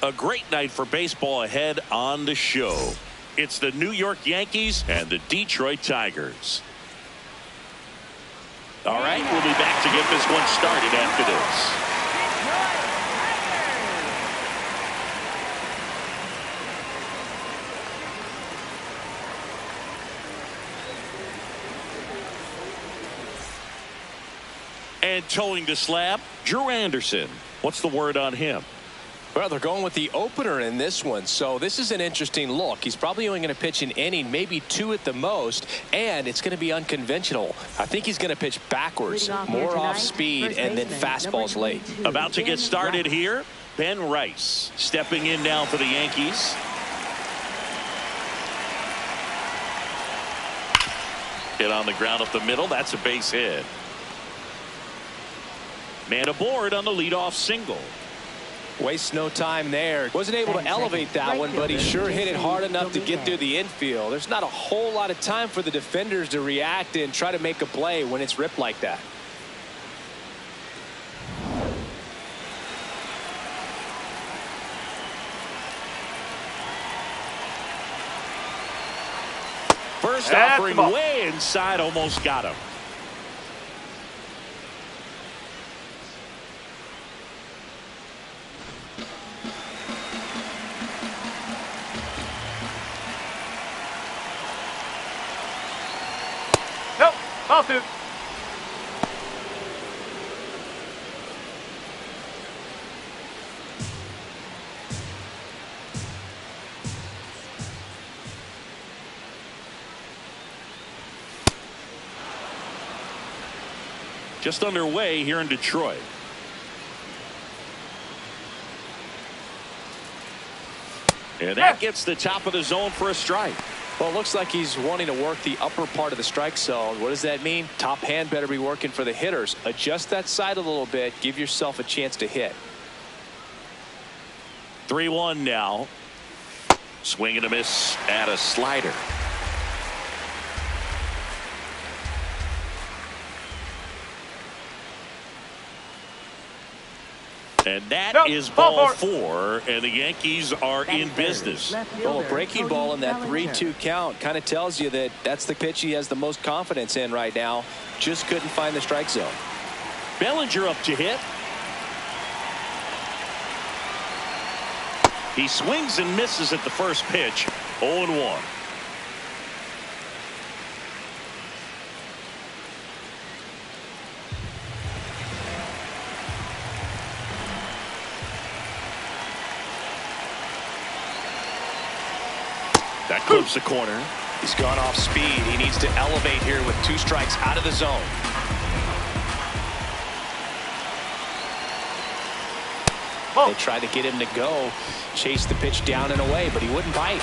A great night for baseball ahead on the show. It's the New York Yankees and the Detroit Tigers. All right, we'll be back to get this one started after this. And towing the slab, Drew Anderson. What's the word on him? Well, they're going with the opener in this one, so this is an interesting look. He's probably only going to pitch an inning, maybe two at the most, and it's going to be unconventional. I think he's going to pitch backwards, more off speed, and then fastballs late. About to get started here, Ben Rice stepping in now for the Yankees. Hit on the ground up the middle. That's a base hit. Man aboard on the leadoff single. Wastes no time there. Wasn't able to elevate that one, but he sure hit it hard enough to get through the infield. There's not a whole lot of time for the defenders to react and try to make a play when it's ripped like that. First offering way inside, almost got him. Nope, ball two. Just underway here in Detroit. And that gets the top of the zone for a strike. Well, it looks like he's wanting to work the upper part of the strike zone. What does that mean? Top hand better be working for the hitters. Adjust that side a little bit. Give yourself a chance to hit. 3-1 now. Swing and a miss at a slider. And that is ball four, and the Yankees are in business. Well, a breaking ball in that 3-2 count kind of tells you that that's the pitch he has the most confidence in right now. Just couldn't find the strike zone. Bellinger up to hit. He swings and misses at the first pitch. 0-1. That clips the corner. He's gone off speed. He needs to elevate here with two strikes out of the zone. They tried to get him to go, chase the pitch down and away, but he wouldn't bite.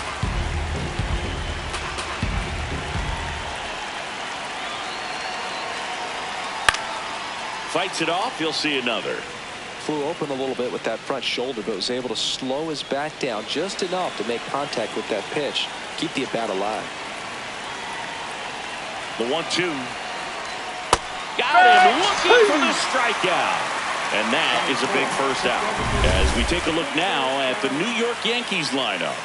Fights it off. You'll see another. Flew open a little bit with that front shoulder, but was able to slow his back down just enough to make contact with that pitch. Keep the at-bat alive. The 1-2. Got him looking for the strikeout. And that is a big first out. As we take a look now at the New York Yankees lineup.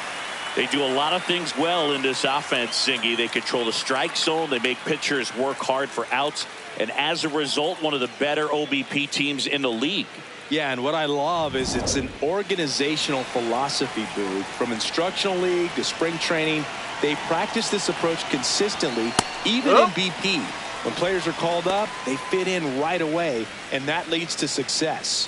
They do a lot of things well in this offense, Singy. They control the strike zone. They make pitchers work hard for outs. And as a result, one of the better OBP teams in the league. Yeah, and what I love is it's an organizational philosophy, Boo. From instructional league to spring training, they practice this approach consistently, even in BP. When players are called up, they fit in right away, and that leads to success.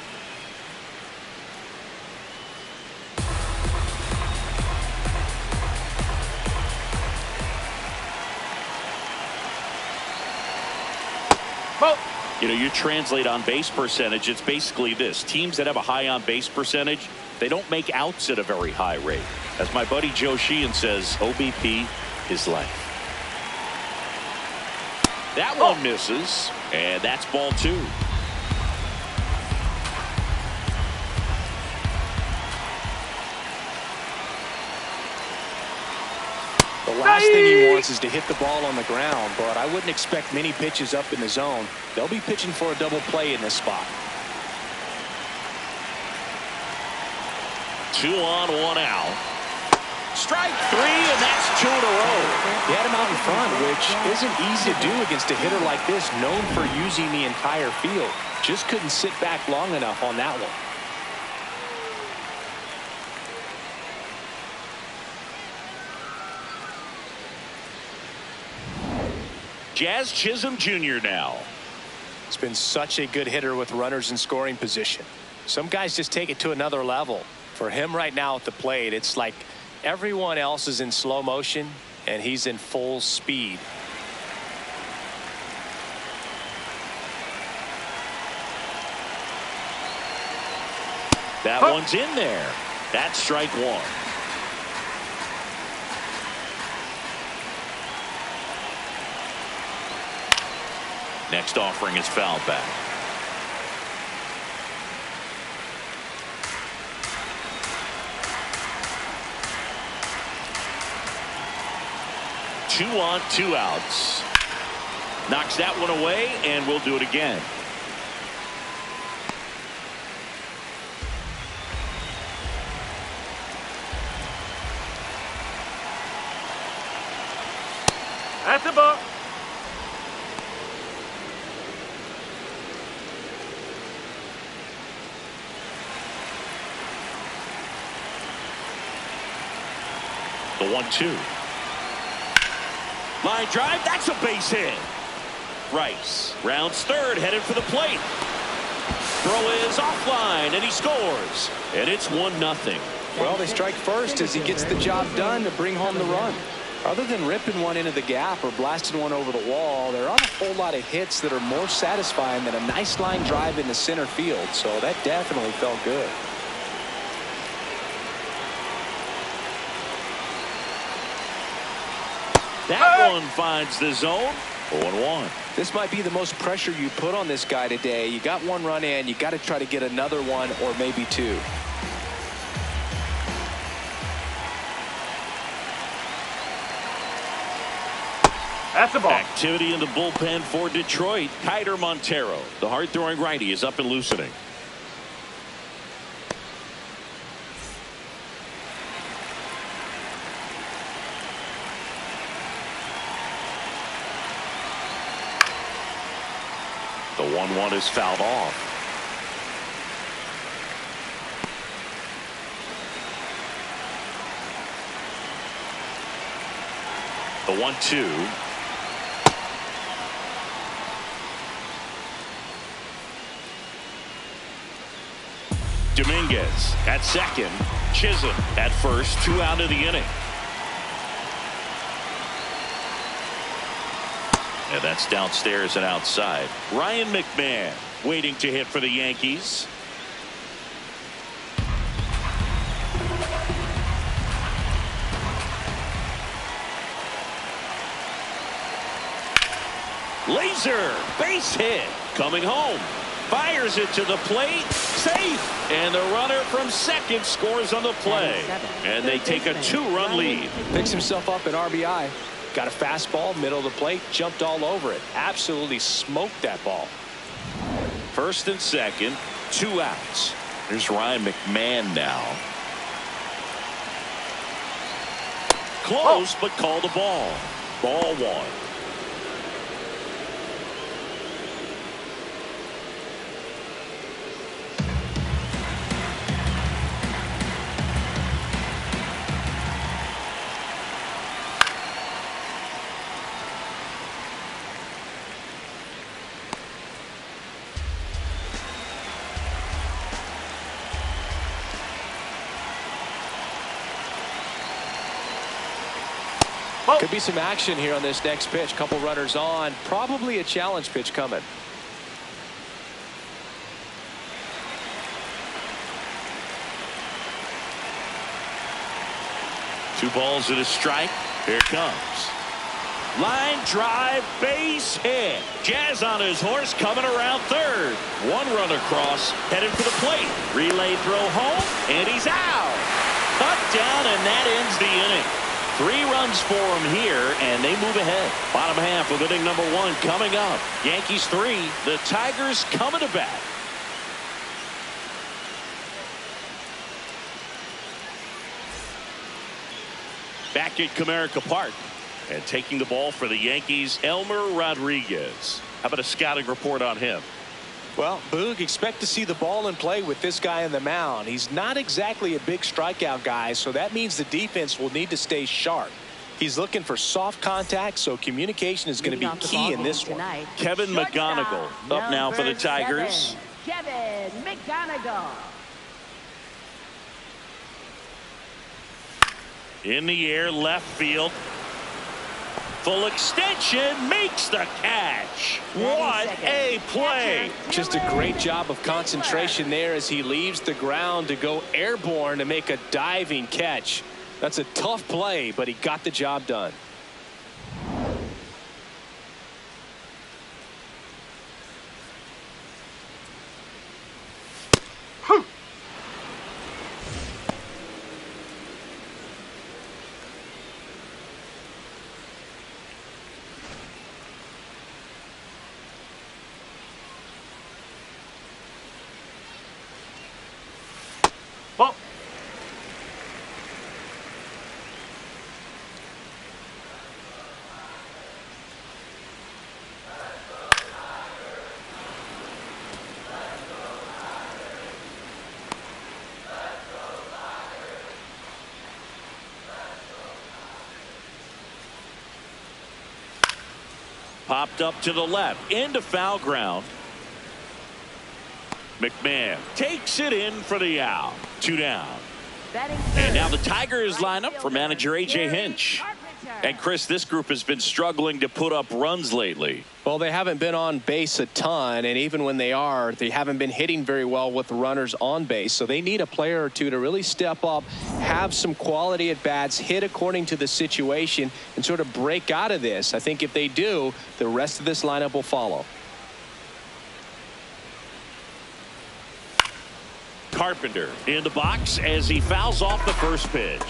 You know, you translate on base percentage, it's basically this. Teams that have a high on base percentage, they don't make outs at a very high rate. As my buddy Joe Sheehan says, OBP is life. That one misses, and that's ball two. The last thing he wants is to hit the ball on the ground, but I wouldn't expect many pitches up in the zone. They'll be pitching for a double play in this spot. 2 on, 1 out. Strike 3, and that's 2 in a row. He had him out in front, which isn't easy to do against a hitter like this, known for using the entire field. Just couldn't sit back long enough on that one. Jazz Chisholm Jr. now. He's been such a good hitter with runners in scoring position. Some guys just take it to another level. For him right now at the plate, it's like everyone else is in slow motion and he's in full speed. That one's in there. That's strike 1. Next offering is fouled back. Two on, 2 outs. Knocks that one away, and we'll do it again. That's a ball. The 1-2. Line drive, that's a base hit. Rice rounds third, headed for the plate. Throw is offline, and he scores. And it's 1-0. Well, they strike first as he gets the job done to bring home the run. Other than ripping one into the gap or blasting one over the wall, there aren't a whole lot of hits that are more satisfying than a nice line drive into center field. So that definitely felt good. That one finds the zone. 0-1. This might be the most pressure you put on this guy today. You got one run in. You got to try to get another one or maybe 2. That's the ball. Activity in the bullpen for Detroit. Kiter Montero, the hard-throwing righty, is up and loosening. The 1-1 is fouled off. The 1-2. Dominguez at second. Chisholm at first. 2 out of the inning. And that's downstairs and outside. Ryan McMahon waiting to hit for the Yankees. Laser base hit coming home. Fires it to the plate. Safe. And the runner from second scores on the play. And they take a 2-run lead. Picks himself up an RBI. Got a fastball, middle of the plate, jumped all over it. Absolutely smoked that ball. First and second, 2 outs. There's Ryan McMahon now. Close, but called a ball. Ball 1. Could be some action here on this next pitch. Couple runners on. Probably a challenge pitch coming. Two balls and a strike. Here it comes. Line drive, base hit. Jazz on his horse, coming around third. 1 run across, headed for the plate. Relay throw home, and he's out. Cut down, and that ends the inning. 3 runs for him here, and they move ahead. Bottom half of inning number 1 coming up. Yankees 3, the Tigers coming to bat. Back at Comerica Park. And taking the ball for the Yankees, Elmer Rodriguez. How about a scouting report on him? Well, Boog, expect to see the ball in play with this guy on the mound. He's not exactly a big strikeout guy, so that means the defense will need to stay sharp. He's looking for soft contact, so communication is going to be key in this one. Kevin McGonigal up now for the Tigers. Kevin McGonigal. In the air, left field. Full extension, makes the catch. What a play. Just a great job of concentration there as he leaves the ground to go airborne to make a diving catch. That's a tough play, but he got the job done. Ball. Popped up to the left into foul ground. McMahon takes it in for the out. 2 down. And now the Tigers line up for manager A.J. Hinch. And Chris, this group has been struggling to put up runs lately. Well, they haven't been on base a ton, and even when they are, they haven't been hitting very well with runners on base. So they need a player or two to really step up, have some quality at bats, hit according to the situation, and sort of break out of this. I think if they do, the rest of this lineup will follow. Carpenter in the box as he fouls off the first pitch.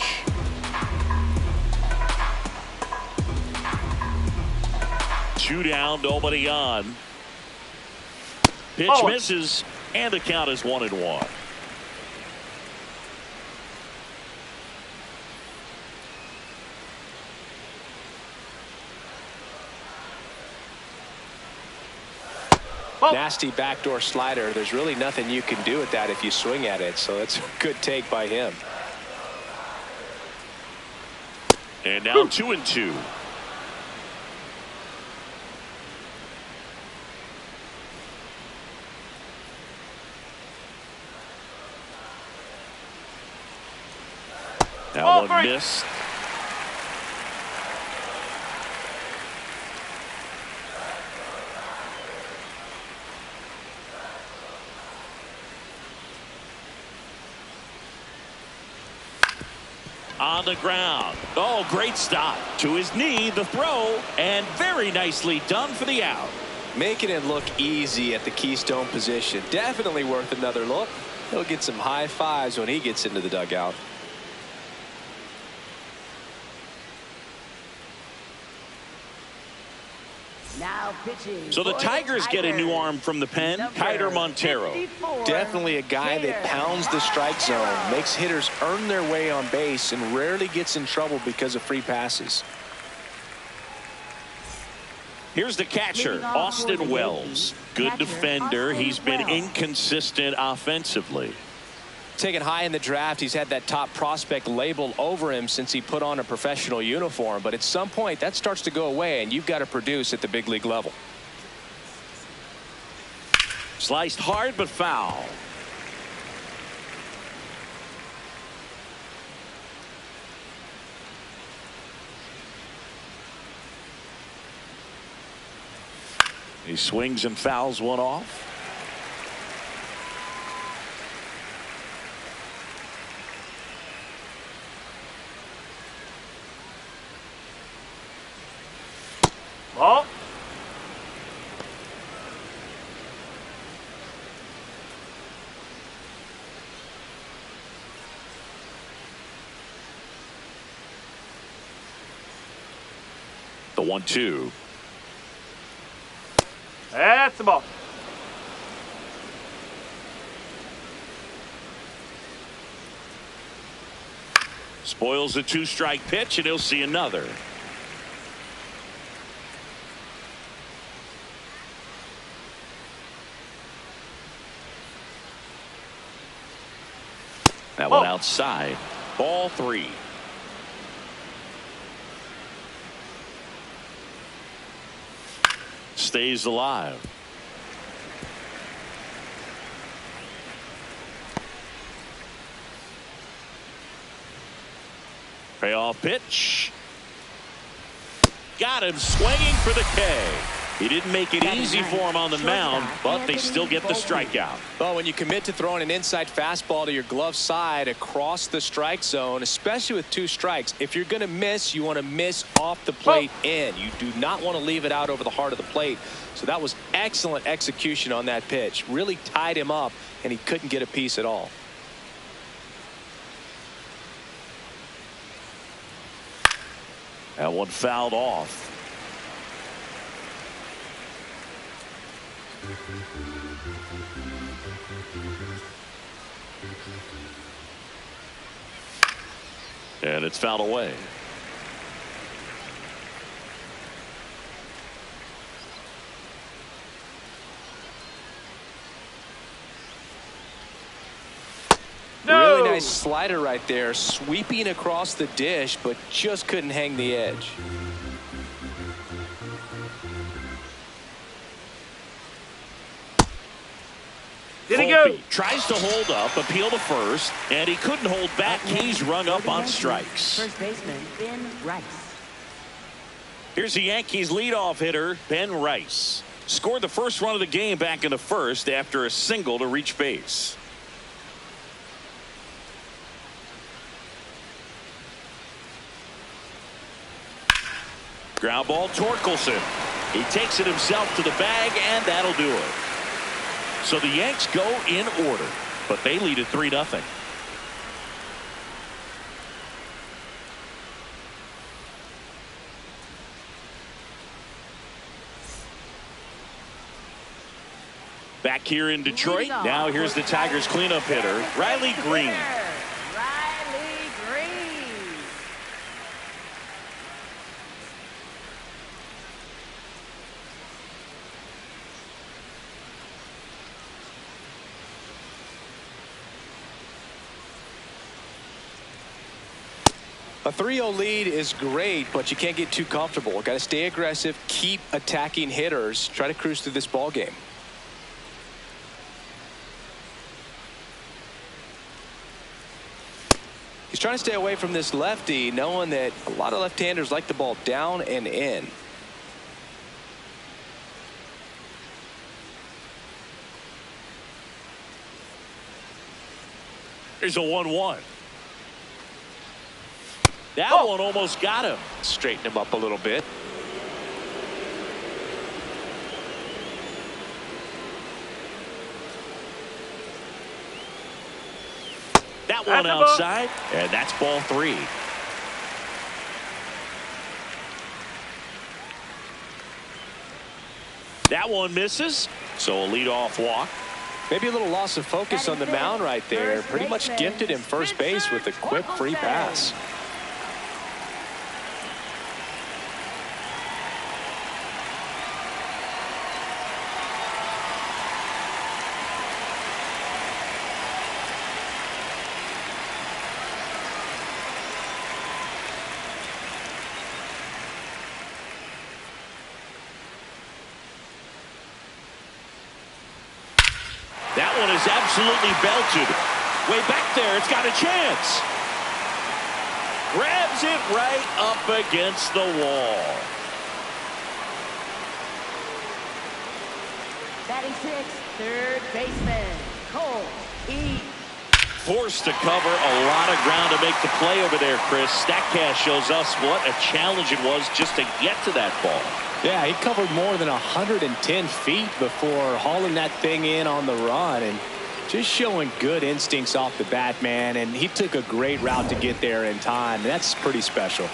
Two down, nobody on. Pitch misses, and the count is 1-1. Nasty backdoor slider. There's really nothing you can do with that if you swing at it, so it's a good take by him. And now 2-2. That one missed. On the ground. Oh, great stop. To his knee, the throw, and very nicely done for the out. Making it look easy at the Keystone position. Definitely worth another look. He'll get some high fives when he gets into the dugout. Now pitching. So the Tigers get a new arm from the pen, Kiter Montero. Definitely a guy that pounds the strike zone, makes hitters earn their way on base, and rarely gets in trouble because of free passes. Here's the catcher, Austin Wells. Good defender. He's been inconsistent offensively. Taken high in the draft, he's had that top prospect label over him since he put on a professional uniform. But at some point, that starts to go away, and you've got to produce at the big league level. Sliced hard but foul. He swings and fouls one off. Ball. The 1-2. That's the ball. Spoils a 2-strike pitch, and he'll see another. That one outside. Ball 3. Stays alive. Payoff pitch. Got him swinging for the K. He didn't make it easy for him on the mound, but they still get the strikeout. Well, when you commit to throwing an inside fastball to your glove side across the strike zone, especially with 2 strikes, if you're going to miss, you want to miss off the plate in. You do not want to leave it out over the heart of the plate. So that was excellent execution on that pitch. Really tied him up, and he couldn't get a piece at all. That one fouled off. And it's fouled away. Really nice slider right there, sweeping across the dish, but just couldn't hang the edge. Did he go? Tries to hold up, appeal to first, and he couldn't hold back. He's rung up on strikes. First baseman Ben Rice. Here's the Yankees leadoff hitter, Ben Rice. Scored the first run of the game back in the first after a single to reach base. Ground ball, Torkelson. He takes it himself to the bag, and that'll do it. So the Yanks go in order, but they lead at 3-0. Back here in Detroit, now here's the Tigers cleanup hitter, Riley Green. Riley Green. A 3-0 lead is great, but you can't get too comfortable. Got to stay aggressive, keep attacking hitters, try to cruise through this ball game. He's trying to stay away from this lefty, knowing that a lot of left-handers like the ball down and in. Here's a 1-1. That one almost got him. Straighten him up a little bit. That one outside, and that's ball 3. That one misses, so a leadoff walk. Maybe a little loss of focus on the mound right there. Pretty much gifted him first base with a quick free pass. That one is absolutely belted. Way back there, it's got a chance. Grabs it right up against the wall. Batting 6th, third baseman Cole E. Forced to cover a lot of ground to make the play over there, Chris. Statcast shows us what a challenge it was just to get to that ball. Yeah, he covered more than 110 feet before hauling that thing in on the run, and just showing good instincts off the bat, man. And he took a great route to get there in time. That's pretty special.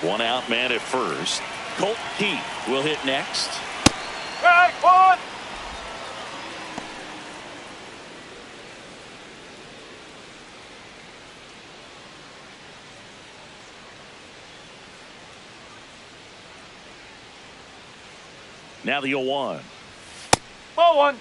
One out man at first. Colt Keith will hit next. Right, one. Now the 0-1. Ball one.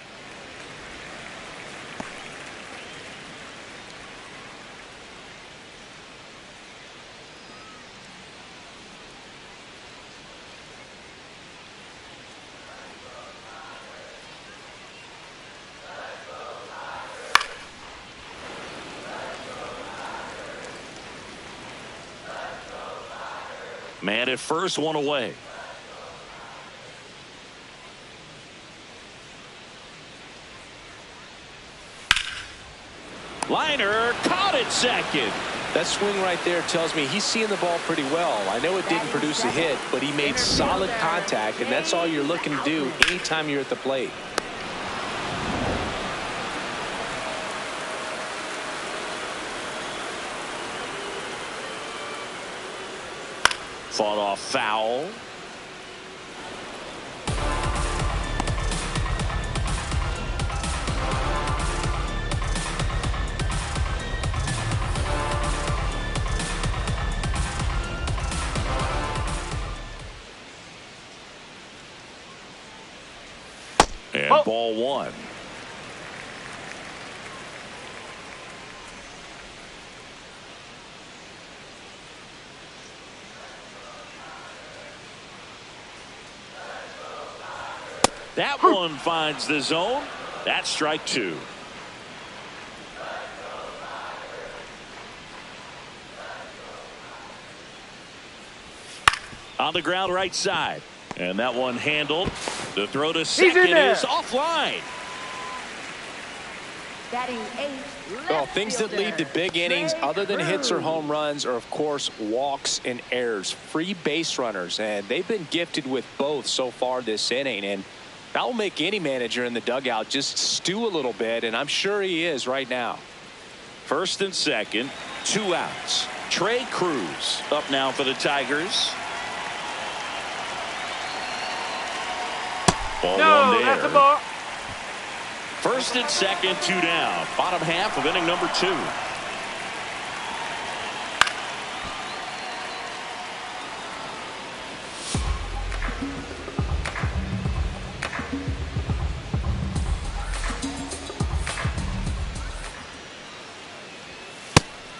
Man at first, one away. Liner caught it second. That swing right there tells me he's seeing the ball pretty well. I know it didn't produce a hit, but he made solid contact, and that's all you're looking to do anytime you're at the plate. Fought off foul. And ball one. That one finds the zone. That's strike two. On the ground right side. And that one handled. The throw to second is offline. Batting eighth, Well, left things that fielder, lead to big innings Trey other than hits or Cruz. home runs are, of course, walks and errors, free base runners, and they've been gifted with both so far this inning, and that will make any manager in the dugout just stew a little bit, and I'm sure he is right now. First and second, 2 outs. Trey Cruz up now for the Tigers. Ball No, one there. that's a ball. First and second, 2 down. Bottom half of inning number 2.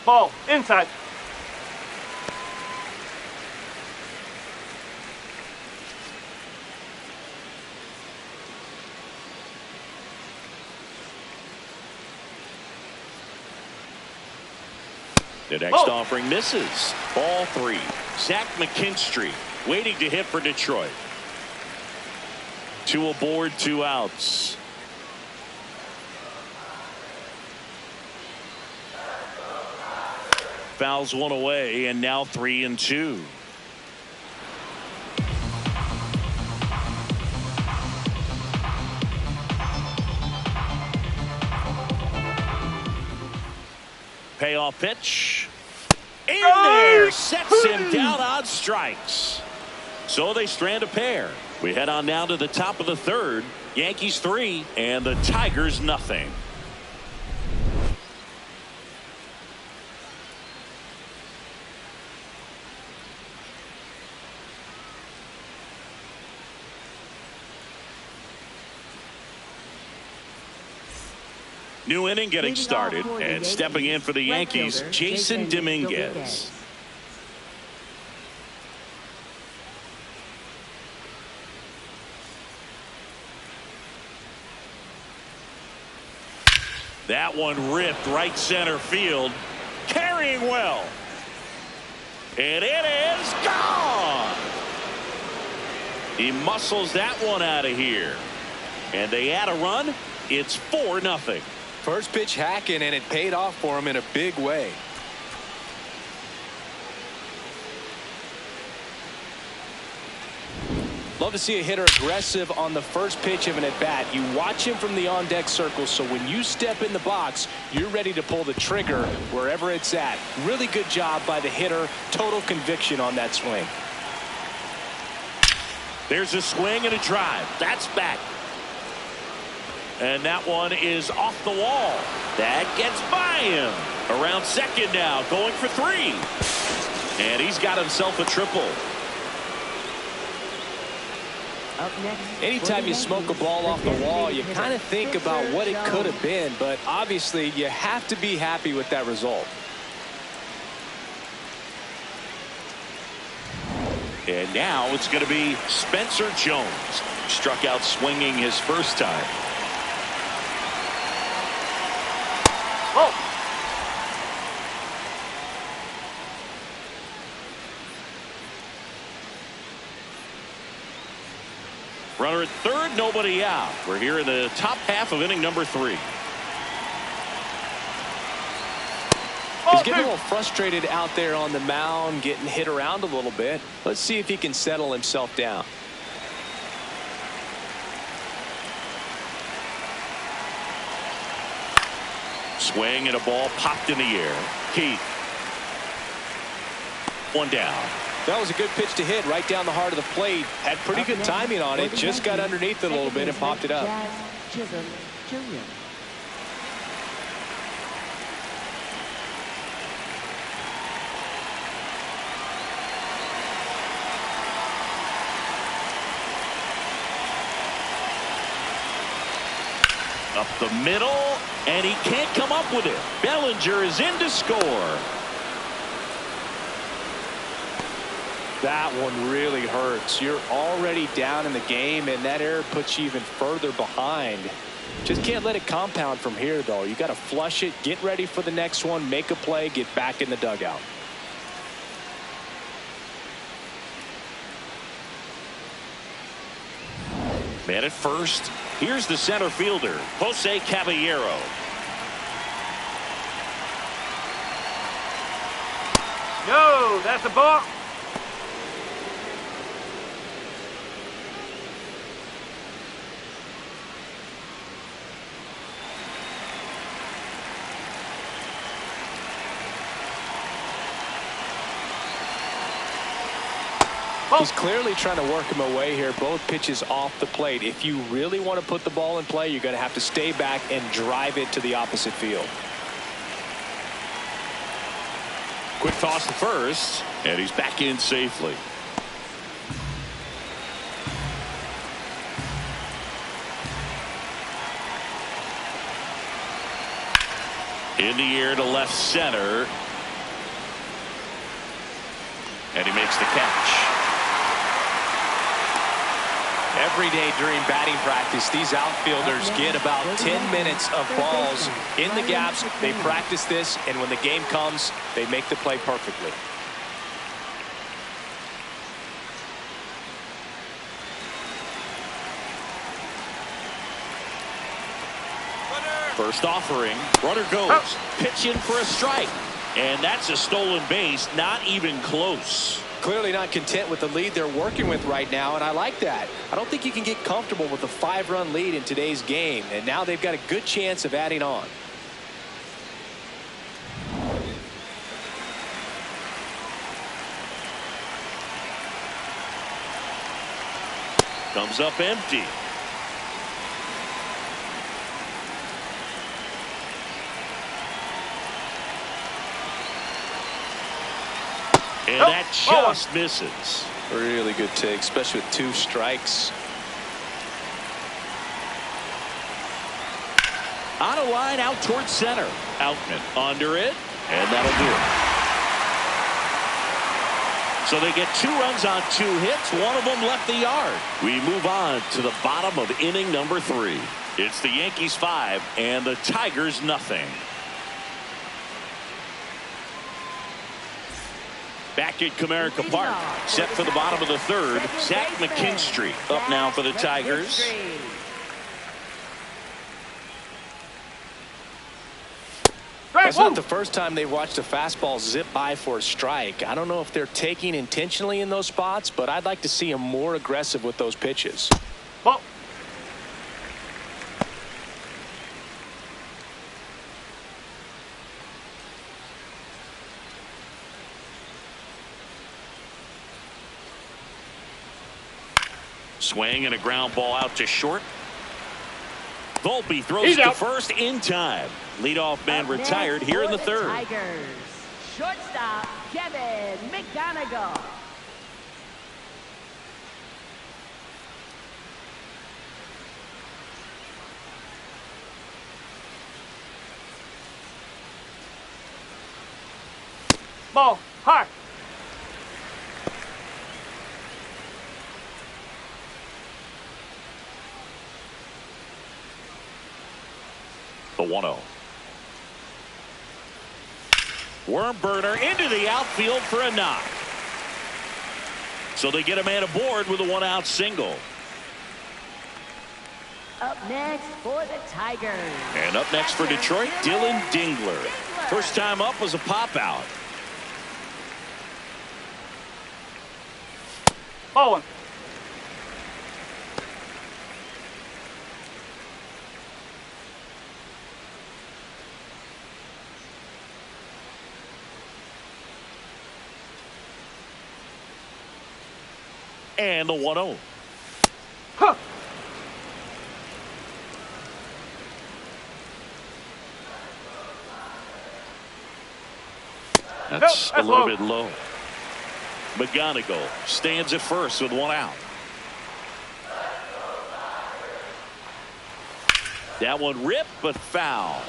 Ball inside. The next offering misses. Ball 3. Zach McKinstry waiting to hit for Detroit. 2 aboard, 2 outs. Fouls 1 away, and now 3-2. Payoff pitch. In there. Sets him down on strikes. So they strand a pair. We head on down to the top of the third. Yankees 3 and the Tigers nothing. New inning getting started, and stepping in for the Yankees, Jason Dominguez. That one ripped right center field, carrying well. And it is gone. He muscles that one out of here. And they add a run. It's 4-0. First pitch hacking, and it paid off for him in a big way. Love to see a hitter aggressive on the first pitch of an at-bat. You watch him from the on-deck circle, so when you step in the box, you're ready to pull the trigger wherever it's at. Really good job by the hitter. Total conviction on that swing. There's a swing and a drive. That's back. And that one is off the wall. That gets by him. Around second now, going for 3. And he's got himself a triple. Up next. Anytime you smoke a ball off the wall, you kind of think about what it could have been, but obviously you have to be happy with that result. And now it's going to be Spencer Jones. Struck out swinging his first time. Oh. Runner at third, nobody out. We're here in the top half of inning number 3. He's getting a little frustrated out there on the mound, getting hit around a little bit. Let's see if he can settle himself down. Swing and a ball popped in the air. Keith. One down. That was a good pitch to hit right down the heart of the plate. Had pretty good timing on it. Just got underneath it a little bit and popped it up. Chisholm Jr. Up the middle, and he can't come up with it. Bellinger is in to score. That one really hurts. You're already down in the game, and that error puts you even further behind. Just can't let it compound from here, though. You got to flush it, get ready for the next one, make a play, get back in the dugout. Man at first. Here's the center fielder, Jose Caballero. No, that's a ball. He's clearly trying to work him away here. Both pitches off the plate. If you really want to put the ball in play, you're going to have to stay back and drive it to the opposite field. Quick toss to first, and he's back in safely. In the air to left center. And he makes the catch. Every day during batting practice, these outfielders get about 10 minutes of balls in the gaps. They practice this, and when the game comes, they make the play perfectly. First offering. Runner goes. Pitch in for a strike. And that's a stolen base. Not even close. Clearly not content with the lead they're working with right now, and I like that. I don't think you can get comfortable with a 5-run lead in today's game, and now they've got a good chance of adding on. Comes up empty. And that just misses. Really good take, especially with 2 strikes. On a line out towards center. Outman under it, and that'll do it. So they get 2 runs on 2 hits. One of them left the yard. We move on to the bottom of inning number 3. It's the Yankees 5 and the Tigers nothing. Back at Comerica Park, set for the bottom of the 3rd. Zach McKinstry up now for the Tigers. That's not the first time they've watched a fastball zip by for a strike. I don't know if they're taking intentionally in those spots, but I'd like to see them more aggressive with those pitches. Ball. Swing and a ground ball out to short. Volpe throws to first in time. Leadoff man retired here in the 3rd. Tigers. Shortstop Kevin McGonigal. Ball. High. The 1-0. Worm burner into the outfield for a knock. So they get a man aboard with a 1-out single. Up next for the Tigers. And up next for Detroit, Dylan Dingler. First time up was a pop out. Ball one. And the 1-0. Huh. That's a Nope, little low. bit low. McGonigal stands at first with 1 out. That one ripped, but foul.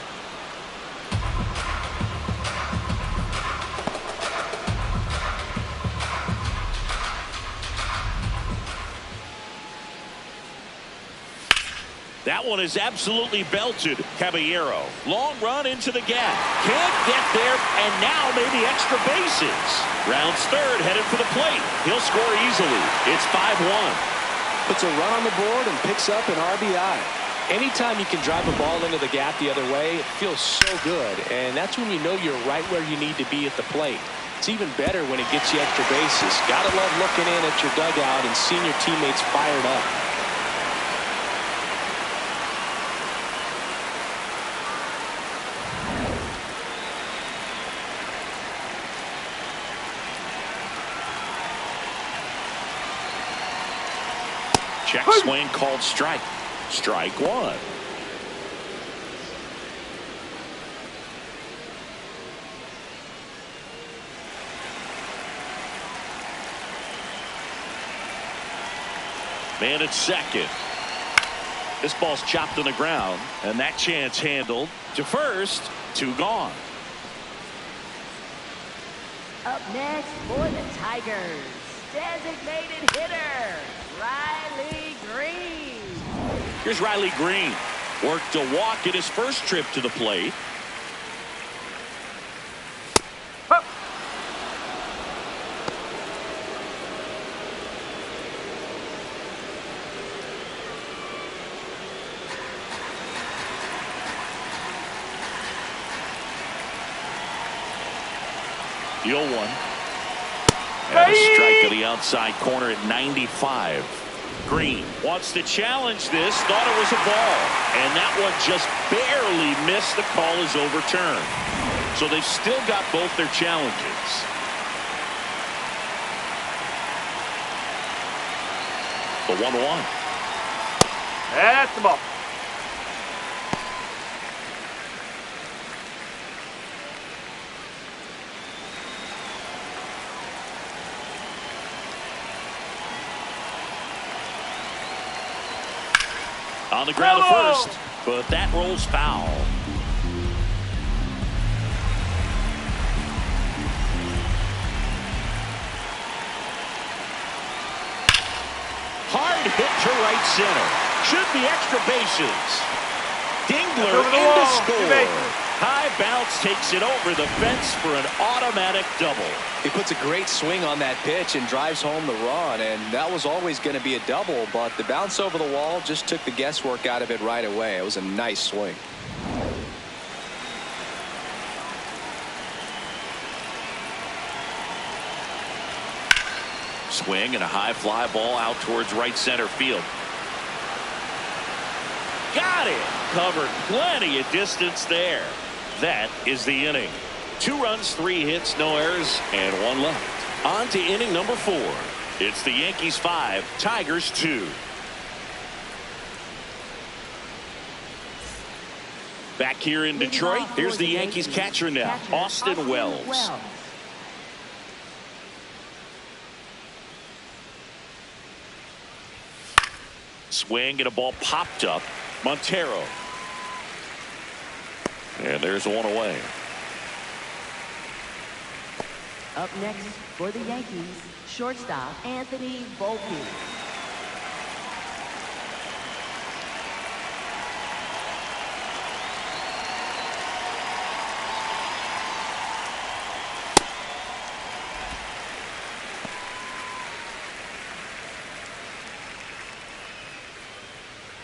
That one is absolutely belted. Caballero. Long run into the gap. Can't get there, and now maybe extra bases. Rounds third, headed for the plate. He'll score easily. It's 5-1. Puts a run on the board and picks up an RBI. Anytime you can drive a ball into the gap the other way, it feels so good. And that's when you know you're right where you need to be at the plate. It's even better when it gets you extra bases. Gotta love looking in at your dugout and seeing your teammates fired up. Check swing called strike. Strike one. Man at second. This ball's chopped on the ground, and that chance handled. To first, 2 gone. Up next for the Tigers, designated hitter, Riley Green. Here's Riley Green. Worked a walk in his first trip to the plate. Huh. The 0-1. And a strike to the outside corner at 95. Green wants to challenge this. Thought it was a ball. And that one just barely missed. The call is overturned. So they've still got both their challenges. The 1-1. That's the ball. On the ground at Bravo! first, but that rolls foul. Hard hit to right center. Should be extra bases. Dingler Over the in to wall. Two score. bases. High bounce takes it over the fence for an automatic double. He puts a great swing on that pitch and drives home the run, and that was always going to be a double, but the bounce over the wall just took the guesswork out of it right away. It was a nice swing. Swing and a high fly ball out towards right center field. Got it. Covered plenty of distance there. That is the inning. 2 runs, 3 hits, no errors, and 1 left. On to inning number 4. It's the Yankees 5, Tigers 2. Back here in Detroit, here's the Yankees catcher now, Austin Wells. Swing and a ball popped up. Montero. And there's one away. Up next for the Yankees, shortstop Anthony Volpe.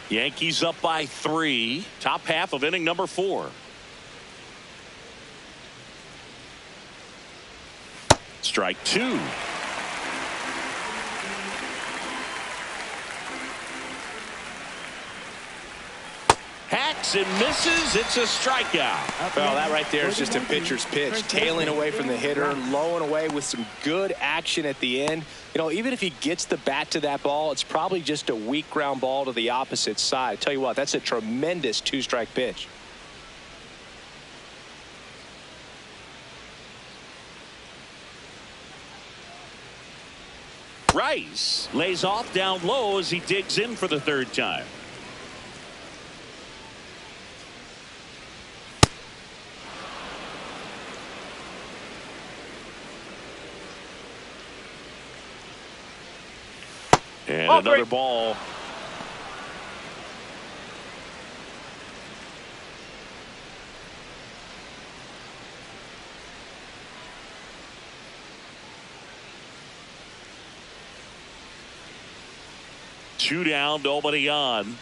Yankees up by 3. Top half of inning number 4. Strike 2. Hacks and misses. It's a strikeout. Well, that right there is just a pitcher's pitch. Tailing away from the hitter, lowing away with some good action at the end. You know, even if he gets the bat to that ball, it's probably just a weak ground ball to the opposite side. I tell you what, that's a tremendous 2-strike pitch. Rice lays off down low as he digs in for the 3rd time. And another ball. Two down, nobody on.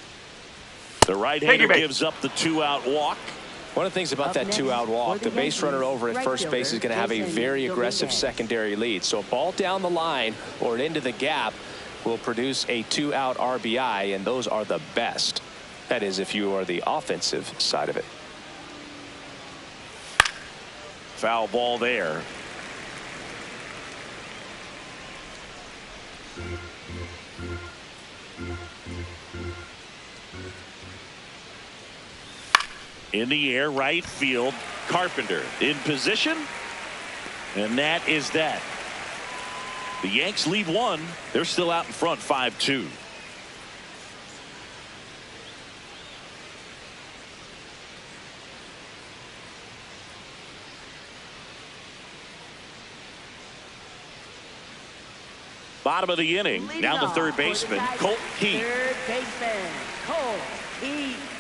The right-hander gives up the 2-out walk. One of the things about that 2-out walk, the base runner over at first base is going to have a very aggressive secondary lead. So a ball down the line or into the gap will produce a 2-out RBI, and those are the best. That is, if you are the offensive side of it. Foul ball there. In the air, right field. Carpenter in position, and that is that. The Yanks lead 1. They're still out in front 5-2. Bottom of the inning. Now the third baseman, Colt Heath. Third baseman, Colt Heath.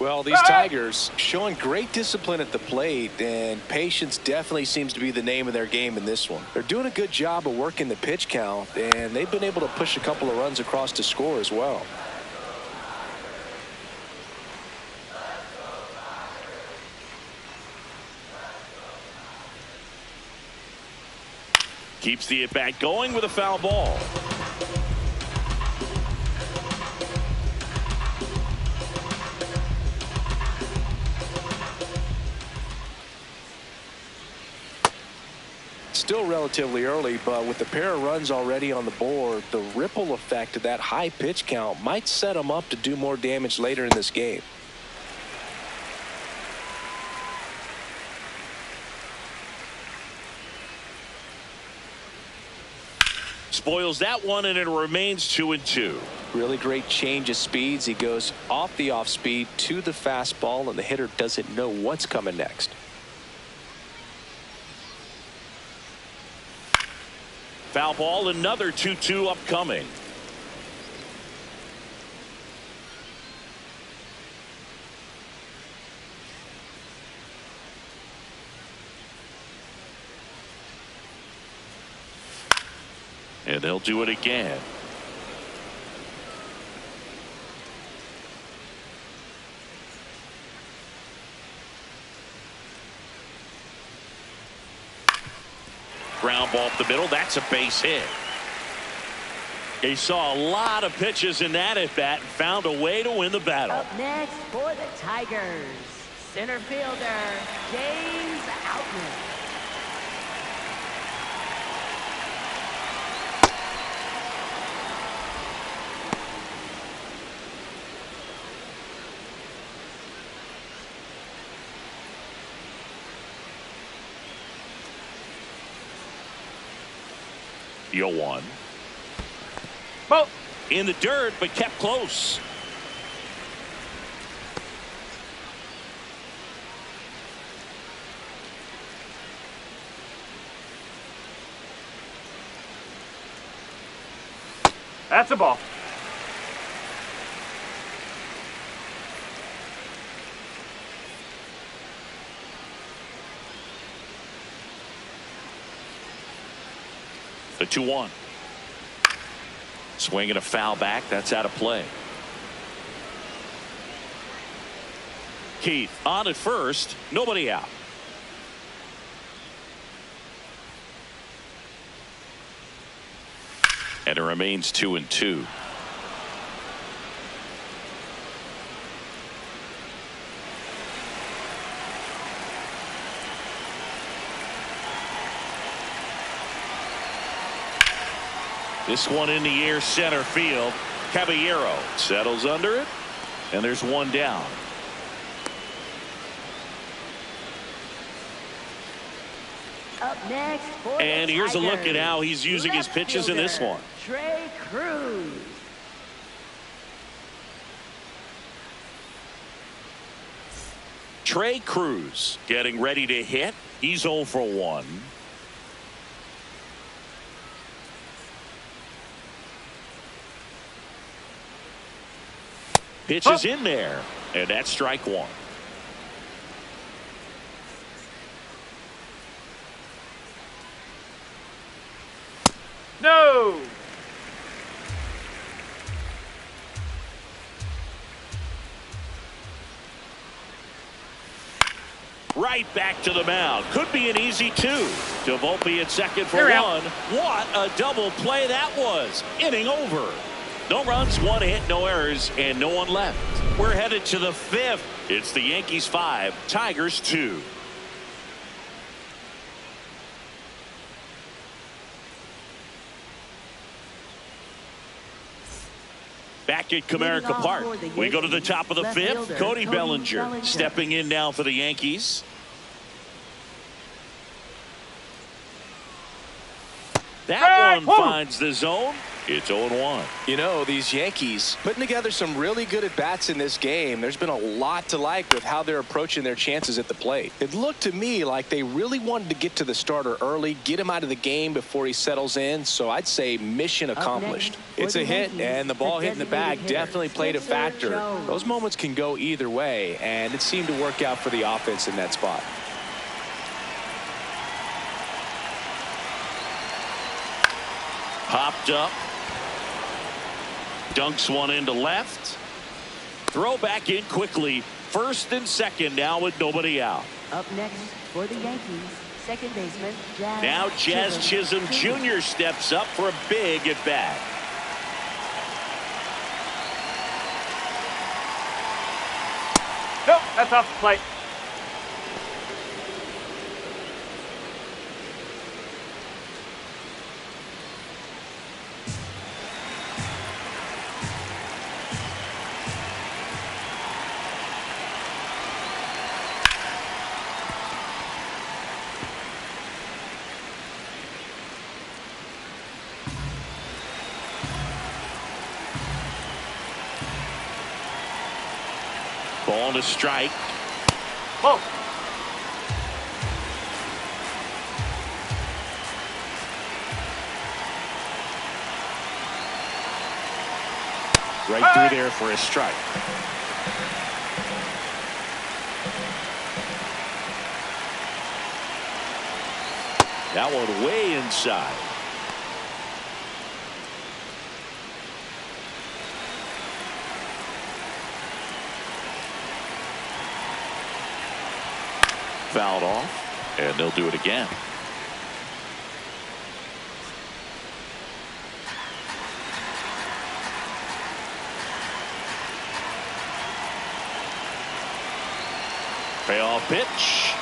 Well, these Tigers showing great discipline at the plate, and patience definitely seems to be the name of their game in this one. They're doing a good job of working the pitch count, and they've been able to push a couple of runs across to score as well. Keeps the at-bat going with a foul ball. Still relatively early, but with the pair of runs already on the board, the ripple effect of that high pitch count might set them up to do more damage later in this game. Spoils that one, and it remains 2-2. Really great change of speeds. He goes off the off speed to the fastball, and the hitter doesn't know what's coming next. Foul ball, another 2-2 upcoming. And they'll do it again. Ground ball up the middle. That's a base hit. He saw a lot of pitches in that at bat and found a way to win the battle. Up next for the Tigers, center fielder James Outman. Yo one. Ball. In the dirt, but kept close. That's a ball. The 2-1. Swinging a foul back. That's out of play. Keith on at first. Nobody out. And it remains 2-2. This one in the air, center field. Caballero settles under it, and there's one down. Up next for And the here's a look at Tigers, how he's using his left pitches in this fielder, one. Trey Cruz. Trey Cruz getting ready to hit. He's 0 for 1. Pitch is in there, and that's strike 1. No. Right back to the mound. Could be an easy 2. To Volpe at second for They're 1. out. What a double play that was. Inning over. No runs, 1 hit, no errors, and no one left. We're headed to the 5th. It's the Yankees 5, Tigers 2. Back at Comerica Park. We go to the top of the 5th. Cody Bellinger stepping in now for the Yankees. That one finds the zone. It's 0-1. You know, these Yankees putting together some really good at-bats in this game. There's been a lot to like with how they're approaching their chances at the plate. It looked to me like they really wanted to get to the starter early, get him out of the game before he settles in. So I'd say mission accomplished. It's a hit, and the ball hitting the bag definitely played a factor. Those moments can go either way, and it seemed to work out for the offense in that spot. Popped up. Dunks one into left. Throw back in quickly. First and second now with nobody out. Up next for the Yankees, second baseman Jazz Now Jazz Chisholm Jr. steps up for a big at bat. Nope, that's off the plate. Ball to strike. Whoa. Right through there for a strike. That one way inside. Fouled off, and they'll do it again. Payoff pitch.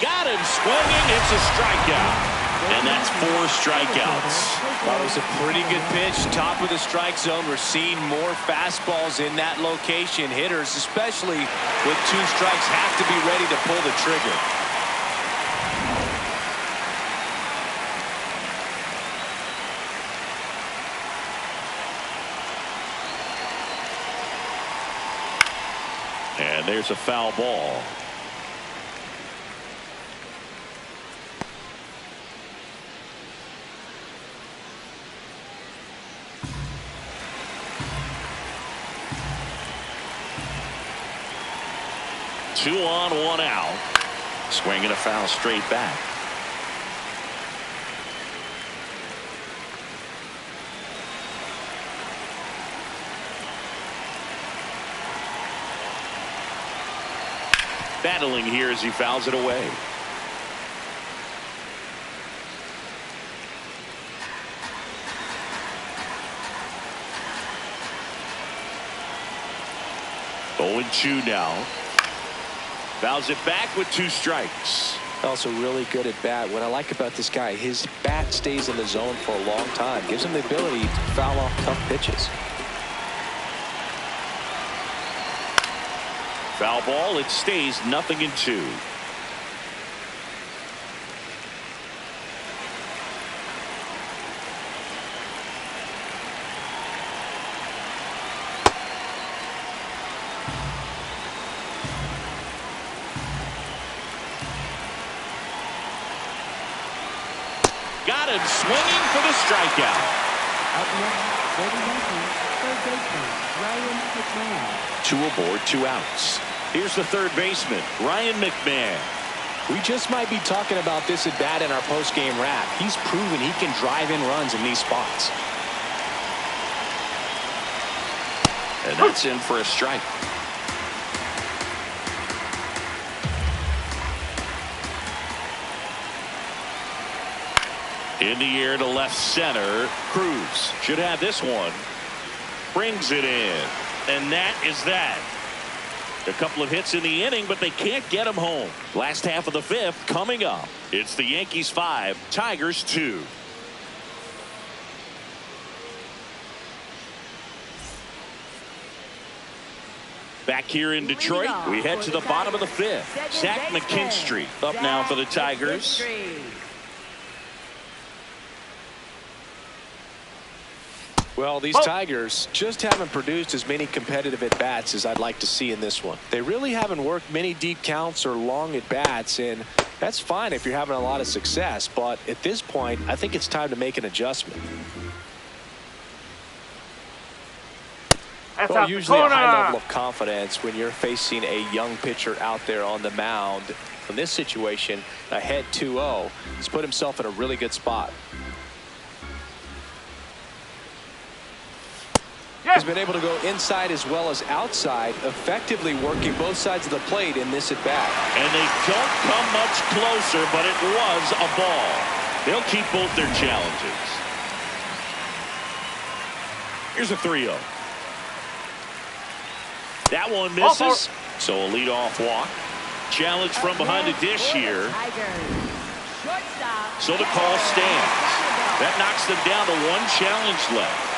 Got him swinging. It's a strikeout. And that's 4 strikeouts. That was a pretty good pitch. Top of the strike zone. We're seeing more fastballs in that location. Hitters, especially with 2 strikes, have to be ready to pull the trigger. And there's a foul ball. 2 on, 1 out. Swing and a foul straight back. Battling here as he fouls it away. Oh, 2 now. Fouls it back with 2 strikes. Also really good at bat. What I like about this guy, his bat stays in the zone for a long time. Gives him the ability to foul off tough pitches. Foul ball. It stays 0-2. Got him swinging for the strikeout. Up next, for the Yankees, third baseman, Ryan McMahon. 2 aboard, 2 outs. Here's the third baseman, Ryan McMahon. We just might be talking about this at bat in our post-game wrap. He's proven he can drive in runs in these spots. And that's in for a strike. In the air to left center. Cruz should have this one. Brings it in. And that is that. A couple of hits in the inning, but they can't get him home. Last half of the 5th coming up. It's the Yankees 5, Tigers 2. Back here in Detroit, we head to the bottom of the 5th. Zach McKinstry up now for the Tigers. Well, these Tigers just haven't produced as many competitive at-bats as I'd like to see in this one. They really haven't worked many deep counts or long at-bats, and that's fine if you're having a lot of success. But at this point, I think it's time to make an adjustment. That's Well, out usually the a corner. high level of confidence when you're facing a young pitcher out there on the mound. In this situation, ahead 2-0, he's put himself in a really good spot. He's been able to go inside as well as outside, effectively working both sides of the plate in this at-bat. And they don't come much closer, but it was a ball. They'll keep both their challenges. Here's a 3-0. That one misses. So a leadoff walk. Challenge from behind the dish here. So the call stands. That knocks them down to 1 challenge left.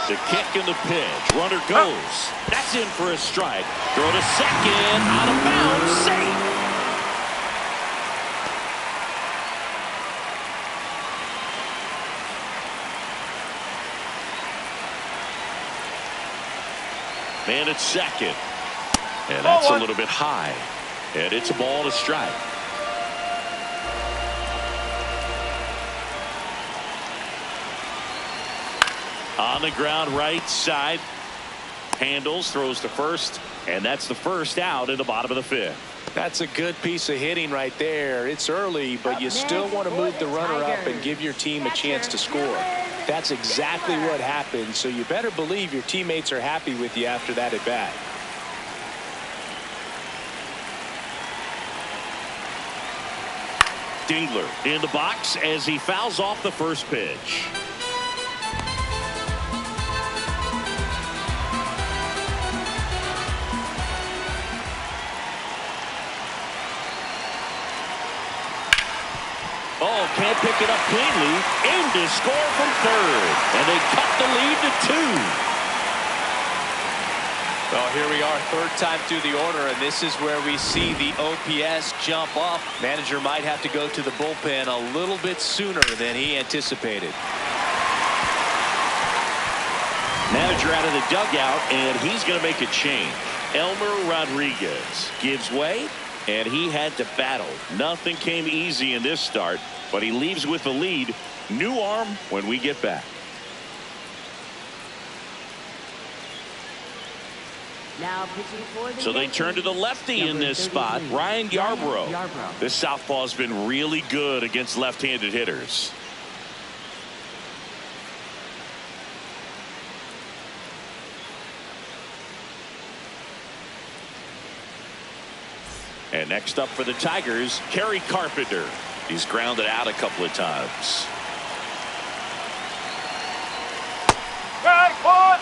The kick and the pitch. Runner goes. That's in for a strike. Throw to second. Out of bounds. Safe. Man at second. And that's a little bit high. And it's a ball to strike. On the ground, right side. Handles, throws to first, and that's the first out in the bottom of the 5th. That's a good piece of hitting right there. It's early, but you still want to move the runner up and give your team a chance to score. That's exactly what happened, so you better believe your teammates are happy with you after that at bat. Dingler in the box as he fouls off the first pitch. Oh, can't pick it up cleanly. Aimed to score from third. And they cut the lead to 2. Well, here we are, third time through the order, and this is where we see the OPS jump up. Manager might have to go to the bullpen a little bit sooner than he anticipated. Manager out of the dugout, and he's going to make a change. Elmer Rodriguez gives way, and he had to battle. Nothing came easy in this start, but he leaves with the lead. New arm when we get back. Now pitching for the So they turn to the lefty in this spot, Ryan Yarbrough. This southpaw has been really good against left-handed hitters. And next up for the Tigers, Kerry Carpenter. He's grounded out a couple of times. Strike one.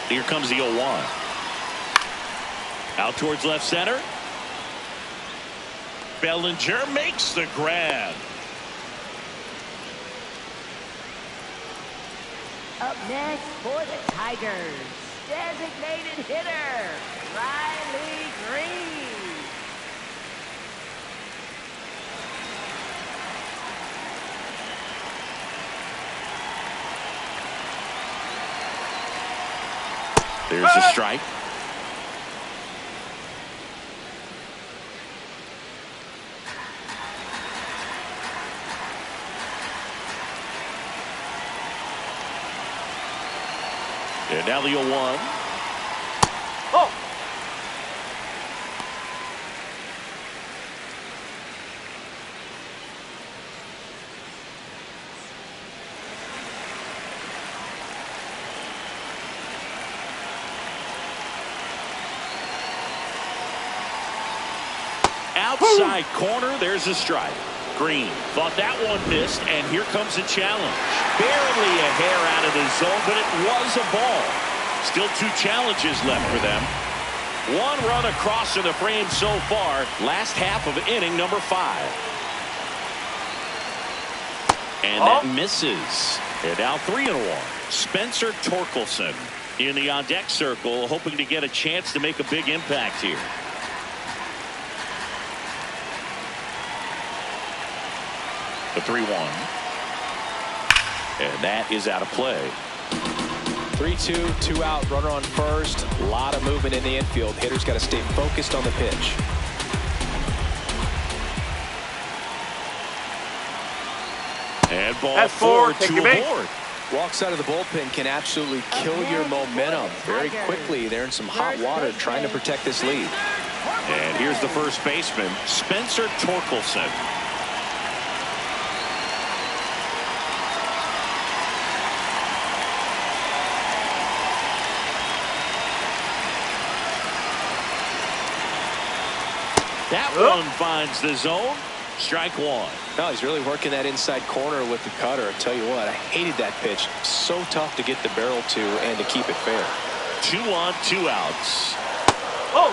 Here comes the 0-1. Out towards left center. Bellinger makes the grab. Up next for the Tigers, designated hitter, Riley Green. There's a strike. And now the 0-1. Oh. Outside corner, there's a strike. Green thought that one missed, and here comes a challenge. Barely a hair out of the zone, but it was a ball. Still 2 challenges left for them. 1 run across in the frame so far. Last half of inning number 5. And that misses. And now 3-1. Spencer Torkelson in the on-deck circle, hoping to get a chance to make a big impact here. The 3-1. And that is out of play. 3-2, 2 out, runner on first. A lot of movement in the infield. Hitter's got to stay focused on the pitch. And ball That's 4. Take to your a base. board. Walks out of the bullpen can absolutely kill your momentum very quickly. They're in some hot water trying to protect this lead. And here's the first baseman, Spencer Torkelson. That one finds the zone. Strike 1. No, he's really working that inside corner with the cutter. I tell you what, I hated that pitch. So tough to get the barrel to and to keep it fair. 2 on, 2 outs. Oh.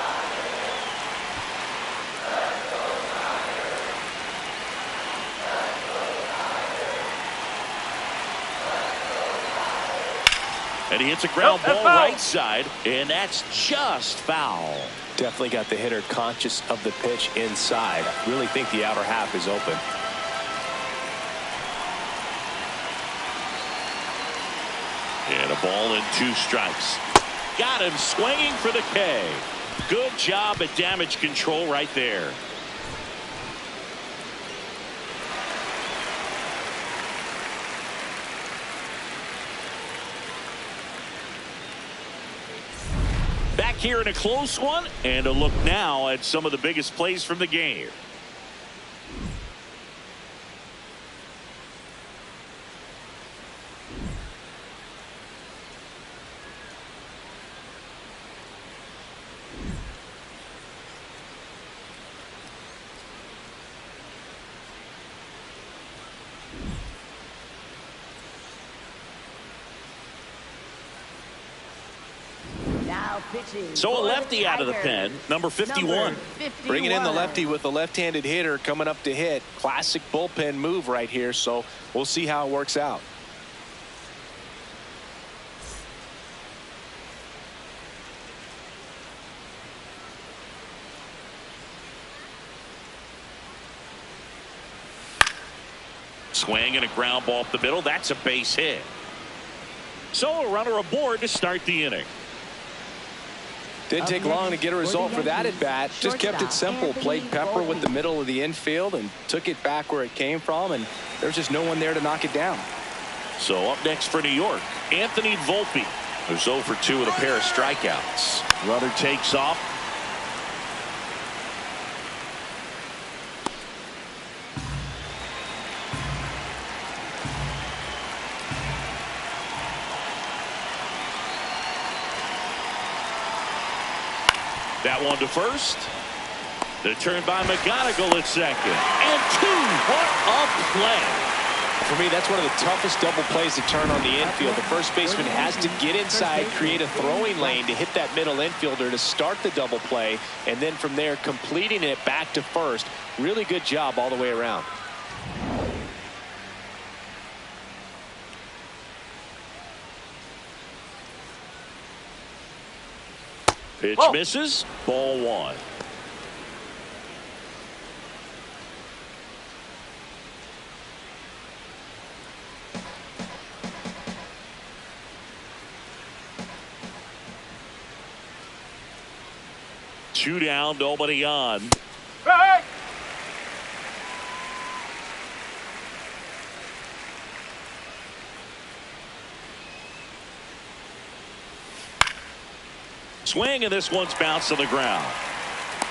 And he hits a ground Nope, ball foul. right side, and that's just foul. Definitely got the hitter conscious of the pitch inside. Really think the outer half is open. And a ball and 2 strikes. Got him swinging for the K. Good job at damage control right there. Back here in a close one, and a look now at some of the biggest plays from the game. pitching. So a for the lefty out of the pen, Tigers, number 51. Bringing in the lefty with a left-handed hitter coming up to hit. Classic bullpen move right here, so we'll see how it works out. Swing and a ground ball up the middle. That's a base hit. So a runner aboard to start the inning. Didn't take long to get a result for that at bat. Just kept it simple. Played Pepper with the middle of the infield and took it back where it came from, and there's just no one there to knock it down. So up next for New York, Anthony Volpe, who's 0 for 2 with a pair of strikeouts. Runner takes off. That one to first. The turn by McGonigal at second. And 2. What a play. For me, that's one of the toughest double plays to turn on the infield. The first baseman has to get inside, create a throwing lane to hit that middle infielder to start the double play, and then from there completing it back to first. Really good job all the way around. Pitch misses. Ball 1. Two down, nobody on. Hey! Swing, and this one's bounced to the ground.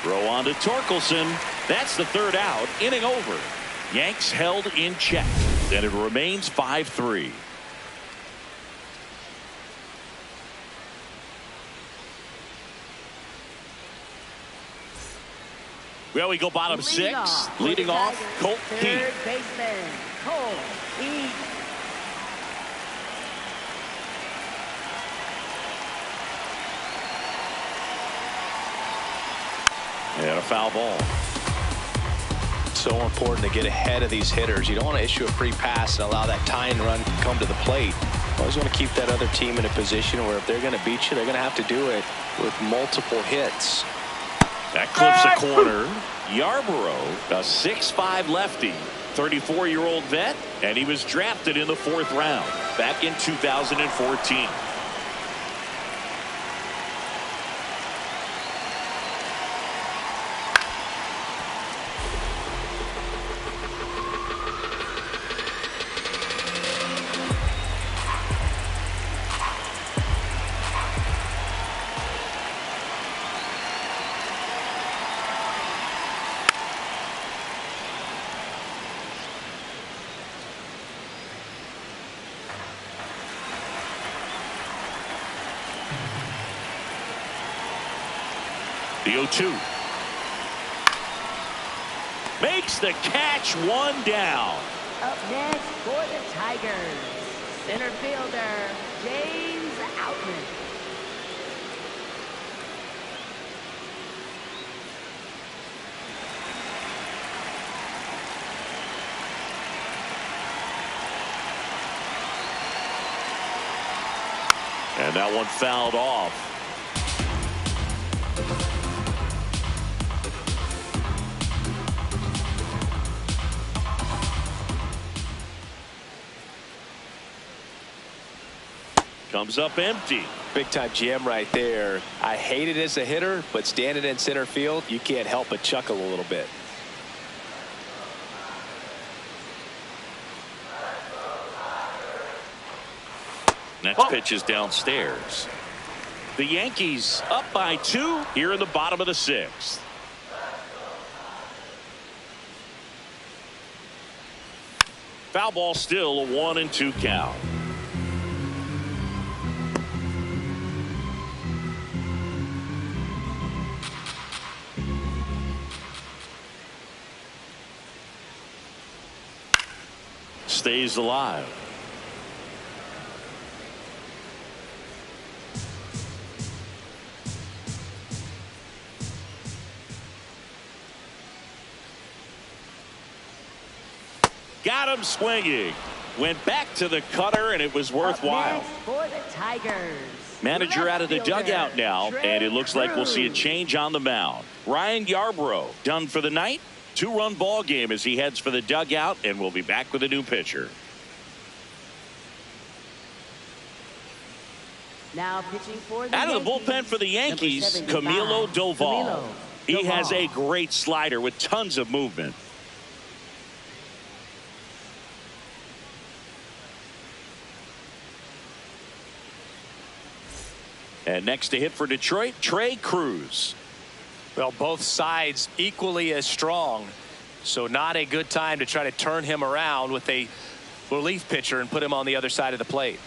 Throw on to Torkelson. That's the third out. Inning over. Yanks held in check. And it remains 5-3. Well, we go bottom 6. Leading off, Colt Heath. Third baseman, Colt Heath. And a foul ball. So important to get ahead of these hitters. You don't want to issue a free pass and allow that tying run to come to the plate. You always want to keep that other team in a position where if they're going to beat you, they're going to have to do it with multiple hits. That clips a corner. Yarborough, a 6'5" lefty, 34-year-old vet, and he was drafted in the 4th round back in 2014. The 0-2. Makes the catch, 1 down. Up next for the Tigers, center fielder, James Outman. And that one fouled off. Comes up empty. Big time jam right there. I hate it as a hitter, but standing in center field, you can't help but chuckle a little bit. Next pitch is downstairs. The Yankees up by 2 here in the bottom of the 6th. Foul ball, still a 1-2 count. Stays alive. Got him swinging. Went back to the cutter, and it was worthwhile. Next for the Tigers. Manager out of the dugout now, and it looks like we'll see a change on the mound. Ryan Yarbrough done for the night. 2-run ball game as he heads for the dugout, and we'll be back with a new pitcher. Now pitching for the Out of the Yankees, bullpen for the Yankees, number 75, Camilo Doval. Camilo He has a Doval. great slider with tons of movement. And next to hit for Detroit, Trey Cruz. Well, both sides equally as strong. So not a good time to try to turn him around with a relief pitcher and put him on the other side of the plate.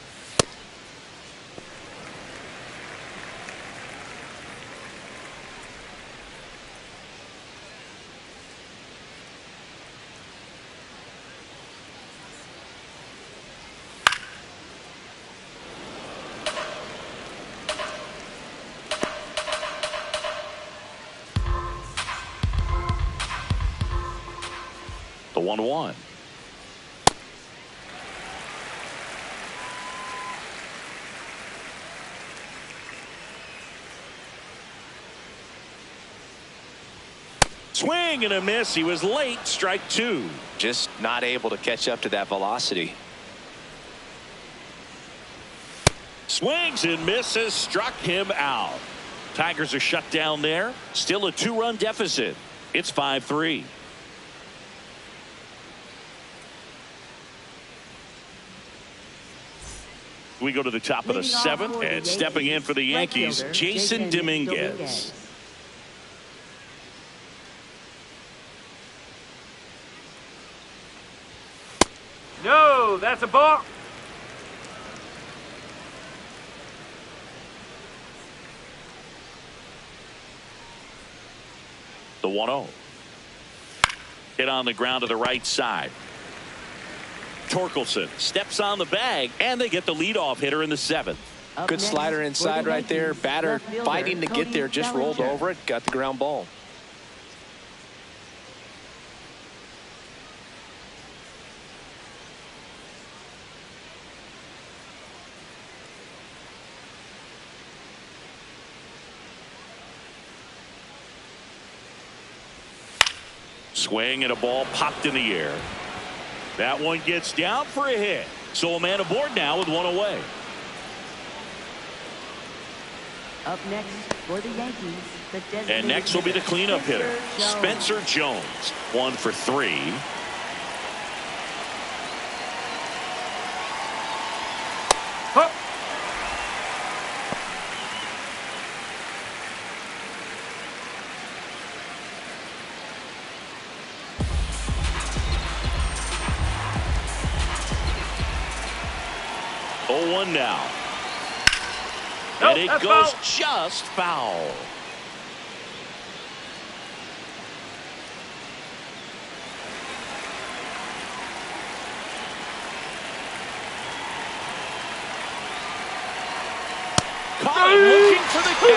The 1-1. Swing and a miss. He was late. Strike 2. Just not able to catch up to that velocity. Swings and misses. Struck him out. Tigers are shut down there. Still a 2-run deficit. It's 5-3. We go to the top of the 7th, and stepping in for the Yankees, Jason Dominguez. No, that's a ball. The 1-0. Hit on the ground to the right side. Torkelson steps on the bag, and they get the leadoff hitter in the 7th. Up Good next slider for inside the right there. Yankees, Batter left fielder, fighting to get Cody there. Just rolled Bellinger. over it. Got the ground ball. Swing and a ball popped in the air. That one gets down for a hit. So a man aboard now with 1 away. Up next for the Yankees, the designated And next will be the cleanup hitter, Spencer Spencer Jones. 1 for 3. Huh. Oh, 1 now. Nope, And it that's goes foul. just foul. Caught him looking for the K.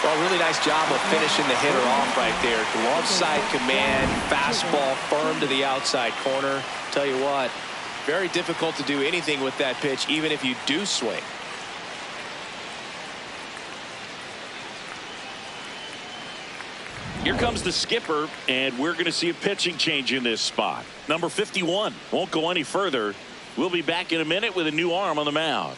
Well, really nice job of finishing the hitter off right there. Glove side command, fastball firm to the outside corner. Tell you what, very difficult to do anything with that pitch, even if you do swing. Here comes the skipper, and we're going to see a pitching change in this spot. Number 51 won't go any further. We'll be back in a minute with a new arm on the mound.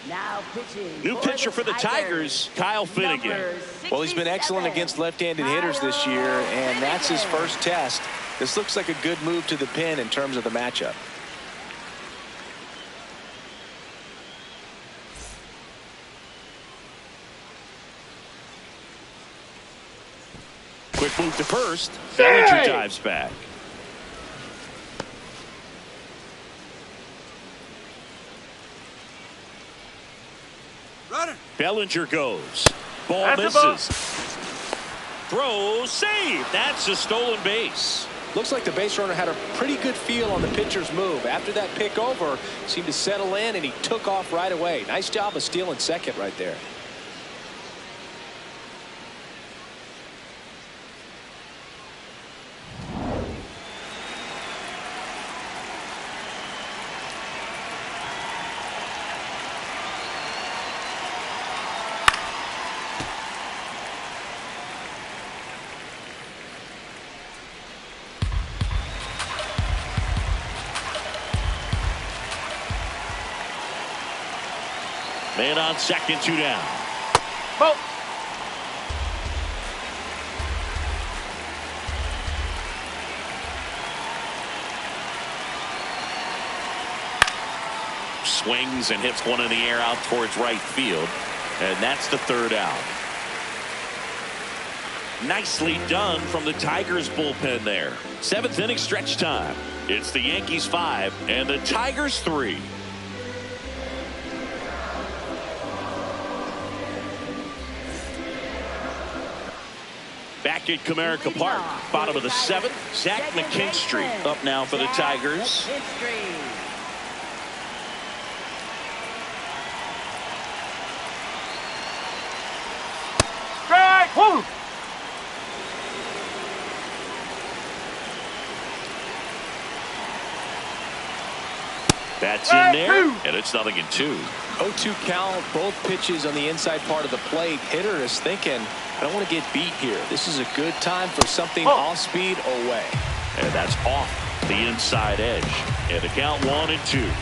Now pitching. New pitcher for the Tigers, Kyle Finnegan. Number Well, he's been excellent 67, against left-handed hitters this year, and that's his Finnegan. first test. This looks like a good move to the pin in terms of the matchup. Quick move to first. Bellinger dives back. Bellinger goes. Ball That's a ball. misses. Throw, save. That's a stolen base. Looks like the base runner had a pretty good feel on the pitcher's move. After that pick over, seemed to settle in, and he took off right away. Nice job of stealing second right there. Man on second, 2 down. Ball. Swings and hits one in the air out towards right field. And that's the 3rd out. Nicely done from the Tigers bullpen there. 7th inning stretch time. It's the Yankees 5 and the Tigers 3. Back at Comerica Park, bottom of the 7th. Zach McKinstry up now for the Tigers. Strike. Woo. That's in there, and it's 0-2. 0-2 count, both pitches on the inside part of the plate. Hitter is thinking, I don't want to get beat here. This is a good time for something off speed away. And that's off the inside edge. And the count 1-2.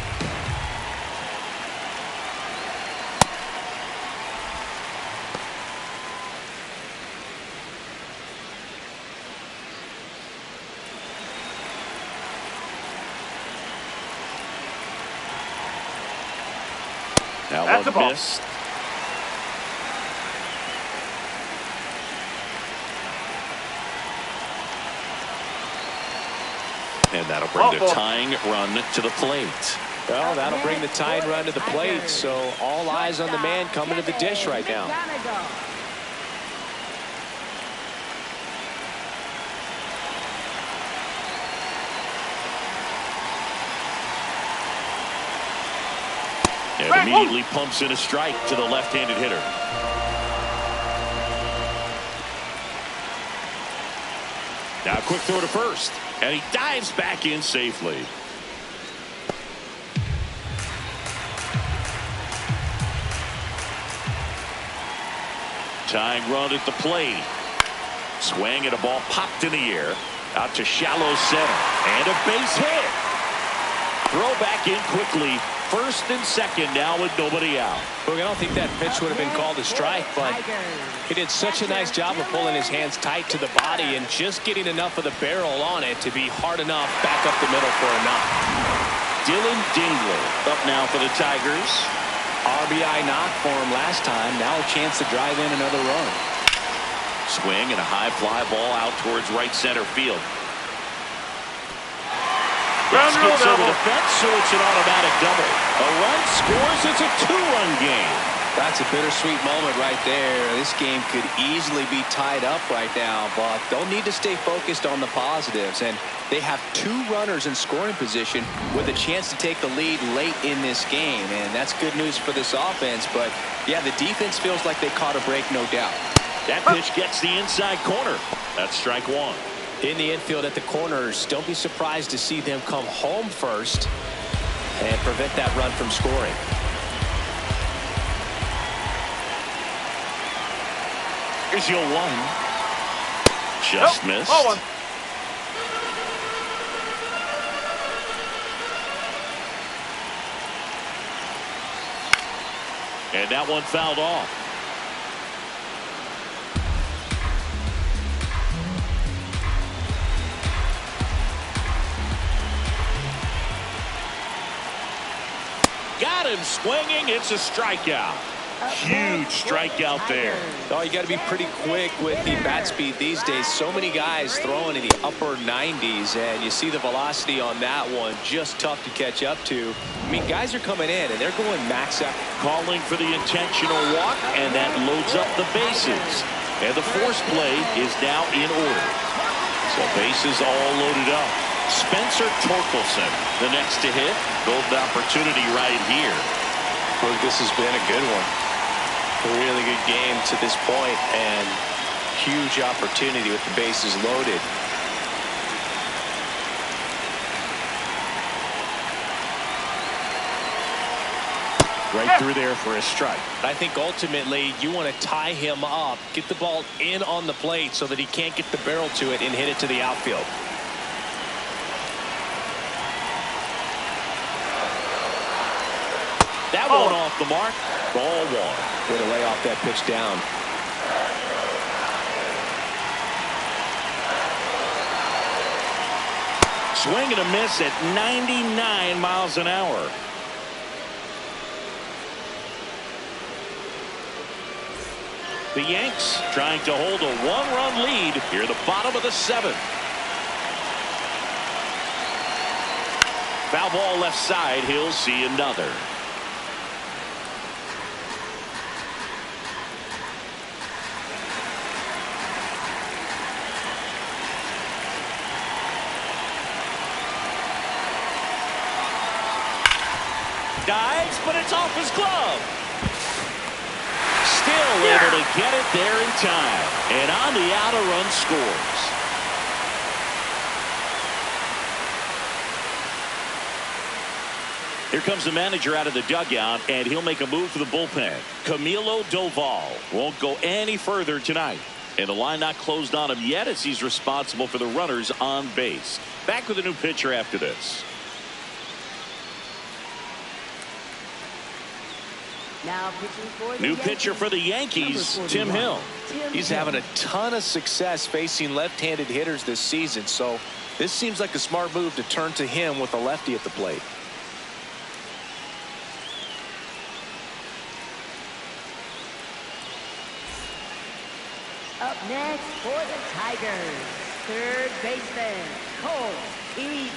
That one missed. And that'll bring the tying run to the plate. Well, that'll bring the tying run to the plate. So all eyes on the man coming to the dish right now. And immediately pumps in a strike to the left-handed hitter. Now a quick throw to first. And he dives back in safely. Tying run at the plate. Swing and a ball popped in the air. Out to shallow center. And a base hit. Throw back in quickly. First and second now with nobody out. Look, I don't think that pitch would have been called a strike, but he did such a nice job of pulling his hands tight to the body and just getting enough of the barrel on it to be hard enough back up the middle for a knock. Dylan Dingler up now for the Tigers. RBI knock for him last time. Now a chance to drive in another run. Swing and a high fly ball out towards right center field. Skips over the fence, so it's an automatic double. A run scores. It's a 2-run game. That's a bittersweet moment right there. This game could easily be tied up right now, but they'll need to stay focused on the positives. And they have 2 runners in scoring position with a chance to take the lead late in this game. And that's good news for this offense. But, yeah, the defense feels like they caught a break, no doubt. That pitch gets the inside corner. That's strike 1. In the infield at the corners, don't be surprised to see them come home first and prevent that run from scoring. Here's your 1. Just missed. And that one fouled off. Got him swinging. It's a strikeout. Huge strikeout there. Oh, you got to be pretty quick with the bat speed these days. So many guys throwing in the upper 90s, and you see the velocity on that one. Just tough to catch up to. I mean, guys are coming in, and they're going max out. Calling for the intentional walk, and that loads up the bases. And the force play is now in order. So bases all loaded up. Spencer Torkelson, the next to hit. Golden opportunity right here. Well, this has been a good one. A really good game to this point, and huge opportunity with the bases loaded. Right through there for a strike. I think ultimately you want to tie him up, get the ball in on the plate so that he can't get the barrel to it and hit it to the outfield. That one off the mark. Ball one. Way to lay off that pitch down. Swing and a miss at 99 miles an hour. The Yanks trying to hold a one-run lead here at the bottom of the seventh. Foul ball left side. He'll see another. Dives, but it's off his glove. Still able to get it there in time. And on the out, a run scores. Here comes the manager out of the dugout, and he'll make a move for the bullpen. Camilo Doval won't go any further tonight. And the line not closed on him yet as he's responsible for the runners on base. Back with a new pitcher after this. Now pitching for the New Yankees, pitcher for the Yankees, Tim Hill. He's having a ton of success facing left-handed hitters this season, so this seems like a smart move to turn to him with a lefty at the plate. Up next for the Tigers, third baseman, Cole Keith.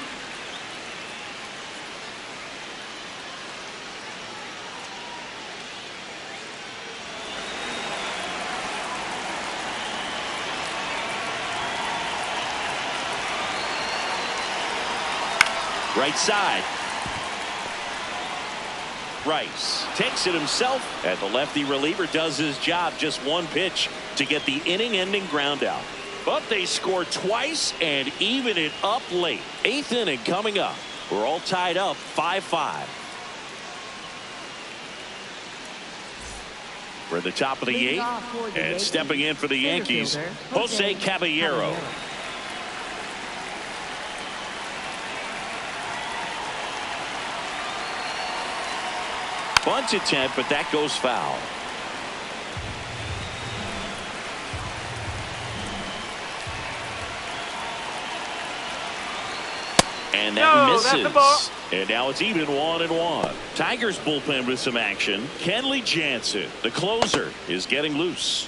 Right side. Rice takes it himself, and the lefty reliever does his job. Just one pitch to get the inning-ending ground out. But they score twice and even it up late. Eighth inning coming up. We're all tied up 5-5. We're at the top of the eighth, and stepping in for the Yankees, Jose Caballero. Bunt attempt, but that goes foul. And that misses. And now it's even 1-1. Tigers bullpen with some action. Kenley Jansen, the closer, is getting loose.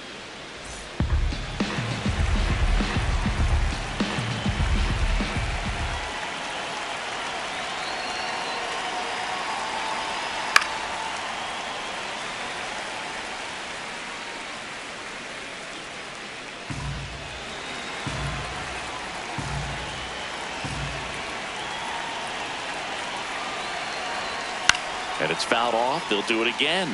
And it's fouled off. They'll do it again.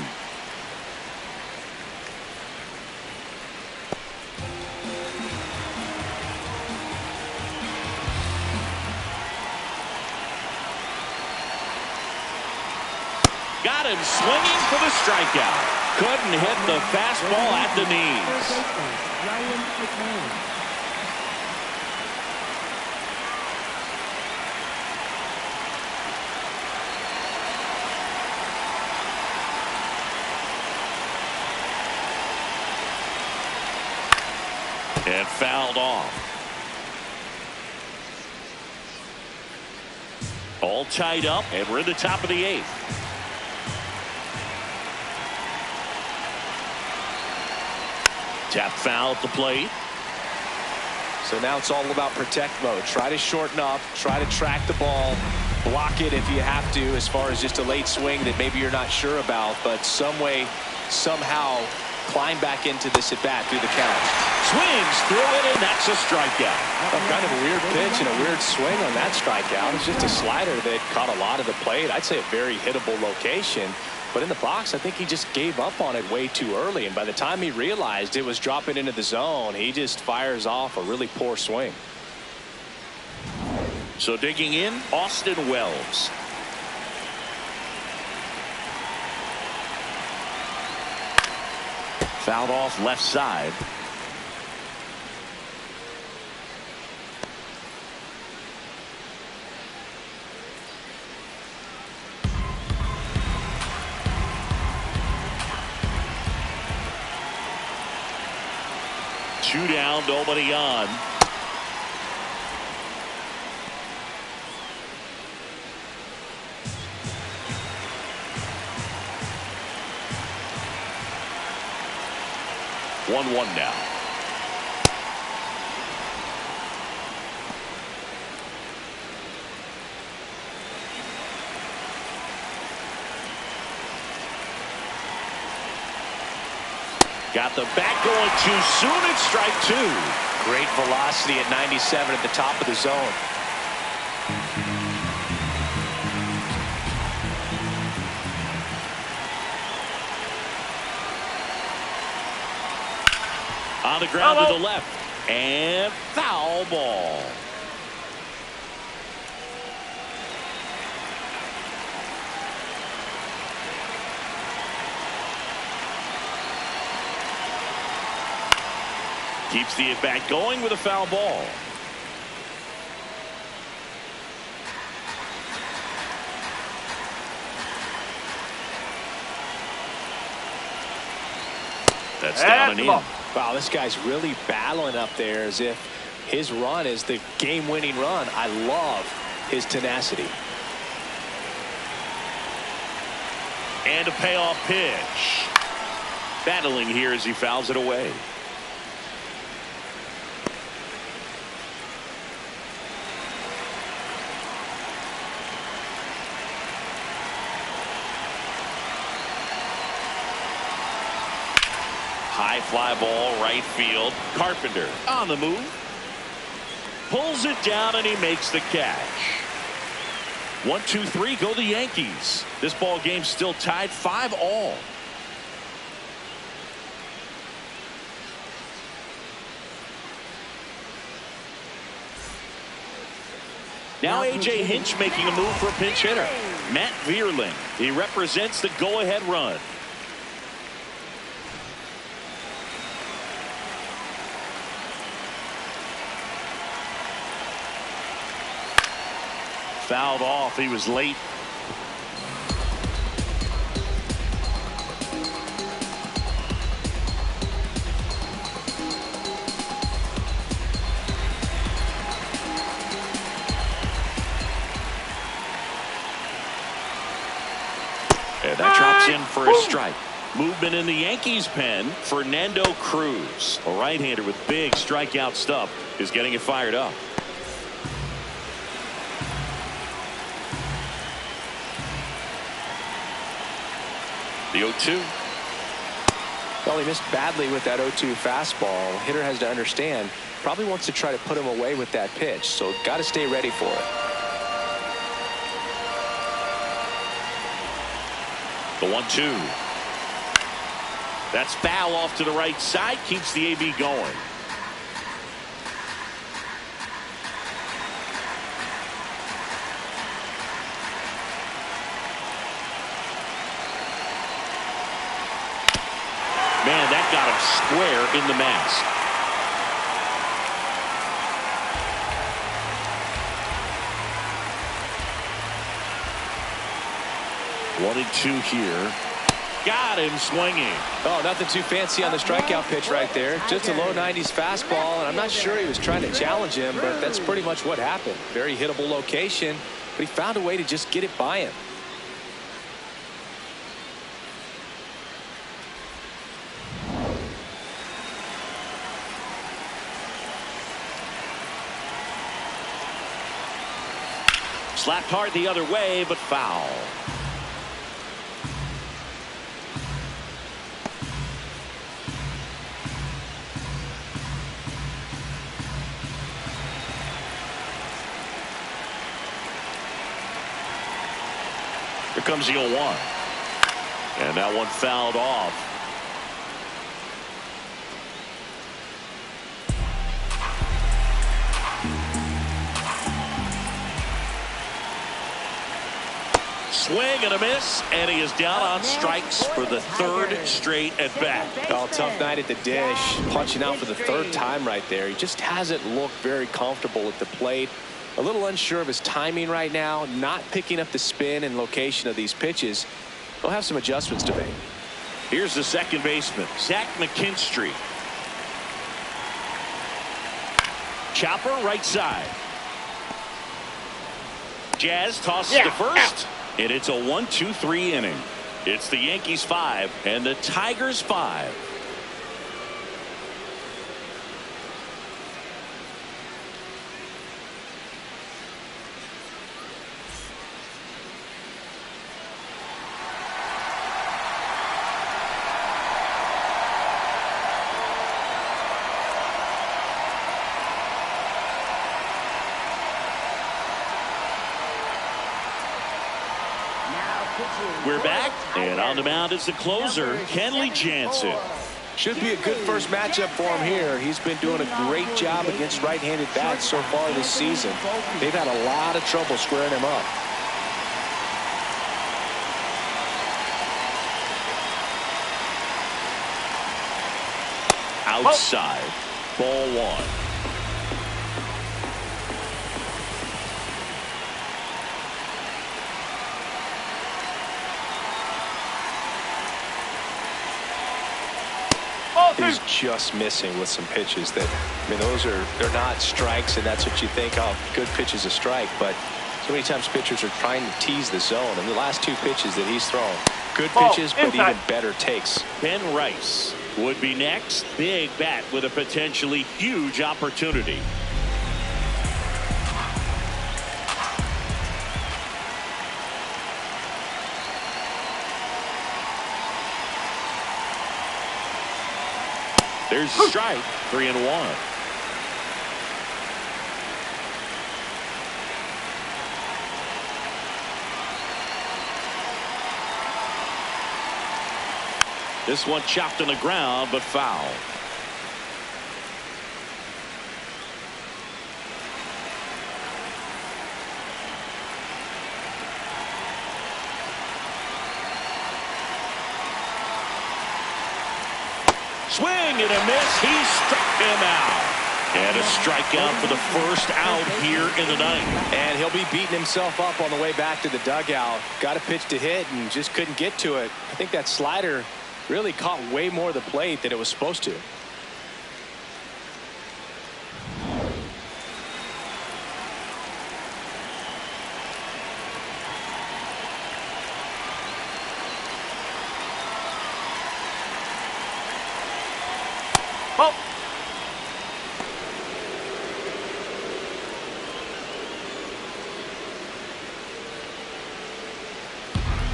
Got him swinging for the strikeout. Couldn't hit the fastball at the knees. And fouled off. All tied up, and we're in the top of the eighth. Tap foul at the plate. So now it's all about protect mode. Try to shorten up, try to track the ball, block it if you have to, as far as just a late swing that maybe you're not sure about, but some way, somehow climb back into this at bat through the count. Swings through it, and that's a strikeout. Kind of a weird pitch and a weird swing on that strikeout. It's just a slider that caught a lot of the plate. I'd say a very hittable location. But in the box, I think he just gave up on it way too early. And by the time he realized it was dropping into the zone, he just fires off a really poor swing. So digging in, Austin Wells. Fouled off left side. 2 down, nobody on. One now. Got the bat going too soon. It's strike 2. Great velocity at 97 at the top of the zone. On the ground to the left. And foul ball. Keeps the at-bat going with a foul ball. That's down and in. Wow, this guy's really battling up there as if his run is the game-winning run. I love his tenacity. And a payoff pitch. Battling here as he fouls it away. High fly ball, right field. Carpenter on the move. Pulls it down and he makes the catch. 1, 2, 3 go the Yankees. This ball game still tied 5-all. Now A.J. Hinch making a move for a pinch hitter. Matt Vierling. He represents the go-ahead run. Fouled off. He was late. And that drops in for a strike. Movement in the Yankees pen. Fernando Cruz, a right-hander with big strikeout stuff, is getting it fired up. The 0-2. Well, he missed badly with that 0-2 fastball. Hitter has to understand, probably wants to try to put him away with that pitch, so got to stay ready for it. The 1-2. That's foul off to the right side. Keeps the AB going. Man, that got him square in the mask. One and two here. Got him swinging. Oh, nothing too fancy on the strikeout pitch right there. Just a low 90s fastball, and I'm not sure he was trying to challenge him, but that's pretty much what happened. Very hittable location, but he found a way to just get it by him. Slapped hard the other way, but foul. Here comes the 0-1. And that one fouled off. Swing and a miss, and he is down on strikes for the third straight at bat. Oh, tough night at the dish. Punching out for the third time right there. He just hasn't looked very comfortable at the plate. A little unsure of his timing right now. Not picking up the spin and location of these pitches. He'll have some adjustments to make. Here's the second baseman, Zach McKinstry. Chopper right side. Jazz tosses to first, and it's a 1-2-3 inning. It's the Yankees 5 and the Tigers 5. We're back, and on the mound is the closer, Kenley Jansen. Should be a good first matchup for him here. He's been doing a great job against right-handed bats so far this season. They've had a lot of trouble squaring him up. Outside, ball one. He's just missing with some pitches that, I mean, they're not strikes, and that's what you think, oh, good pitch is a strike, but so many times pitchers are trying to tease the zone, and the last two pitches that he's thrown, good pitches, but even better takes. Ben Rice would be next. Big bat with a potentially huge opportunity. There's a strike, 3-1. This one chopped on the ground, but foul. Swing and a miss. He struck him out. And a strikeout for the first out here in the ninth. And he'll be beating himself up on the way back to the dugout. Got a pitch to hit and just couldn't get to it. I think that slider really caught way more of the plate than it was supposed to.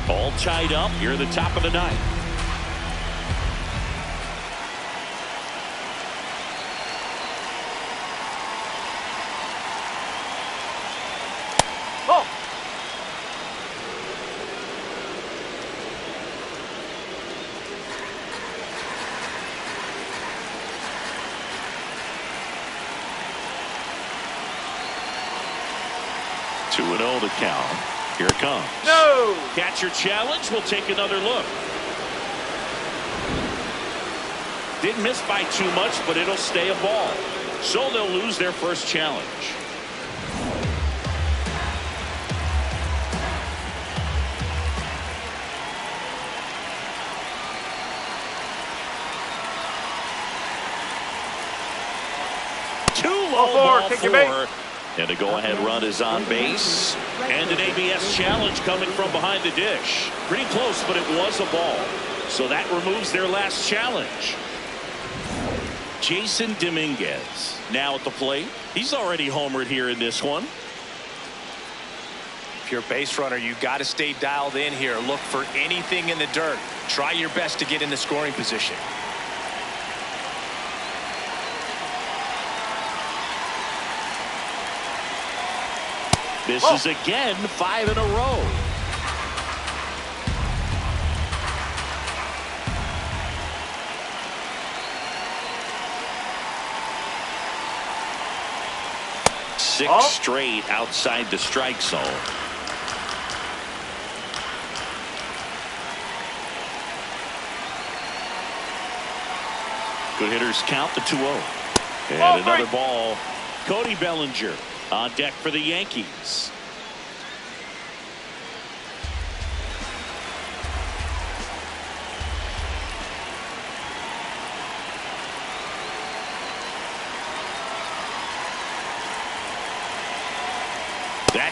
All tied up here at the top of the ninth. Two and 0 the count. Here it comes. No! Catcher challenge. We'll take another look. Didn't miss by too much, but it'll stay a ball. So they'll lose their first challenge. Too low, ball take your base. And the go-ahead run is on base. And an ABS challenge coming from behind the dish. Pretty close, but it was a ball. So that removes their last challenge. Jason Dominguez now at the plate. He's already homered here in this one. If you're a base runner, you got to stay dialed in here. Look for anything in the dirt. Try your best to get in the scoring position. This is again 5 in a row. Six straight outside the strike zone. Good hitters count the 2-0. And another ball. Cody Bellinger on deck for the Yankees.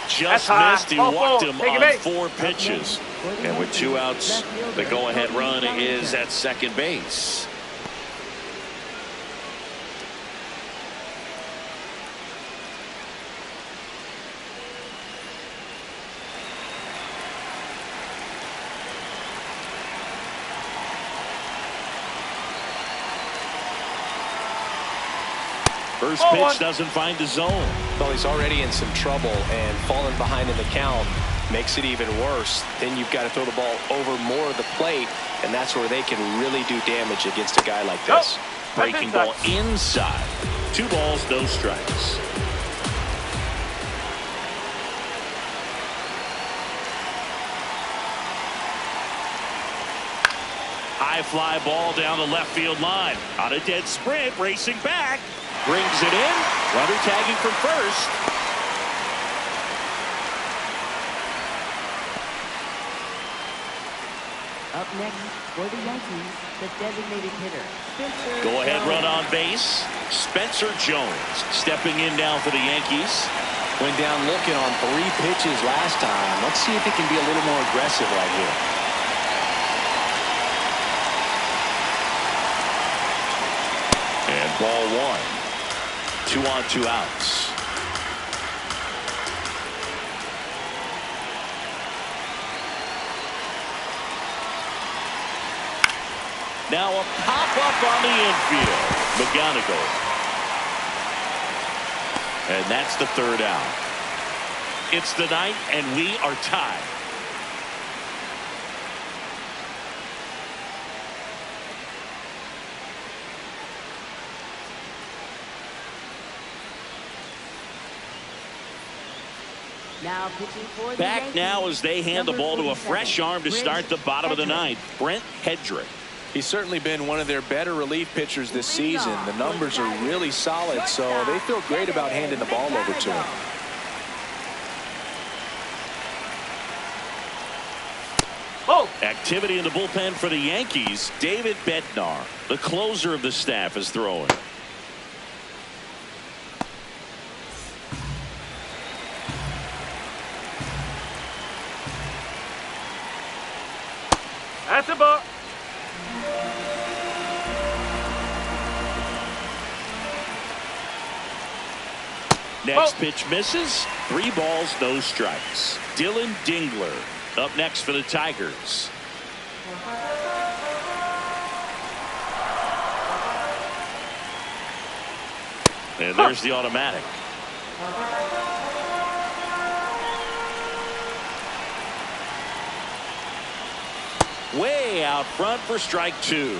That just high. missed. He Ball walked four. him Take a on base. 4 pitches. And with 2 outs, the go-ahead run is at second base. First pitch doesn't find the zone. Well, he's already in some trouble, and falling behind in the count makes it even worse. Then you've got to throw the ball over more of the plate, and that's where they can really do damage against a guy like this. Breaking ball inside. 2 balls, no strikes. High fly ball down the left field line. On a dead sprint, racing back. Brings it in. Runner tagging from first. Up next for the Yankees, the designated hitter, Spencer Go ahead Jones. run on base. Spencer Jones stepping in now for the Yankees. Went down looking on 3 pitches last time. Let's see if he can be a little more aggressive right here. And ball 1. 2 on, 2 outs. Now a pop-up on the infield. McGonigal. And that's the 3rd out. It's the 9th, and we are tied. Now pitching for the Back Yankees, now as they hand the number ball to a 47, fresh arm to start the bottom of the 9th. Brent Hedrick. He's certainly been one of their better relief pitchers this season. The numbers are really solid, so they feel great about handing the ball over to him. Activity in the bullpen for the Yankees. David Bednar, the closer of the staff, is throwing. That's a ball. Next pitch misses. 3 balls, no strikes. Dylan Dingler up next for the Tigers. And there's the automatic. Way out front for strike 2.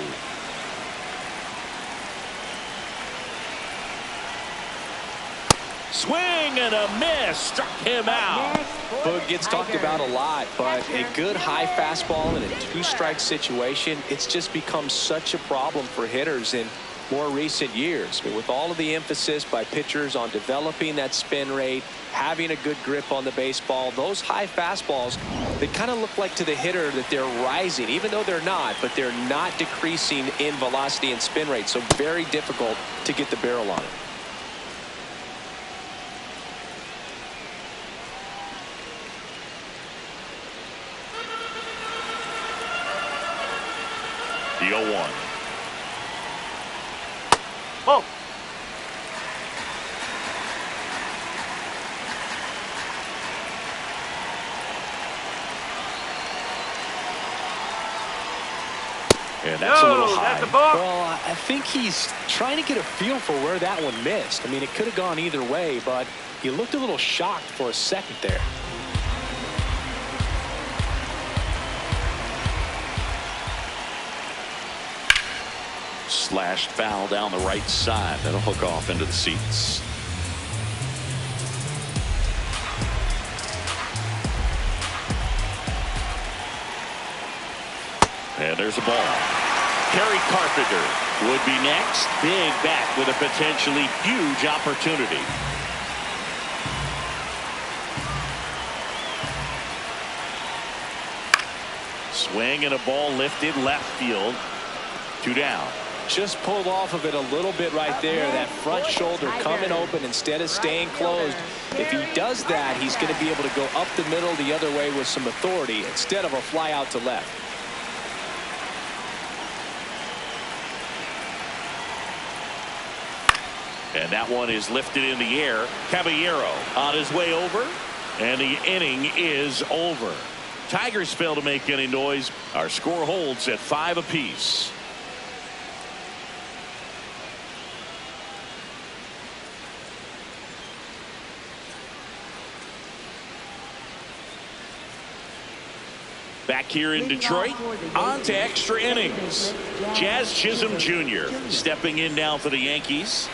Swing and a miss. Struck him out. Boog gets talked about a lot, but a good high fastball in a 2-strike situation, it's just become such a problem for hitters in more recent years. I mean, with all of the emphasis by pitchers on developing that spin rate, having a good grip on the baseball, those high fastballs, they kind of look like to the hitter that they're rising, even though they're not, but they're not decreasing in velocity and spin rate, so very difficult to get the barrel on it. The 0-1. Oh. And that's a little high. That's a ball. Well, I think he's trying to get a feel for where that one missed. I mean, it could have gone either way, but he looked a little shocked for a second there. Slashed foul down the right side. That'll hook off into the seats. And there's a ball. Kerry Carpenter would be next. Big bat with a potentially huge opportunity. Swing and a ball lifted left field. 2 down. Just pulled off of it a little bit right there. That front shoulder coming open instead of staying closed. If he does that, he's going to be able to go up the middle the other way with some authority instead of a fly out to left. And that one is lifted in the air. Caballero on his way over, and the inning is over. Tigers fail to make any noise. Our score holds at 5 apiece. Back here in Detroit, on to extra innings. Jazz Chisholm Jr. stepping in now for the Yankees.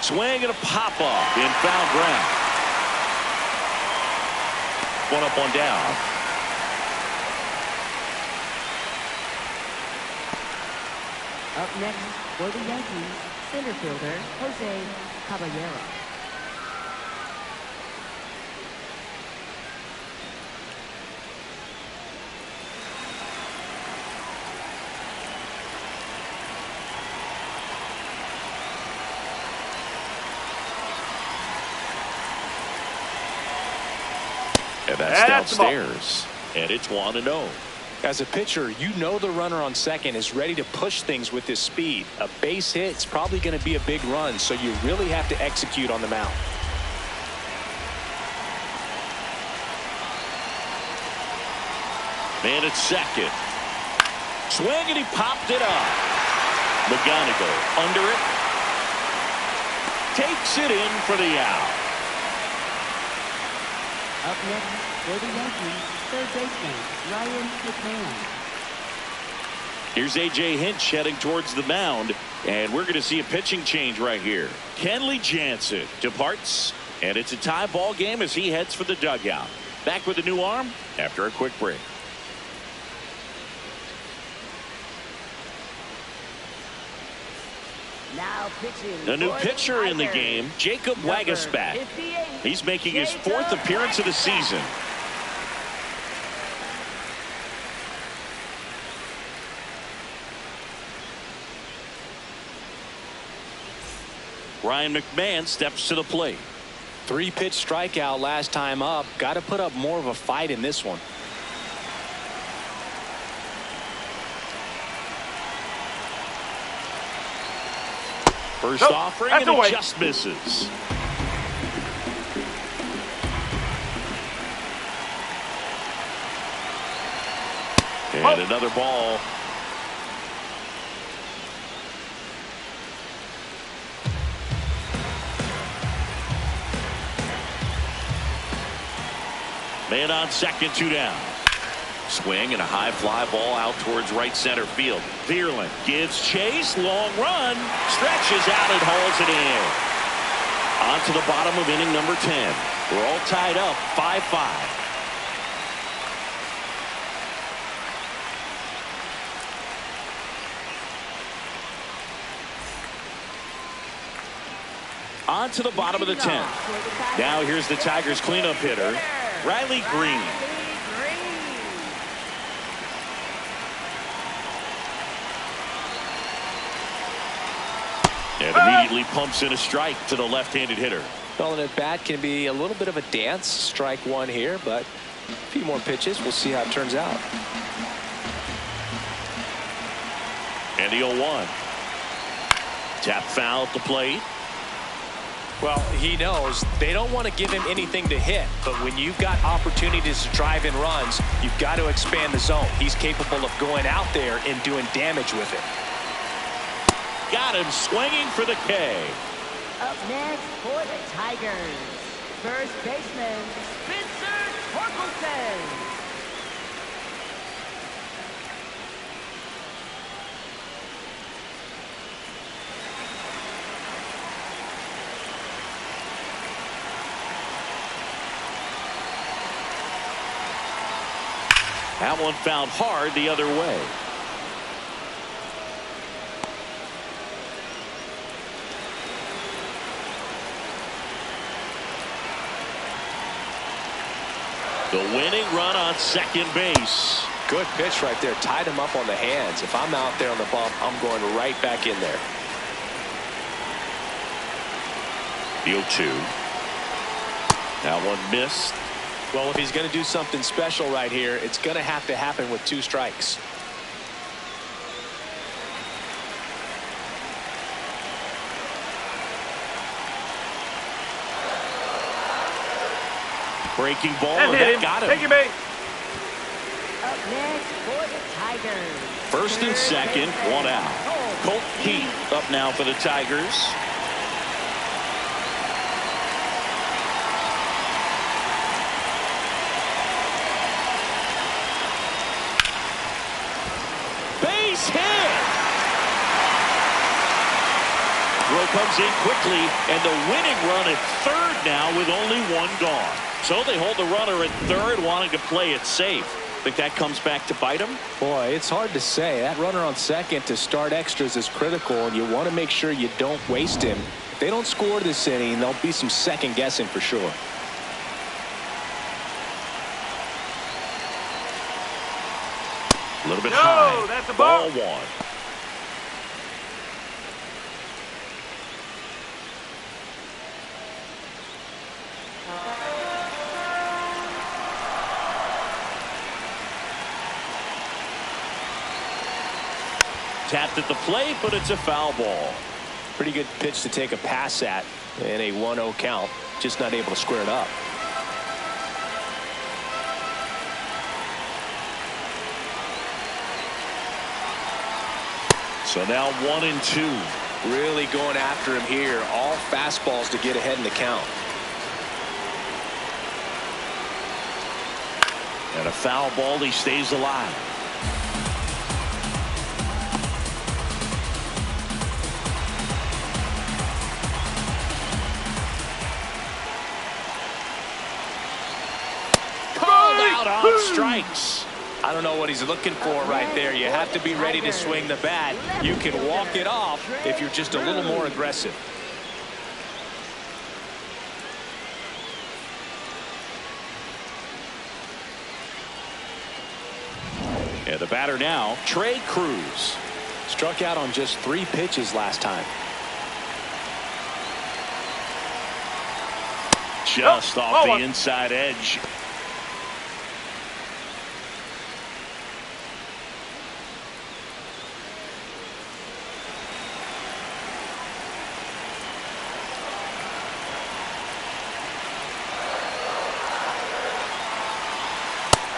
Swing and a pop off in foul ground. One up, one down. Up next for the Yankees, center fielder Jose Caballero. And that's downstairs. And it's 1-0. As a pitcher, you know the runner on second is ready to push things with his speed. A base hit is probably going to be a big run, so you really have to execute on the mound. Man at second. Swing and he popped it up. McGonigal under it. Takes it in for the out. Up next for the Yankees, third baseman Ryan McMahon. Here's A.J. Hinch heading towards the mound, and we're going to see a pitching change right here. Kenley Jansen departs, and it's a tie ball game as he heads for the dugout. Back with a new arm after a quick break. Now pitching. A new pitcher in the game, Jacob Wagaspat. He's making his 4th appearance of the season. Ryan McMahon steps to the plate. 3-pitch strikeout last time up. Got to put up more of a fight in this one. First offering, and it just misses. And another ball. Man on second, 2 down. Swing and a high fly ball out towards right center field. Vierland gives chase, long run, stretches out and hauls it in. On to the bottom of inning number 10. We're all tied up 5-5. On to the bottom of the 10th. Now here's the Tigers cleanup hitter, Riley Green. And immediately pumps in a strike to the left-handed hitter. Well, an at-bat can be a little bit of a dance. Strike one here, but a few more pitches. We'll see how it turns out. And the 0-1. Tap foul at the plate. Well, he knows they don't want to give him anything to hit, but when you've got opportunities to drive in runs, you've got to expand the zone. He's capable of going out there and doing damage with it. Got him swinging for the K. Up next for the Tigers, first baseman Spencer Torkelson. That one fouled hard the other way. The winning run on second base. Good pitch right there. Tied him up on the hands. If I'm out there on the bump, I'm going right back in there. The 0-2. That one missed. Well, if he's going to do something special right here, it's going to have to happen with 2 strikes. Breaking ball, And and hit that him. got him. Take your bait. Up next for the Tigers. First and second, 1 out. Colt Pete up now for the Tigers. Base hit. Throw comes in quickly, and the winning run at third now with only 1 gone. So they hold the runner at third, wanting to play it safe. Think that comes back to bite him? Boy, it's hard to say. That runner on second to start extras is critical, and you want to make sure you don't waste him. If they don't score this inning, there'll be some second guessing for sure. A little bit No, high. that's a Ball ball. 1. Tapped at the plate, but it's a foul ball. Pretty good pitch to take a pass at in a 1-0 count. Just not able to square it up. So now 1-2. Really going after him here. All fastballs to get ahead in the count. And a foul ball, he stays alive. Called out on strikes. I don't know what he's looking for right there. You have to be ready to swing the bat. You can walk it off if you're just a little more aggressive. And the batter now, Trey Cruz. Struck out on just 3 pitches last time. Just Oh, off oh, the inside edge.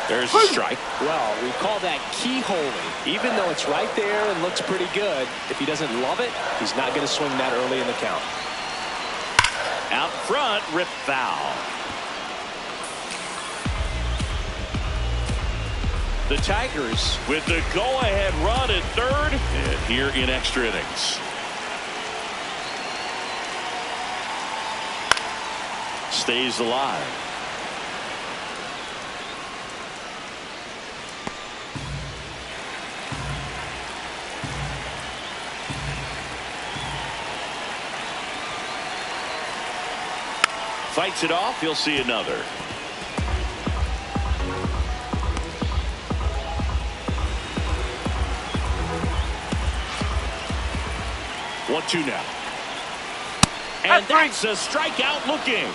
There's a strike. Well, we call that keyholing. Even though it's right there and looks pretty good, if he doesn't love it, he's not going to swing that early in the count. Out front, rip foul. The Tigers with the go-ahead run at third, and here in extra innings. Stays alive. Fights it off. He'll see another. One-two now. And that's a strikeout looking.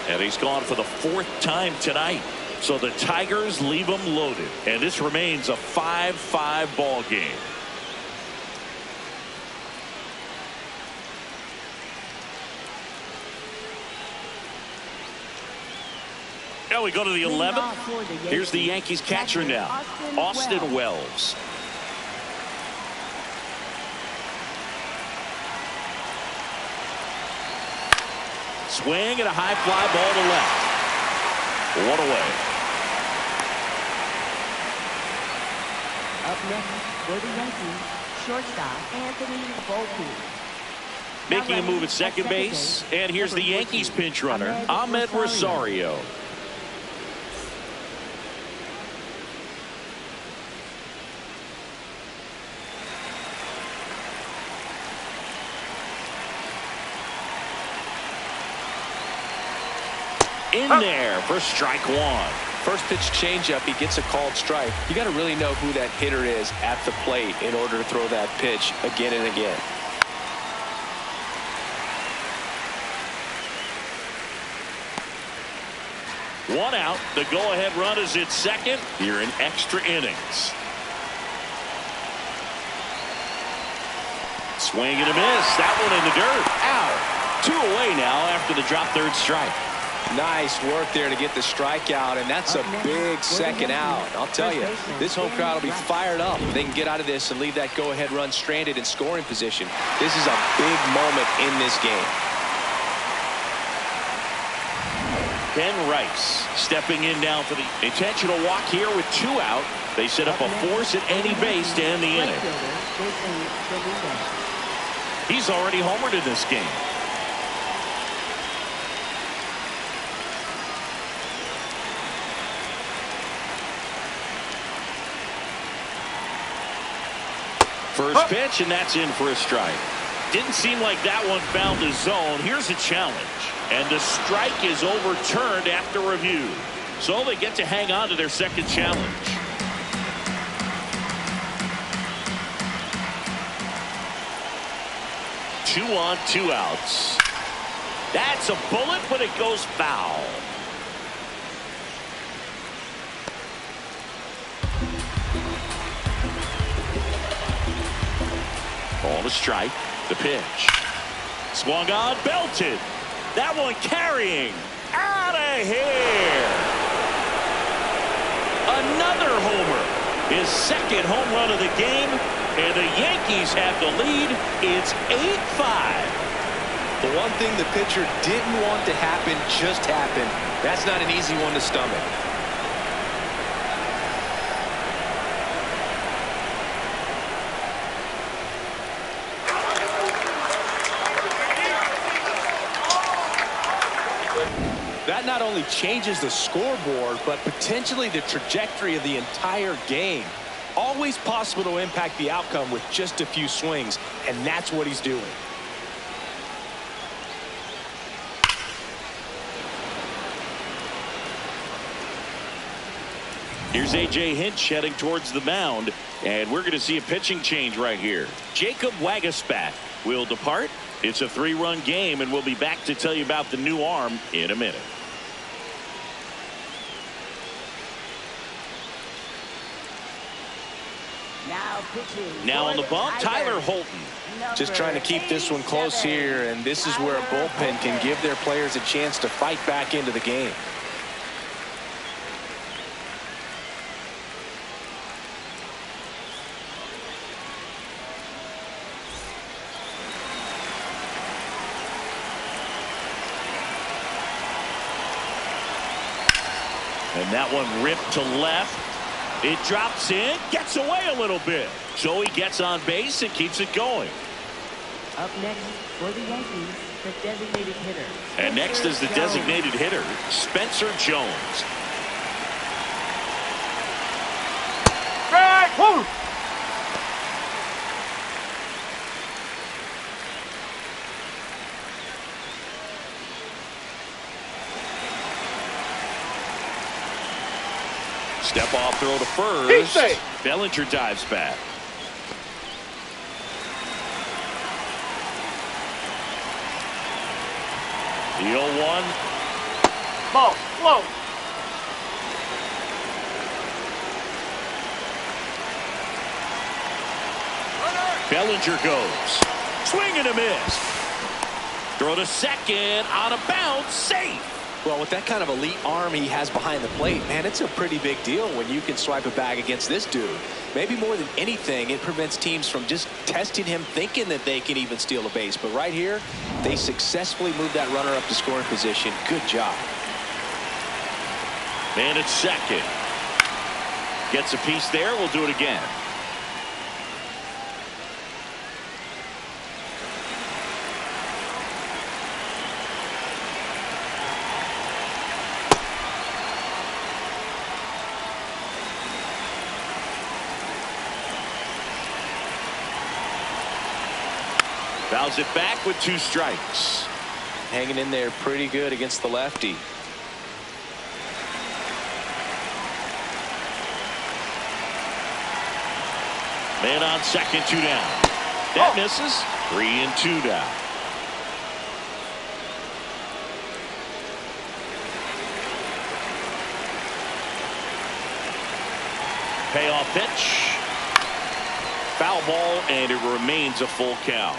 And he's gone for the 4th time tonight. So the Tigers leave him loaded. And this remains a 5-5 ball game. Now we go to the 11th. Here's the Yankees catcher now, Austin Wells. Swing and a high fly ball to left. 1 away. Up next for the Yankees, shortstop Anthony Volpe. Making a move at second base. And here's the Yankees pinch runner, Ahmed Rosario. In there for strike 1. First pitch changeup, he gets a called strike. You got to really know who that hitter is at the plate in order to throw that pitch again and again. One out. The go-ahead run is at second here in extra innings. Swing and a miss. That one in the dirt. Out. 2 away now after the drop third strike. Nice work there to get the strikeout, and that's a big second out. I'll tell you, this home crowd will be fired up. They can get out of this and leave that go-ahead run stranded in scoring position. This is a big moment in this game. Ben Rice stepping in now for the intentional walk here with 2 out. They set up a force at any base to end the inning. He's already homered in this game. First pitch, and that's in for a strike. Didn't seem like that one found the zone. Here's a challenge. And the strike is overturned after review. So they get to hang on to their second challenge. Two on, 2 outs. That's a bullet, but it goes foul. Ball to strike. The pitch. Swung on, belted. That one carrying. Out of here. Another homer. His second home run of the game. And the Yankees have the lead. It's 8-5. The one thing the pitcher didn't want to happen just happened. That's not an easy one to stomach. That not only changes the scoreboard, but potentially the trajectory of the entire game. Always possible to impact the outcome with just a few swings, and that's what he's doing. Here's A.J. Hinch heading towards the mound, and we're going to see a pitching change right here. Jacob Wagaspat will depart. It's a 3-run game, and we'll be back to tell you about the new arm in a minute. Now on the bump, Tyler Holton. Just trying to keep this one close here, and this is where a bullpen can give their players a chance to fight back into the game. And that one ripped to left. It drops in, gets away a little bit. So he gets on base and keeps it going. Up next for the Yankees, the designated hitter. And next is the designated hitter, Spencer Jones. Strike! Woo! Step off throw to first. Bellinger dives back. The 0-1. Ball, slow. Bellinger goes. Swing and a miss. Throw to second on a bounce. Safe. Well, with that kind of elite arm he has behind the plate, man, it's a pretty big deal when you can swipe a bag against this dude. Maybe more than anything, it prevents teams from just testing him, thinking that they can even steal a base. But right here, they successfully moved that runner up to scoring position. Good job. And it's second. Gets a piece there. We'll do it again. Fouls it back with 2 strikes. Hanging in there pretty good against the lefty. And on second, 2 down. That misses. 3-2 down. Payoff pitch. Foul ball, and it remains a full count.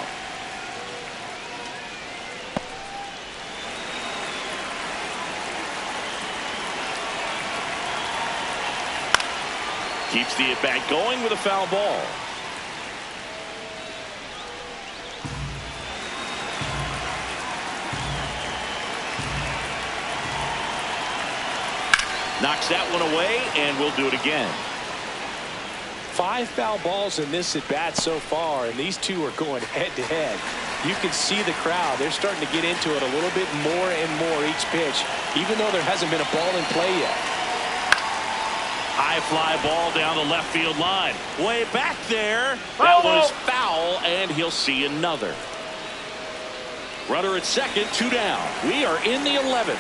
Keeps the at-bat going with a foul ball. Knocks that one away, and we'll do it again. 5 foul balls in this at-bat so far, and these two are going head-to-head. You can see the crowd. They're starting to get into it a little bit more and more each pitch, even though there hasn't been a ball in play yet. High fly ball down the left field line. Way back there. That was foul, and he'll see another. Runner at second, 2 down. We are in the 11th.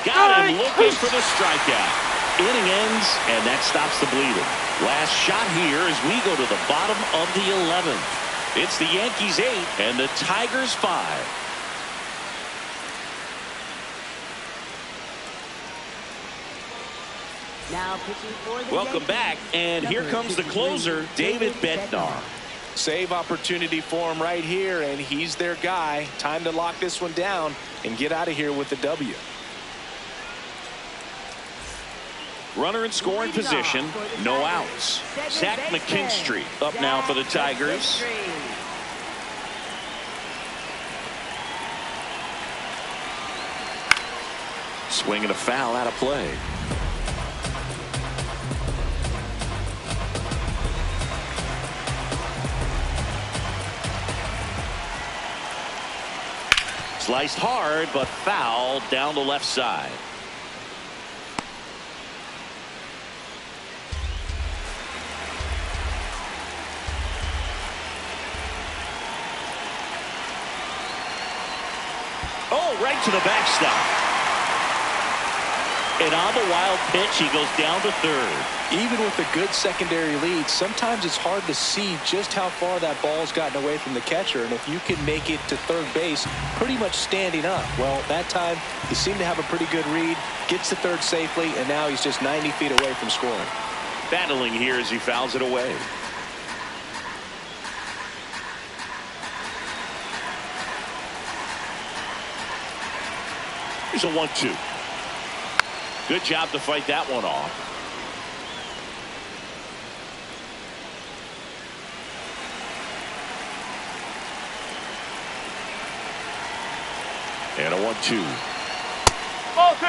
Got him looking for the strikeout. Inning ends, and that stops the bleeding. Last shot here as we go to the bottom of the 11th. It's the Yankees 8 and the Tigers 5. Now pitching for the Welcome back, and here comes the closer, David Bednar. Save opportunity for him right here, and he's their guy. Time to lock this one down and get out of here with the W. Runner in scoring position, no outs. Zach McKinstry up now for the Tigers. Swinging a foul out of play. Sliced hard, but foul down the left side. Oh, right to the backstop. And on the wild pitch, he goes down to third. Even with a good secondary lead, sometimes it's hard to see just how far that ball's gotten away from the catcher. And if you can make it to third base pretty much standing up, well, that time he seemed to have a pretty good read, gets to third safely, and now he's just 90 feet away from scoring. Battling here as he fouls it away. Here's a 1-2. Good job to fight that one off. And a 1-2. Ball 2.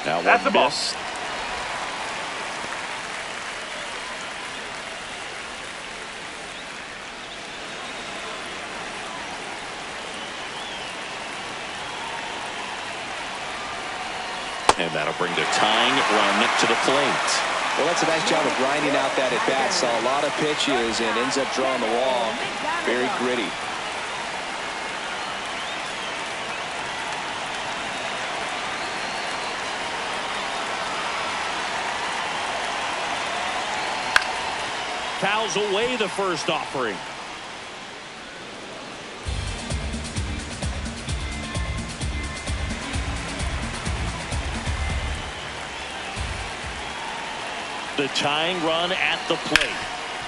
Now That's one the ball. miss. And that'll bring the tying run to the plate. Well, that's a nice job of grinding out that at-bat. Saw a lot of pitches and ends up drawing the wall. Very gritty. Fouls away the first offering. The tying run at the plate.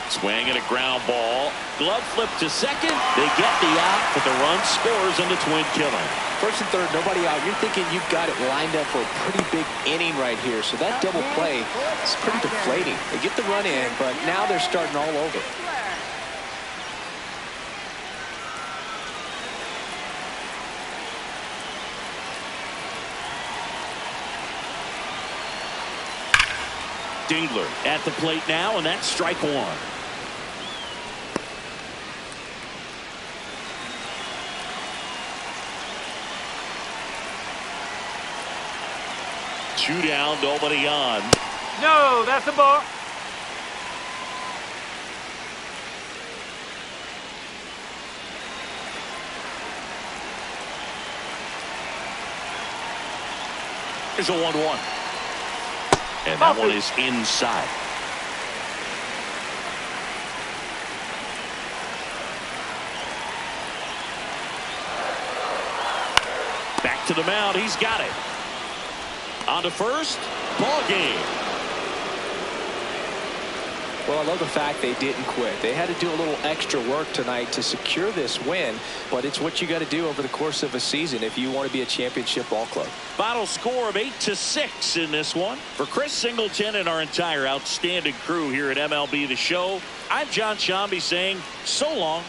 Swing and a ground ball. Glove flip to second. They get the out, but the run scores on the twin killer. First and third, nobody out. You're thinking you've got it lined up for a pretty big inning right here. So that double play is pretty deflating. They get the run in, but now they're starting all over. Dingler at the plate now, and that's strike one. Two down, nobody on. No, that's a ball. There's a 1-1. And that one is inside. Back to the mound. He's got it. On to first. Ball game. Well, I love the fact they didn't quit. They had to do a little extra work tonight to secure this win, but it's what you got to do over the course of a season if you want to be a championship ball club. Final score of 8-6 in this one. For Chris Singleton and our entire outstanding crew here at MLB The Show, I'm John Shambi saying so long.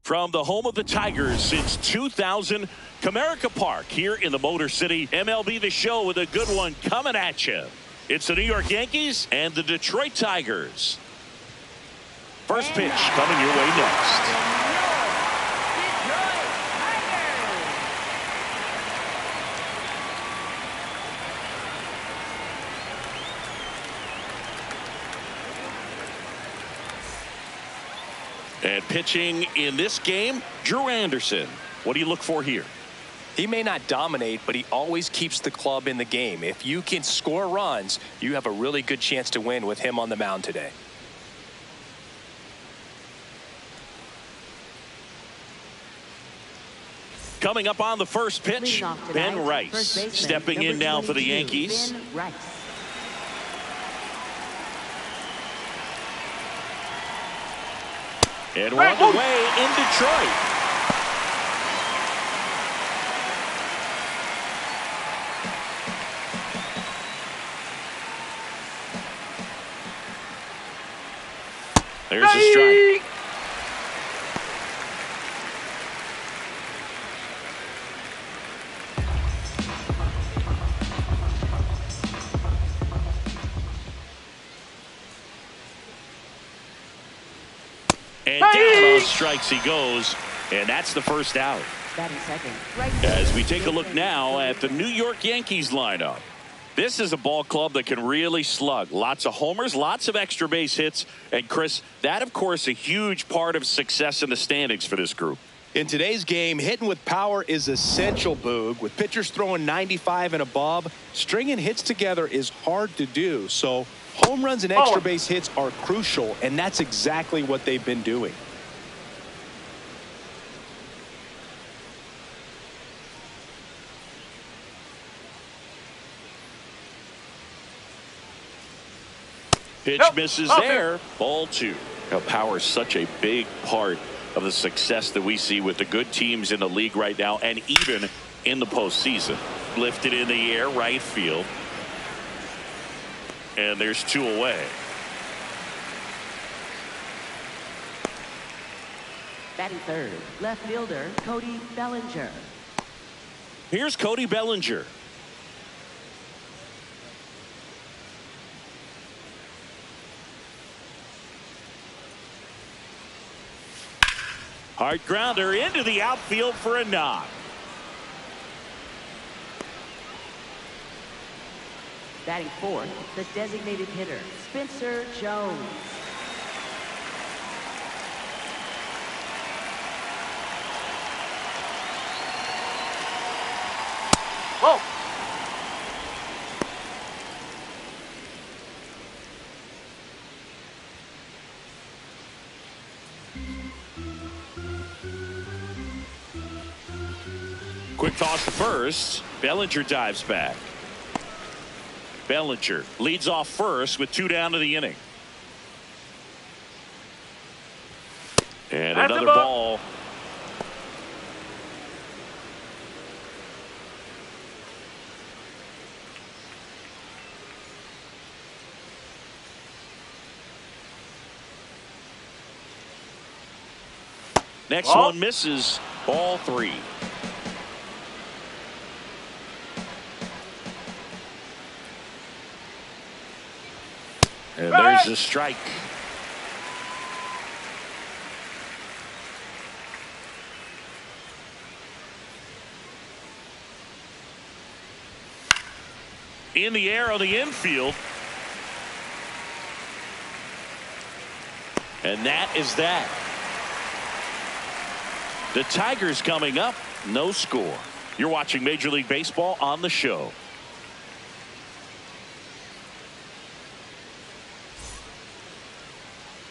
From the home of the Tigers since 2000, Comerica Park here in the Motor City. MLB The Show with a good one coming at you. It's the New York Yankees and the Detroit Tigers. First pitch coming your way next. And pitching in this game, Drew Anderson. What do you look for here? He may not dominate, but he always keeps the club in the game. If you can score runs, you have a really good chance to win with him on the mound today. Coming up on the first pitch, Ben Rice stepping in now for the Yankees. And one away in Detroit. There's a strike. And down on strikes he goes, and that's the first out. As we take a look now at the New York Yankees lineup. This is a ball club that can really slug. Lots of homers, lots of extra base hits. And, Chris, that, of course, a huge part of success in the standings for this group. In today's game, hitting with power is essential, Boog. With pitchers throwing 95 and above, stringing hits together is hard to do. So home runs and extra base hits are crucial, and that's exactly what they've been doing. Pitch misses there. Ball 2. Now, power is such a big part of the success that we see with the good teams in the league right now, and even in the postseason. Lifted in the air, right field. And there's 2 away. Batting third, left fielder Cody Bellinger. Here's Cody Bellinger. Hard grounder into the outfield for a knock. Batting fourth, the designated hitter, Spencer Jones. Whoa. Quick toss to first. Bellinger dives back. Bellinger leads off first with 2 down to the inning. And That's another a ball. Next one misses. Ball 3. And there's a strike. In the air on the infield. And that is that. The Tigers coming up, no score. You're watching Major League Baseball on the show.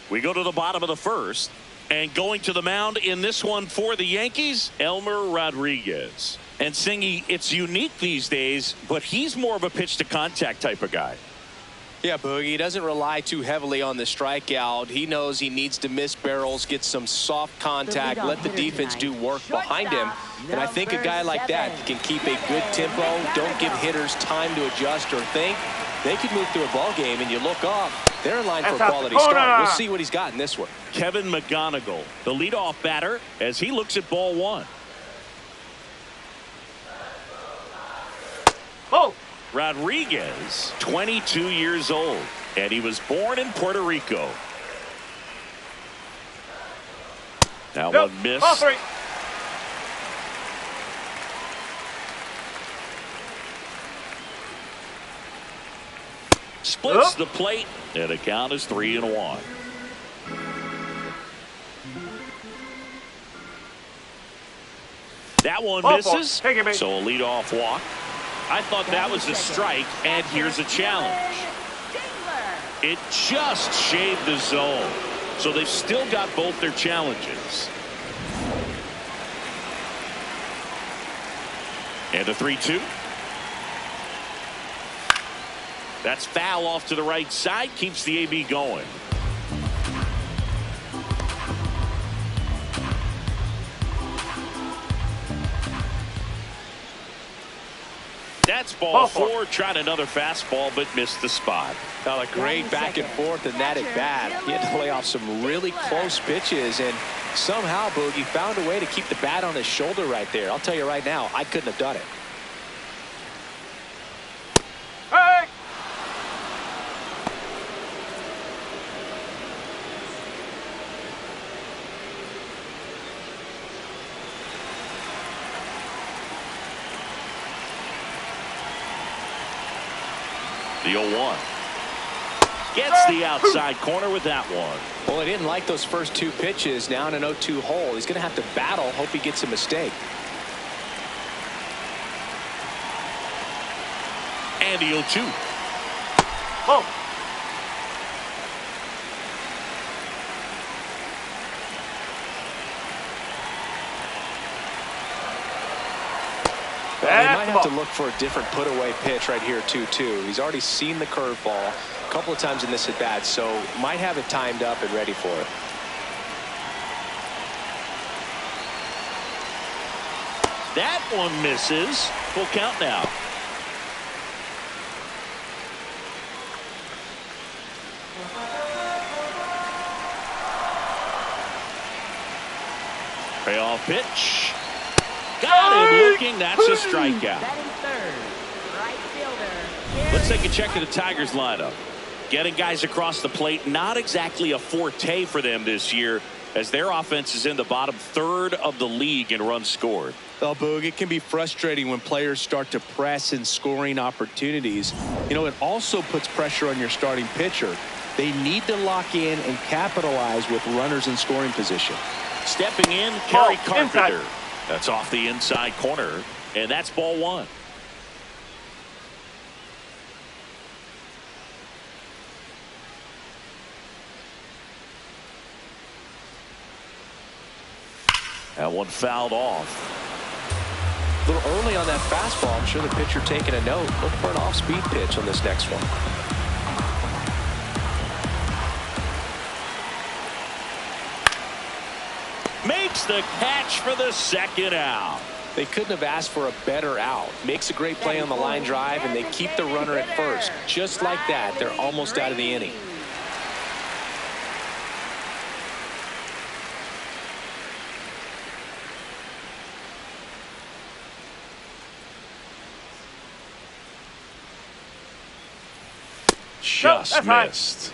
We go to the bottom of the first, and going to the mound in this one for the Yankees, Elmer Rodriguez. And Singy, it's unique these days, but he's more of a pitch to contact type of guy. Yeah, Boogie, he doesn't rely too heavily on the strikeout. He knows he needs to miss barrels, get some soft contact, let the defense do work behind him. And I think a guy like that can keep a good tempo, don't give hitters time to adjust or think. They could move through a ball game, and you look up, they're in line for a quality start. We'll see what he's got in this one. Kevin McGonigal, the leadoff batter, as he looks at ball 1. Oh. Rodriguez, 22 years old, and he was born in Puerto Rico. Now one miss. Ball 3. Splits the plate, and the count is 3-1. That one misses, so a leadoff walk. I thought that was a strike, and here's a challenge. It just shaved the zone, so they've still got both their challenges. And the 3-2. That's foul off to the right side, keeps the AB going. That's ball 4. Tried another fastball, but missed the spot. Now, a great back and forth in that at bat. He had to lay off some really close pitches, and somehow Boogie found a way to keep the bat on his shoulder right there. I'll tell you right now, I couldn't have done it. Hey! The 0-1. Gets the outside corner with that one. Well, he didn't like those first 2 pitches. Now in an 0-2 hole, he's going to have to battle. Hope he gets a mistake. And the 0-2. Oh! Well, he might have to look for a different put-away pitch right here, 2-2. He's already seen the curveball a couple of times in this at-bat, so might have it timed up and ready for it. That one misses. Full count now. Payoff pitch. Got him looking. That's a strikeout. Batting third, right fielder. Let's take a check of the Tigers lineup. Getting guys across the plate, not exactly a forte for them this year, as their offense is in the bottom third of the league in runs scored. Oh, Boog, it can be frustrating when players start to press in scoring opportunities. You know, it also puts pressure on your starting pitcher. They need to lock in and capitalize with runners in scoring position. Stepping in, Kerry Carpenter. Inside. That's off the inside corner, and that's ball 1. That one fouled off. A little early on that fastball. I'm sure the pitcher taking a note. Look for an off-speed pitch on this next one. Makes the catch for the second out. They couldn't have asked for a better out. Makes a great play on the line drive, and they keep the runner at first. Just like that, they're almost out of the inning. Just missed.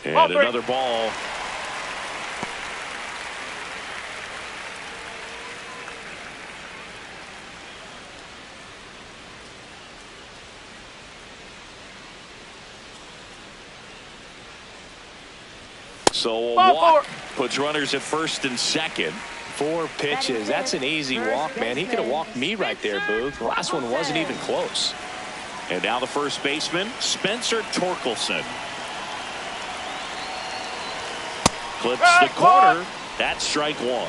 And another ball. So a walk puts runners at first and second. 4 pitches. That's an easy walk, man. He could have walked me right there, Boog. The last one wasn't even close. And now the first baseman, Spencer Torkelson. Clips the corner. That's strike 1.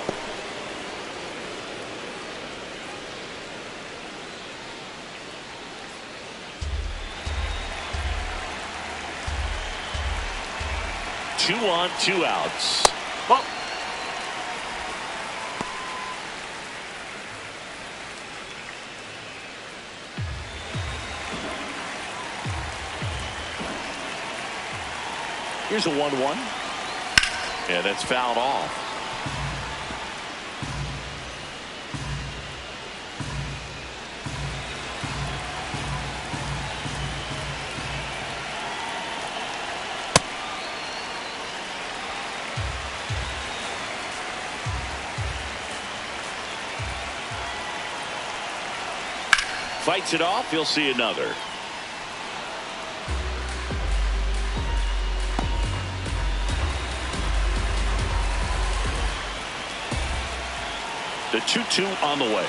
Two on, 2 outs. Well, Here's a 1-1. And that's fouled off. Fights it off. You'll see another. The 2-2 on the way.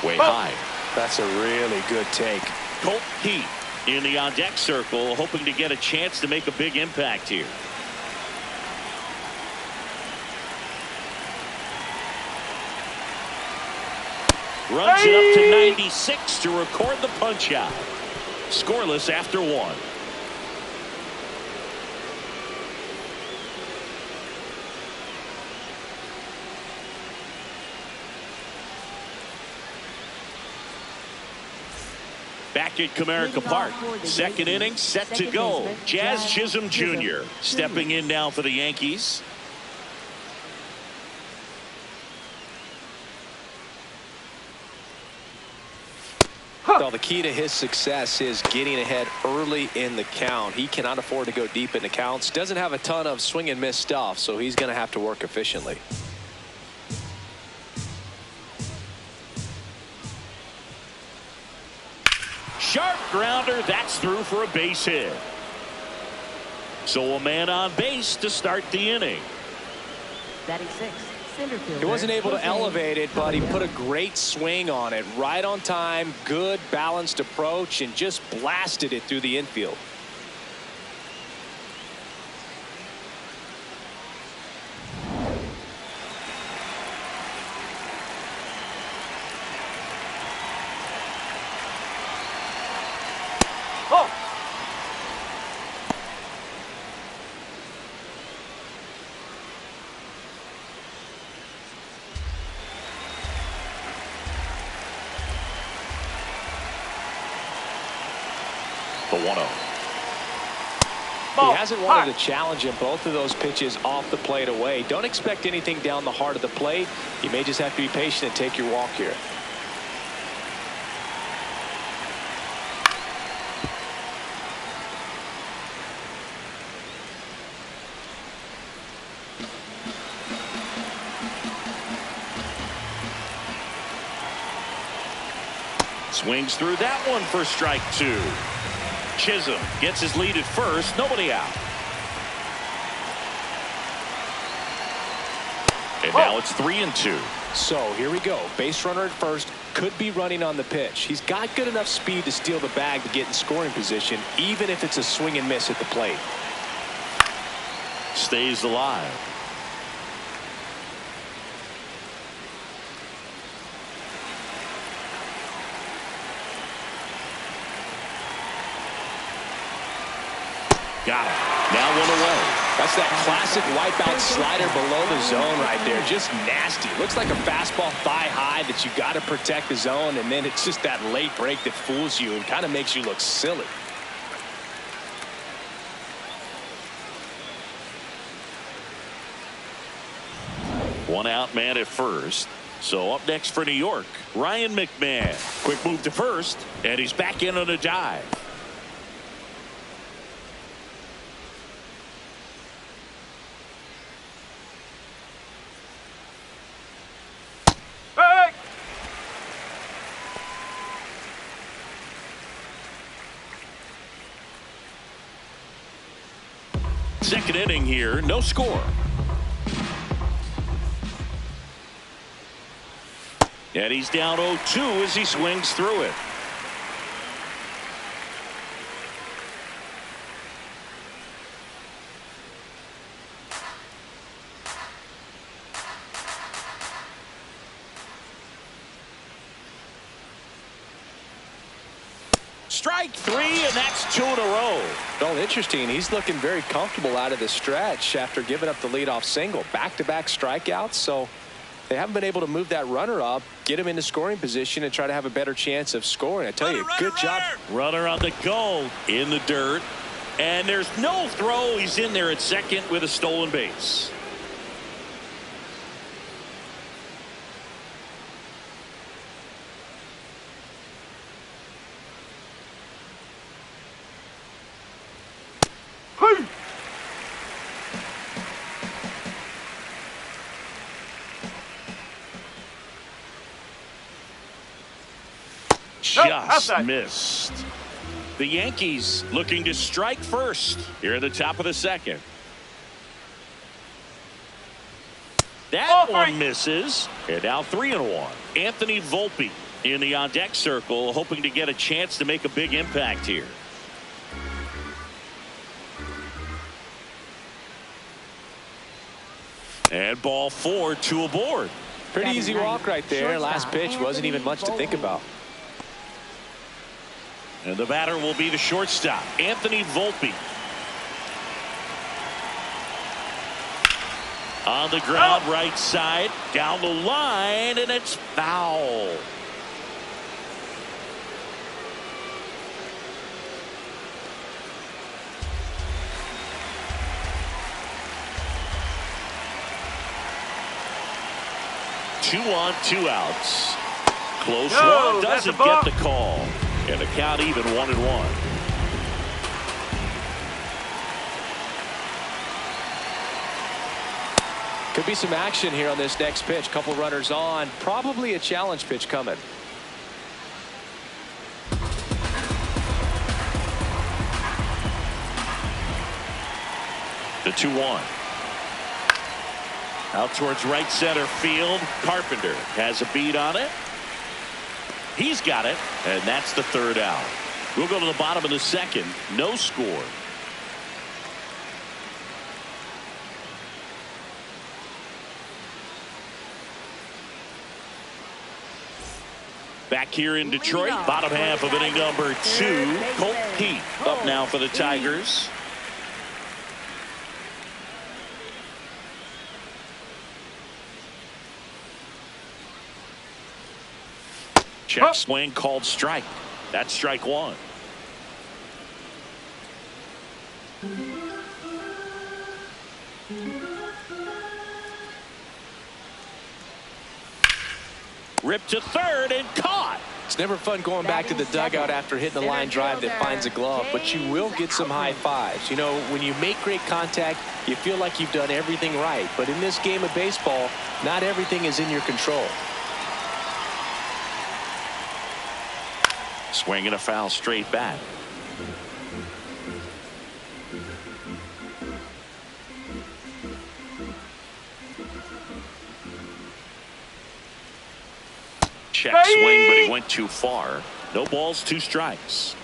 Way high. That's a really good take. Colt Heath in the on-deck circle, hoping to get a chance to make a big impact here. Runs it up to 96 to record the punch out. Scoreless after 1. Back at Comerica Park, second inning set to go. Jazz Chisholm Jr. stepping in now for the Yankees. Well, the key to his success is getting ahead early in the count. He cannot afford to go deep in the counts. Doesn't have a ton of swing and miss stuff, so he's going to have to work efficiently. Sharp grounder. That's through for a base hit. So a man on base to start the inning. Batting 6. He wasn't able to elevate it, but he put a great swing on it. Right on time, good balanced approach, and just blasted it through the infield. Oh! The 1-0. He hasn't wanted to challenge him. Both of those pitches off the plate away. Don't expect anything down the heart of the plate. You may just have to be patient and take your walk here. Swings through that one for strike 2. Chisholm gets his lead at first. Nobody out. And now it's 3-2. So here we go. Base runner at first. Could be running on the pitch. He's got good enough speed to steal the bag to get in scoring position, even if it's a swing and miss at the plate. Stays alive. Got it. Now 1 away. That's that classic wipeout slider below the zone right there. Just nasty. Looks like a fastball thigh high that you got to protect the zone, and then it's just that late break that fools you and kind of makes you look silly. One out man at first. So up next for New York, Ryan McMahon. Quick move to first, and he's back in on a dive. Second inning here, no score. And he's down 0-2 as he swings through it. Strike 3, and that's 2 in a row. Well, interesting. He's looking very comfortable out of the stretch after giving up the leadoff single. Back-to-back strikeouts, so they haven't been able to move that runner up, get him into scoring position, and try to have a better chance of scoring. I tell you, good job. Runner on the go in the dirt, and there's no throw. He's in there at second with a stolen base. Just missed. The Yankees looking to strike first here at the top of the second. That one misses. And now 3-1. Anthony Volpe in the on deck circle, hoping to get a chance to make a big impact here. And ball 4, 2 aboard. Pretty easy walk right there. Last pitch wasn't even much to think about. And the batter will be the shortstop, Anthony Volpe. On the ground, right side, down the line, and it's foul. Two on, two outs. Close one, doesn't get the call. And the count even 1-1. Could be some action here on this next pitch. Couple runners on. Probably a challenge pitch coming. The 2-1. Out towards right center field. Carpenter has a beat on it. He's got it, and that's the third out. We'll go to the bottom of the second. No score. Back here in Detroit, bottom half of inning number 2. Colt Pete up now for the Tigers. Check swing called strike. That's strike one. Ripped to third and caught. It's never fun going back to the dugout after hitting a line drive that finds a glove, but you will get some high fives. You know, when you make great contact, you feel like you've done everything right. But in this game of baseball, not everything is in your control. Swing and a foul straight back. Check swing, but he went too far. No balls, 2 strikes.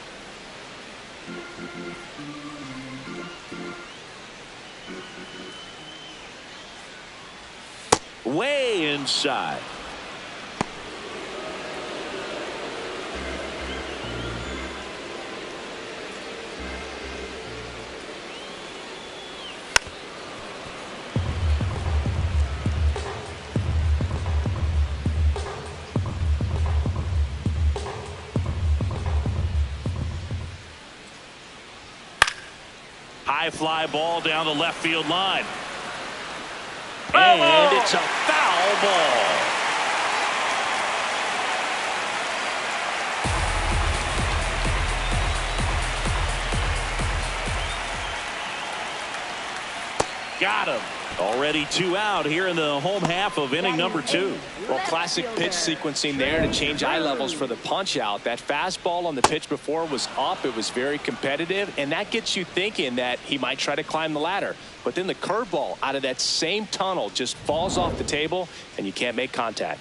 Way inside. High fly ball down the left field line. And it's a foul ball. Got him. Already 2 out here in the home half of inning number 2. Well, classic pitch sequencing there to change eye levels for the punch out. That fastball on the pitch before was up. It was very competitive, and that gets you thinking that he might try to climb the ladder. But then the curveball out of that same tunnel just falls off the table, and you can't make contact.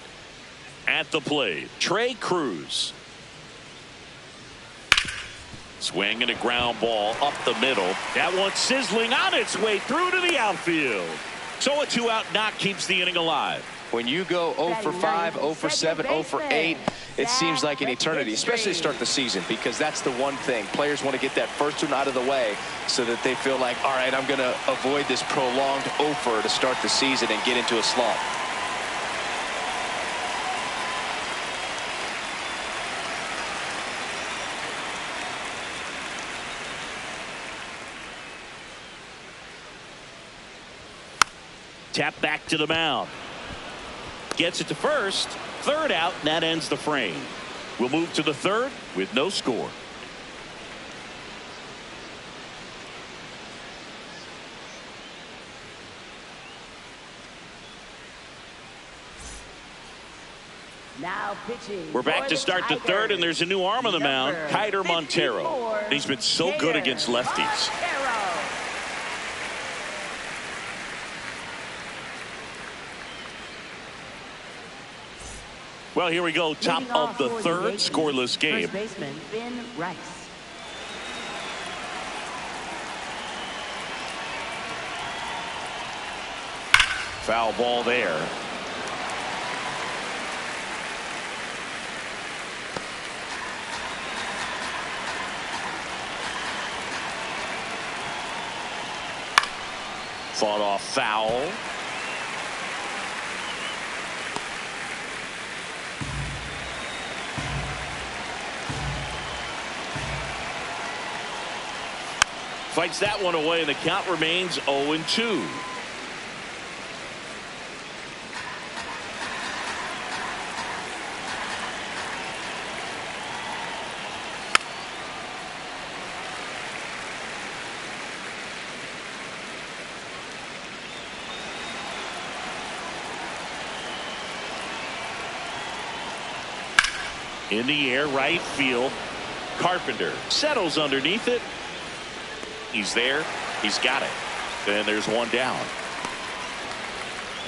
At the plate, Trey Cruz. Swing and a ground ball up the middle. That one sizzling on its way through to the outfield. So a 2-out knock keeps the inning alive. When you go 0 for 5, 0 for 7, 0 for 8, it seems like an eternity, especially to start the season, because that's the one thing. Players want to get that first one out of the way so that they feel like, all right, I'm going to avoid this prolonged 0 for to start the season and get into a slump. Tap back to the mound. Gets it to first. Third out, and that ends the frame. We'll move to the third with no score. Now pitching. We're back to start the third, and there's a new arm on the mound, Kiter Montero. He's been so good against lefties. Well, here we go. Top of the third, scoreless game. First baseman Ben Rice. Foul ball there. Fought off foul. Fights that one away, and the count remains 0-2. In the air, right field. Carpenter settles underneath it. He's there. He's got it. Then there's one down.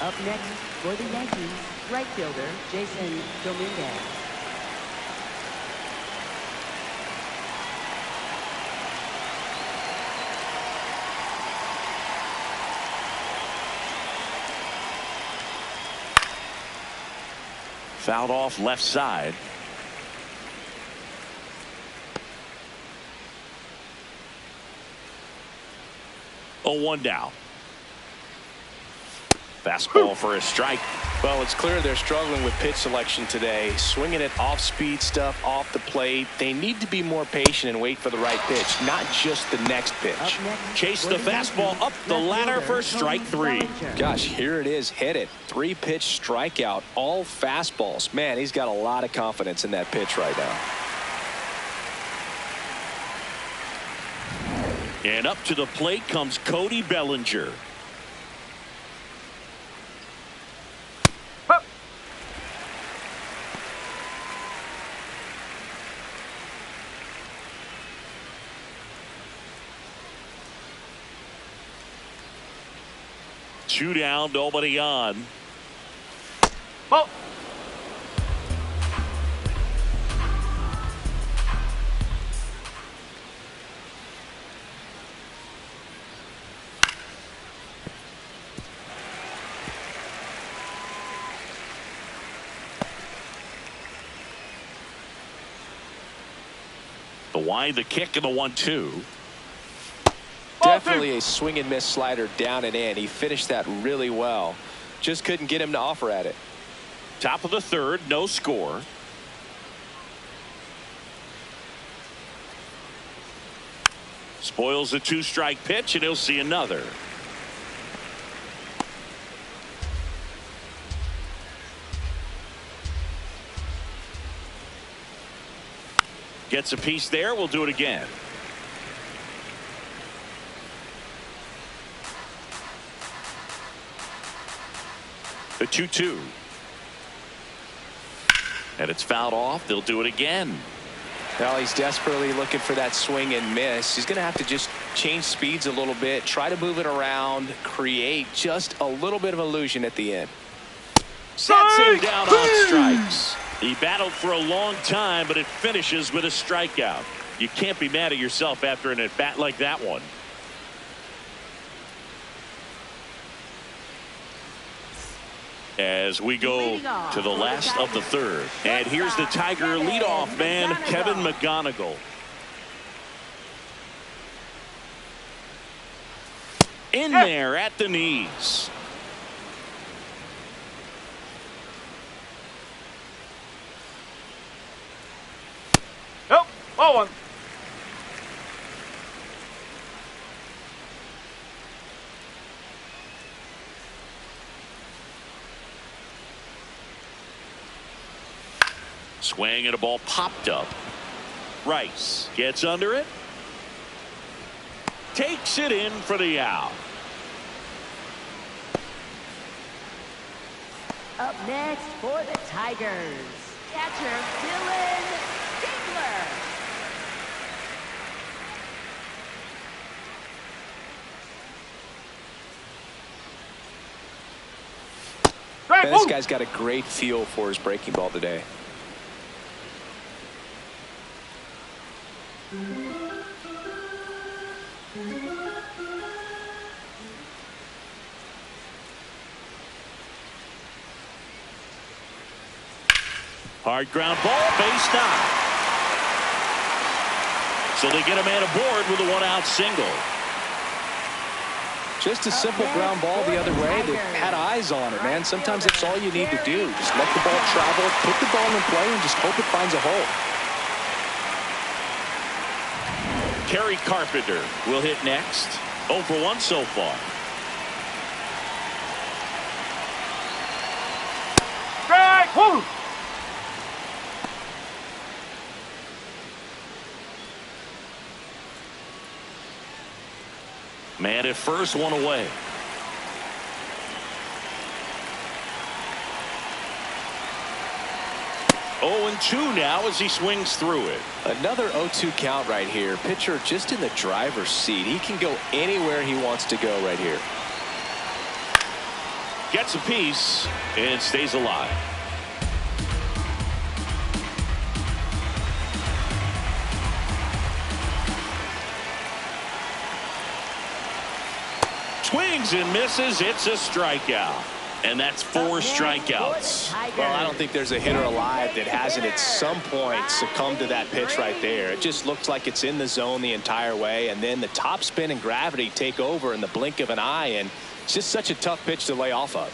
Up next for the Yankees, right fielder Jason Dominguez. Fouled off left side. Oh, 1 down. Fastball for a strike. Well, it's clear they're struggling with pitch selection today. Swinging it off speed stuff off the plate. They need to be more patient and wait for the right pitch, not just the next pitch. Chase the fastball up the ladder for strike 3. Gosh, here it is. Hit it. 3-pitch strikeout. All fastballs. Man, he's got a lot of confidence in that pitch right now. And up to the plate comes Cody Bellinger. Hup. Two down, nobody on. Ball. The wide, the kick, and the 1-2. Definitely a swing and miss slider down and in. He finished that really well. Just couldn't get him to offer at it. Top of the third, no score. Spoils a 2-strike pitch, and he'll see another. Gets a piece there. We'll do it again. The 2-2. And it's fouled off. They'll do it again. Well, he's desperately looking for that swing and miss. He's going to have to just change speeds a little bit, try to move it around, create just a little bit of illusion at the end. Sets him down on strikes. He battled for a long time, but it finishes with a strikeout. You can't be mad at yourself after an at-bat like that one. As we go to the last of the third. And here's the Tiger leadoff man, Kevin McGonigal. In there at the knees. Nope. Ball 1. Swing and a ball popped up. Rice gets under it. Takes it in for the out. Up next for the Tigers, catcher Dylan Stigler. Strike. This guy's got a great feel for his breaking ball today. Hard ground ball, base knock. So they get a man aboard with a 1-out single. Just a simple ground ball the other way that had eyes on it, man. Sometimes that's all you need to do. Just let the ball travel, put the ball in play, and just hope it finds a hole. Terry Carpenter will hit next. 0 for 1 so far. Strike. Woo. Man at first, one away. Oh, and 2 now as he swings through it. Another 0-2 count right here. Pitcher just in the driver's seat. He can go anywhere he wants to go right here. Gets a piece and stays alive. Swings and misses. It's a strikeout. And that's 4 strikeouts. Well, I don't think there's a hitter alive that hasn't at some point succumbed to that pitch right there. It just looks like it's in the zone the entire way, and then the top spin and gravity take over in the blink of an eye, and it's just such a tough pitch to lay off of.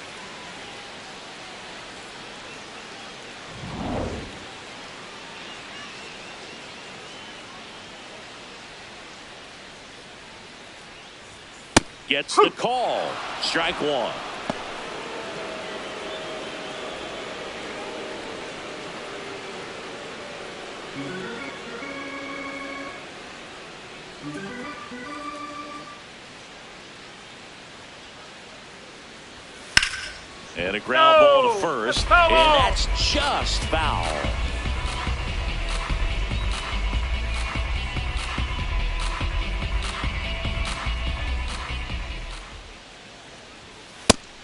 Gets the call. Strike 1. And a ground ball to first, and that's just foul.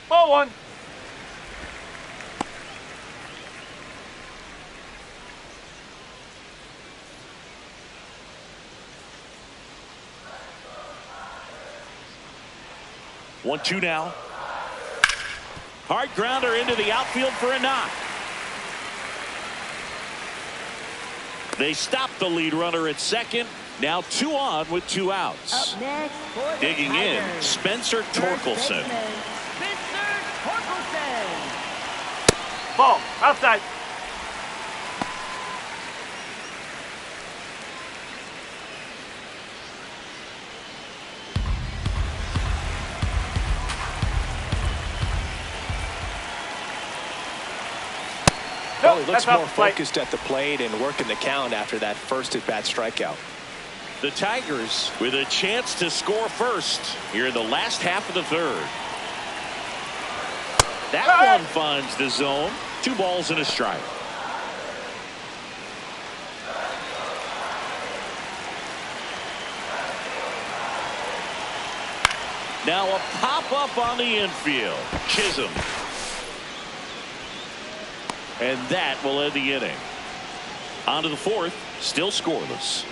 Ball 1. One, 2 now. Hard grounder into the outfield for a knock. They stop the lead runner at second. Now 2 on with 2 outs. Up next for the Digging in, Tigers, Spencer Torkelson. Spencer Torkelson. Ball. Outside. Well, he looks That's more off the plate. focused at the plate and working the count after that first at-bat strikeout. The Tigers with a chance to score first here in the last half of the 3rd. That one finds the zone. 2 balls and a strike. Now a pop-up on the infield. Chisholm. And that will end the inning. On to the 4th. Still scoreless.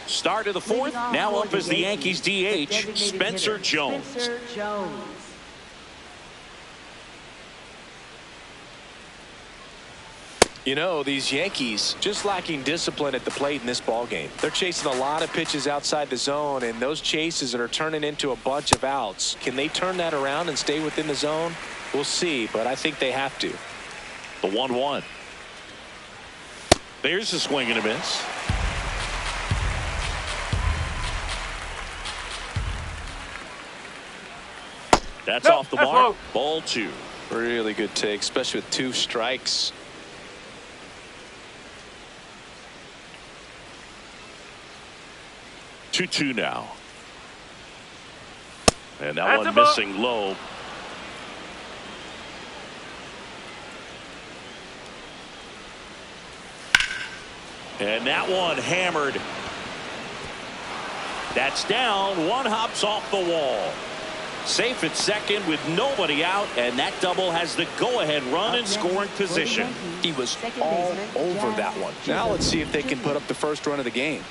Start of the 4th. Now up as the Yankees DH, Spencer Jones. Spencer Jones. You know, these Yankees just lacking discipline at the plate in this ballgame. They're chasing a lot of pitches outside the zone, and those chases that are turning into a bunch of outs. Can they turn that around and stay within the zone? We'll see, but I think they have to. The 1-1. There's a swing and a miss. That's off the that's mark. low. Ball 2. Really good take, especially with 2 strikes. Two now. And that That's one a ball. missing low. And that one hammered. That's down. One hops off the wall. Safe at second with nobody out, and that double has the go-ahead run in scoring position. He was all over that one. Now let's see if they can put up the first run of the game.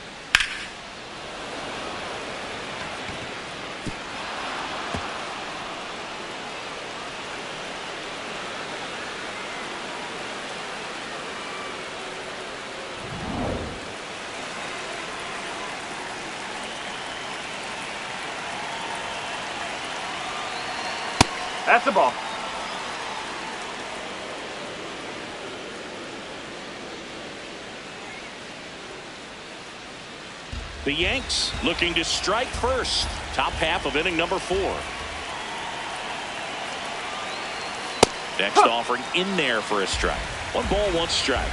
That's the ball. The Yanks looking to strike first. Top half of inning number 4. Next offering in there for a strike. 1 ball, 1 strike.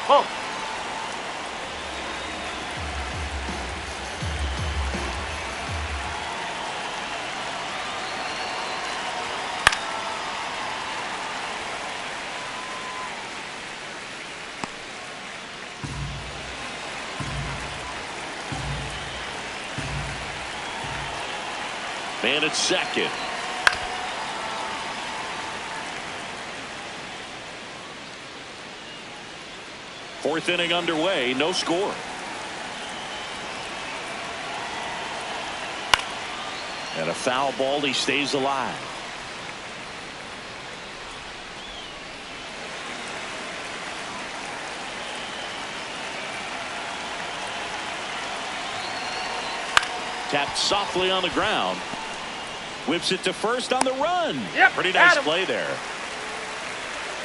Ball. Man at second. Fourth inning underway, no score. And a foul ball, he stays alive. Tapped softly on the ground. Whips it to first on the run. Yep, pretty nice got him. play there.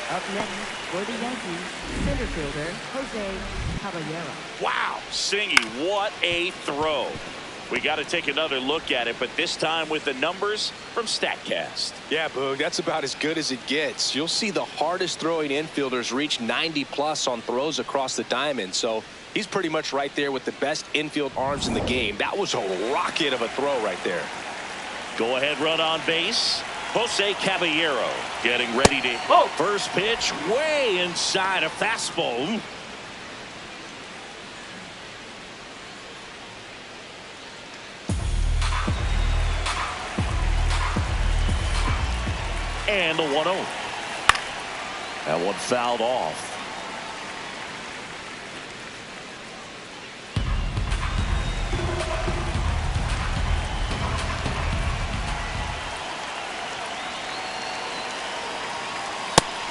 Up next for the Yankees, center fielder Jose Caballero. Wow, Singy, what a throw. We got to take another look at it, but this time with the numbers from StatCast. Yeah, Boog, that's about as good as it gets. You'll see the hardest throwing infielders reach 90+ on throws across the diamond, so he's pretty much right there with the best infield arms in the game. That was a rocket of a throw right there. Go ahead run on base. Jose Caballero getting ready to first pitch way inside a fastball. Ooh. And the 1-0. That one fouled off.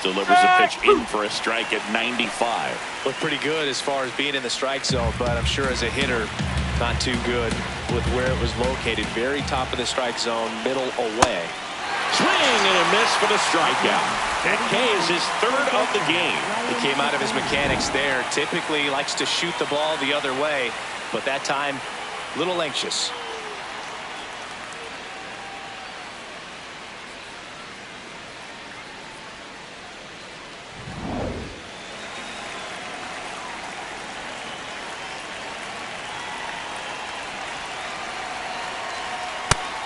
Delivers a pitch in for a strike at 95. Looked pretty good as far as being in the strike zone, but I'm sure as a hitter, not too good with where it was located. Very top of the strike zone, middle away. Swing and a miss for the strikeout. That K is his 3rd of the game. He came out of his mechanics there. Typically likes to shoot the ball the other way, but that time, a little anxious.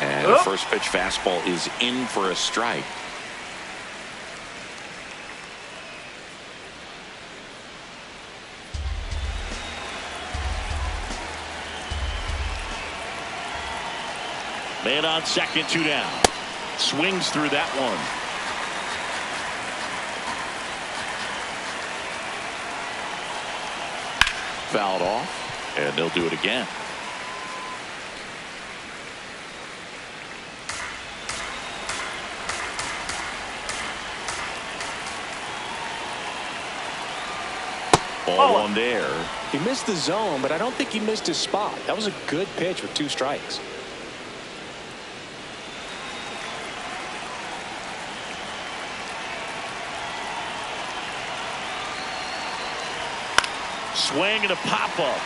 And the first pitch fastball is in for a strike. Man on second, 2 down. Swings through that one. Fouled off, and they'll do it again. Ball 1 there. He missed the zone, but I don't think he missed his spot. That was a good pitch with 2 strikes. Swing and a pop-up.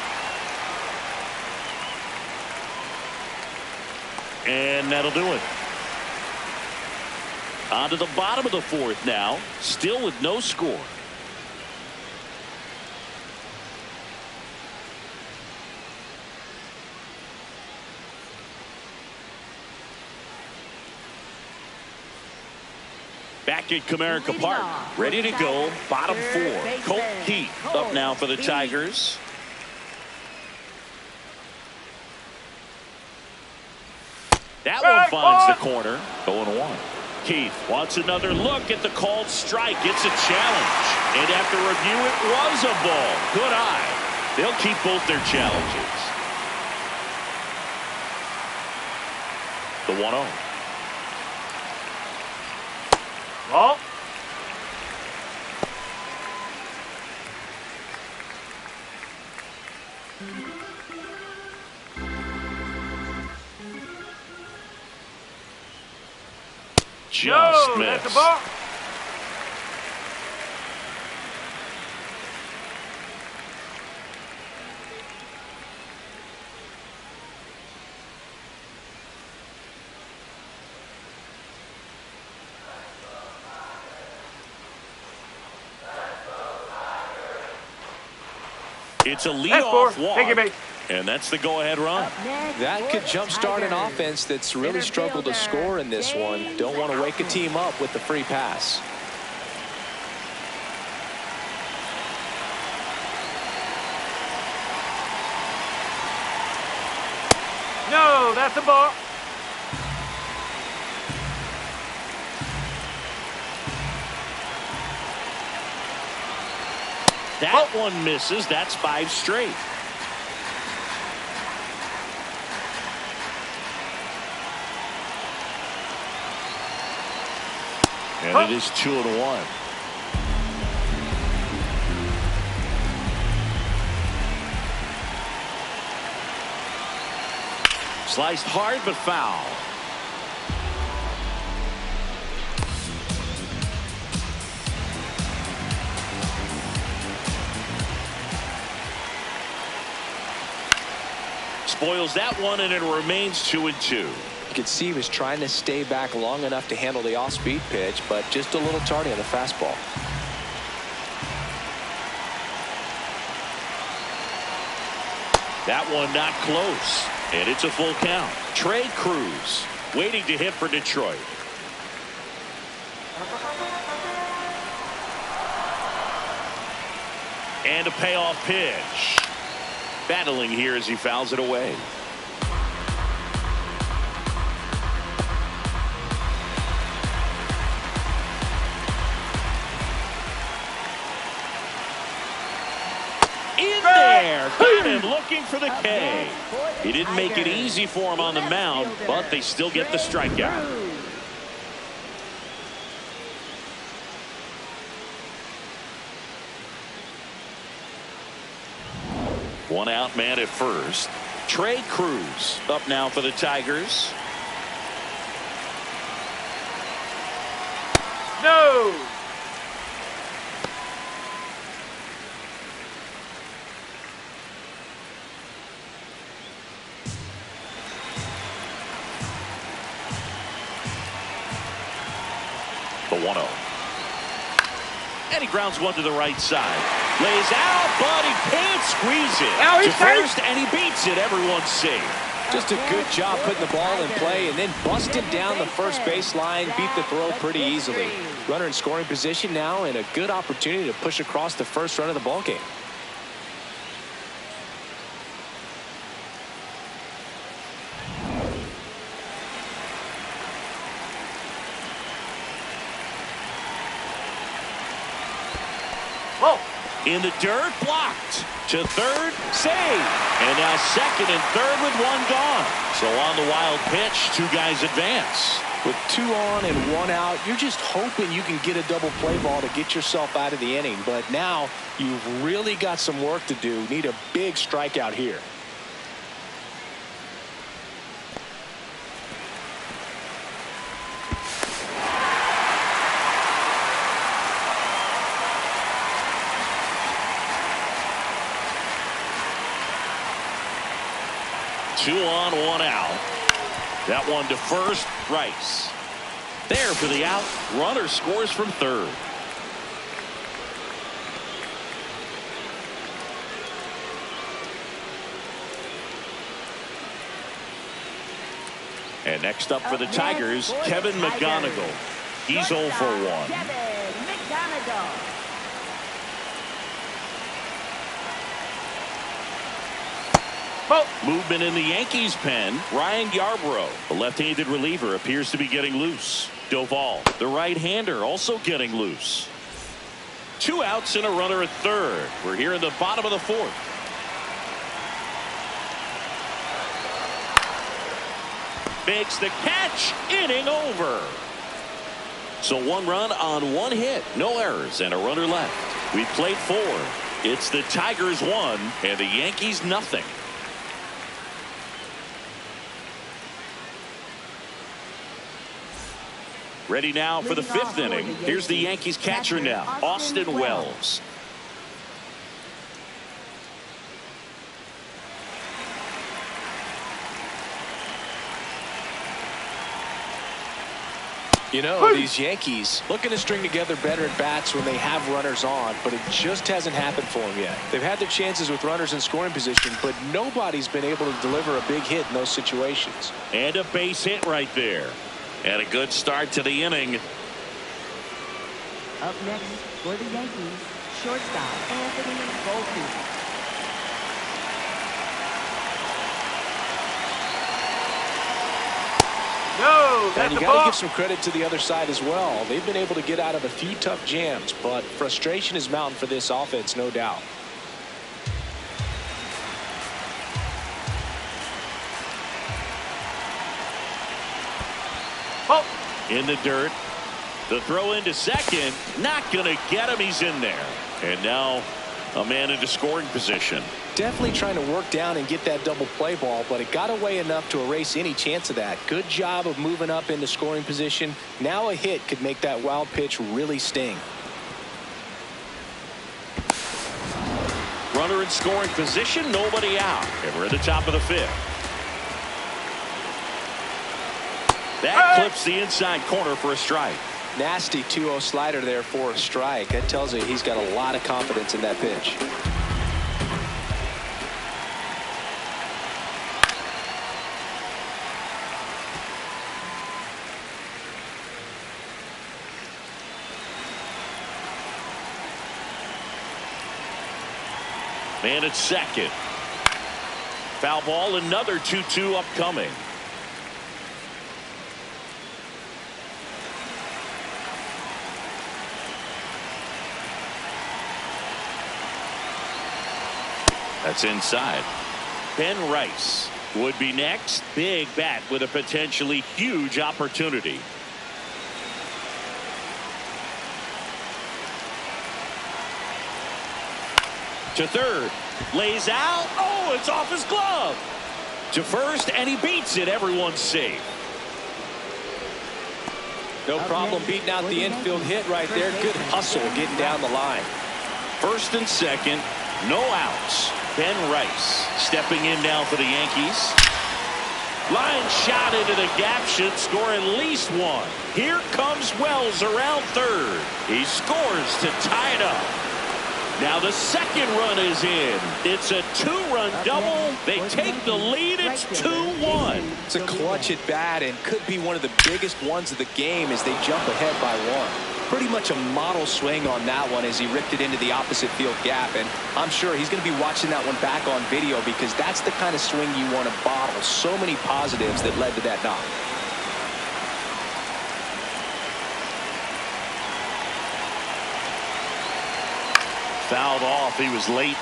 And that'll do it. On to the bottom of the 4th now. Still with no score. Back at Comerica Park, ready to go. Bottom 4. Colt Keith up now for the Tigers. That one finds the corner. 0-1. Keith wants another look at the called strike. It's a challenge. And after review, it was a ball. Good eye. They'll keep both their challenges. The 1-0. Ball. just No, missed. that's a ball. It's a That's leadoff four. Take it, walk, mate. and that's the go-ahead run. Up next That for could the jumpstart an Tigers. offense that's really Center struggled to fielder, score in this one. James Don't want to wake a Outman. team up with the free pass. No, that's a ball. That one misses. That's 5 straight. And it is 2-1. Sliced hard but foul. Spoils that one, and it remains 2-2. You could see he was trying to stay back long enough to handle the off-speed pitch, but just a little tardy on the fastball. That one not close, and it's a full count. Trey Cruz waiting to hit for Detroit. And a payoff pitch. Battling here as he fouls it away. In there, got him looking for the K. He didn't make it easy for him on the mound, but they still get the strikeout. One out man at first. Trey Cruz up now for the Tigers. No. The 1-0. And he grounds one to the right side. Lays out, but he can't squeeze it. Now he's to first, and he beats it. Everyone's safe. Just a good job putting the ball in play and then busted down the first baseline, beat the throw pretty easily. Runner in scoring position now and a good opportunity to push across the first run of the ball game. Whoa. In the dirt, blocked. To third, save. And now second and third with one gone. So on the wild pitch, 2 guys advance. With 2 on and 1 out, you're just hoping you can get a double play ball to get yourself out of the inning. But now you've really got some work to do. Need a big strikeout here. Two on, 1 out. That one to first, Rice. There for the out. Runner scores from third. And next up for the Tigers, Kevin McGonigal. He's 0 for 1. Kevin McGonigal. Movement in the Yankees pen. Ryan Yarbrough, the left-handed reliever, appears to be getting loose. Doval, the right-hander, also getting loose. 2 outs and a runner at third. We're here in the bottom of the 4th. Makes the catch. Inning over. So 1 run on 1 hit. No errors and a runner left. We've played 4. It's the Tigers 1 and the Yankees nothing. Ready now for the Leading off 5th for inning. the Here's the Yankees, Yankees catcher now, Austin Wells. You know, these Yankees looking to string together better at bats when they have runners on, but it just hasn't happened for them yet. They've had their chances with runners in scoring position, but nobody's been able to deliver a big hit in those situations. And a base hit right there. And a good start to the inning. Up next for the Yankees, shortstop Anthony Volpe. No, And that's you a got to ball. give some credit to the other side as well. They've been able to get out of a few tough jams, but frustration is mounting for this offense, no doubt. Oh, In the dirt. The throw into second. Not going to get him. He's in there. And now a man into scoring position. Definitely trying to work down and get that double play ball, but it got away enough to erase any chance of that. Good job of moving up into scoring position. Now a hit could make that wild pitch really sting. Runner in scoring position. Nobody out. And we're at the top of the 5th. That clips the inside corner for a strike. Nasty 2-0 slider there for a strike. That tells you he's got a lot of confidence in that pitch. Man at second. Foul ball. Another 2-2 upcoming. That's inside. Ben Rice would be next. Big bat with a potentially huge opportunity. To third. Lays out. Oh, it's off his glove. To first, and he beats it. Everyone's safe. No problem beating out the infield hit right there. Good hustle getting down the line. First and second. No outs. Ben Rice stepping in now for the Yankees. Line shot into the gap, should score at least one. Here comes Wells around third. He scores to tie it up. Now the second run is in. It's a 2-run double. They take the lead. It's 2-1. It's a clutch at bat and could be one of the biggest ones of the game as they jump ahead by one. Pretty much a model swing on that one as he ripped it into the opposite field gap, and I'm sure he's going to be watching that one back on video because that's the kind of swing you want to bottle. So many positives that led to that knock. Fouled off. He was late.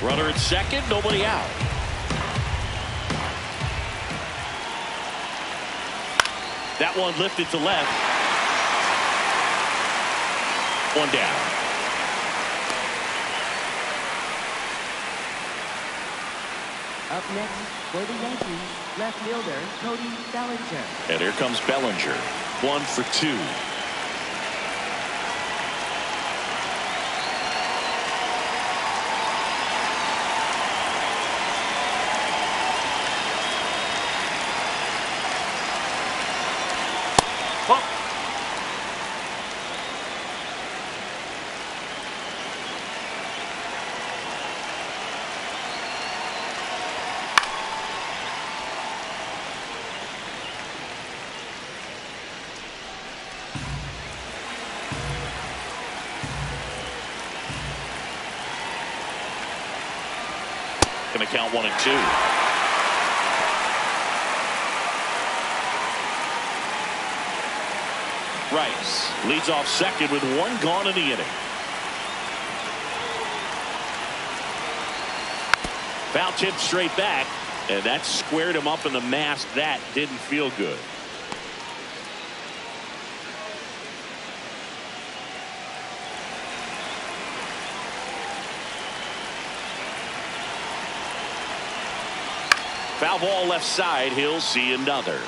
Runner at second, nobody out. That one lifted to left. One down. Up next for the Yankees, left fielder Cody Bellinger. And here comes Bellinger. 1 for 2. Going to count 1 and 2. Rice leads off second with 1 gone in the inning. Foul tip straight back, and that squared him up in the mask. That didn't feel good. Foul ball left side. He'll see another.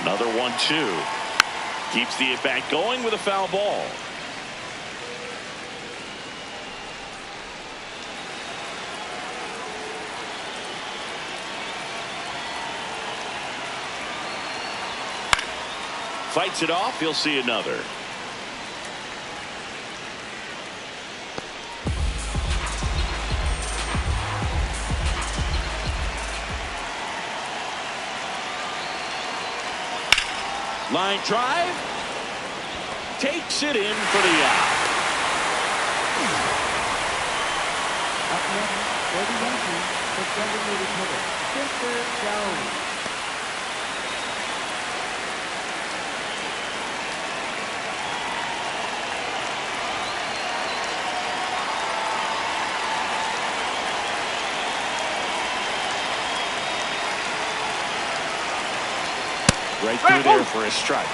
Another 1-2. Keeps the at-bat going with a foul ball. Fights it off. He'll see another. Line drive. Takes it in for the out. Up next for the Yankees, the designated hitter, Mr. Jones. Right through there for a strike.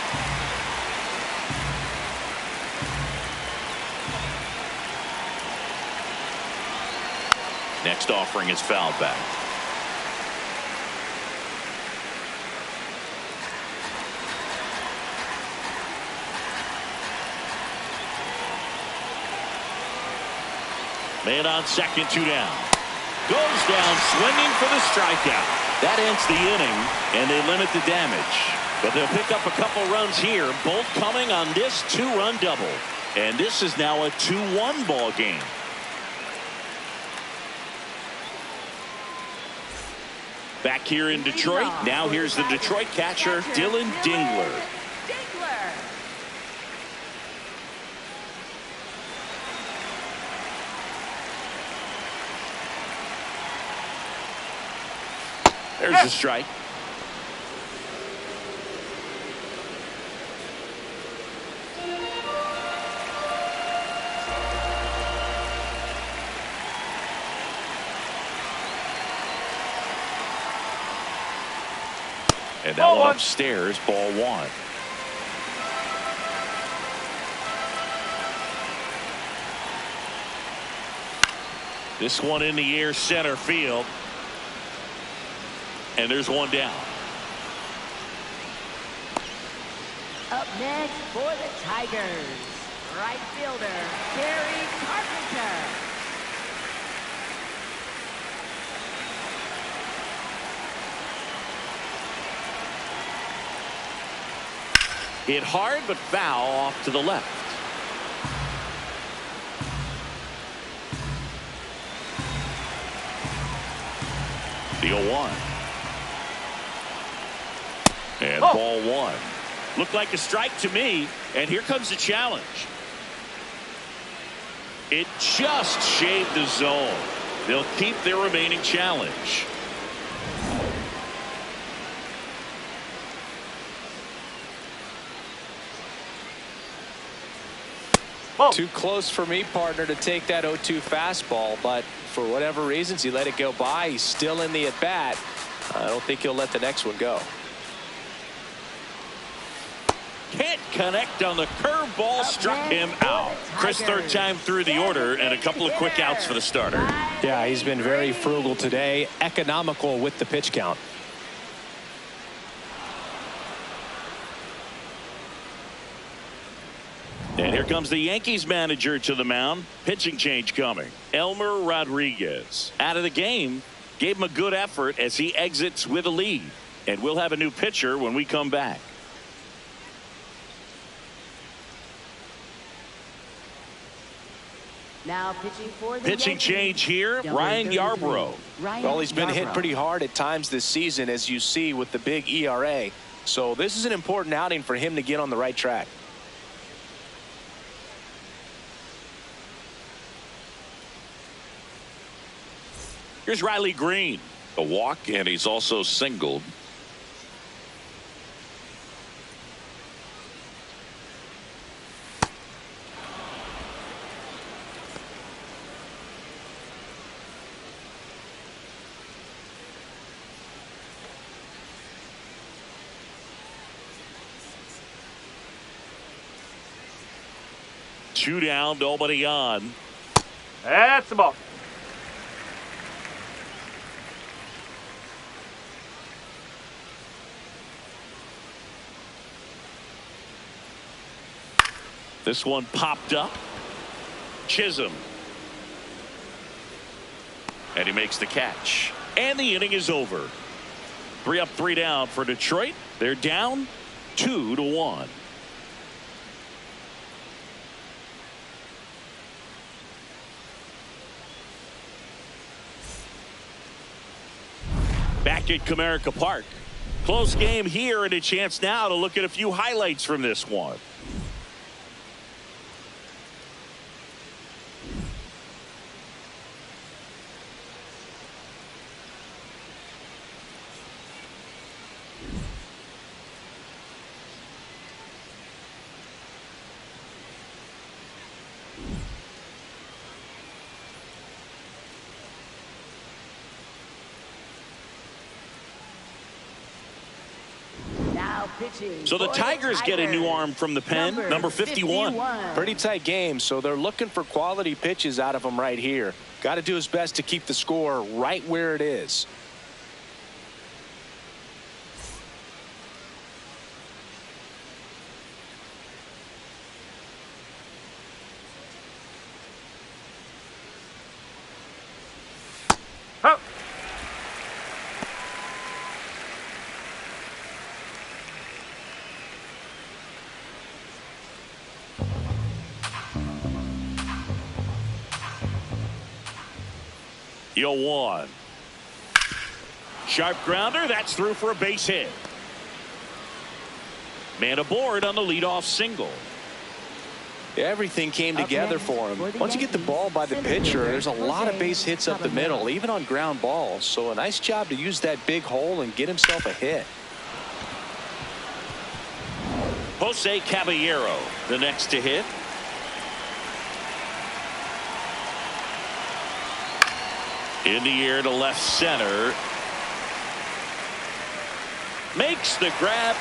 Next offering is fouled back. Man on second, 2 down. Goes down swinging for the strikeout. That ends the inning, and they limit the damage. But they'll pick up a couple runs here, both coming on this 2-run double. And this is now a 2-1 ball game. Back here in Detroit. Now here's the Detroit catcher, Dylan Dingler. There's a strike. And that one upstairs, ball 1. This one in the air, center field. And there's one down. Up next for the Tigers, right fielder, Gary Carpenter. Hit hard, but foul off to the left. The 0-1. And ball 1. Looked like a strike to me, and here comes the challenge. It just shaved the zone. They'll keep their remaining challenge. Too close for me, partner, to take that 0-2 fastball, but for whatever reasons he let it go by. He's still in the at bat. I don't think he'll let the next one go. Can't connect on the curveball, struck him out. Chris, third time through the order, and a couple of quick outs for the starter. Yeah, he's been very frugal today, economical with the pitch count. And here comes the Yankees manager to the mound. Pitching change coming. Elmer Rodriguez out of the game. Gave him a good effort as he exits with a lead. And we'll have a new pitcher when we come back. Now pitching for the Pitching Yankees, change here, Ryan Yarbrough. Well, he's been hit pretty hard at times this season, as you see with the big ERA. So this is an important outing for him to get on the right track. Here's Riley Green. A walk, and he's also singled. 2 down, nobody on. That's the ball. This one popped up. Chisholm. And he makes the catch. And the inning is over. 3 up, 3 down for Detroit. They're down 2-1. Back at Comerica Park. Close game here, and a chance now to look at a few highlights from this one. So the Tigers get a new arm from the pen, number 51. Pretty tight game, so they're looking for quality pitches out of him right here. Got to do his best to keep the score right where it is. Huh. The 0-1. Sharp grounder. That's through for a base hit. Man aboard on the leadoff single. Everything came together for him. Once you get the ball by the pitcher, there's a lot of base hits up the middle, even on ground balls. So a nice job to use that big hole and get himself a hit. Jose Caballero, the next to hit. In the air to left center. Makes the grab.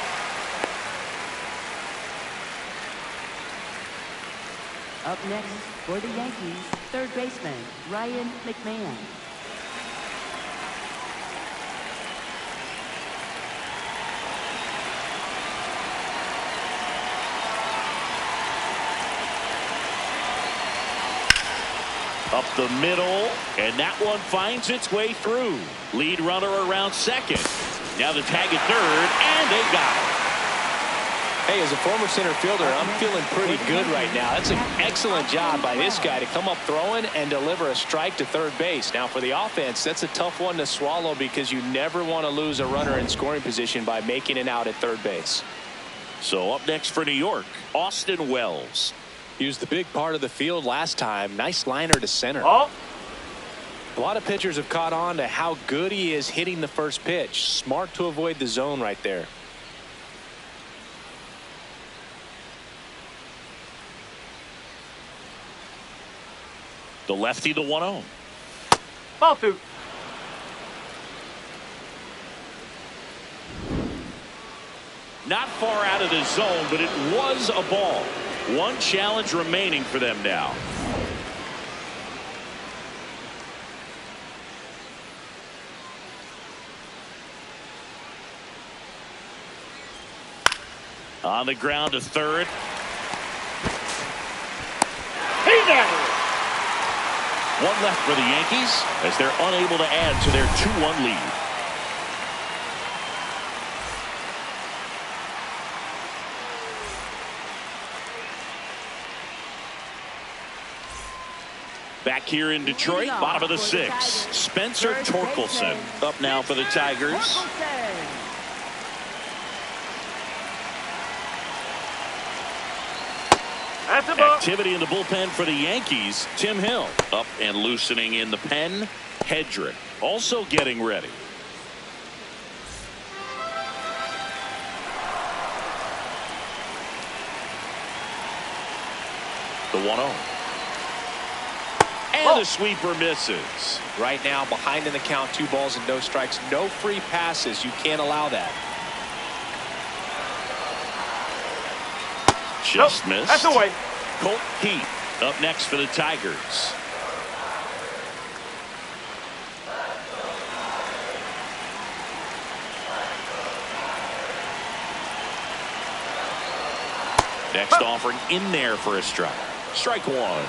Up next for the Yankees, third baseman Ryan McMahon. Up the middle, and that one finds its way through. Lead runner around second. Now the tag at third, and they got it. Hey, as a former center fielder, I'm feeling pretty good right now. That's an excellent job by this guy to come up throwing and deliver a strike to third base. Now for the offense, that's a tough one to swallow because you never want to lose a runner in scoring position by making it out at third base. So up next for New York, Austin Wells. He was the big part of the field last time. Nice liner to center. Oh. A lot of pitchers have caught on to how good he is hitting the first pitch. Smart to avoid the zone right there. The lefty, the 1-0. Ball 2. Not far out of the zone, but it was a ball. One challenge remaining for them now. On the ground to third. He got it. One left for the Yankees as they're unable to add to their 2-1 lead. Back here in Detroit, bottom of the 6th, Spencer Torkelson up now for the Tigers. That's a ball. Activity in the bullpen for the Yankees. Tim Hill up and loosening in the pen. Hedrick also getting ready. The 1-0. And the sweeper misses. Right now, behind in the count, 2 balls and no strikes. No free passes. You can't allow that. Just missed. That's away. Colt Heath up next for the Tigers. Next offering in there for a strike. Strike one.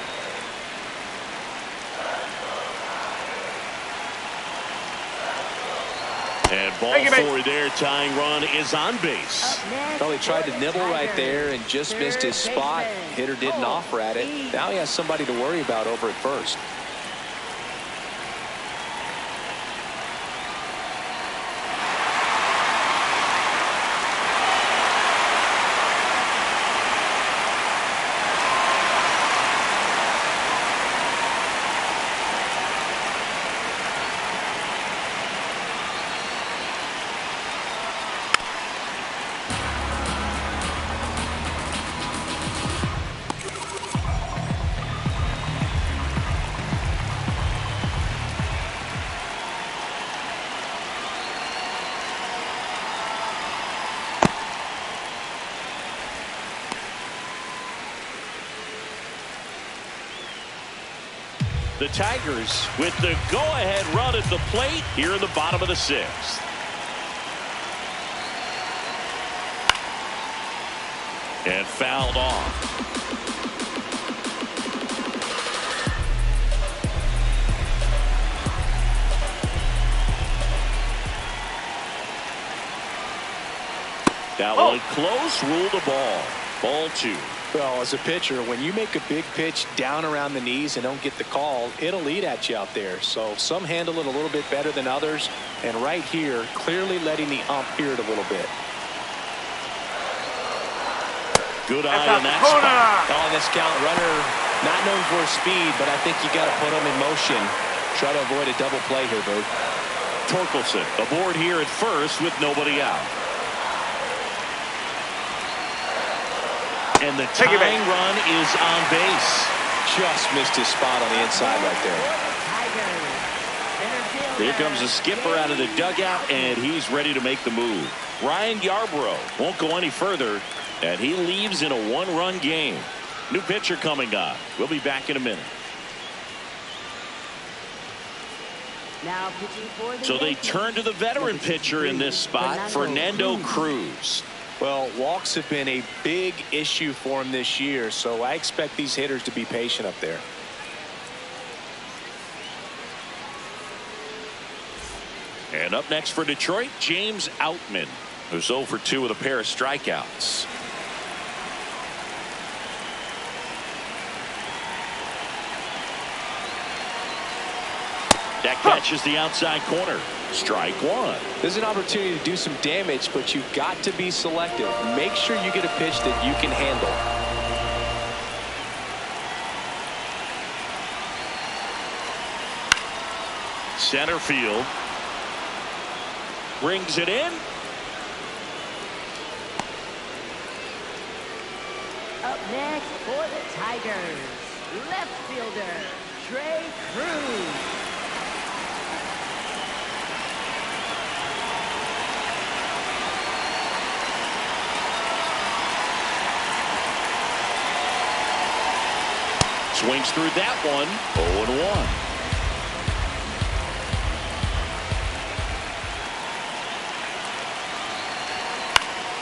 And ball four there. Tying run is on base. Well, he tried to nibble right there and just missed his spot. Hitter didn't offer at it. Now he has somebody to worry about over at first. The Tigers with the go-ahead run at the plate here in the bottom of the sixth. And fouled off. That one close, ruled a ball. Ball two. Well, as a pitcher, when you make a big pitch down around the knees and don't get the call, it'll eat at you out there. So some handle it a little bit better than others. And right here, clearly letting the ump hear it a little bit. Good eye on that spot. On this count, runner not known for his speed, but I think you got to put him in motion. Try to avoid a double play here, Boo. Torkelson aboard here at first with nobody out. And the tying run is on base. Just missed his spot on the inside right there. Here comes the skipper out of the dugout, and he's ready to make the move. Ryan Yarbrough won't go any further, and he leaves in a one-run game. New pitcher coming on. We'll be back in a minute. Now pitching for the So they Yankees. turn to the veteran pitcher in this spot, Fernando Cruz. Well, walks have been a big issue for him this year, so I expect these hitters to be patient up there. And up next for Detroit, James Outman, who's 0 for 2 with a pair of strikeouts. That catches the outside corner. Strike one. There's an opportunity to do some damage, but you've got to be selective. Make sure you get a pitch that you can handle. Center field. Brings it in. Up next for the Tigers, left fielder Trey Cruz. Swings through that one. 0-1.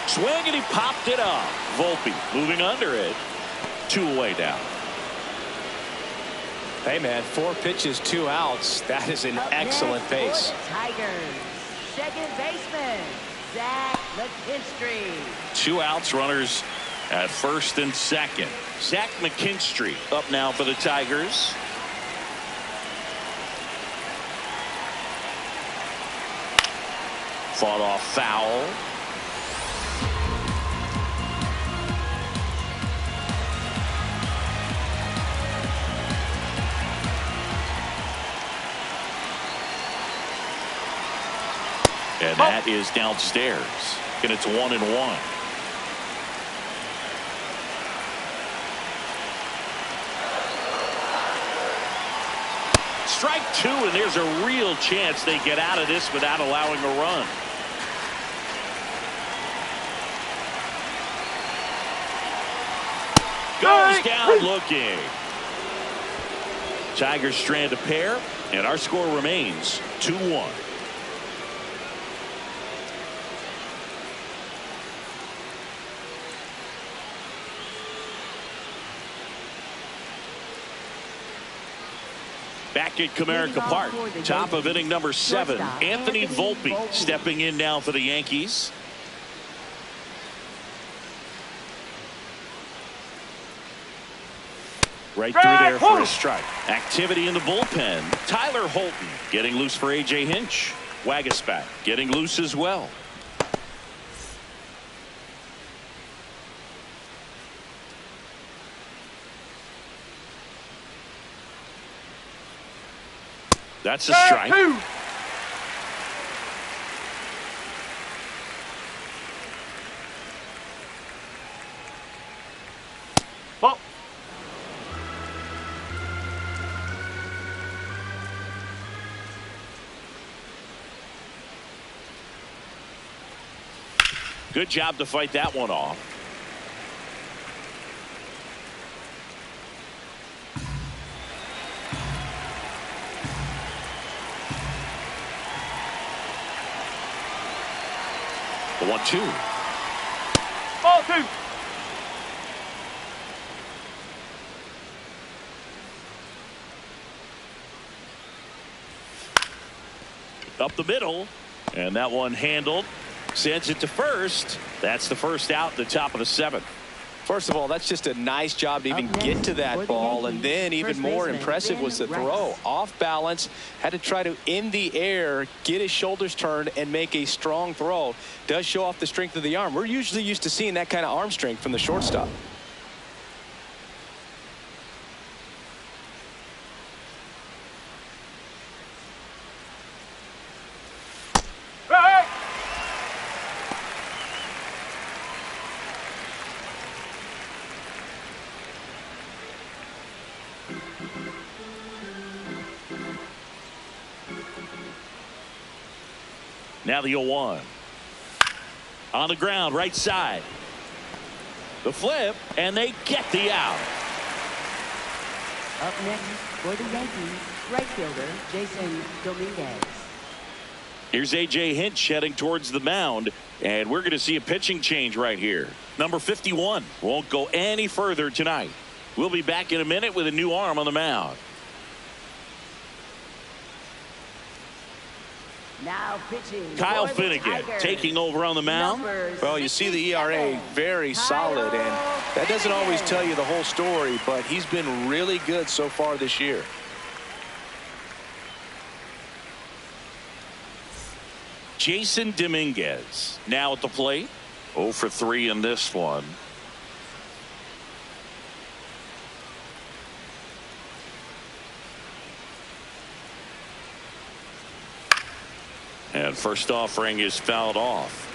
Swing, and he popped it up. Volpe moving under it. 2 away now. Hey, man, 4 pitches, 2 outs. That is an excellent pace. Tigers, second baseman Zach McKinstry. 2 outs, runners at first and second. Zach McKinstry up now for the Tigers. Fought off foul. And that is downstairs. And it's 1-1. Strike 2, and there's a real chance they get out of this without allowing a run. Goes down looking. Tigers strand a pair, and our score remains 2-1. Back at Comerica Park, top of inning number 7, Anthony Volpe stepping in now for the Yankees. Right through there for a strike. Activity in the bullpen. Tyler Holton getting loose for A.J. Hinch. Wagaspat getting loose as well. That's a strike. Ball. Good job to fight that one off. The 1-2. Ball 2. Up the middle, and that one handled. Sends it to first. That's the first out at the top of the 7th. First of all, that's just a nice job to even get to that ball. And then even more impressive was the throw. Off balance, had to try to, in the air, get his shoulders turned and make a strong throw. Does show off the strength of the arm. We're usually used to seeing that kind of arm strength from the shortstop. Now the 0-1. On the ground, right side. The flip, and they get the out. Up next for the Yankees, right fielder Jason Dominguez. Here's A.J. Hinch heading towards the mound, and we're going to see a pitching change right here. Number 51 won't go any further tonight. We'll be back in a minute with a new arm on the mound. Now pitching. Kyle Finnegan taking over on the mound. Well, you see the ERA very solid, and that doesn't always tell you the whole story, but he's been really good so far this year. Jason Dominguez now at the plate. 0 for 3 in this one. And first offering is fouled off.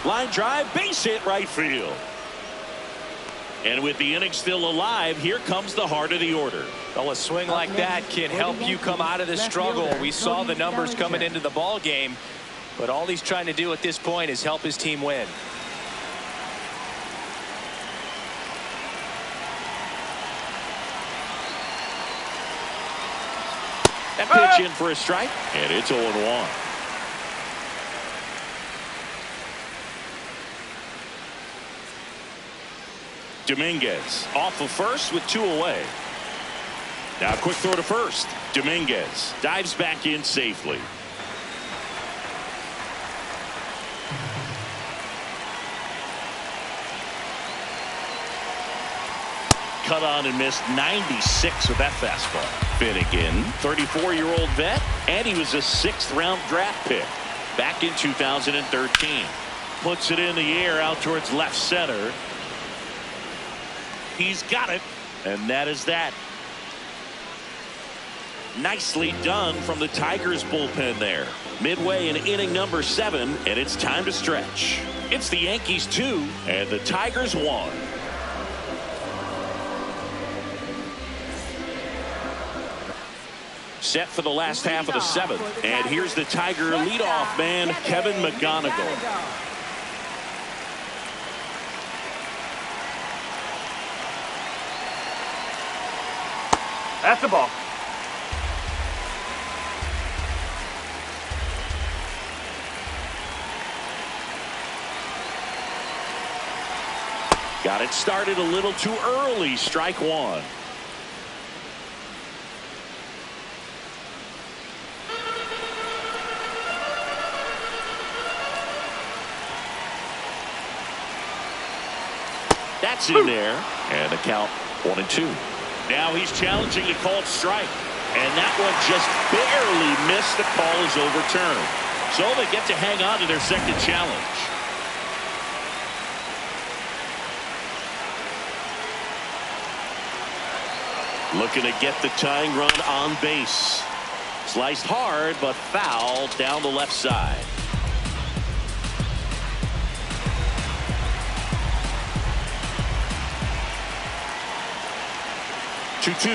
Line drive, base hit right field. And with the inning still alive, here comes the heart of the order. Well, a swing like that can help you come out of the struggle. We saw the numbers coming into the ball game, but all he's trying to do at this point is help his team win. That pitch in for a strike, and it's 0-1. Dominguez off of first with 2 away. Now quick throw to first. Dominguez dives back in safely. Cut on and missed 96 with that fastball. Finnegan, 34-year-old vet, and he was a 6th-round draft pick back in 2013. Puts it in the air out towards left center. He's got it, and that is that. Nicely done from the Tigers bullpen there. Midway in inning number 7, and it's time to stretch. It's the Yankees 2 and the Tigers 1. Set for the last half of the seventh. And here's the Tiger leadoff man, Kevin McGonigal. That's the ball. Got it started a little too early. Strike one. That's in there. And the count 1-2. Now he's challenging a called strike. And that one just barely missed. The call is overturned. So they get to hang on to their second challenge. Looking to get the tying run on base. Sliced hard, but foul down the left side. Two.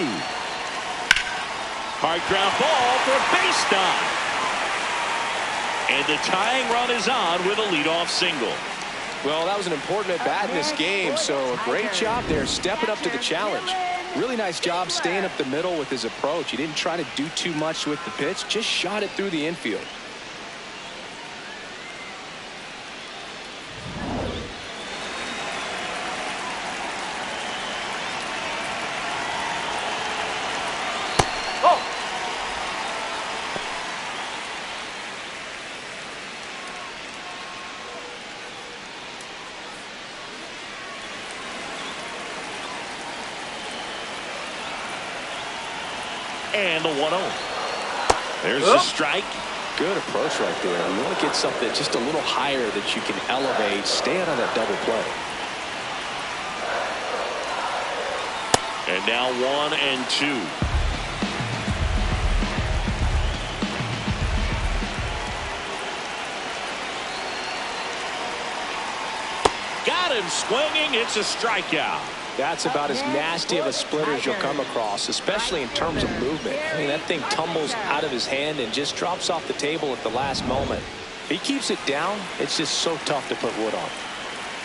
Hard ground ball for a base knock. And the tying run is on with a leadoff single. Well, that was an important at bat in this game, so a great job there stepping up to the challenge. Really nice job staying up the middle with his approach. He didn't try to do too much with the pitch, just shot it through the infield. And the 1-0. There's the strike. Good approach right there. You want to get something just a little higher that you can elevate. Stay out of that double play. And now 1-2. Got him swinging. It's a strikeout. That's about as nasty of a splitter as you'll come across, especially in terms of movement. I mean, that thing tumbles out of his hand and just drops off the table at the last moment. If he keeps it down, it's just so tough to put wood on.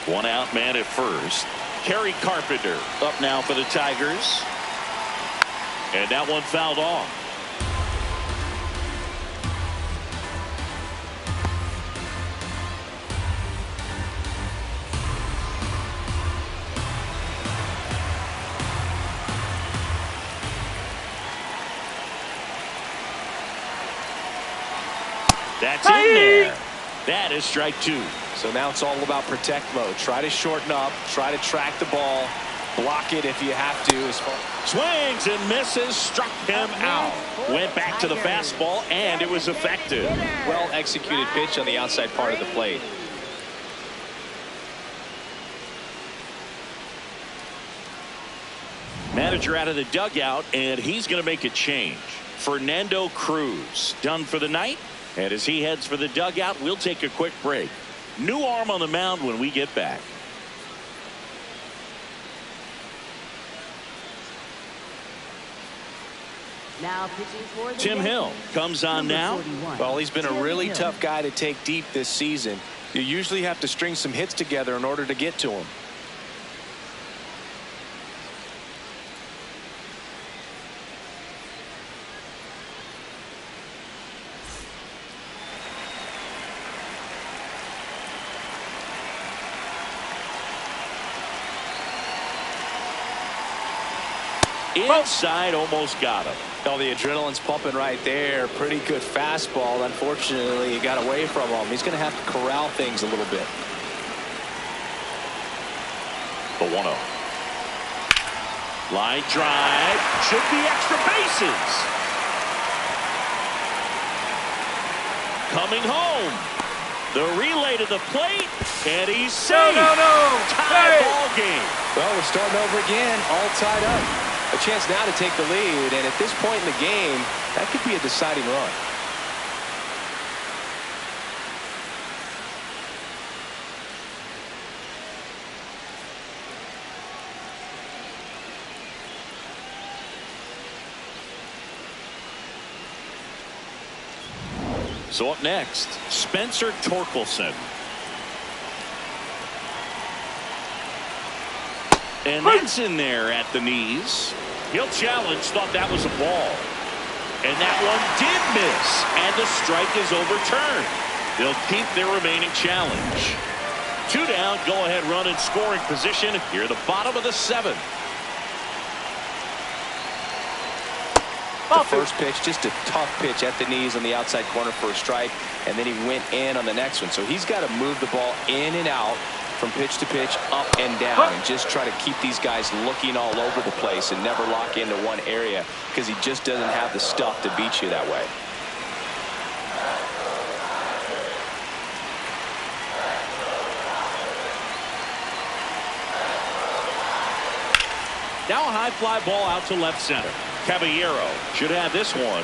One out man at first. Kerry Carpenter up now for the Tigers. And that one fouled off. That's in there. That is strike two. So now it's all about protect mode. Try to shorten up. Try to track the ball. Block it if you have to. Swings and misses. Struck him out. Went back to the fastball, and it was effective. Well executed pitch on the outside part of the plate. Manager out of the dugout, and he's going to make a change. Fernando Cruz done for the night. And as he heads for the dugout, we'll take a quick break. New arm on the mound when we get back. Now pitching for the Tim Hill comes on now. Well, he's been a really tough guy to take deep this season. You usually have to string some hits together in order to get to him. Inside, almost got him. Oh, the adrenaline's pumping right there. Pretty good fastball. Unfortunately, he got away from him. He's going to have to corral things a little bit. The 1-0. Line drive. Should be extra bases. Coming home. The relay to the plate. And he's safe. Tie ball game. Well, we're starting over again. All tied up. A chance now to take the lead, and at this point in the game, that could be a deciding run. So up next, Spencer Torkelson. And that's in there at the knees. He'll challenge, thought that was a ball. And that one did miss, and the strike is overturned. They'll keep their remaining challenge. 2 down, go-ahead run in scoring position here at the bottom of the 7th. The first pitch, just a tough pitch at the knees on the outside corner for a strike, and then he went in on the next one. So he's got to move the ball in and out from pitch to pitch, up and down, and just try to keep these guys looking all over the place and never lock into one area, because he just doesn't have the stuff to beat you that way. Now a high fly ball out to left center. Caballero should have this one.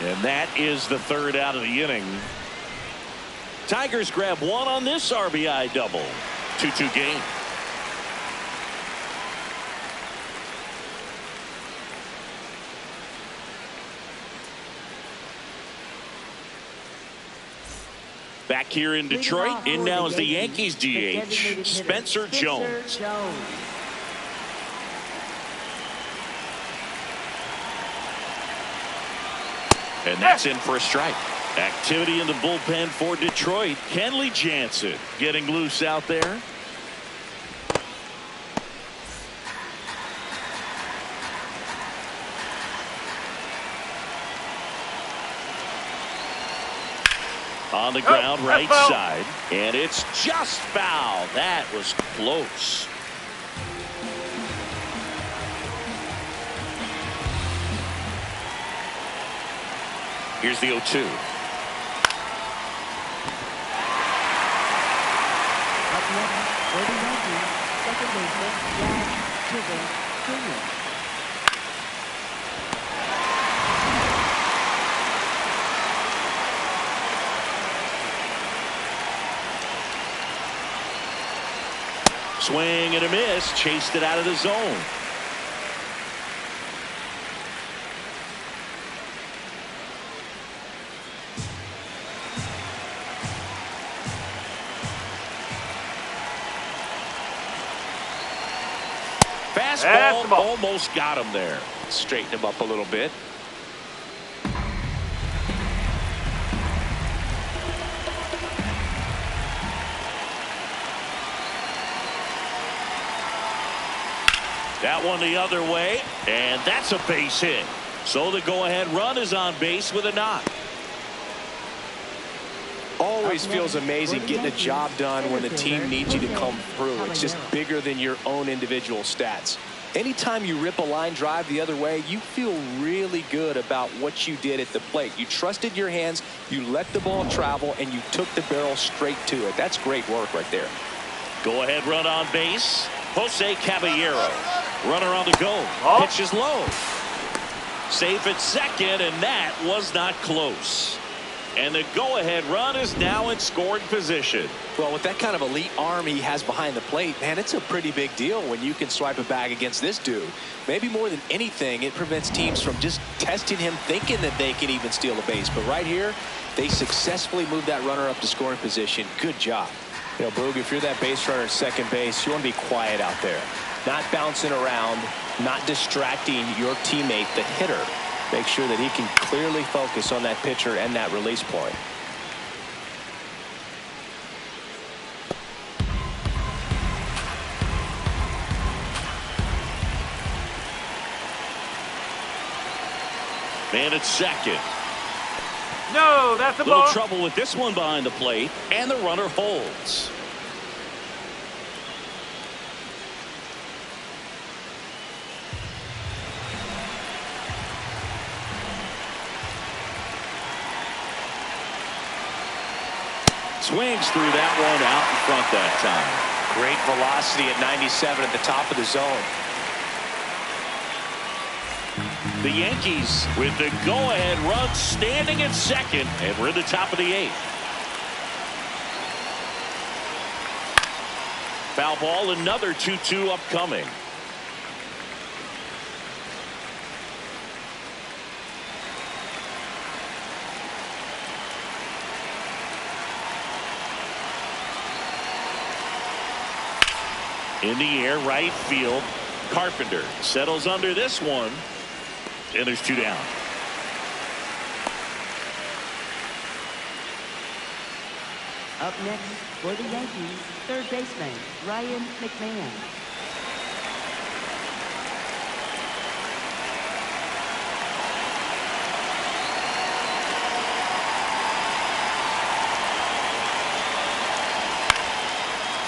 And that is the 3rd out of the inning. Tigers grab 1 on this RBI double. 2-2 game. Back here in Detroit, in now is the Yankees DH, Spencer Jones. And that's in for a strike. Activity in the bullpen for Detroit. Kenley Jansen getting loose out there. On the ground, right side. And it's just foul. That was close. Here's the 0-2. For the Yankees, second baseman Jack Chisholm Jr. Swing and a miss. Chased it out of the zone. Fastball almost got him there. Straighten him up a little bit. That one the other way, and that's a base hit. So the go-ahead run is on base with a knock. Always feels amazing getting a job done when the team needs you to come through. It's just bigger than your own individual stats. Anytime you rip a line drive the other way, you feel really good about what you did at the plate. You trusted your hands, you let the ball travel, and you took the barrel straight to it. That's great work right there. Go-ahead run on base. Jose Caballero. Runner on the go. Pitch is low. Safe at second, and that was not close. And the go-ahead run is now in scoring position. Well, with that kind of elite arm he has behind the plate, man, it's a pretty big deal when you can swipe a bag against this dude. Maybe more than anything, it prevents teams from just testing him, thinking that they can even steal a base. But right here, they successfully moved that runner up to scoring position. Good job. You know, Boog, if you're that base runner at second base, you want to be quiet out there. Not bouncing around, not distracting your teammate, the hitter. Make sure that he can clearly focus on that pitcher and that release point. Man at second. No, that's a Little ball. trouble with this one behind the plate, and the runner holds. Swings through that one out in front that time. Great velocity at 97 at the top of the zone. The Yankees with the go-ahead run standing at second, and we're in the top of the 8th. Foul ball, another 2-2 upcoming. In the air, right field. Carpenter settles under this one, and there's 2 down. Up next for the Yankees, third baseman Ryan McMahon.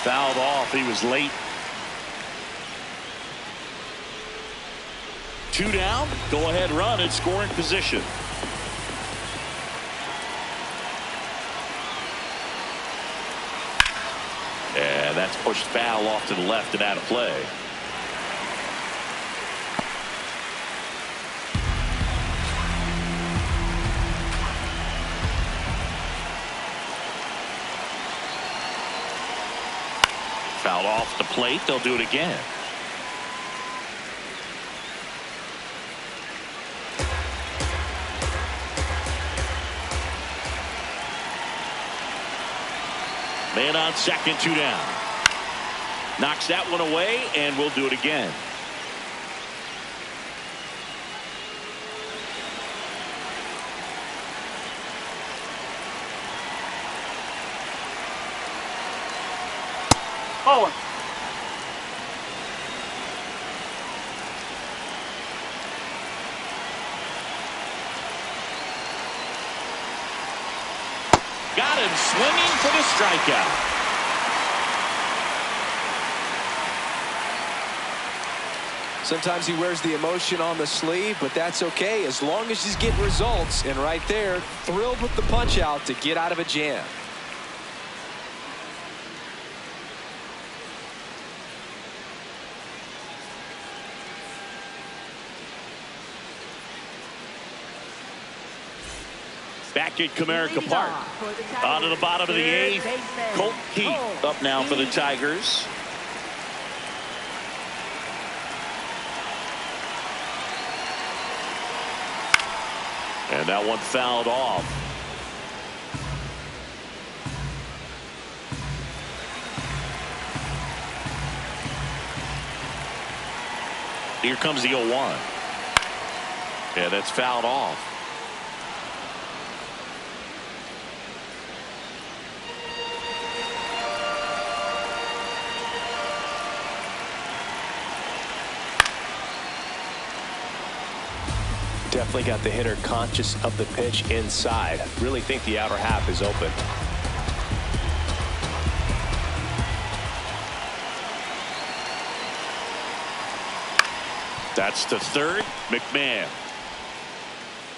Fouled off. He was late. 2 down. Go ahead run in scoring position. And that's pushed foul off to the left and out of play. Fouled off the plate. They'll do it again. Man on second, 2 down. Knocks that one away, and we'll do it again. Owen. Got him swinging for the strikeout. Sometimes he wears the emotion on the sleeve, but that's okay as long as he's getting results. And right there, thrilled with the punch out to get out of a jam. Back at Comerica Park. On to the bottom of the 8th. Colt Keith up now for the Tigers. And that one fouled off. Here comes the 0-1. Yeah, that's fouled off. Definitely got the hitter conscious of the pitch inside. Really think the outer half is open. That's to third. McMahon.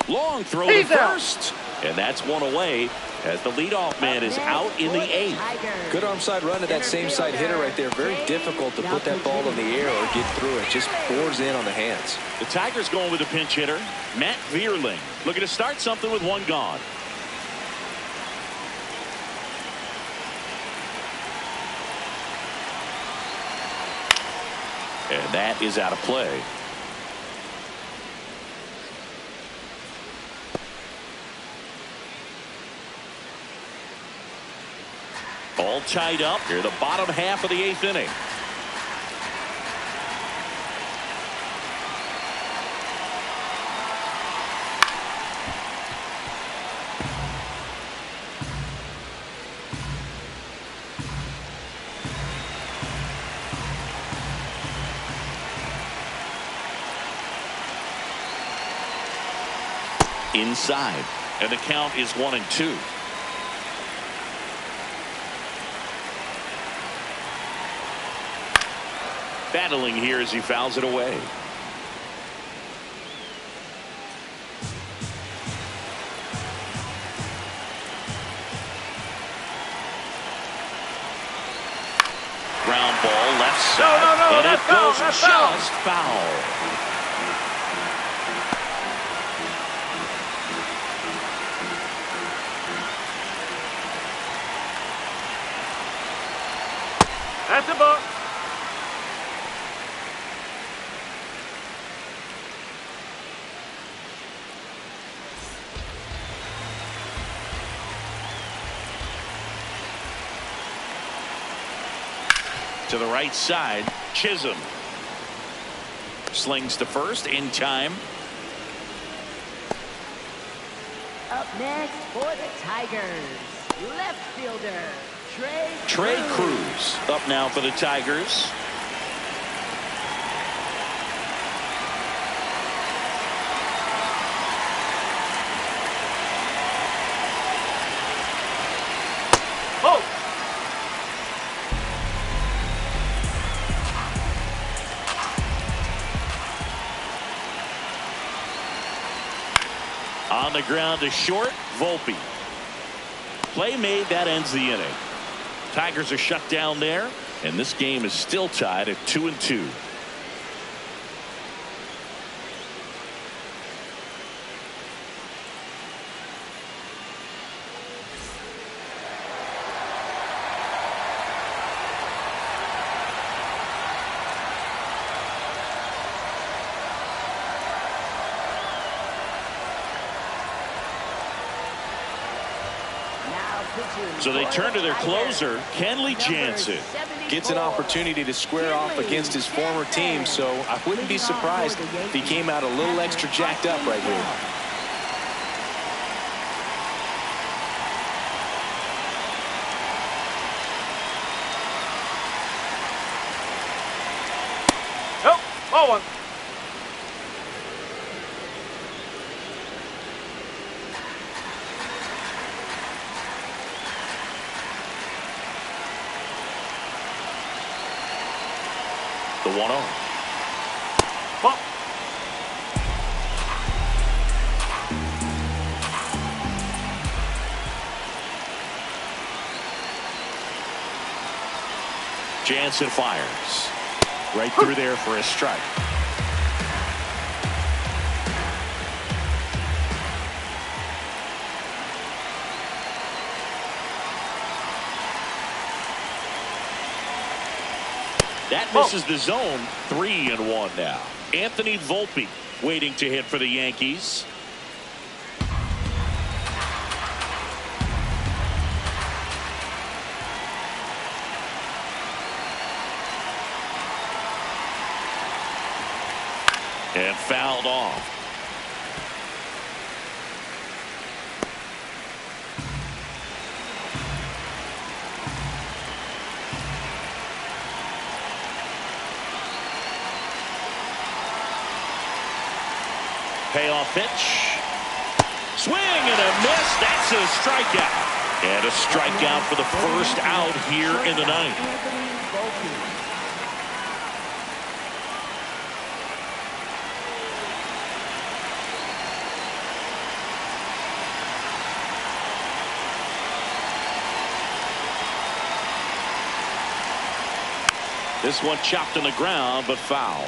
Long throw to first. And that's one away as the leadoff man is out in the 8th. Good arm side run to that same side hitter right there. Very difficult to put that ball in the air or get through it. Just bores in on the hands. The Tigers going with a pinch hitter, Matt Vierling, looking to start something with 1 gone. And that is out of play. All tied up here, the bottom half of the 8th inning. Inside, and the count is 1-2. Battling here as he fouls it away. Ground ball left side. No, and that's it foul, goes that's just foul. foul. That's a ball. To the right side, Chisholm slings to first in time. Up next for the Tigers, left fielder Trey Cruz up now for the Tigers. Oh! On the ground to short, Volpe. Play made, that ends the inning. Tigers are shut down there, and this game is still tied at 2-2. So they turn to their closer, Kenley Jansen. Gets an opportunity to square off against his former team, so I wouldn't be surprised if he came out a little extra jacked up right here. Oh, ball one. The 1-0. Ball. Jansen fires. Right through there for a strike. That misses the zone. 3-1 now. Anthony Volpe waiting to hit for the Yankees. And fouled off. Payoff pitch. Swing and a miss. That's a strikeout. And a strikeout for the first out here in the ninth. This one chopped on the ground, but foul.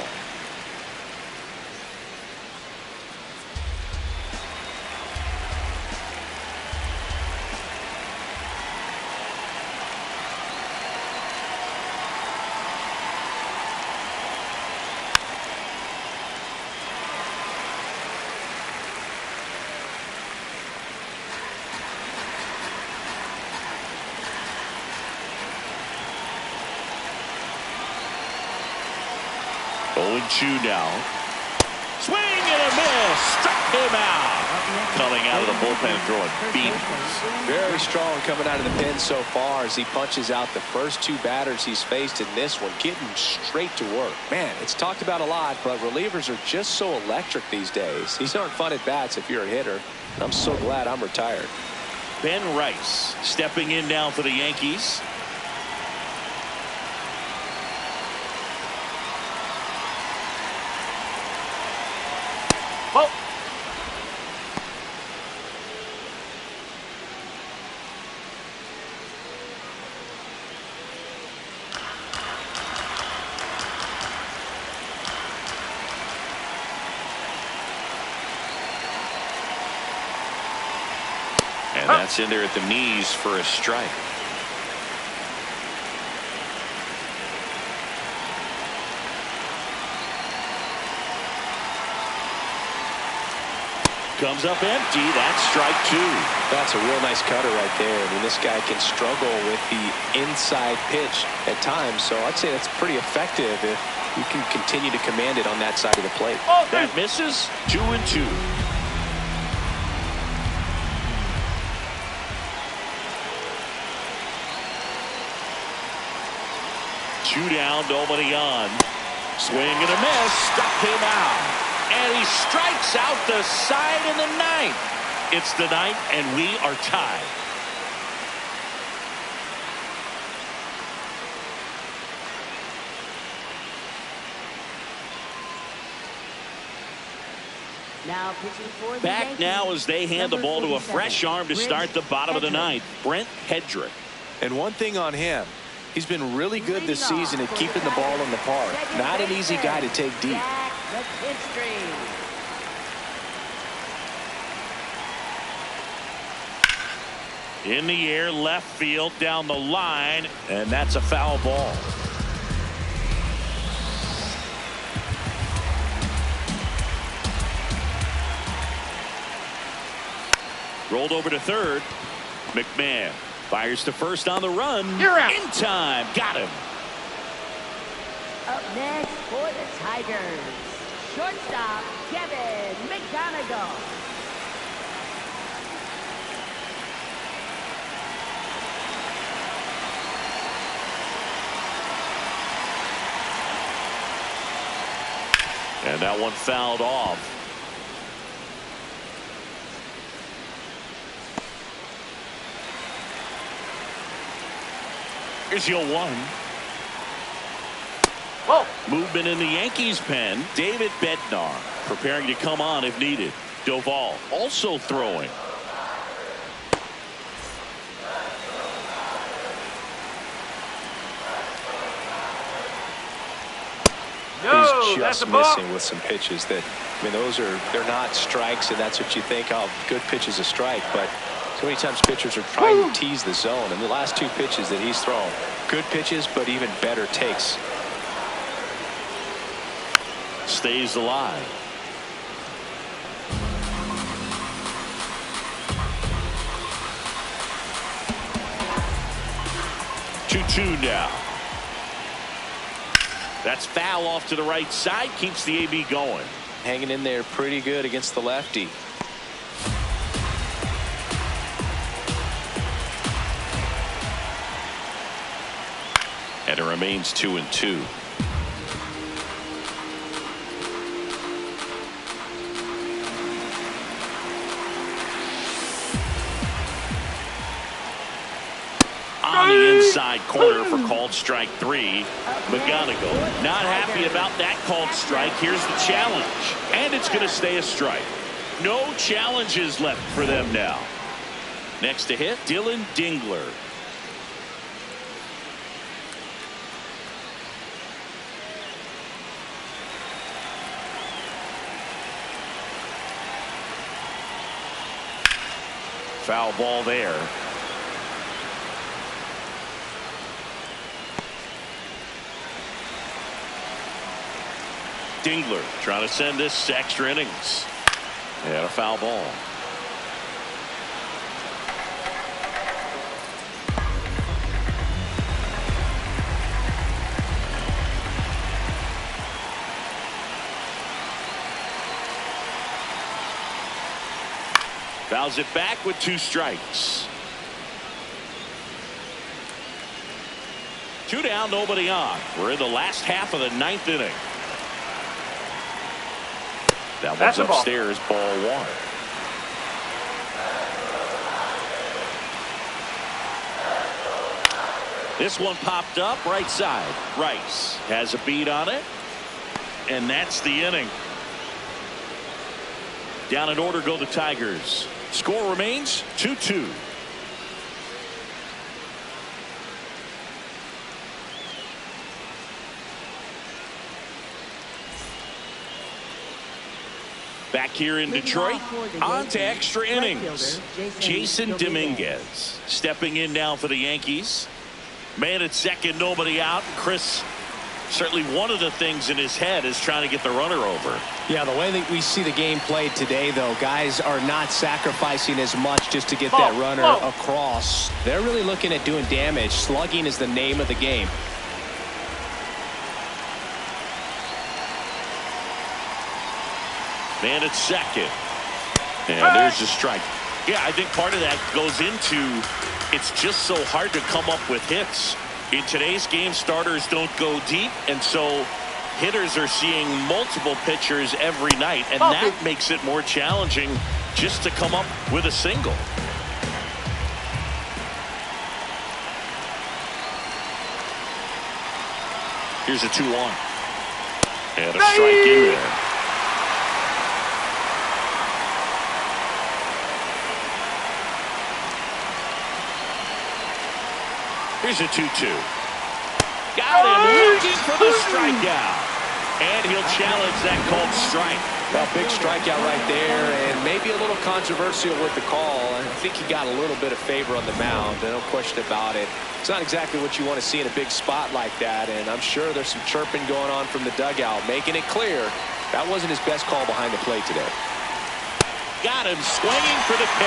Two now. Swing and a miss. Struck him out. Coming out of the bullpen throwing beans. Very strong coming out of the pen so far as he punches out the first two batters he's faced in this one, getting straight to work. Man, it's talked about a lot, but relievers are just so electric these days. These aren't fun at bats if you're a hitter. I'm so glad I'm retired. Ben Rice stepping in now for the Yankees. Ball. And that's in there at the knees for a strike. Comes up empty. That's strike two. That's a real nice cutter right there. I mean, this guy can struggle with the inside pitch at times, so I'd say that's pretty effective if you can continue to command it on that side of the plate. That misses. 2-2. Two down, nobody on. Swing and a miss. Struck him out. And he strikes out the side in the ninth. It's the ninth, and we are tied. Now pitching for the Back Yankees, now as they hand the ball to a fresh arm to start the bottom of the ninth. Brent Hedrick. And one thing on him, he's been really good this season at keeping the ball in the park. Not an easy guy to take deep. In the air, left field, down the line, and that's a foul ball. Rolled over to third. McMahon fires to first on the run. You're out. In time. Got him. Up next for the Tigers, shortstop Kevin McGonigal. And that one fouled off. Here's your one. Whoa. Movement in the Yankees pen. David Bednar preparing to come on if needed. Doval also throwing. He's That's just a ball. missing with some pitches that, I mean, they're not strikes, and that's what you think, oh, good pitch is a strike, but so many times pitchers are trying to tease the zone, and the last two pitches that he's thrown, good pitches, but even better takes. Stays alive. Two now. That's foul off to the right side. Keeps the AB going. Hanging in there pretty good against the lefty. And it remains 2-2. On the inside corner for called strike three. McGonigal not happy about that called strike. Here's the challenge. And it's going to stay a strike. No challenges left for them now. Next to hit, Dylan Dingler. Foul ball there. Dingler trying to send this to extra innings. And a foul ball. Fouls it back with 2 strikes. 2 down, nobody on. We're in the last half of the 9th inning. That one's upstairs, ball 1. This one popped up right side. Rice has a beat on it, and that's the inning. Down in order go the Tigers. Score remains 2-2. Back here in Detroit, on to extra innings. Jason Dominguez stepping in now for the Yankees. Man at second, nobody out. Chris Certainly one of the things in his head is trying to get the runner over. Yeah, the way that we see the game played today, though, guys are not sacrificing as much just to get that runner across. They're really looking at doing damage. Slugging is the name of the game. Man at second. And there's the strike. Yeah, I think part of that goes into it's just so hard to come up with hits. In today's game, starters don't go deep, and so hitters are seeing multiple pitchers every night, and that makes it more challenging just to come up with a single. Here's a 2-1. And a strike in there. Here's a 2-2. Got him looking for the strikeout. And he'll challenge that called strike. Well, big strikeout right there, and maybe a little controversial with the call. I think he got a little bit of favor on the mound, no question about it. It's not exactly what you want to see in a big spot like that, and I'm sure there's some chirping going on from the dugout, making it clear that wasn't his best call behind the plate today. Got him swinging for the K.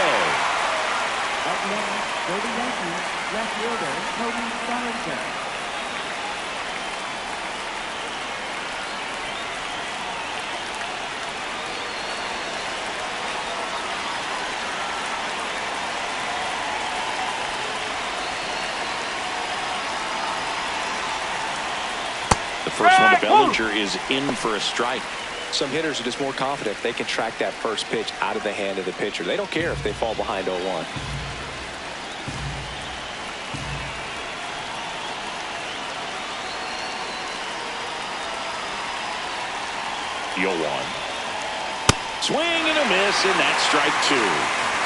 Up next, for the Yankees, left fielder Toby Donaldson. The first one to Bellinger is in for a strike. Some hitters are just more confident if they can track that first pitch out of the hand of the pitcher. They don't care if they fall behind 0-1. The 0-1. Swing and a miss, and that's strike 2.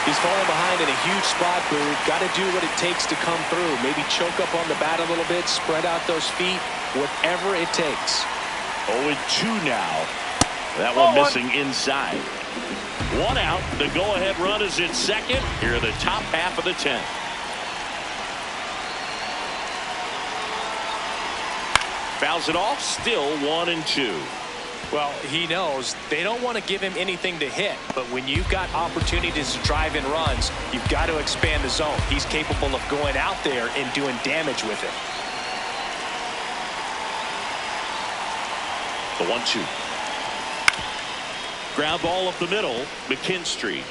He's falling behind in a huge spot, Boo. Got to do what it takes to come through. Maybe choke up on the bat a little bit, spread out those feet, whatever it takes. 0-2 now. That one missing inside. 1 out. The go-ahead run is in second. Here are the top half of the 10th. Fouls it off. Still 1-2. Well, he knows they don't want to give him anything to hit, but when you've got opportunities to drive in runs, you've got to expand the zone. He's capable of going out there and doing damage with it. The 1-2. Ground ball up the middle. McKinstry.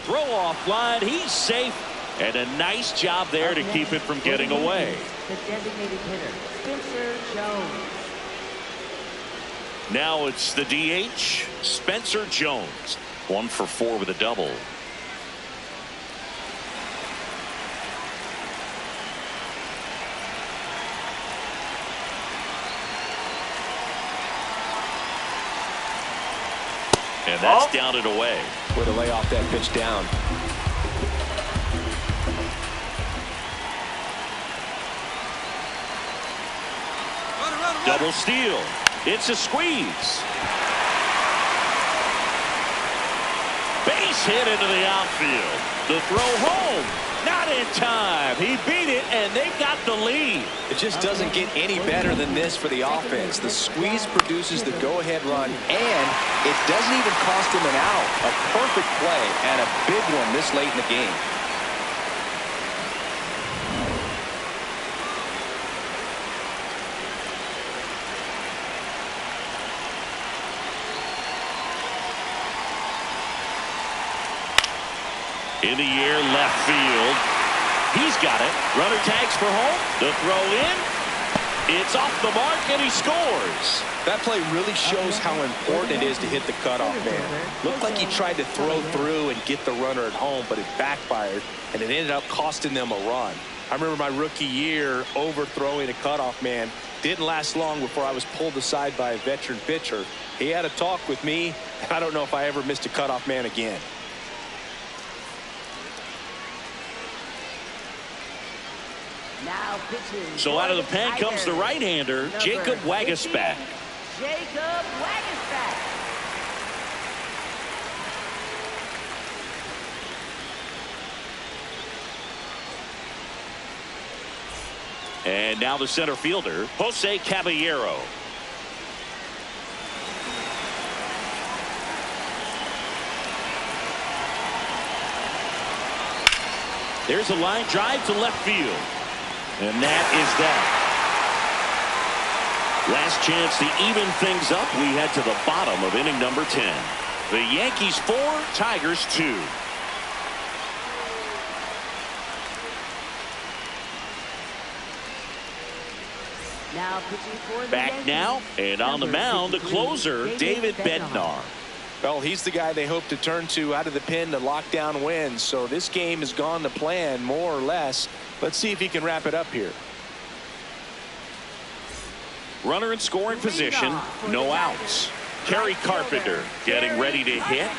Throw off line. He's safe. And a nice job there to keep it from getting away. The designated hitter, Spencer Jones. Now it's the DH, Spencer Jones. 1 for 4 with a double. And that's down and away. Way to lay off that pitch down. Double steal. It's a squeeze. Base hit into the outfield. The throw home. Not in time. He beat it, and they've got the lead. It just doesn't get any better than this for the offense. The squeeze produces the go-ahead run, and it doesn't even cost him an out. A perfect play and a big one this late in the game. In the air, left field. He's got it. Runner tags for home. The throw in. It's off the mark, and he scores. That play really shows how important it is to hit the cutoff man. Looked like he tried to throw through and get the runner at home, but it backfired, and it ended up costing them a run. I remember my rookie year overthrowing a cutoff man. Didn't last long before I was pulled aside by a veteran pitcher. He had a talk with me, and I don't know if I ever missed a cutoff man again. Now pitching. So out of the pen comes the right-hander, Jacob Waguespack. Jacob Waguespack. And now the center fielder, Jose Caballero. There's a line drive to left field. And that is that. Last chance to even things up. We head to the bottom of inning number 10. The Yankees 4, Tigers 2. Now pitching for the Back Yankees, now, and on the mound, the closer, David Bednar. Well, he's the guy they hope to turn to out of the pen to lock down wins. So this game has gone to plan, more or less. Let's see if he can wrap it up here. Runner in scoring position, no outs. Kerry Carpenter getting ready to hit.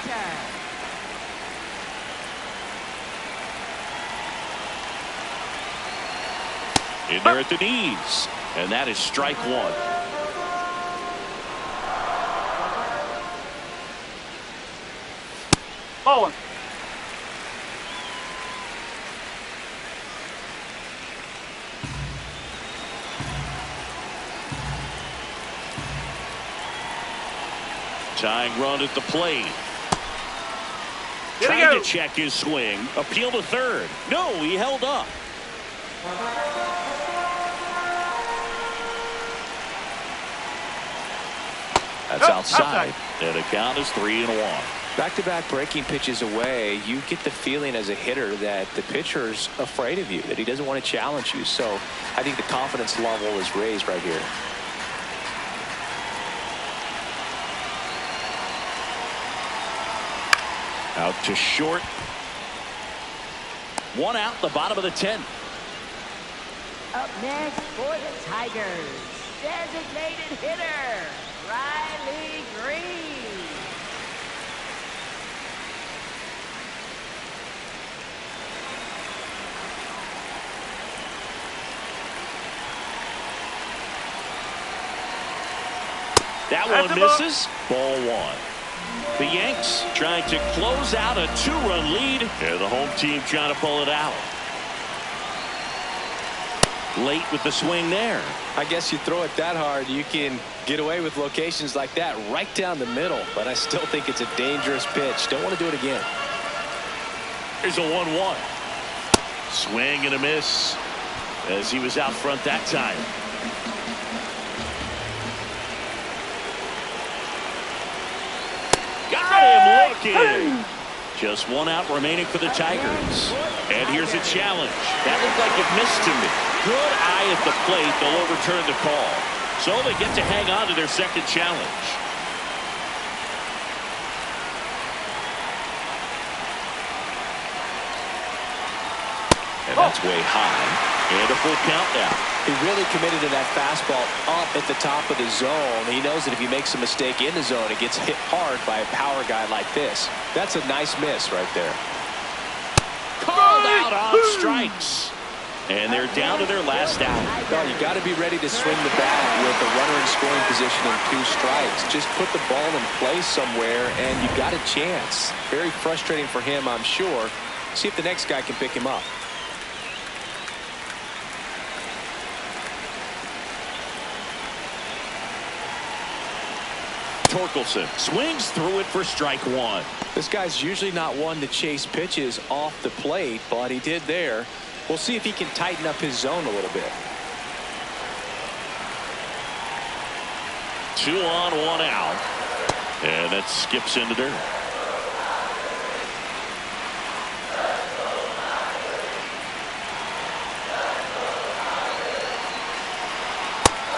In there at the knees. And that is strike one. Ball one. Tying run at the plate. Here we Trying go. to check his swing. Appeal to third. No, he held up. That's outside. And the count is 3-1. Back-to-back breaking pitches away, you get the feeling as a hitter that the pitcher's afraid of you, that he doesn't want to challenge you. So I think the confidence level is raised right here. Out to short. One out, the bottom of the 10th. Up next for the Tigers, designated hitter, Riley Green. That one misses. Ball one. The Yanks trying to close out a 2-run lead. And the home team trying to pull it out. Late with the swing there. I guess you throw it that hard, you can get away with locations like that right down the middle. But I still think it's a dangerous pitch. Don't want to do it again. Here's a 1-1. Swing and a miss as he was out front that time. Got him looking. Just one out remaining for the Tigers. And here's a challenge. That looked like it missed to me. Good eye at the plate. They'll overturn the call. So they get to hang on to their second challenge. And that's way high. And a full count now. He really committed to that fastball up at the top of the zone. He knows that if he makes a mistake in the zone, it gets hit hard by a power guy like this. That's a nice miss right there. Called out on strikes. And they're down to their last out. Well, you got to be ready to swing the bat with a runner in scoring position and 2 strikes. Just put the ball in place somewhere, and you got a chance. Very frustrating for him, I'm sure. See if the next guy can pick him up. Torkelson swings through it for strike one. This guy's usually not one to chase pitches off the plate, but he did there. We'll see if he can tighten up his zone a little bit. 2 on, 1 out. And that skips into dirt.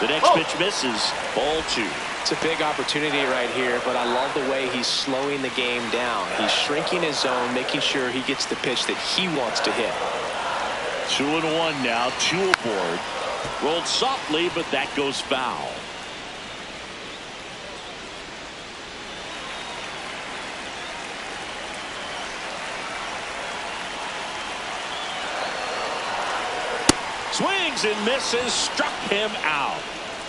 The next pitch misses. Ball 2. It's a big opportunity right here, but I love the way he's slowing the game down. He's shrinking his zone, making sure he gets the pitch that he wants to hit. 2-1 now, 2 aboard. Rolled softly, but that goes foul. Swings and misses, struck him out.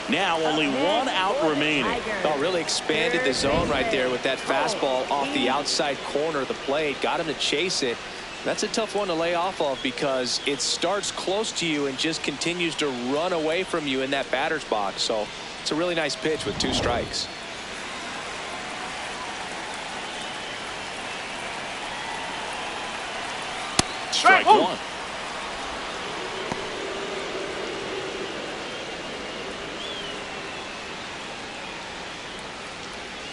Now only 1 out remaining. Oh, really expanded the zone right there with that fastball off the outside corner of the plate. Got him to chase it. That's a tough one to lay off of because it starts close to you and just continues to run away from you in that batter's box. So it's a really nice pitch with 2 strikes. Strike one.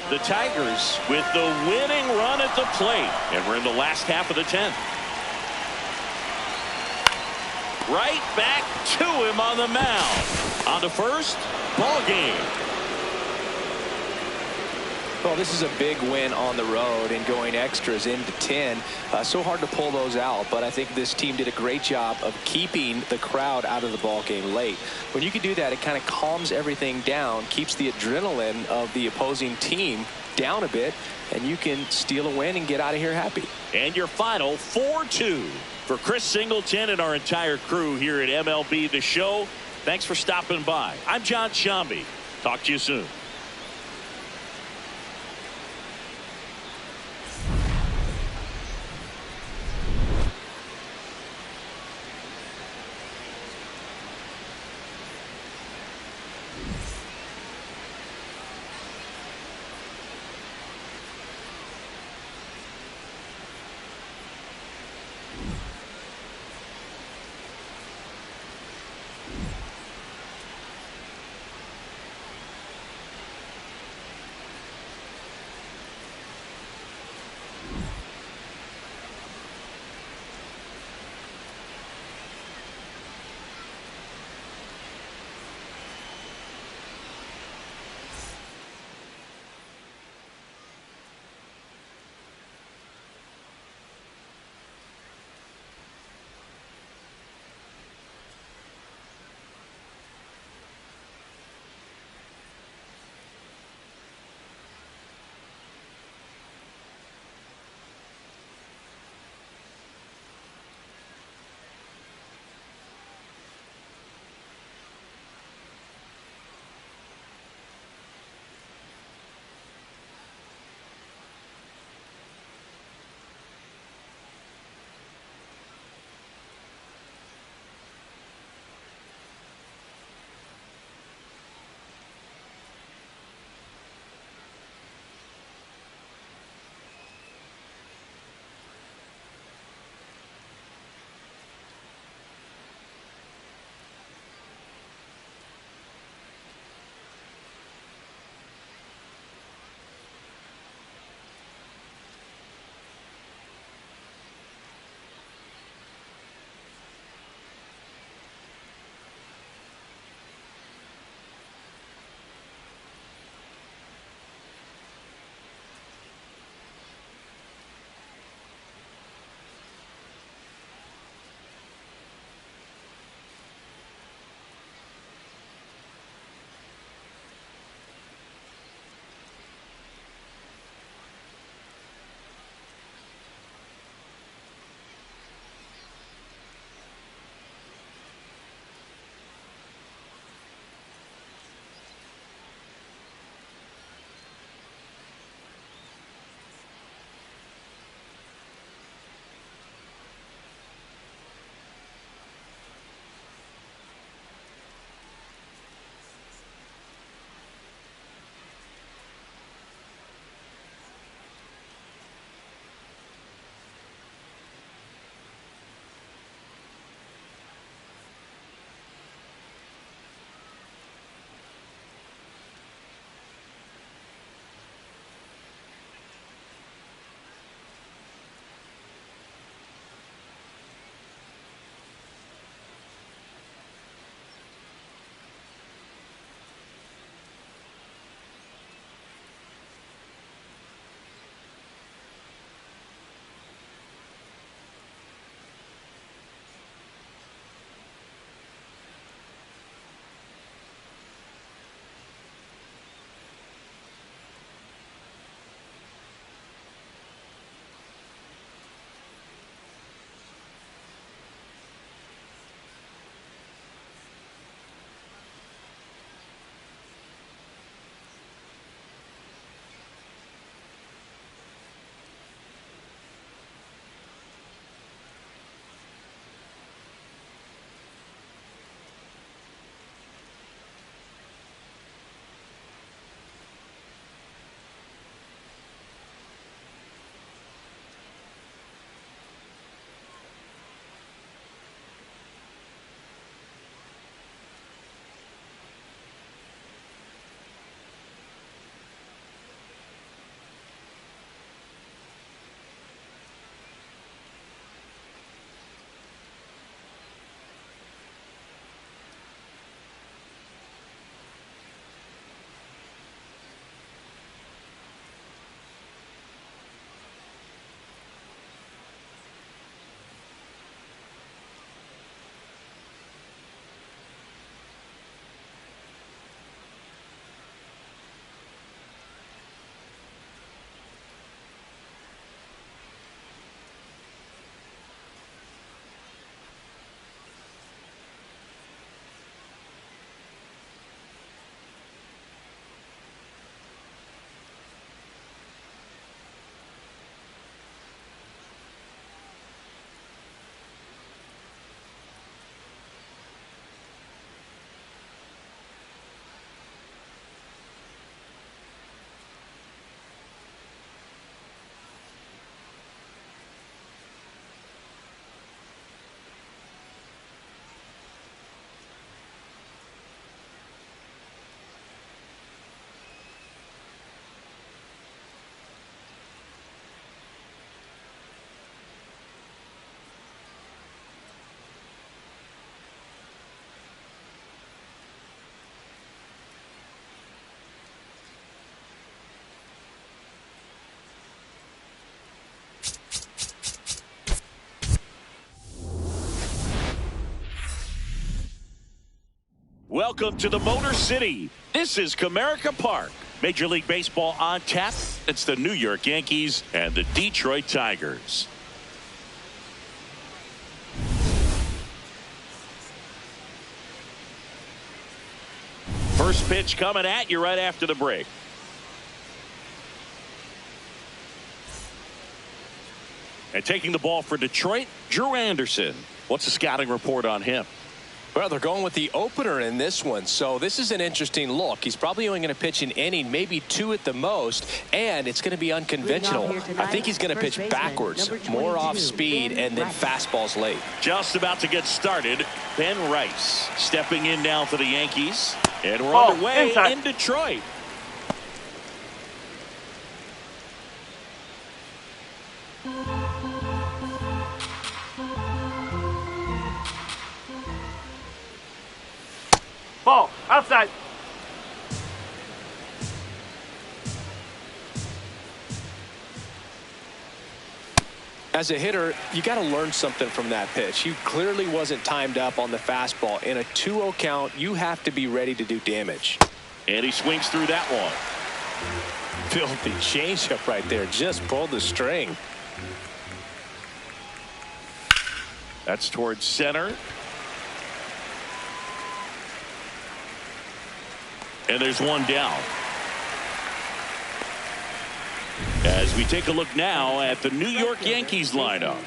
The Tigers with the winning run at the plate. And we're in the last half of the 10th. Right back to him on the mound. On to first, ball game. Well, this is a big win on the road and going extras into 10. So hard to pull those out, but I think this team did a great job of keeping the crowd out of the ball game late. When you can do that, it kind of calms everything down, keeps the adrenaline of the opposing team down a bit, and you can steal a win and get out of here happy. And your final 4-2 for Chris Singleton and our entire crew here at MLB The Show. Thanks for stopping by. I'm John Shambi. Talk to you soon. Welcome to the Motor City. This is Comerica Park. Major League Baseball on tap. It's the New York Yankees and the Detroit Tigers. First pitch coming at you right after the break. And taking the ball for Detroit, Drew Anderson. What's the scouting report on him? Well, they're going with the opener in this one, so this is an interesting look. He's probably only going to pitch an inning, maybe two at the most, and it's going to be unconventional. I think he's going to pitch backwards, more off speed, and then fastballs late. Just about to get started, Ben Rice stepping in now for the Yankees, and we're underway in Detroit. Ball outside. As a hitter, you got to learn something from that pitch. He clearly wasn't timed up on the fastball. In a 2-0 count, you have to be ready to do damage. And he swings through that one. Filthy changeup right there. Just pulled the string. That's towards center. And there's one down. As we take a look now at the New York Yankees lineup.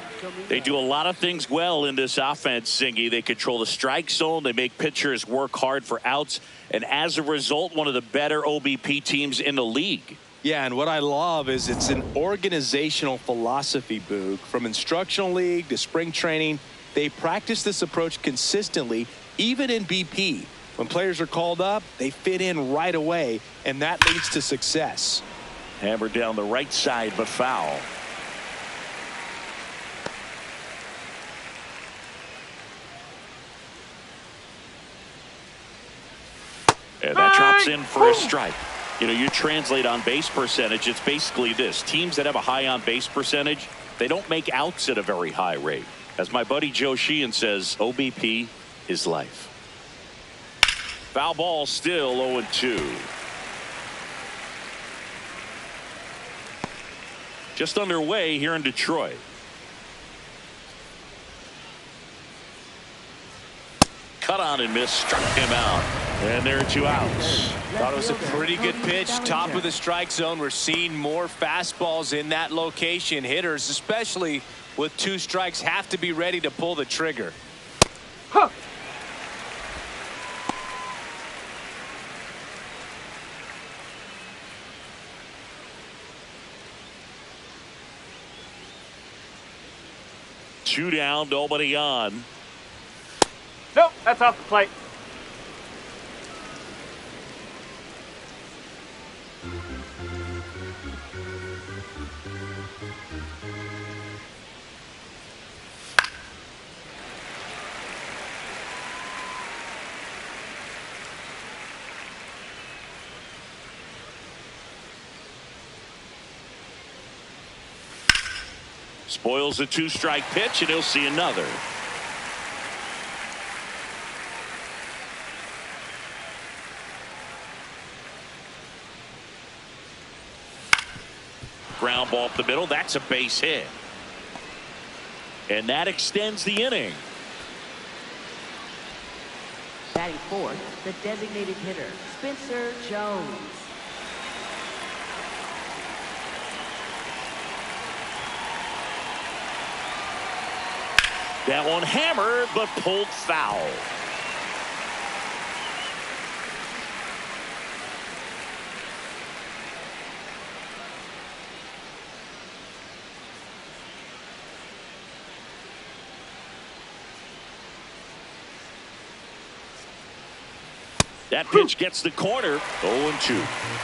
They do a lot of things well in this offense, Singy. They control the strike zone. They make pitchers work hard for outs. And as a result, one of the better OBP teams in the league. Yeah, and what I love is it's an organizational philosophy, Boog. From instructional league to spring training, they practice this approach consistently, even in BP. When players are called up, they fit in right away, and that leads to success. Hammered down the right side, but foul. And that drops in for a strike. You know, you translate on base percentage, it's basically this. Teams that have a high on base percentage, they don't make outs at a very high rate. As my buddy Joe Sheehan says, OBP is life. Foul ball, still 0-2. Just underway here in Detroit. Cut on and miss, struck him out. And there are 2 outs. Thought it was a pretty good pitch. Top of the strike zone. We're seeing more fastballs in that location. Hitters, especially with 2 strikes, have to be ready to pull the trigger. Huh. Two down, nobody on. Nope, that's off the plate. Spoils a 2-strike pitch, and he'll see another. Ground ball up the middle. That's a base hit. And that extends the inning. Batting fourth, the designated hitter, Spencer Jones. That one hammered, but pulled foul. That pitch gets the corner. 0-2.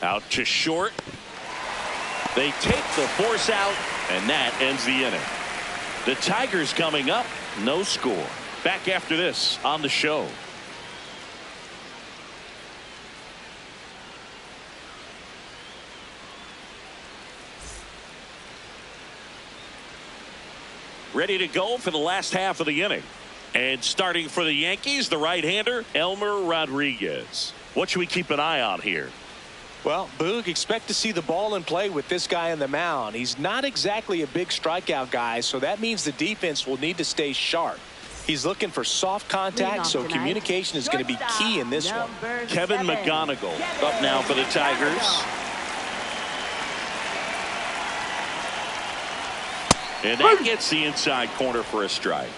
Out to short. They take the force out, and that ends the inning. The Tigers coming up, no score. Back after this on the show. ready to go for the last half of the inning. And starting for the Yankees, the right-hander, Elmer Rodriguez. What should we keep an eye on here? Well, Boog, expect to see the ball in play with this guy on the mound. He's not exactly a big strikeout guy, so that means the defense will need to stay sharp. He's looking for soft contact, so communication is going to be key in this one. Kevin McGonigal up now for the Tigers. And that gets the inside corner for a strike.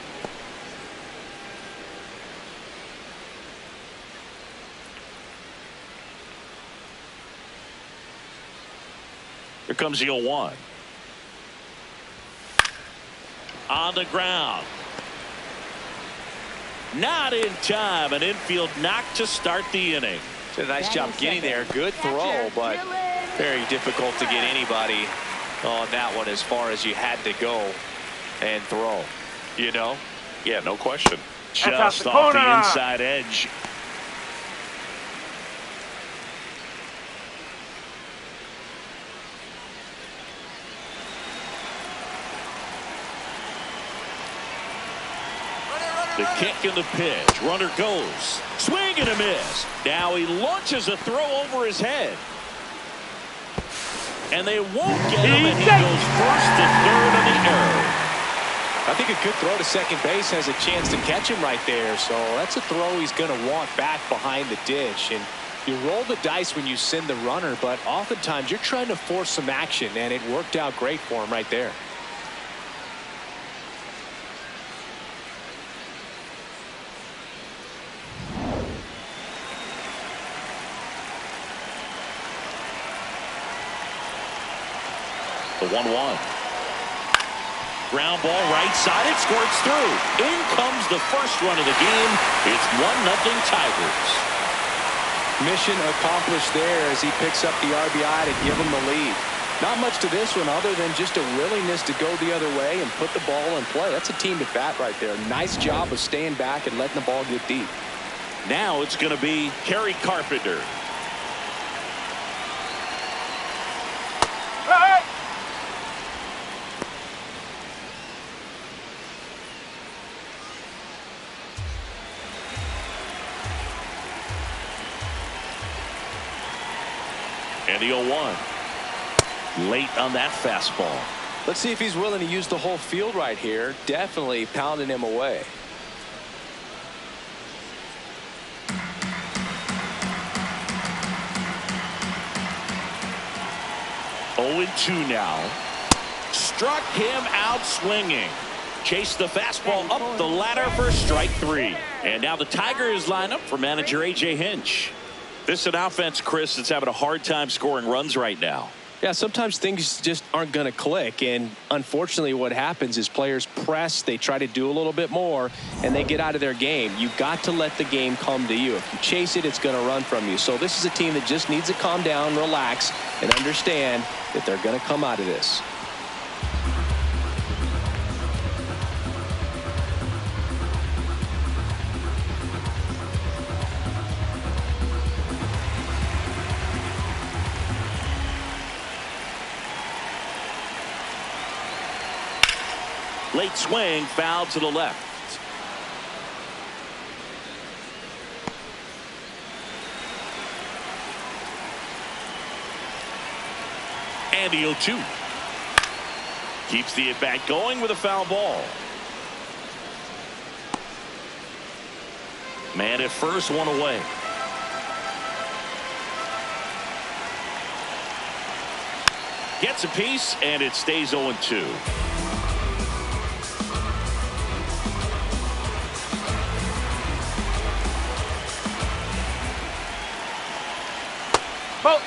Here comes the 0-1. On the ground. Not in time. An infield knock to start the inning. Did a nice job getting there. Good throw, but very difficult to get anybody on that one as far as you had to go and throw. You know? Yeah, no question. Just off the inside edge. The kick and the pitch. Runner goes. Swing and a miss. Now he launches a throw over his head. And they won't get him, and he goes first to third on the error. I think a good throw to second base has a chance to catch him right there. So that's a throw he's going to want back behind the dish. And you roll the dice when you send the runner, but oftentimes you're trying to force some action, and it worked out great for him right there. The 1-1. Ground ball right side. It squirts through. In comes the first run of the game. It's 1-0 Tigers. Mission accomplished there as he picks up the RBI to give him the lead. Not much to this one other than just a willingness to go the other way and put the ball in play. That's a team at bat right there. Nice job of staying back and letting the ball get deep. Now it's going to be Kerry Carpenter. And the 0-1. Late on that fastball. Let's see if he's willing to use the whole field right here. Definitely pounding him away. Oh, 2 now. Struck him out swinging. Chased the fastball up the ladder for strike 3. And now the Tigers line up for manager A.J. Hinch. This is an offense, Chris, that's having a hard time scoring runs right now. Yeah, sometimes things just aren't going to click, and unfortunately what happens is players press, they try to do a little bit more, and they get out of their game. You've got to let the game come to you. If you chase it, it's going to run from you. So this is a team that just needs to calm down, relax, and understand that they're going to come out of this. Late swing, foul to the left. And the 0-2. Keeps the at-bat going with a foul ball. Man at first, 1 away. Gets a piece, and it stays 0-2. Oh.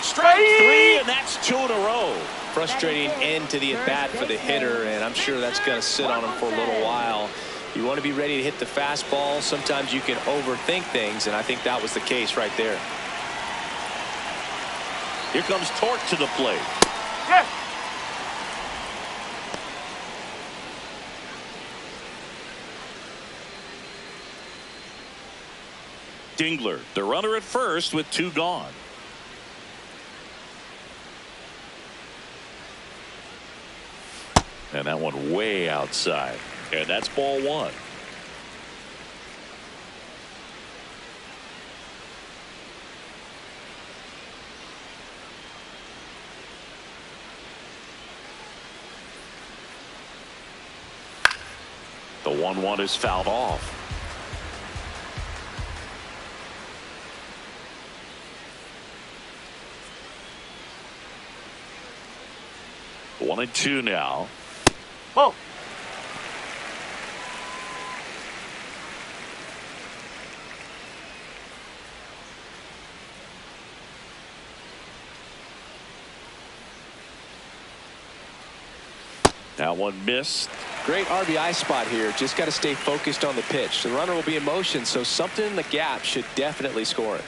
Strike 3, and that's 2 in a row. Frustrating end to the at-bat for the hitter, and I'm sure that's going to sit on him for a little while. You want to be ready to hit the fastball. Sometimes you can overthink things, and I think that was the case right there. Here comes Torque to the plate. Yes. Dingler, the runner at first with 2 gone. And that one way outside. And that's ball 1. The 1-1 is fouled off. 1-2 now. Ball. That one missed. Great RBI spot here. Just got to stay focused on the pitch. The runner will be in motion, so something in the gap should definitely score it.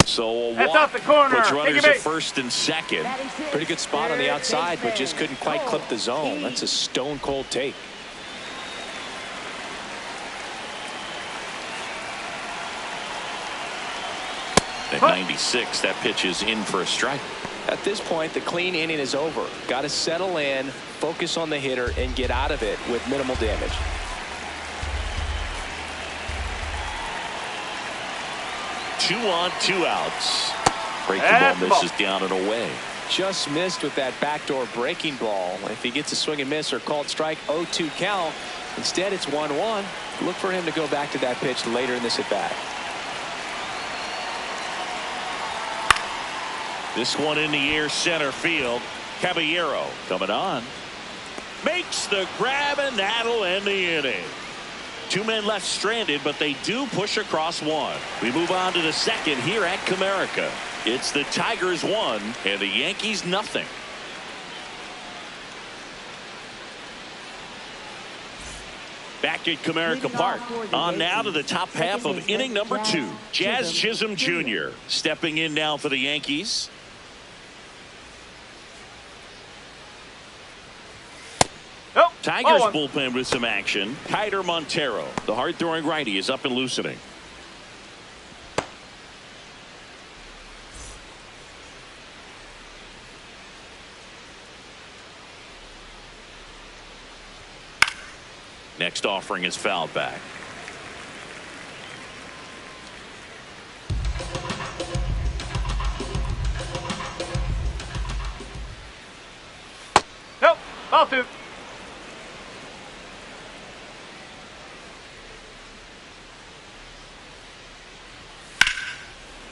So a That's walk off the corner. puts Take runners a at base. first and second. Pretty good spot on the outside, but just couldn't quite clip the zone. That's a stone cold take. At 96, that pitch is in for a strike. At this point, the clean inning is over. Got to settle in, focus on the hitter, and get out of it with minimal damage. Two on, 2 outs. Breaking ball misses down and away. Just missed with that backdoor breaking ball. If he gets a swing and miss or called strike, 0-2 count. Instead, it's 1-1. Look for him to go back to that pitch later in this at bat. This one in the air, center field. Caballero coming on. Makes the grab, and that'll end the inning. 2 men left stranded, but they do push across 1. We move on to the second here at Comerica. It's the Tigers 1 and the Yankees nothing. Back at Comerica Park. On now to the top half of inning number 2. Jazz Chisholm Jr. stepping in now for the Yankees. Nope. Tigers bullpen with some action. Kiter Montero, the hard-throwing righty, is up and loosening. Next offering is fouled back. Nope. Ball 2.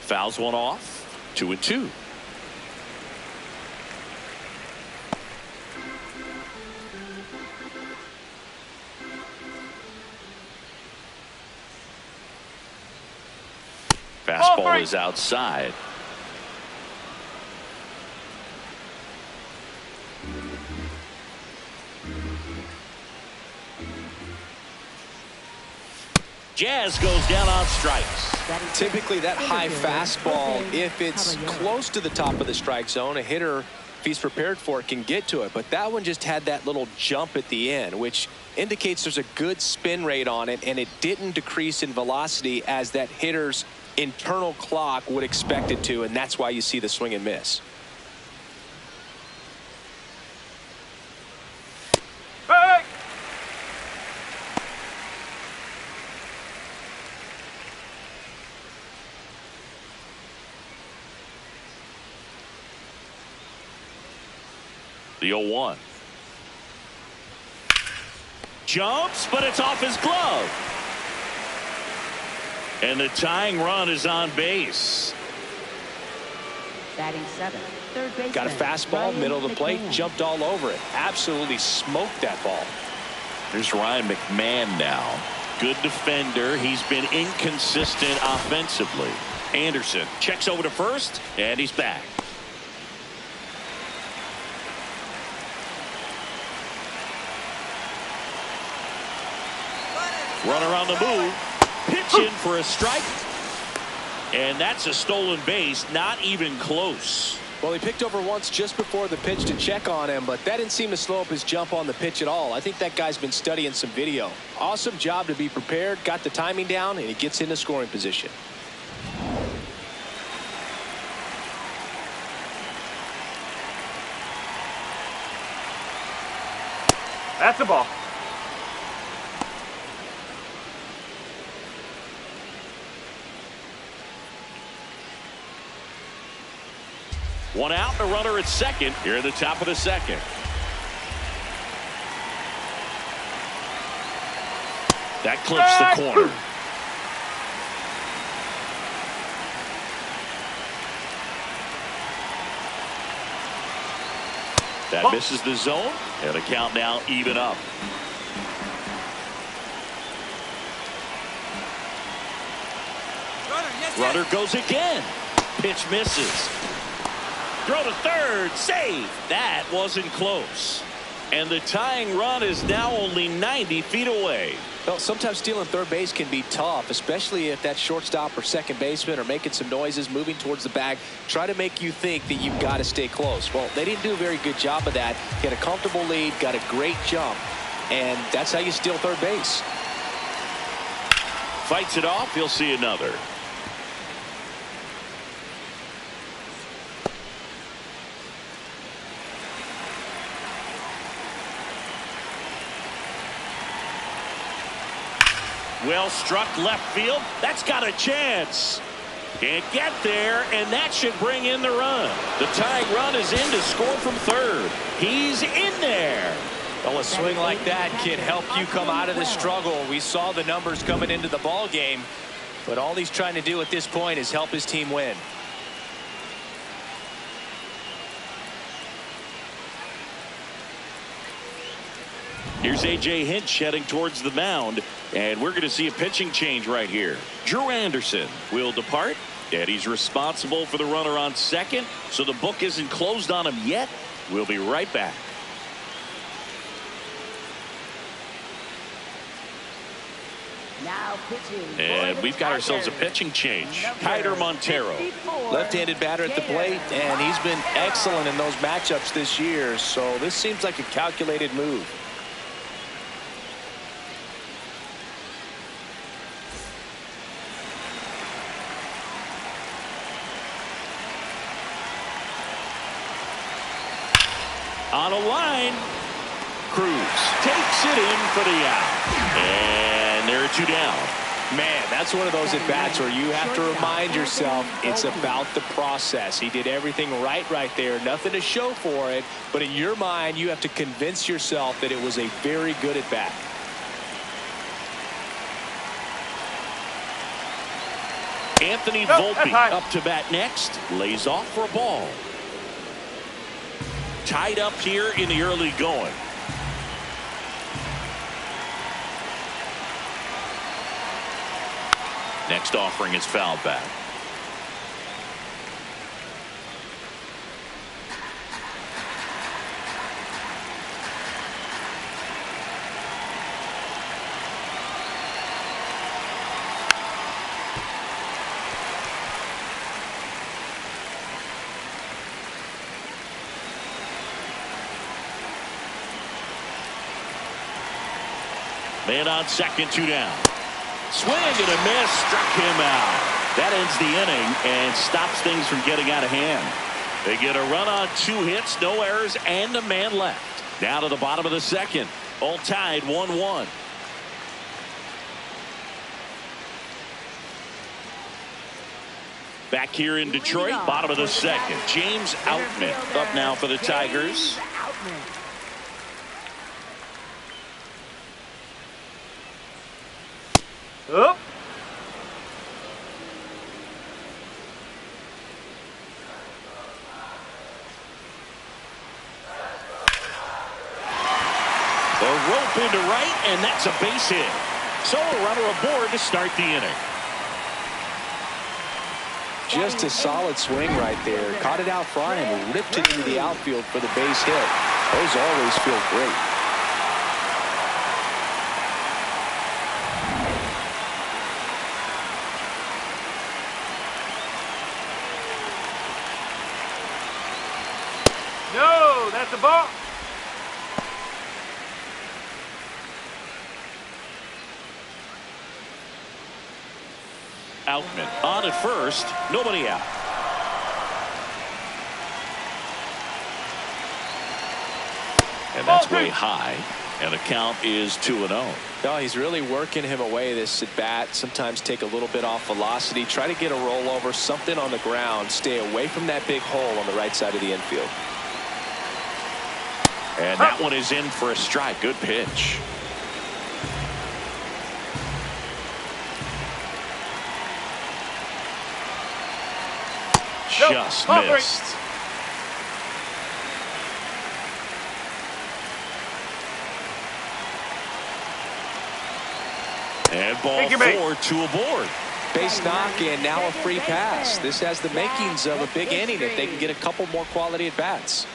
Fouls one off. 2-2. Fastball is outside. Jazz goes down on strikes. Typically that high fastball, if it's close to the top of the strike zone, a hitter, if he's prepared for it, can get to it. But that one just had that little jump at the end, which indicates there's a good spin rate on it, and it didn't decrease in velocity as that hitter's internal clock would expect it to, and that's why you see the swing and miss. Hey! The 0-1. Jumps, but it's off his glove. And the tying run is on base. Batting 7th, third baseman. Got a fastball, middle of the plate, jumped all over it. Absolutely smoked that ball. There's Ryan McMahon now. Good defender. He's been inconsistent offensively. Anderson checks over to first, and he's back. Runner on the move. Pitch in for a strike. And that's a stolen base. Not even close. Well, he picked over once just before the pitch to check on him, but that didn't seem to slow up his jump on the pitch at all. I think that guy's been studying some video. Awesome job to be prepared, got the timing down, and he gets into scoring position. That's the ball. One out, a runner at second here at the top of the second. That clips the corner. That misses the zone, and the count now even up. Runner goes again. Pitch misses. Throw to third, save. That wasn't close. And the tying run is now only 90 feet away. Well, sometimes stealing third base can be tough, especially if that shortstop or second baseman are making some noises, moving towards the bag, try to make you think that you've got to stay close. Well, they didn't do a very good job of that. He had a comfortable lead, got a great jump, and that's how you steal third base. Fights it off, he'll see another. Well struck left field. That's got a chance. Can't get there, and that should bring in the run. The tying run is in to score from third. He's in there. Well, a swing like that can help you come out of the struggle. We saw the numbers coming into the ball game, but all he's trying to do at this point is help his team win. Here's A.J. Hinch heading towards the mound, and we're going to see a pitching change right here. Drew Anderson will depart, and he's responsible for the runner on second, so the book isn't closed on him yet. We'll be right back. Now pitching. And we've got ourselves a pitching change. Kiter Montero. Left-handed batter at the plate, and he's been excellent in those matchups this year, so this seems like a calculated move. On a line, Cruz takes it in for the out. And there are two down. Man, that's one of those at-bats where you have to remind yourself it's about the process. He did everything right there. Nothing to show for it. But in your mind, you have to convince yourself that it was a very good at-bat. Anthony Volpe up to bat next. Lays off for a ball. Tied up here in the early going. Next offering is fouled back. Man on second, two down. Swing and a miss, struck him out. That ends the inning and stops things from getting out of hand. They get a run on 2 hits, no errors, and a man left. Down to the bottom of the second. All tied 1-1. Back here in Detroit, bottom of the second. James Outman up now for the Tigers. Up. A rope into right, and that's a base hit. So a runner aboard to start the inning. Just a solid swing right there. Caught it out front and ripped it into the outfield for the base hit. Those always feel great. No, that's a ball. Outman on at first, nobody out. And that's way high, and the count is 2-0. No, he's really working him away this at bat. Sometimes take a little bit off velocity, try to get a rollover, something on the ground, stay away from that big hole on the right side of the infield. And that one is in for a strike. Good pitch. Just missed. And ball 4, 2 aboard. Base knock and now a free pass. This has the makings of a big inning if they can get a couple more quality at bats.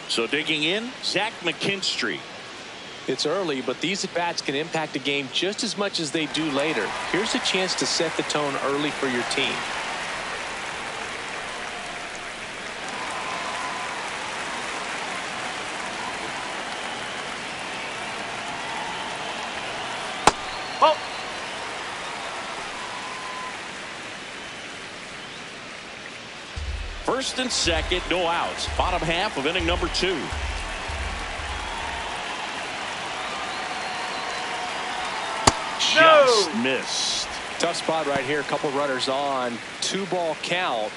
So digging in, Zach McKinstry. It's early, but these at bats can impact a game just as much as they do later. Here's a chance to set the tone early for your team. Oh. First and second, no outs. Bottom half of inning number 2. Just missed. Tough spot right here. A couple runners on. 2-ball count.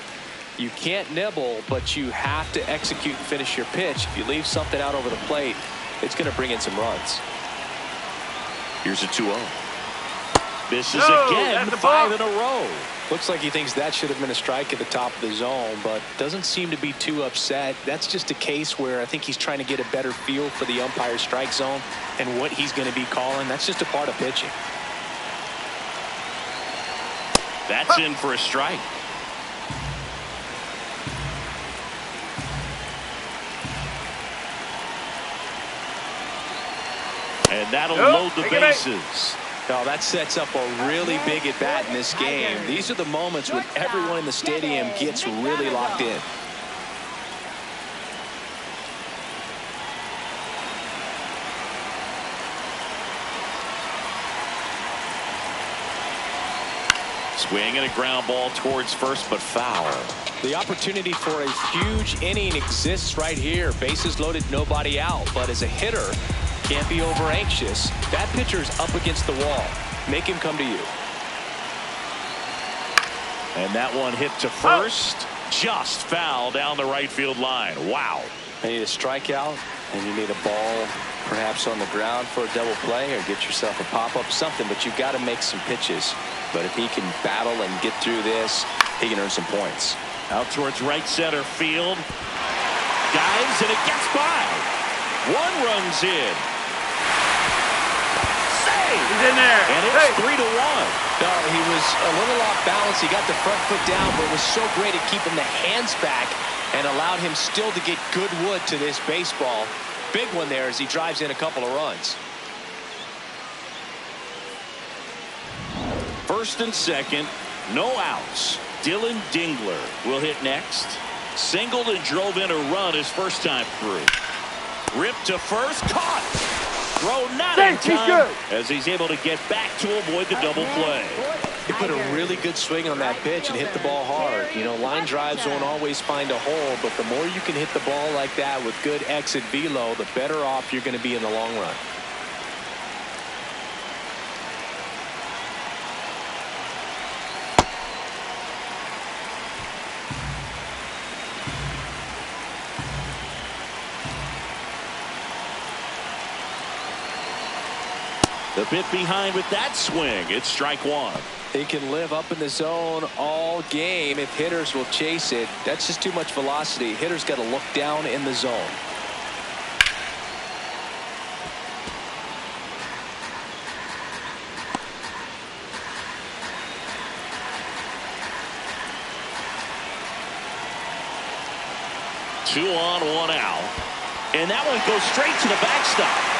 You can't nibble, but you have to execute and finish your pitch. If you leave something out over the plate, it's going to bring in some runs. Here's a 2-0. This is again 5 in a row. Looks like he thinks that should have been a strike at the top of the zone, but doesn't seem to be too upset. That's just a case where I think he's trying to get a better feel for the umpire's strike zone and what he's going to be calling. That's just a part of pitching. That's in for a strike. And that'll load the bases. Oh, that sets up a really big at bat in this game. These are the moments when everyone in the stadium gets really locked in. Swing and a ground ball towards first, but foul. The opportunity for a huge inning exists right here. Bases loaded, nobody out. But as a hitter, can't be over anxious. That pitcher's up against the wall. Make him come to you. And that one hit to first. Just foul down the right field line. Wow. You need a strikeout, and you need a ball perhaps on the ground for a double play, or get yourself a pop-up, something, but you've got to make some pitches. But if he can battle and get through this, he can earn some points. Out towards right center field. Dives, and it gets by. One runs in. Save! He's in there. And it's 3-1. No, he was a little off balance. He got the front foot down, but it was so great at keeping the hands back and allowed him still to get good wood to this baseball. Big one there as he drives in a couple of runs. First and second, no outs. Dylan Dingler will hit next. Singled and drove in a run his first time through. Ripped to first, caught. Throw not in time as he's able to get back to avoid the double play. He put a really good swing on that pitch and hit the ball hard. You know, line drives won't always find a hole, but the more you can hit the ball like that with good exit velo, the better off you're going to be in the long run. The bit behind with that swing. It's strike one. He can live up in the zone all game if hitters will chase it. That's just too much velocity. Hitters got to look down in the zone. Two on, one out. And that one goes straight to the backstop.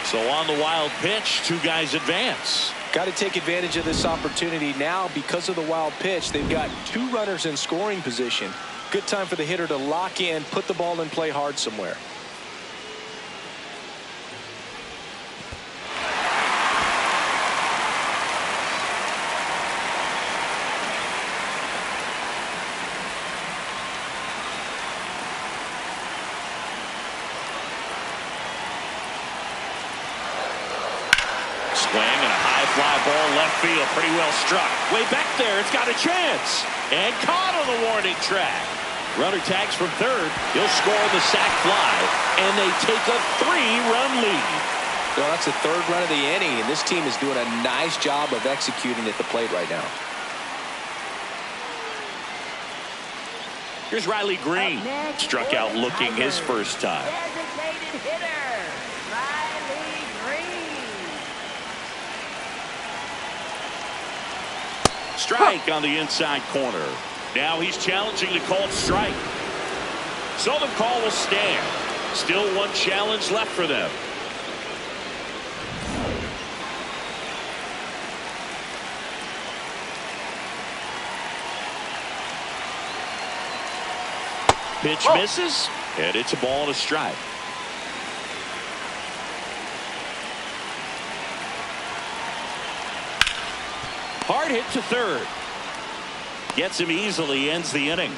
So on the wild pitch, two guys advance. Got to take advantage of this opportunity now because of the wild pitch. They've got 2 runners in scoring position. Good time for the hitter to lock in, put the ball in play hard somewhere. Swing and a high fly ball left field, pretty well struck. Way back there, it's got a chance. And caught on the warning track. Runner tags from third. He'll score the sac fly, and they take a 3-run lead. Well, that's the 3rd run of the inning, and this team is doing a nice job of executing at the plate right now. Here's Riley Green. Struck out looking his first time. Designated hitter, Riley Green. Strike on the inside corner. Now he's challenging the called strike. So the call will stand. Still 1 challenge left for them. Pitch misses, and it's a ball and a strike. Hard hit to third. Gets him easily, ends the inning.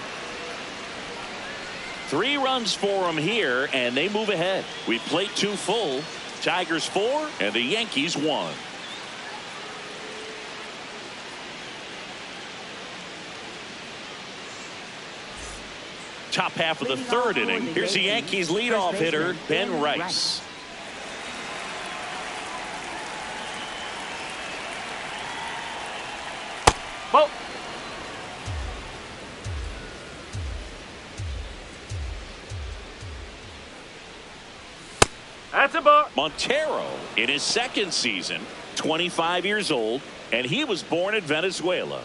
3 runs for him here, and they move ahead. We played 2 full. Tigers 4, and the Yankees 1. Top half of the 3rd inning. Here's the Yankees leadoff hitter, Ben Rice. Ball. That's a ball. Montero in his 2nd season, 25 years old, and he was born in Venezuela.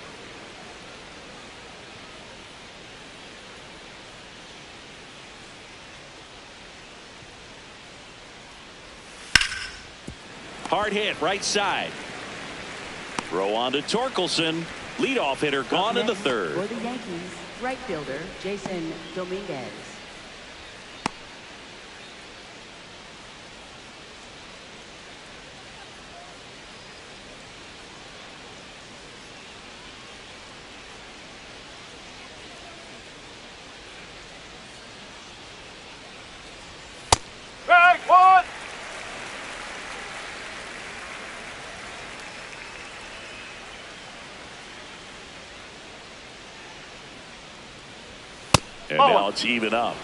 Hard hit right side. Throw on to Torkelson. Leadoff hitter gone in the 3rd. For the Yankees, right fielder Jason Dominguez. Strike 1. And now it's even up.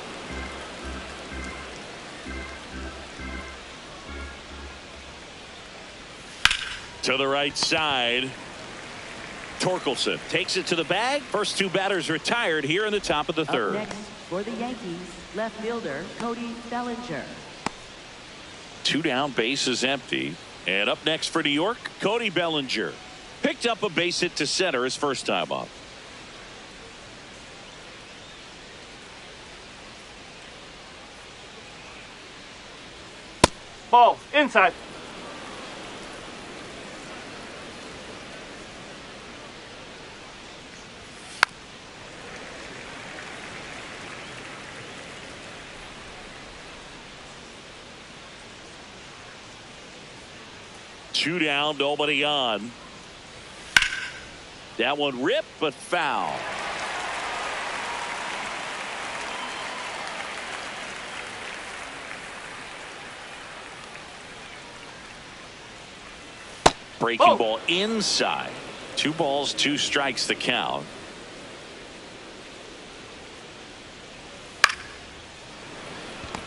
To the right side. Torkelson takes it to the bag. First 2 batters retired here in the top of the 3rd. Up next for the Yankees, left fielder Cody Bellinger. 2 down, bases empty. And up next for New York, Cody Bellinger. Picked up a base hit to center his first time up. Ball inside. Two down, nobody on. That one ripped, but foul. Breaking ball inside. 2 balls, 2 strikes the count.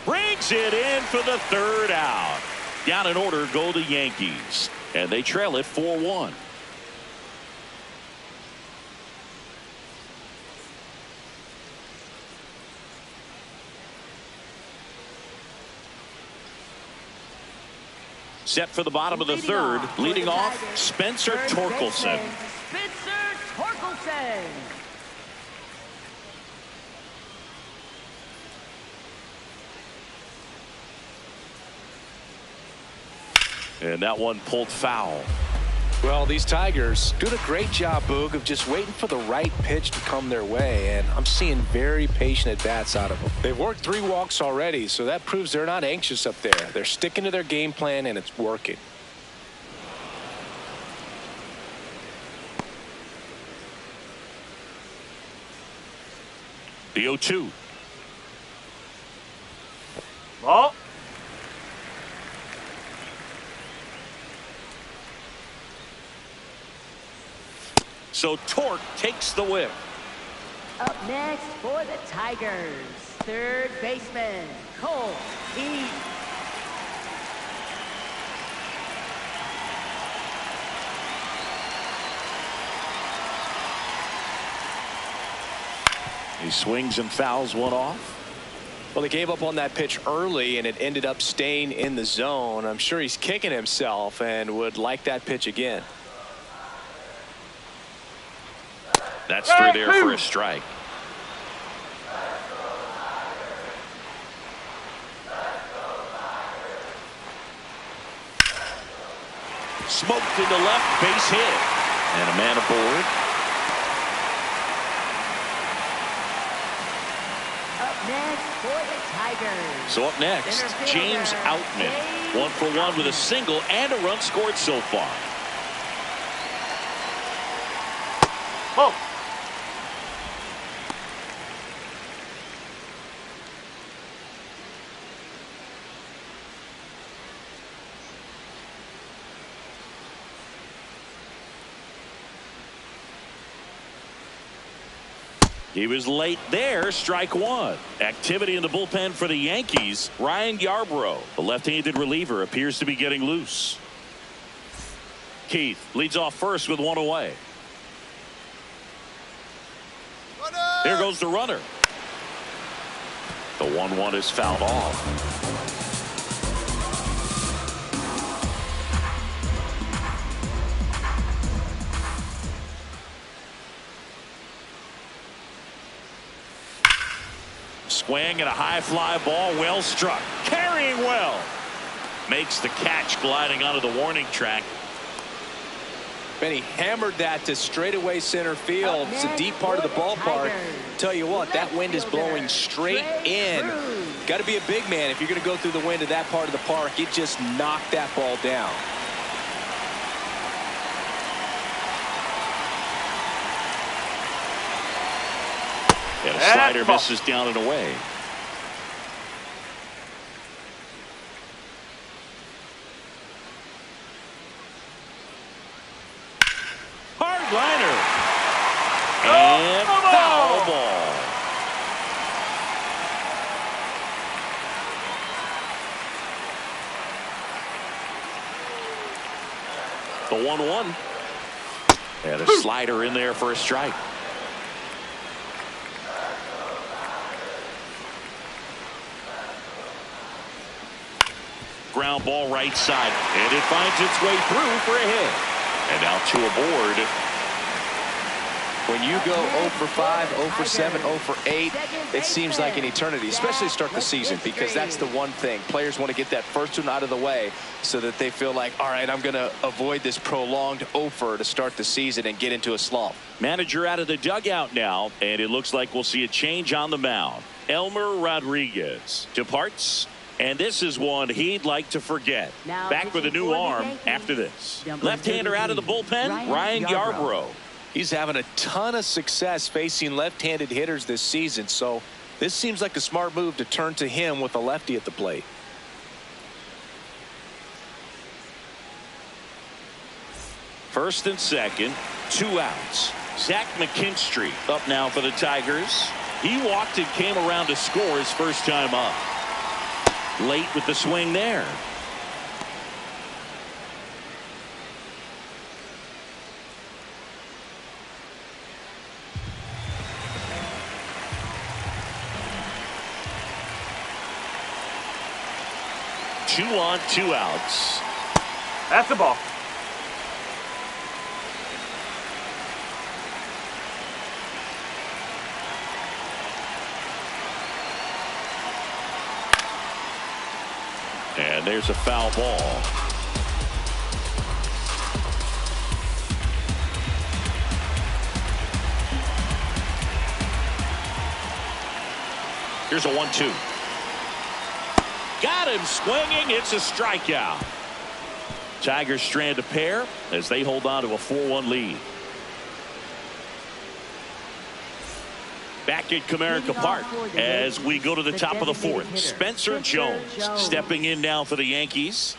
Brings it in for the 3rd out. Down in order go the Yankees, and they trail it 4-1. Set for the bottom of the 3rd, leading off Spencer Torkelson. Spencer Torkelson. And that one pulled foul. Well, these Tigers doing a great job, Boog, of just waiting for the right pitch to come their way, and I'm seeing very patient at-bats out of them. They've worked 3 walks already, so that proves they're not anxious up there. They're sticking to their game plan, and it's working. The 0-2. Ball. So Torque takes the whip. Up next for the Tigers, third baseman, Cole Heath. He swings and fouls one off. Well, they gave up on that pitch early, and it ended up staying in the zone. I'm sure he's kicking himself and would like that pitch again. That's through there for a strike. Smoked into left, base hit. And a man aboard. Up next for the Tigers. So up next, James Outman. 1 for 1 with a single and a run scored so far. Ball. He was late there, strike 1. Activity in the bullpen for the Yankees. Ryan Yarbrough, the left-handed reliever, appears to be getting loose. Keith leads off first with 1 away. There goes the runner. The 1-1 is fouled off. Swing and a high fly ball, well struck. Carrying well. Makes the catch gliding onto the warning track. And he hammered that to straightaway center field. It's a deep part of the ballpark. Tell you what, that wind is blowing straight in. Got to be a big man if you're going to go through the wind of that part of the park. It just knocked that ball down. And a slider misses down and away. Hard liner. And foul ball. The 1-1. And a slider in there for a strike. Ground ball right side, and it finds its way through for a hit. And now 2 aboard. When you go 0 for 5, 0 for 7, 0 for 8, it seems like an eternity, especially to start the season, because that's the one thing. Players want to get that first one out of the way so that they feel like, all right, I'm going to avoid this prolonged 0 for to start the season and get into a slump. Manager out of the dugout now, and it looks like we'll see a change on the mound. Elmer Rodriguez departs. And this is one he'd like to forget. Back with a new arm after this. Left-hander out of the bullpen, Ryan Yarbrough. He's having a ton of success facing left-handed hitters this season, so this seems like a smart move to turn to him with a lefty at the plate. First and second, 2 outs. Zach McKinstry up now for the Tigers. He walked and came around to score his first time up. Late with the swing there. Two on, 2 outs. That's the ball. And there's a foul ball. Here's a 1-2. Got him swinging. It's a strikeout. Tigers strand a pair as they hold on to a 4-1 lead. Back at Comerica Park as we go to the top of the fourth. Spencer Jones stepping in now for the Yankees.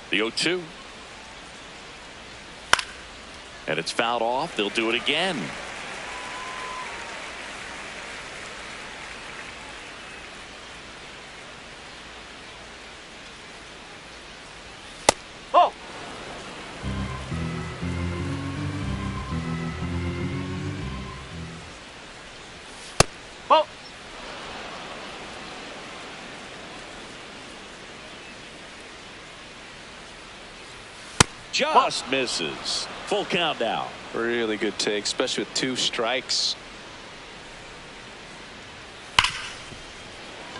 The 0-2. And it's fouled off. They'll do it again. Oh! Oh! Just misses. Full count now. Really good take, especially with 2 strikes.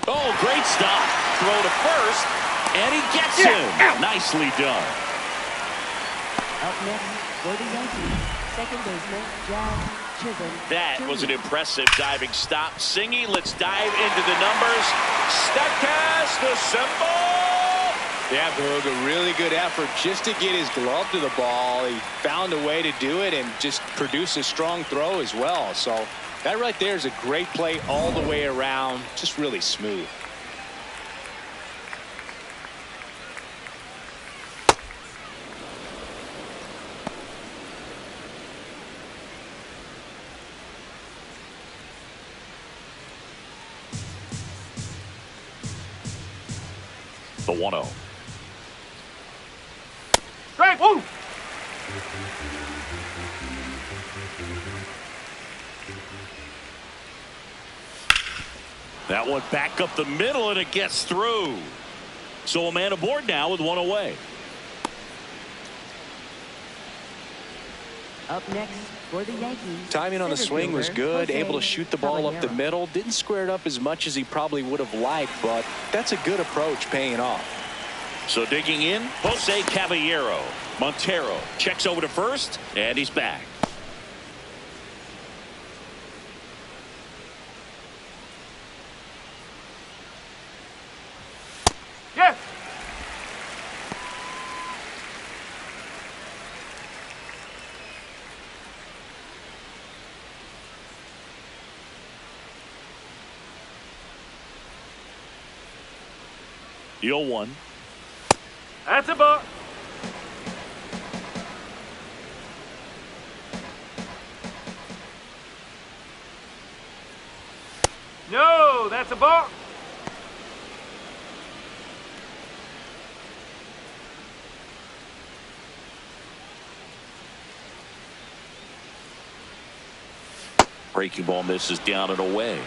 Oh, great stop. Throw to first, and he gets him. Nicely done. Up next for the Yankees, second baseman Jazz Chisholm. That was an impressive diving stop. Singy, let's dive into the numbers. Statcast assemble. Yeah, Baruga, really good effort just to get his glove to the ball. He found a way to do it and just produce a strong throw as well. So that right there is a great play all the way around. Just really smooth. The 1-0. Strike! Woo! That one back up the middle, and it gets through. So a man aboard now with 1 away. Up next for the Yankees. Timing on the swing was good, able to shoot the ball up the middle. Didn't square it up as much as he probably would have liked, but that's a good approach, paying off. So digging in, Jose Caballero. Montero checks over to first, and he's back. Yes! The 0-1. That's a ball. No, that's a ball. Breaking ball misses down and away.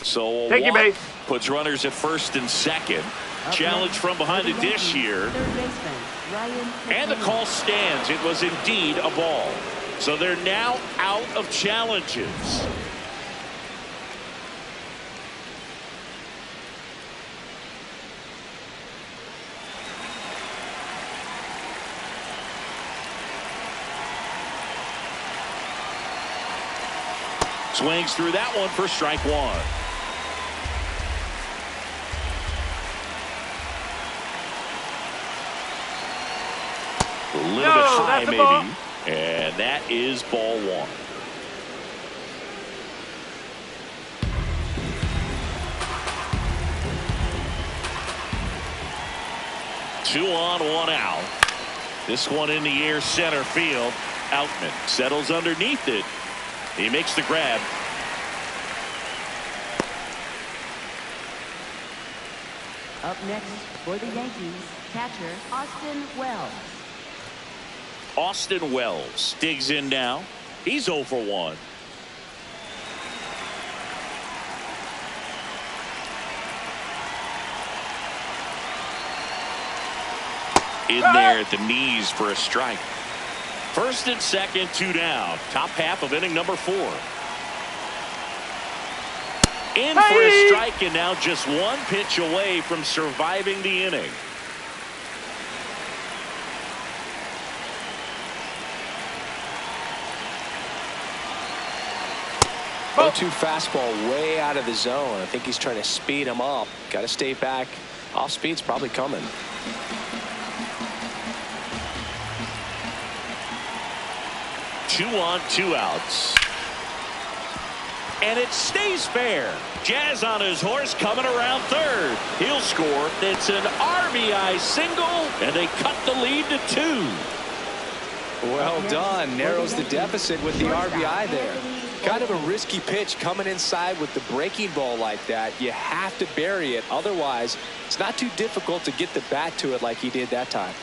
So Take your base. puts runners at first and second. Challenge from behind the dish here. Third baseman Ryan And the call stands. It was indeed a ball. So they're now out of challenges. Swings through that one for strike 1. A little bit high, maybe. Ball. And that is ball 1. Two on, 1 out. This one in the air, center field. Outman settles underneath it. He makes the grab. Up next for the Yankees, catcher Austin Wells. Austin Wells digs in now. He's 0 for 1. in there at the knees for a strike. First and second, 2 down. Top half of inning number 4. In for a strike, and now just one pitch away from surviving the inning. 0-2 fastball way out of the zone. I think he's trying to speed him up. Got to stay back. Off speed's probably coming. Two on, 2 outs. And it stays fair. Jazz on his horse coming around third. He'll score. It's an RBI single, and they cut the lead to 2. Well done. Narrows the deficit with the RBI there. Kind of a risky pitch coming inside with the breaking ball like that. You have to bury it. Otherwise, it's not too difficult to get the bat to it like he did that time.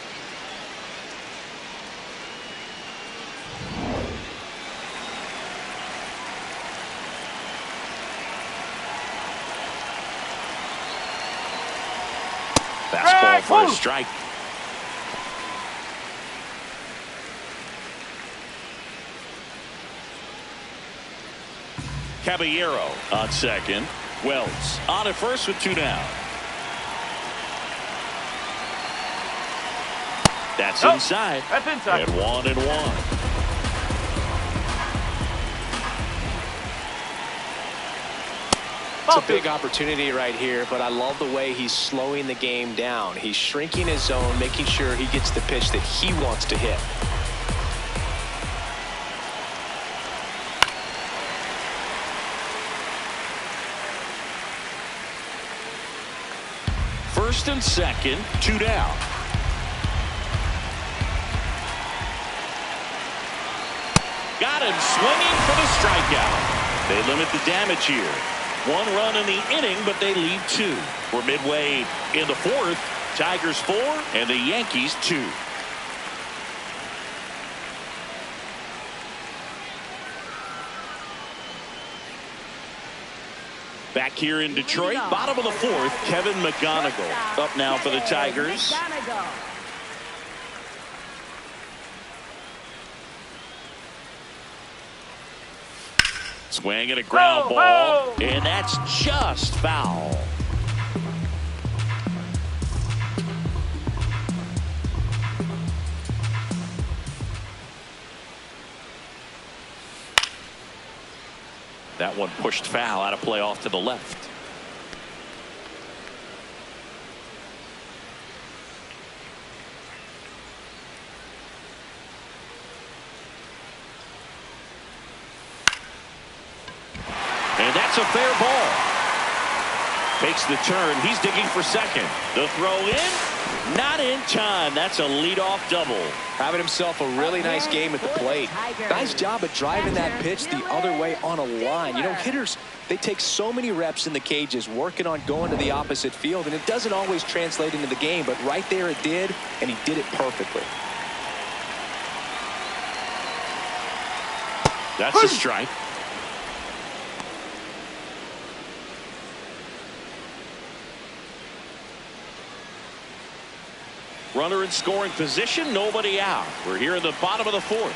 Fastball for a strike. Caballero on second. Wells on at first with 2 down. That's inside. That's inside. And 1-1. It's a big opportunity right here, but I love the way he's slowing the game down. He's shrinking his zone, making sure he gets the pitch that he wants to hit. First and second, 2 down. Got him swinging for the strikeout. They limit the damage here. 1 run in the inning, but they lead 2. We're midway in the 4th. Tigers 4 and the Yankees 2. Back here in Detroit, bottom of the 4th, Kevin McGonigal up now for the Tigers. Swing and a ground ball, and that's just foul. That one pushed foul, out of play off to the left. And that's a fair ball. Takes the turn. He's digging for second. The throw in, not in time. That's a leadoff double. Having himself a really nice game at the plate. Nice job of driving that pitch the other way on a line. You know, hitters, they take so many reps in the cages working on going to the opposite field, and it doesn't always translate into the game, but right there it did, and he did it perfectly. That's a strike. Runner in scoring position, nobody out. We're here in the bottom of the 4th.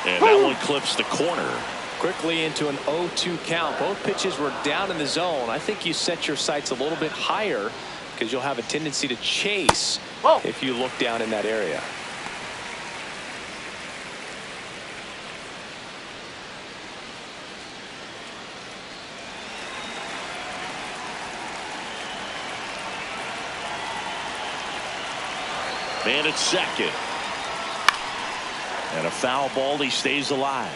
And that one clips the corner. Quickly into an 0-2 count. Both pitches were down in the zone. I think you set your sights a little bit higher because you'll have a tendency to chase if you look down in that area. Man at second. And a foul ball. He stays alive.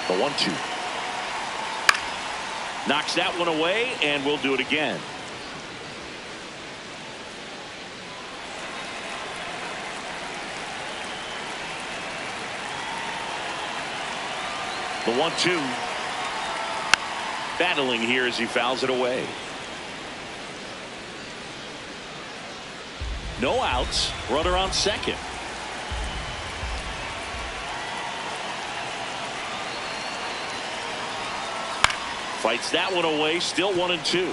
The 1-2. Knocks that one away, and we'll do it again. The 1-2. Battling here as he fouls it away. No outs. Runner on second. Fights that one away. Still 1-2.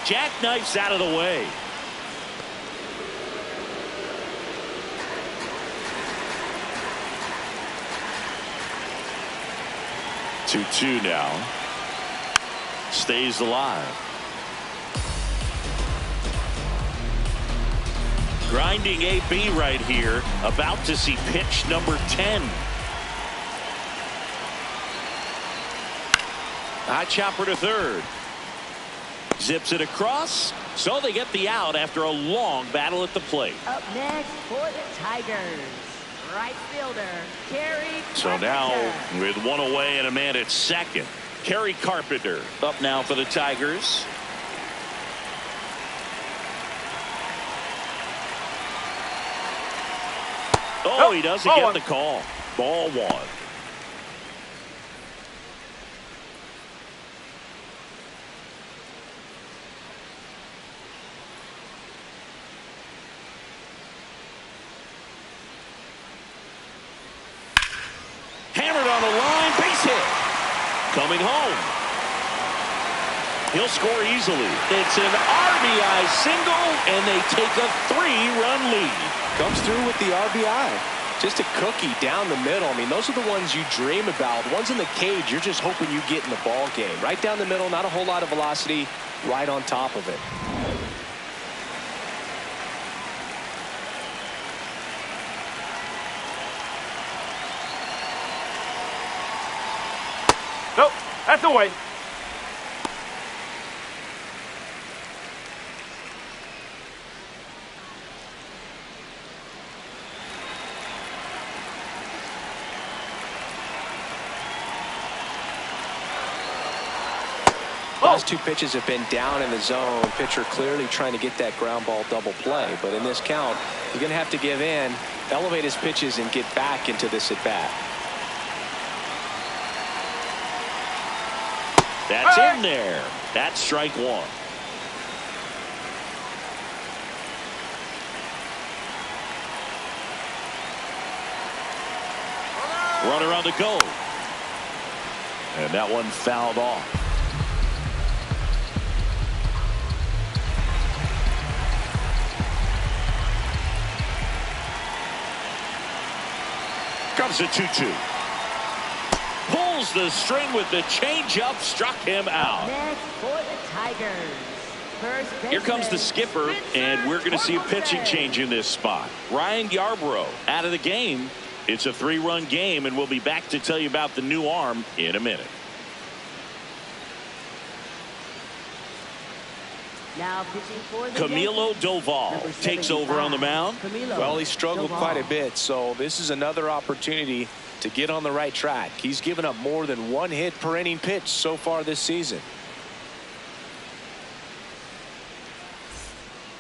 Jackknifes out of the way. Two now. Stays alive. Grinding AB right here. About to see pitch number 10. High chopper to third. Zips it across. So they get the out after a long battle at the plate. Up next for the Tigers, right fielder, Kerry Carpenter. So now with one away and a man at second. Kerry Carpenter up now for the Tigers. Oh, he doesn't get the call. Ball one. Hammered on the line, base hit. Coming home. He'll score easily. It's an RBI single, and they take a 3-run lead. Comes through with the RBI. Just a cookie down the middle. I mean, those are the ones you dream about. Ones in the cage, you're just hoping you get in the ball game. Right down the middle, not a whole lot of velocity, right on top of it. Nope, that's away. Last two pitches have been down in the zone. Pitcher clearly trying to get that ground ball double play. But in this count, he's going to have to give in, elevate his pitches, and get back into this at bat. That's in there. That's strike one. Runner on the go. And that one fouled off. Comes a 2-2. Pulls the string with the changeup, struck him out. Next for the Tigers, first Here comes the skipper, and we're going to see a pitching change in this spot. Ryan Yarbrough out of the game. It's a 3-run game, and we'll be back to tell you about the new arm in a minute. Now pitching for the Camilo Yankees, Doval number takes over on the 75, mound. Camilo Well, he struggled Doval. quite a bit, so this is another opportunity to get on the right track. He's given up more than one hit per inning pitch so far this season.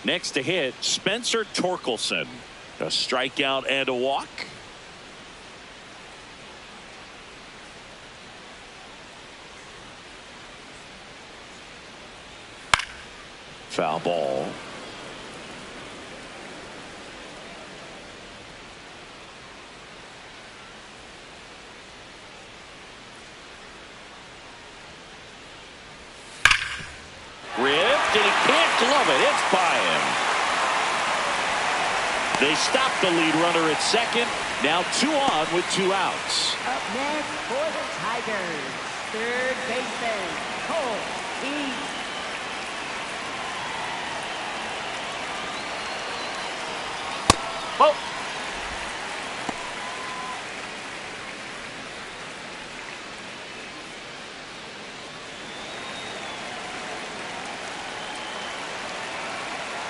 Next to hit, Spencer Torkelson. A strikeout and a walk. Foul ball. Ripped, and he can't glove it. It's by him. They stop the lead runner at second. Now 2 on with 2 outs. Up next for the Tigers, third baseman, Cole E. Ball.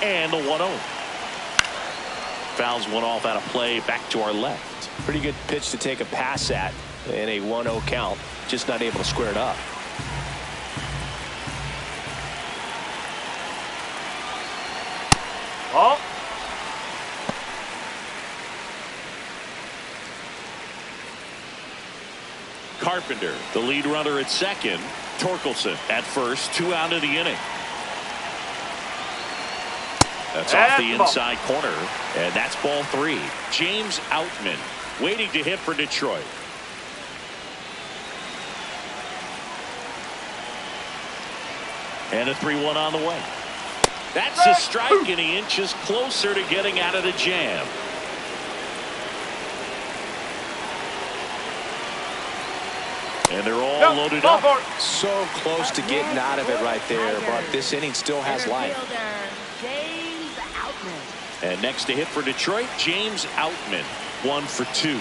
And the 1-0. Fouls one off out of play, back to our left. Pretty good pitch to take a pass at in a 1-0 count. Just not able to square it up. Ball. Carpenter, the lead runner at second. Torkelson at first, 2 out of the inning. That's off the inside corner, and that's ball 3. James Outman waiting to hit for Detroit. And a 3-1 on the way. That's a strike, and he inches closer to getting out of the jam. And they're all loaded up. So close to getting out of it right there, but this inning still has life. James Outman. And next to hit for Detroit, James Outman, 1 for 2.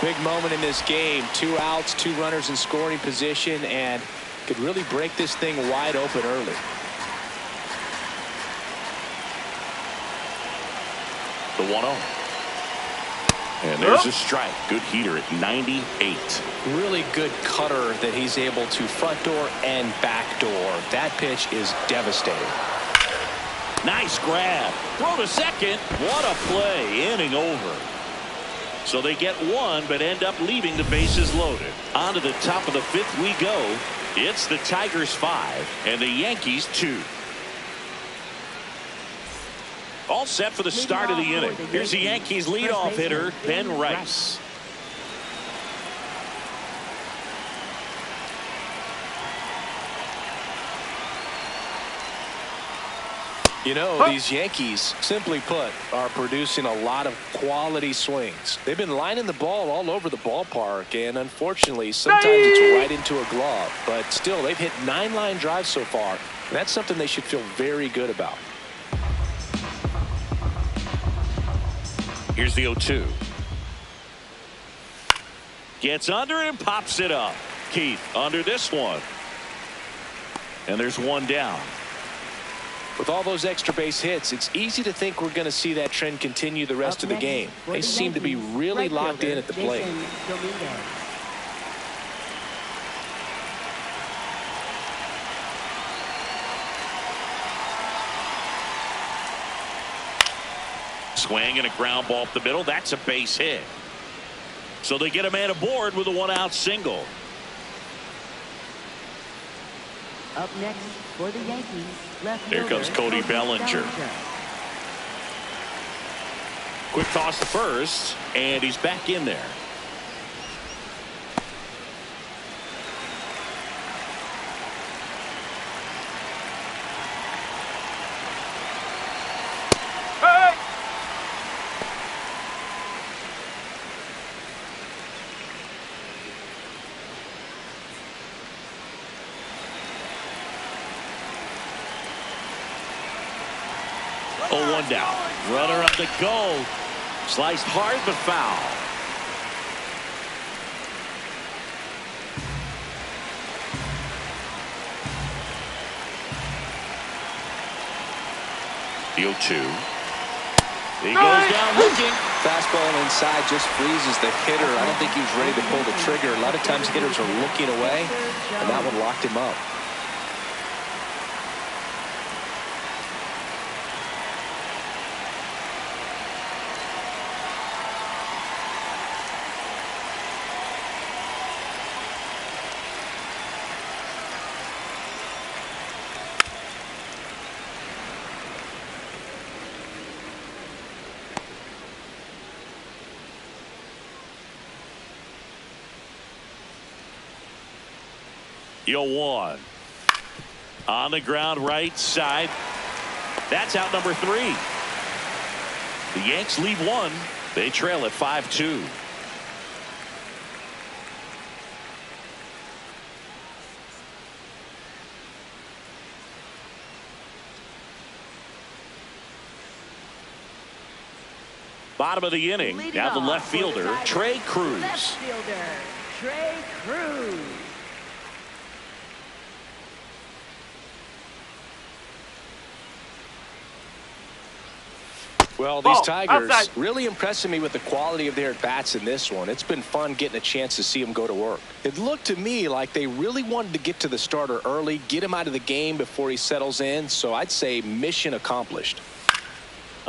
Big moment in this game. 2 outs, 2 runners in scoring position, and could really break this thing wide open early. The 1-0. And there's a strike. Good heater at 98. Really good cutter that he's able to front door and back door. That pitch is devastating. Nice grab. Throw to second. What a play. Inning over. So they get 1, but end up leaving the bases loaded. On to the top of the 5th we go. It's the Tigers 5 and the Yankees 2. All set for the start of the inning. Here's the Yankees leadoff hitter, Ben Rice. You know, these Yankees, simply put, are producing a lot of quality swings. They've been lining the ball all over the ballpark, and unfortunately, sometimes it's right into a glove. But still, they've hit 9 line drives so far, and that's something they should feel very good about. Here's the 0-2. Gets under and pops it up. Keith under this one. And there's 1 down. With all those extra base hits, it's easy to think we're going to see that trend continue the rest of the game. They seem to be really locked in at the plate. Swing and a ground ball up the middle. That's a base hit. So they get a man aboard with a 1-out single. Up next for the Yankees, left Here comes Cody Bellinger. Quick toss to first, and he's back in there. Oh, 1 down. Runner on the go. Sliced hard but foul. The 0-2. He goes down looking. Fastball inside just freezes the hitter. I don't think he was ready to pull the trigger. A lot of times hitters are looking away, and that one locked him up. The 0-1. On the ground right side. That's out number 3. The Yanks lead 1. They trail at 5-2. Bottom of the inning. Now the left fielder, Trey Cruz. Left fielder, Trey Cruz. Well, these Tigers really impressing me with the quality of their at-bats in this one. It's been fun getting a chance to see them go to work. It looked to me like they really wanted to get to the starter early, get him out of the game before he settles in, so I'd say mission accomplished.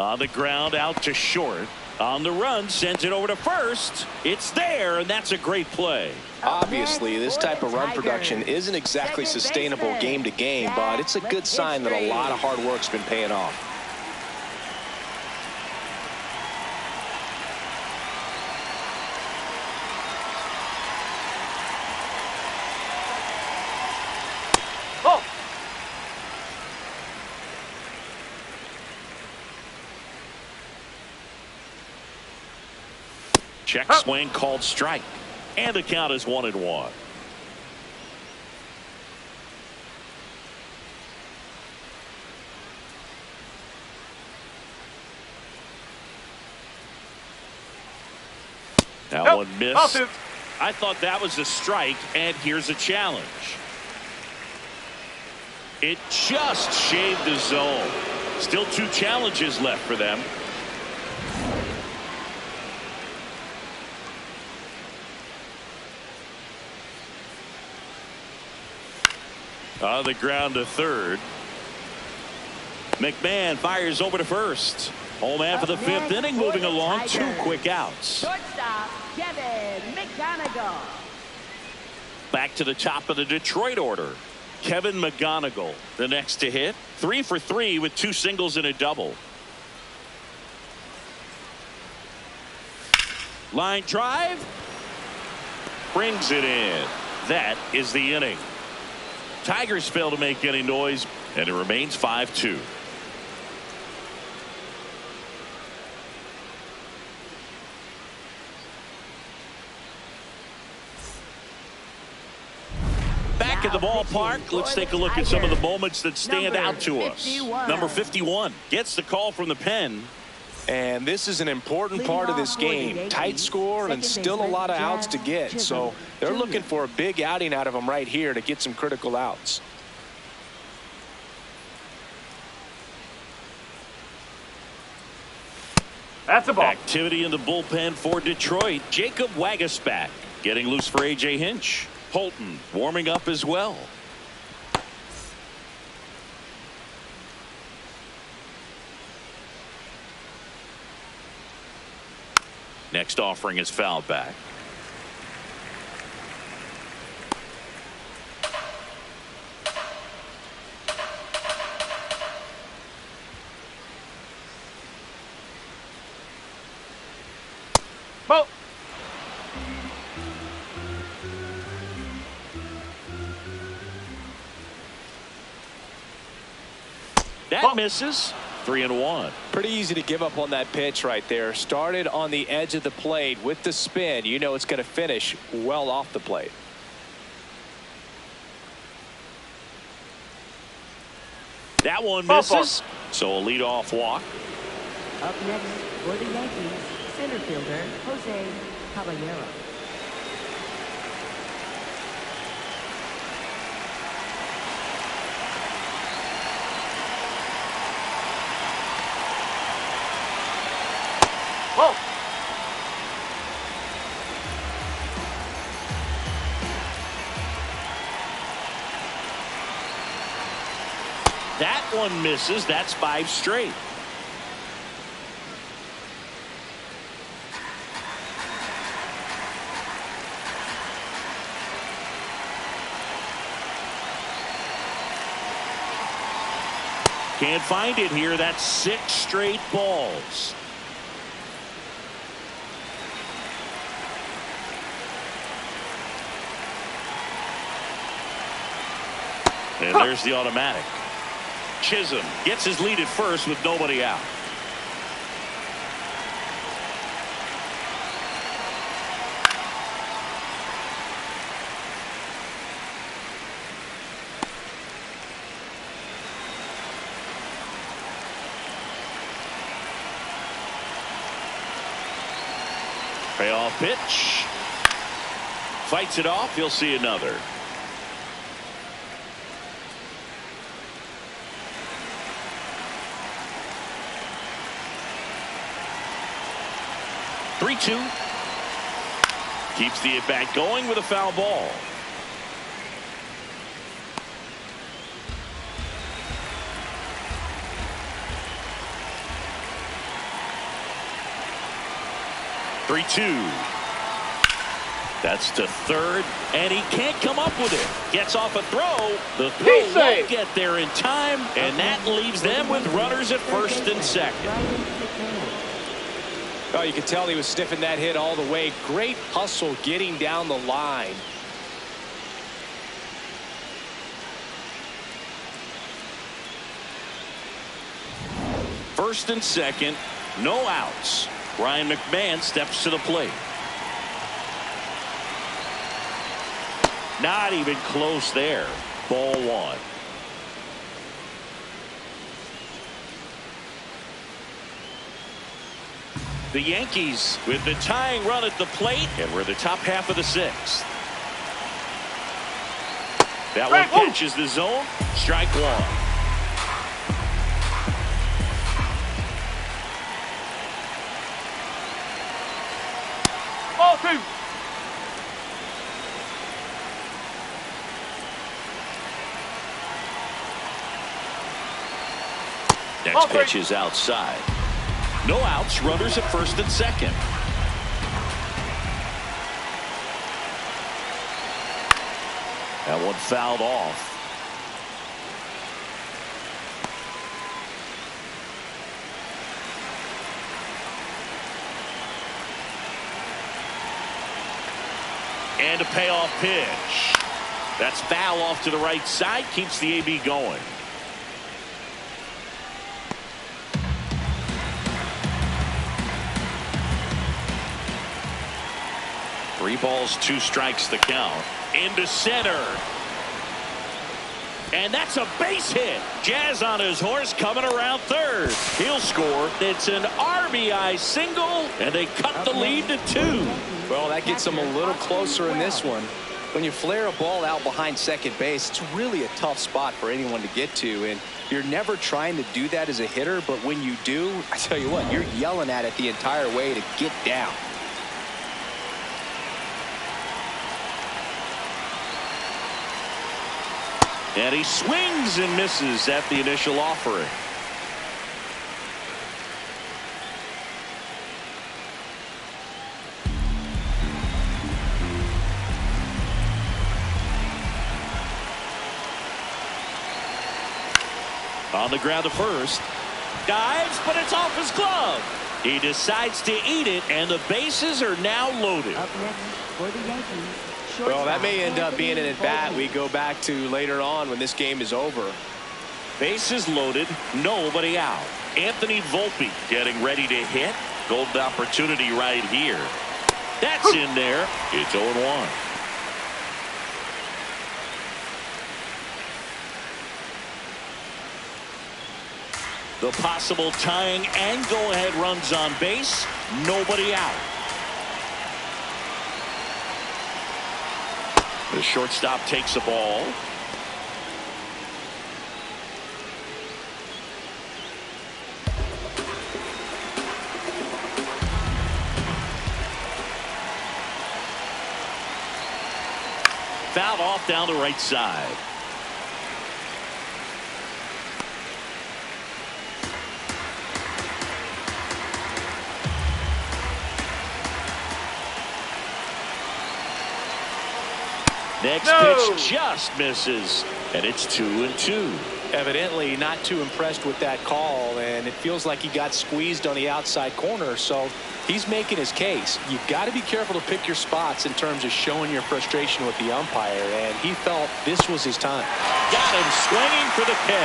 On the ground, out to short. On the run, sends it over to first. It's there, and that's a great play. Obviously, this type of run production isn't exactly sustainable game to game, but it's a good sign that a lot of hard work's been paying off. Oh! Check swing called strike. And the count is 1-1. That one missed. I thought that was a strike, and here's a challenge. It just shaved the zone. Still 2 challenges left for them. On the ground to third. McMahon fires over to first. Home man for the 5th inning, moving along. 2 quick outs. Shortstop, Kevin McGonigal. Back to the top of the Detroit order. Kevin McGonigal, the next to hit. 3 for 3 with 2 singles and a double. Line drive. Brings it in. That is the inning. Tigers fail to make any noise, and it remains 5-2. Back at the ballpark, let's take a look at some of the moments that stand out to us. Number 51 gets the call from the pen. And this is an important part of this game. Tight score and still a lot of outs to get. So they're looking for a big outing out of them right here to get some critical outs. That's a ball. Activity in the bullpen for Detroit. Jacob Waguespack getting loose for A.J. Hinch. Holton warming up as well. Next offering is fouled back. Ball. That misses. 3-1. Pretty easy to give up on that pitch right there. Started on the edge of the plate with the spin. You know it's going to finish well off the plate. That one misses. So a leadoff walk. Up next for the Yankees, center fielder Jose Caballero. Whoa. That one misses. That's 5 straight. Can't find it here. That's 6 straight balls. And there's the automatic. Chisholm gets his lead at first with nobody out. Payoff pitch. Fights it off. He'll see another. Three-two. Keeps the at-bat going with a foul ball. 3-2. That's to third, and he can't come up with it. Gets off a throw. The throw won't get there in time, and that leaves them with runners at first and second. Oh, you could tell he was sniffing that hit all the way. Great hustle getting down the line. First and second, no outs. Ryan McMahon steps to the plate. Not even close there. Ball one. The Yankees with the tying run at the plate, and we're the top half of the sixth. That one catches the zone. Strike one. Ball two. Next pitch is outside. No outs, runners at first and second. That one fouled off. And a payoff pitch. That's foul off to the right side, keeps the AB going. Three balls, two strikes the count. Into center. And that's a base hit. Jazz on his horse coming around third. He'll score. It's an RBI single, and they cut the lead to 2. Well, that gets them a little closer in this one. When you flare a ball out behind second base, it's really a tough spot for anyone to get to, and you're never trying to do that as a hitter, but when you do, I tell you what, you're yelling at it the entire way to get down. And he swings and misses at the initial offering. On the ground to first. Dives, but it's off his glove. He decides to eat it, and the bases are now loaded. Up next for the Yankees. Well, that may end up being an at-bat we go back to later on when this game is over. Bases loaded, nobody out. Anthony Volpe getting ready to hit. Golden opportunity right here. That's in there. It's 0-1. The possible tying and go-ahead runs on base. Nobody out. The shortstop takes a ball. Fouled off down the right side. Next pitch just misses, and it's 2-2. Evidently not too impressed with that call, and it feels like he got squeezed on the outside corner, so he's making his case. You've got to be careful to pick your spots in terms of showing your frustration with the umpire, and he felt this was his time. Got him swinging for the K.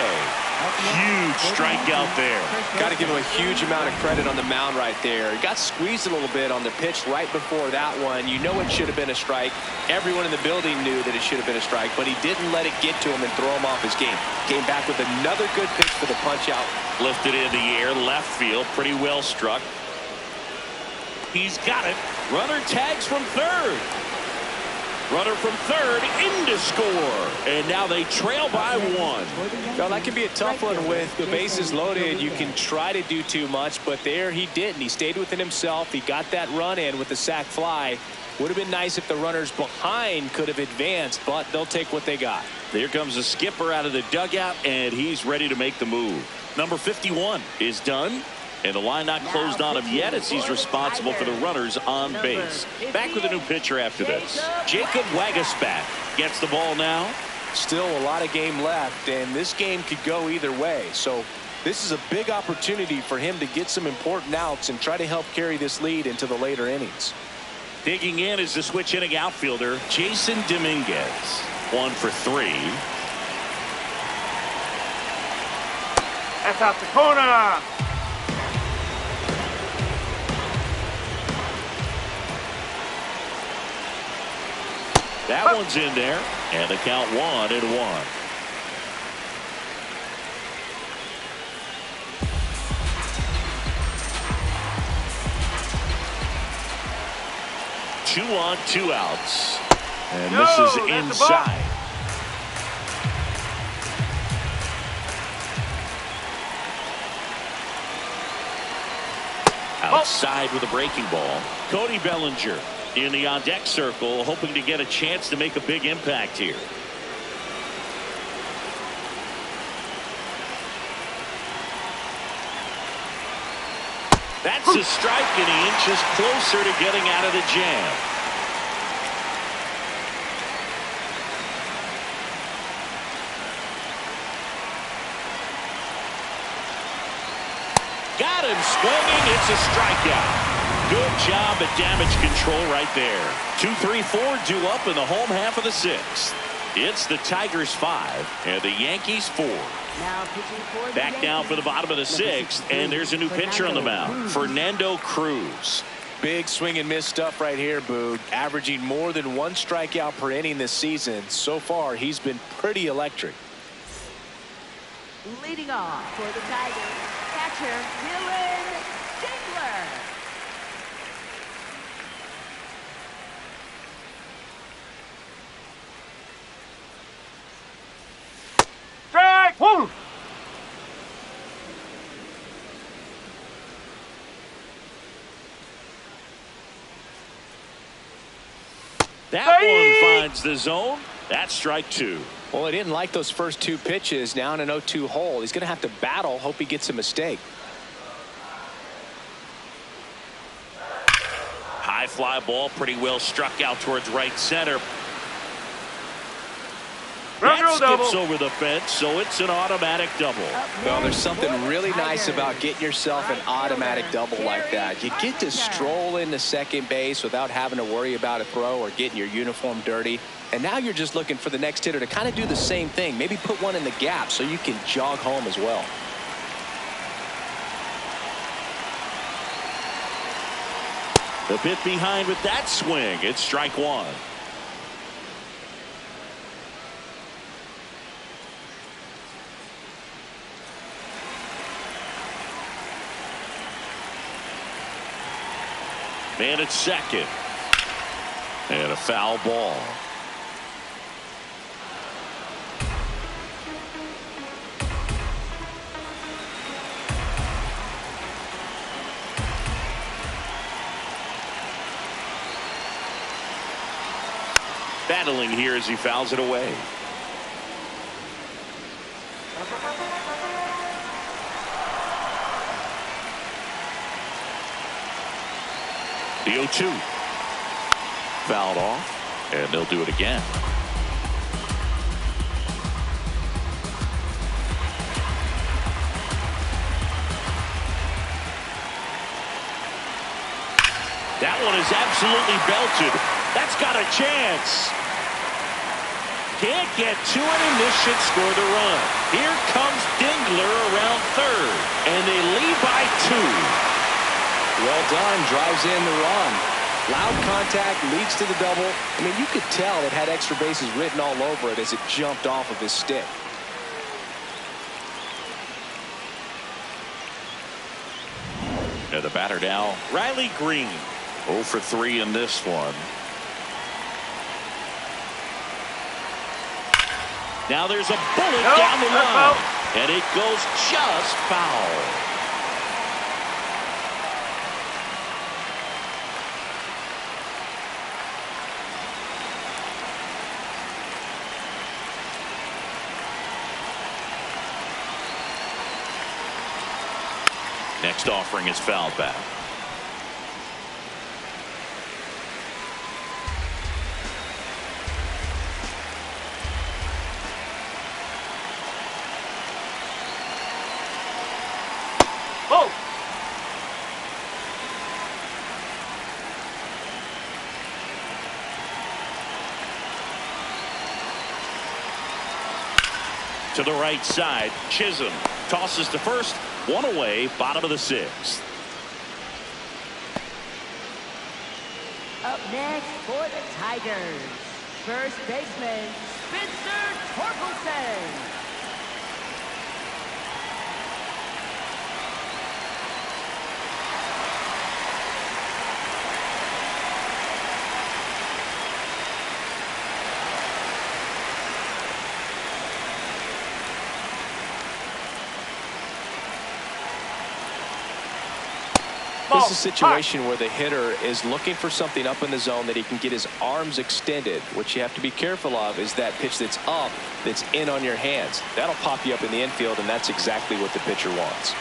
Huge strikeout there. Got to give him a huge amount of credit on the mound right there. He got squeezed a little bit on the pitch right before that one. You know it should have been a strike. Everyone in the building knew that it should have been a strike, but he didn't let it get to him and throw him off his game. Came back with another good pitch for the punch out. Lifted in the air, left field, pretty well struck. He's got it. Runner tags from third. Runner from third in to score. And now they trail by 1. Well, that can be a tough one with the bases loaded. You can try to do too much, but there he didn't. He stayed within himself. He got that run in with the sac fly. Would have been nice if the runners behind could have advanced, but they'll take what they got. Here comes the skipper out of the dugout, and he's ready to make the move. Number 51 is done. And the line not closed on him yet as he's responsible for the runners on base. Back with a new pitcher after this. Jacob Wagaspat gets the ball now. Still a lot of game left, and this game could go either way. So this is a big opportunity for him to get some important outs and try to help carry this lead into the later innings. Digging in is the switch hitting outfielder, Jason Dominguez. 1 for 3. That's out the corner. That one's in there, and the count 1-1. Two on, 2 outs. And this is inside. Outside with a breaking ball. Cody Bellinger in the on-deck circle, hoping to get a chance to make a big impact here. That's a strike, and he inches closer to getting out of the jam. Got him swinging. It's a strikeout. Good job at damage control right there. 2-3-4 due up in the home half of the 6th. It's the Tigers 5 and the Yankees 4. Back down for the bottom of the 6th, and there's a new pitcher on the mound, Fernando Cruz. Big swing and miss stuff right here, Boog. Averaging more than 1 strikeout per inning this season. So far, he's been pretty electric. Leading off for the Tigers, catcher Dylan Dingler. Strike. Woo. That one finds the zone. That's strike 2. Well, he didn't like those first 2 pitches. Now in an 0-2 hole. He's going to have to battle. Hope he gets a mistake. High fly ball, pretty well struck out towards right center. That skips over the fence, so it's an automatic double. Well, there's something really nice about getting yourself an automatic double like that. You get to stroll into second base without having to worry about a throw or getting your uniform dirty. And now you're just looking for the next hitter to kind of do the same thing. Maybe put one in the gap so you can jog home as well. A bit behind with that swing. It's strike 1. Man at second. And a foul ball. Battling here as he fouls it away. The 0-2. Fouled off, and they'll do it again. That one is absolutely belted. That's got a chance. Can't get to it, and this should score the run. Here comes Dingler around third, and they lead by 2. Well done. Drives in the run. Loud contact, leads to the double. I mean, you could tell it had extra bases written all over it as it jumped off of his stick. And the batter now, Riley Green. 0 for 3 in this one. Now there's a bullet down the line, and it goes just foul. next offering is fouled back. Oh! To the right side, Chisholm tosses to first, one away, bottom of the sixth. Up next for the Tigers, first baseman Spencer Torkelson. This is a situation where the hitter is looking for something up in the zone that he can get his arms extended. What you have to be careful of is that pitch that's up, that's in on your hands. That'll pop you up in the infield, and that's exactly what the pitcher wants.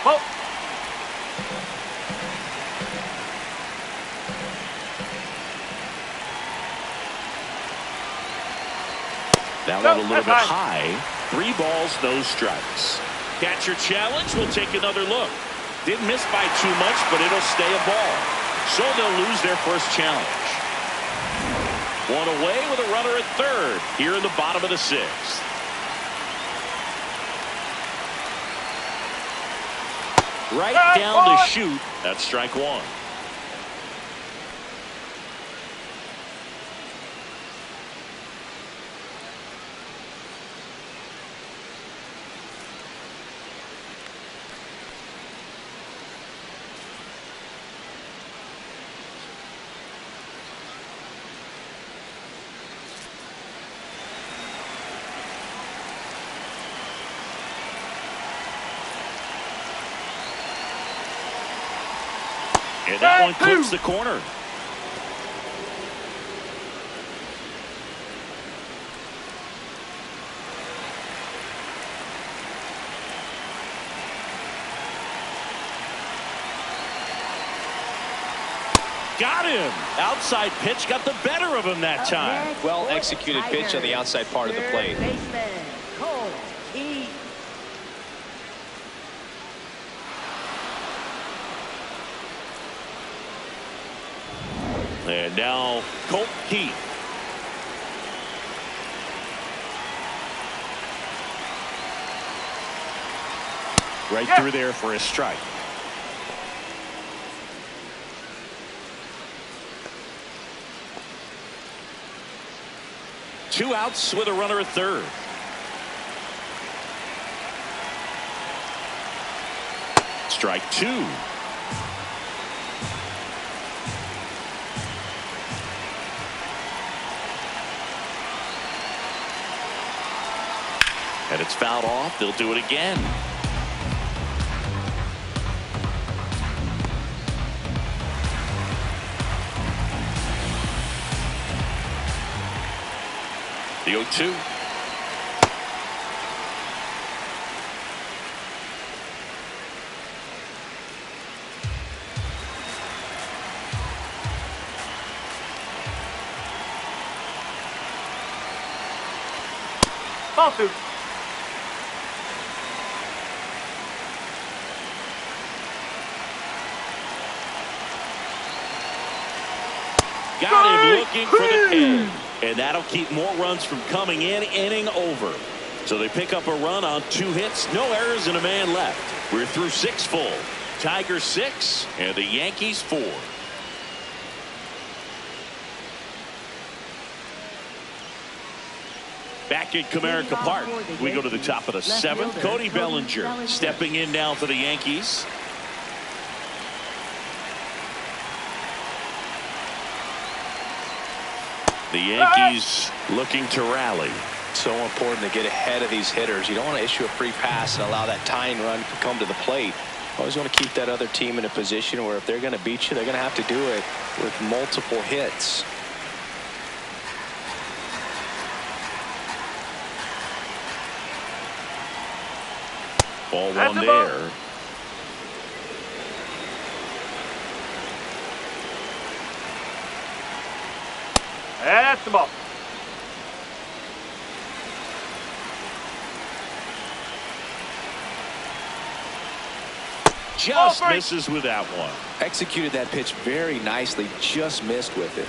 Oh! That one a little bit high. 3 balls, no strikes. Catcher challenge. Will take another look. Didn't miss by too much, but it'll stay a ball. So they'll lose their first challenge. One away with a runner at third here in the bottom of the sixth. Right down to shoot. That's strike one. And that one clips the corner. Got him. Outside pitch got the better of him that time. Well executed pitch on the outside part of the plate. And now Colt Keith. Right through there for a strike. Two outs with a runner at third. Strike two. And it's fouled off. They'll do it again. The 0-2. Ball two. Got him looking for the pin. And that'll keep more runs from coming in, inning over. So they pick up a run on 2 hits, no errors, and a man left. We're through 6 full. Tigers 6 and the Yankees 4. Back at Comerica Park, we go to the top of the 7th. Cody Bellinger stepping in now for the Yankees. The Yankees looking to rally. So important to get ahead of these hitters. You don't want to issue a free pass and allow that tying run to come to the plate. Always want to keep that other team in a position where if they're going to beat you, they're going to have to do it with multiple hits. Ball That's one a ball. there. That's the ball. Just Ball three. misses with that one. Executed that pitch very nicely, just missed with it.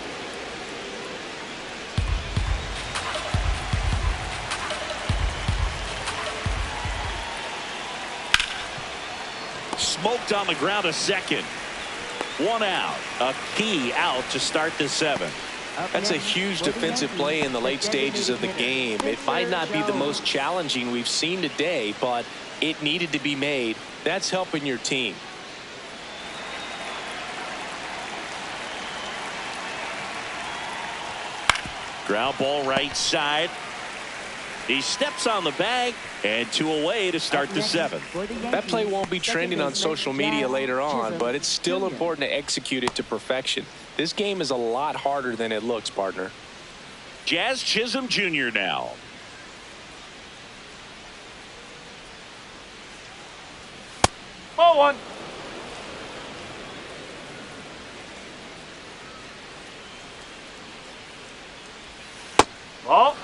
Smoked on the ground a second. One out. A key out to start the seventh. That's a huge defensive play in the late stages of the game. It might not be the most challenging we've seen today, but it needed to be made. That's helping your team. Ground ball right side. He steps on the bag and 2 away to start the seventh. That play won't be trending on social media later on, but it's still important to execute it to perfection. This game is a lot harder than it looks, partner. Jazz Chisholm Jr. now. Ball one. Ball.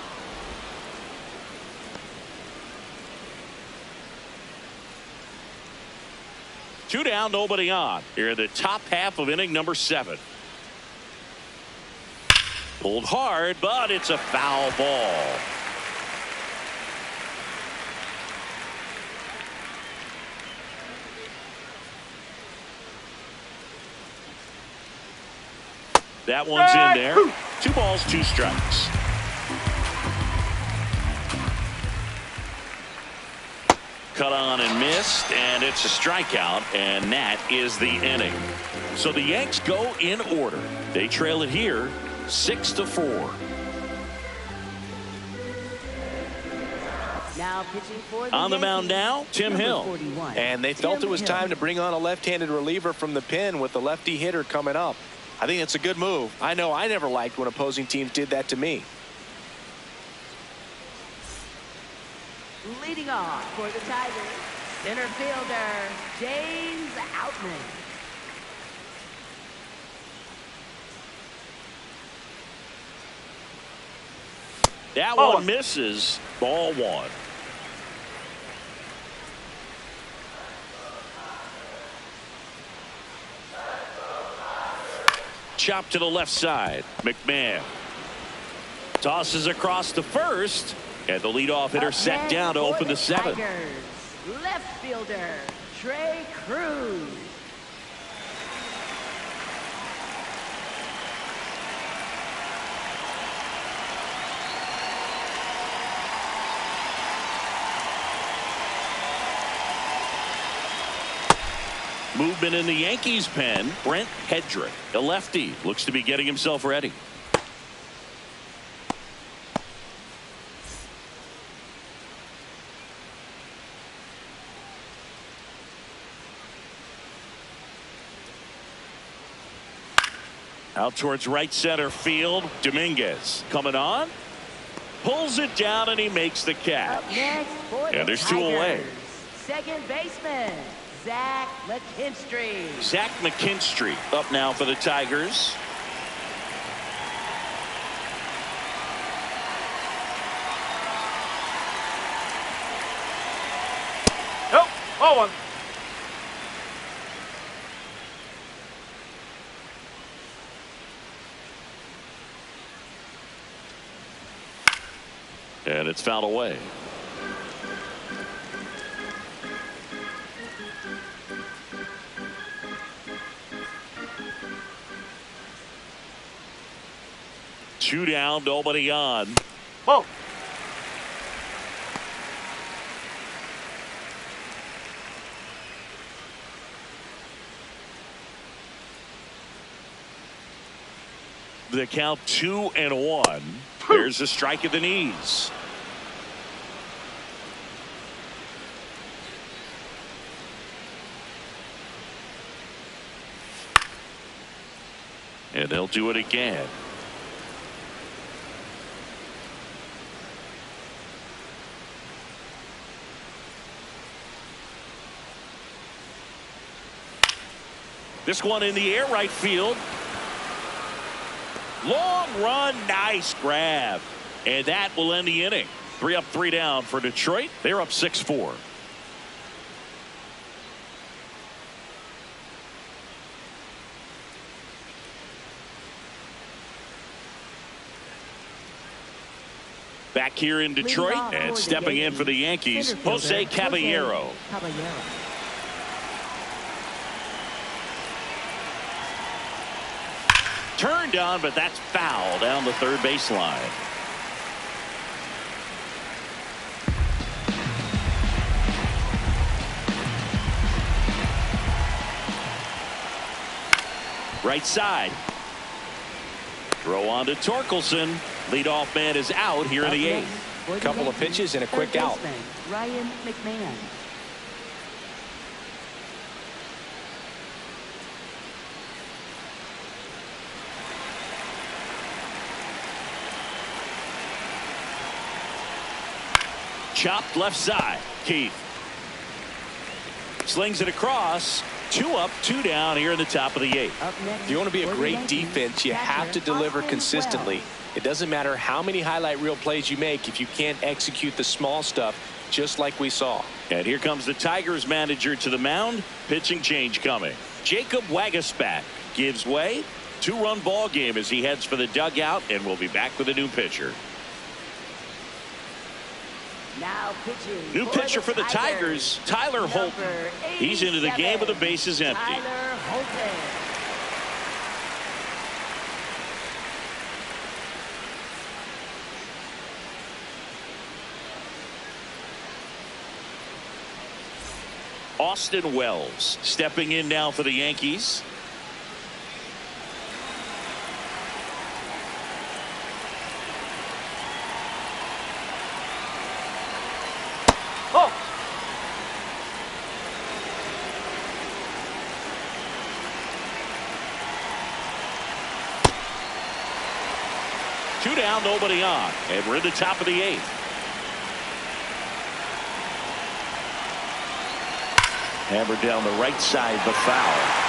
Two down, nobody on. Here in the top half of inning number 7. Pulled hard, but it's a foul ball. That one's in there. 2 balls, 2 strikes. Cut on and missed, and it's a strikeout, and that is the inning. So the Yanks go in order. They trail it here 6-4. Now pitching for the On the mound Yankees, now, Tim number Hill. 41. And they felt it was time to bring on a left-handed reliever from the pen with the lefty hitter coming up. I think it's a good move. I know I never liked when opposing teams did that to me. Leading off for the Tigers, center fielder James Outman. That Ball one one. misses. Ball one. Chop to the left side. McMahon tosses across the first, and the leadoff hitter Up set next down to for open the 7th. Tigers, left fielder Trey Cruz. Movement in the Yankees pen. Brent Hedrick, a lefty, looks to be getting himself ready. Out towards right center field. Dominguez coming on. Pulls it down, and he makes the catch. Up next for the And there's 2 Tigers, away. second baseman Zach McKinstry. Zach McKinstry up now for the Tigers. Nope. Ball one. And it's fouled away. Two down, nobody on. Ball. The count 2-1. There's a strike at the knees. And they'll do it again. This one in the air, right field. Long run, nice grab. And that will end the inning. 3 up, 3 down for Detroit. They're up 6-4. Back here in Detroit and stepping in for the Yankees, Jose Caballero. Turned on, but that's foul down the third baseline. Right side. Throw on to Torkelson. Leadoff man is out here in the 8th. Couple of pitches and a quick out. Ryan McMahon. Chopped left side. Keith slings it across. 2 up, 2 down here in the top of the 8th. If you want to be a great defense, you have to deliver consistently. It doesn't matter how many highlight reel plays you make if you can't execute the small stuff, just like we saw. And here comes the Tigers manager to the mound. Pitching change coming. Jacob Wagaspat gives way. 2-run ball game as he heads for the dugout, and we'll be back with a new pitcher. Now pitching. New pitcher for the Tigers, Tyler Holton. He's into the game with the bases empty. Tyler Holton. Austin Wells stepping in now for the Yankees. Oh! Two down, nobody on, and we're in the top of the 8th. Hammered down the right side, but foul.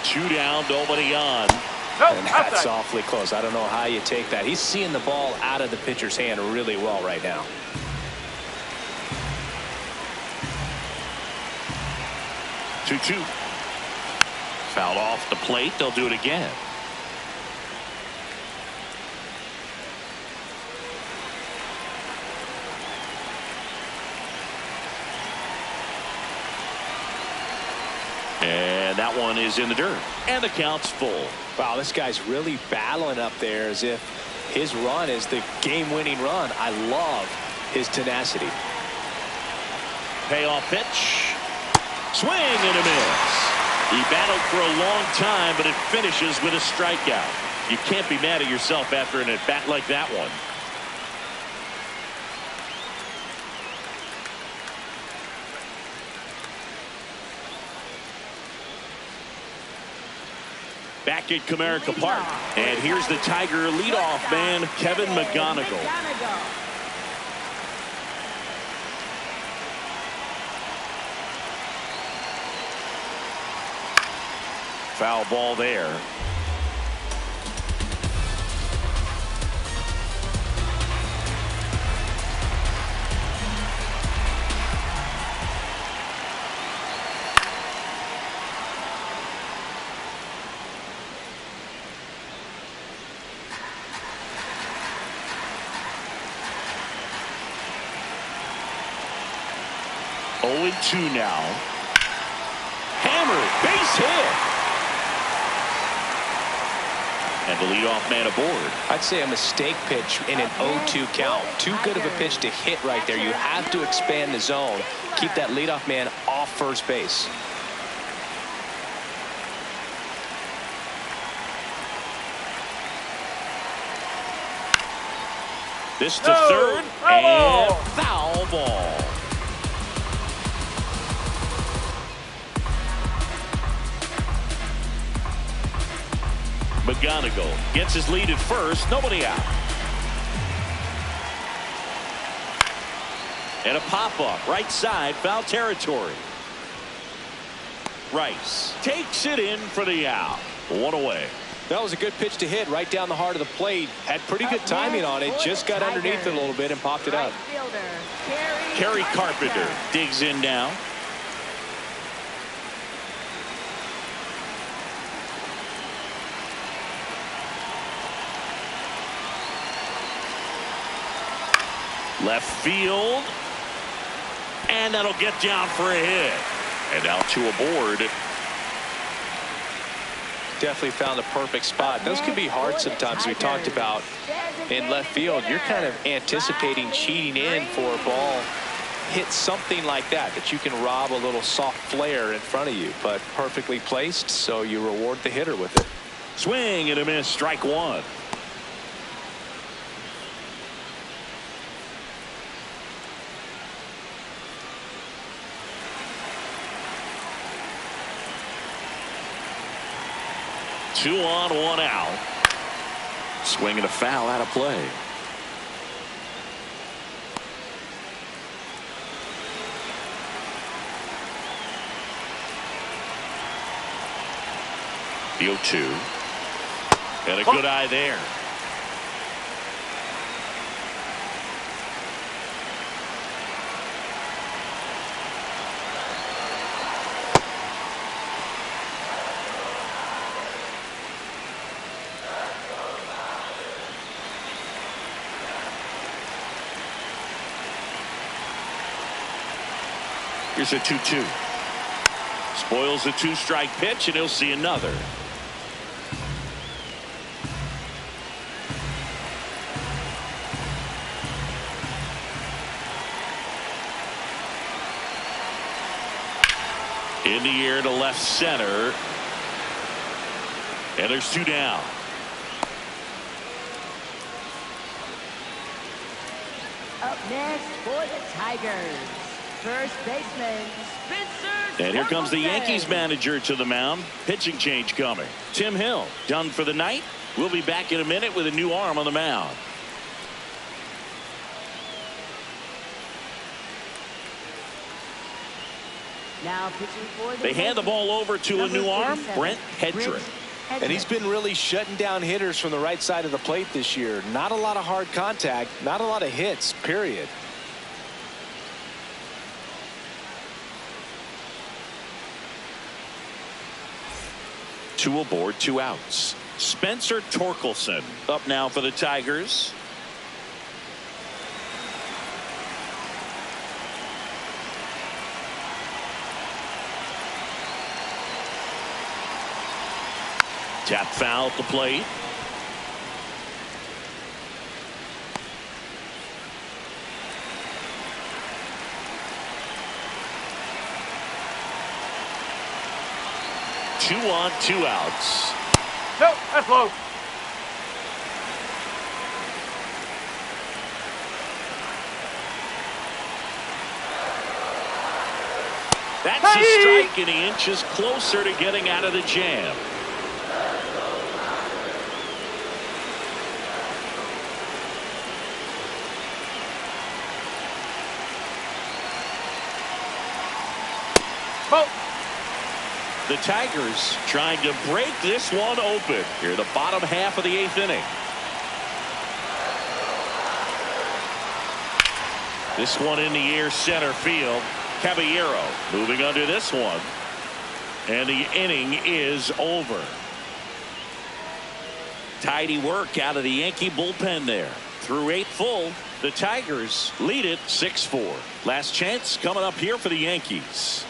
Two down, nobody on. Nope, And that's outside. awfully close. I don't know how you take that. He's seeing the ball out of the pitcher's hand really well right now. Two. Fouled off the plate. They'll do it again. And that one is in the dirt. And the count's full. Wow, this guy's really battling up there as if his run is the game-winning run. I love his tenacity. Payoff pitch. Swing and a miss. He battled for a long time, but it finishes with a strikeout. You can't be mad at yourself after an at-bat like that one. Back at Comerica Park. And here's the Tiger leadoff man, Kevin McGonigal. Foul ball there. Oh, 2 now. Hammered, base hit. And the leadoff man aboard. I'd say a mistake pitch in an 0-2 count. Too good of a pitch to hit right there. You have to expand the zone. Keep that leadoff man off first base. This to third, and foul ball. McGonigal gets his lead at first. Nobody out. And a pop-up right side, foul territory. Rice takes it in for the out. One away. That was a good pitch to hit right down the heart of the plate. Had pretty good timing on it. Just got underneath it a little bit and popped it up. Kerry Carpenter digs in now. Left field. And that'll get down for a hit. And now two aboard. Definitely found a perfect spot. Those can be hard sometimes. We talked about in left field. You're kind of anticipating cheating in for a ball. Hit something like that you can rob a little soft flare in front of you. But perfectly placed, so you reward the hitter with it. Swing and a miss. Strike one. Two on, one out. Swing and a foul out of play. The 0-2. And a good eye there. Here's a 2-2. Spoils the two-strike pitch, and he'll see another. In the air to left center. And there's two down. Up next for the Tigers, first baseman Spencer. And here comes the Torkelson. Yankees manager to the mound. Pitching change coming. Tim Hill done for the night. We'll be back in a minute with a new arm on the mound. Now pitching for the They hand the ball over to a new arm, Brent Hedrick. And he's been really shutting down hitters from the right side of the plate this year. Not a lot of hard contact, not a lot of hits, period. Two aboard, two outs. Spencer Torkelson up now for the Tigers. Tap foul at the plate. Two on, two outs. No, that's low. That's a strike, and he inches closer to getting out of the jam. The Tigers trying to break this one open here, the bottom half of the 8th inning. This one in the air, center field. Caballero moving under this one, and the inning is over. Tidy work out of the Yankee bullpen there. Through 8 full, the Tigers lead it 6-4. Last chance coming up here for the Yankees.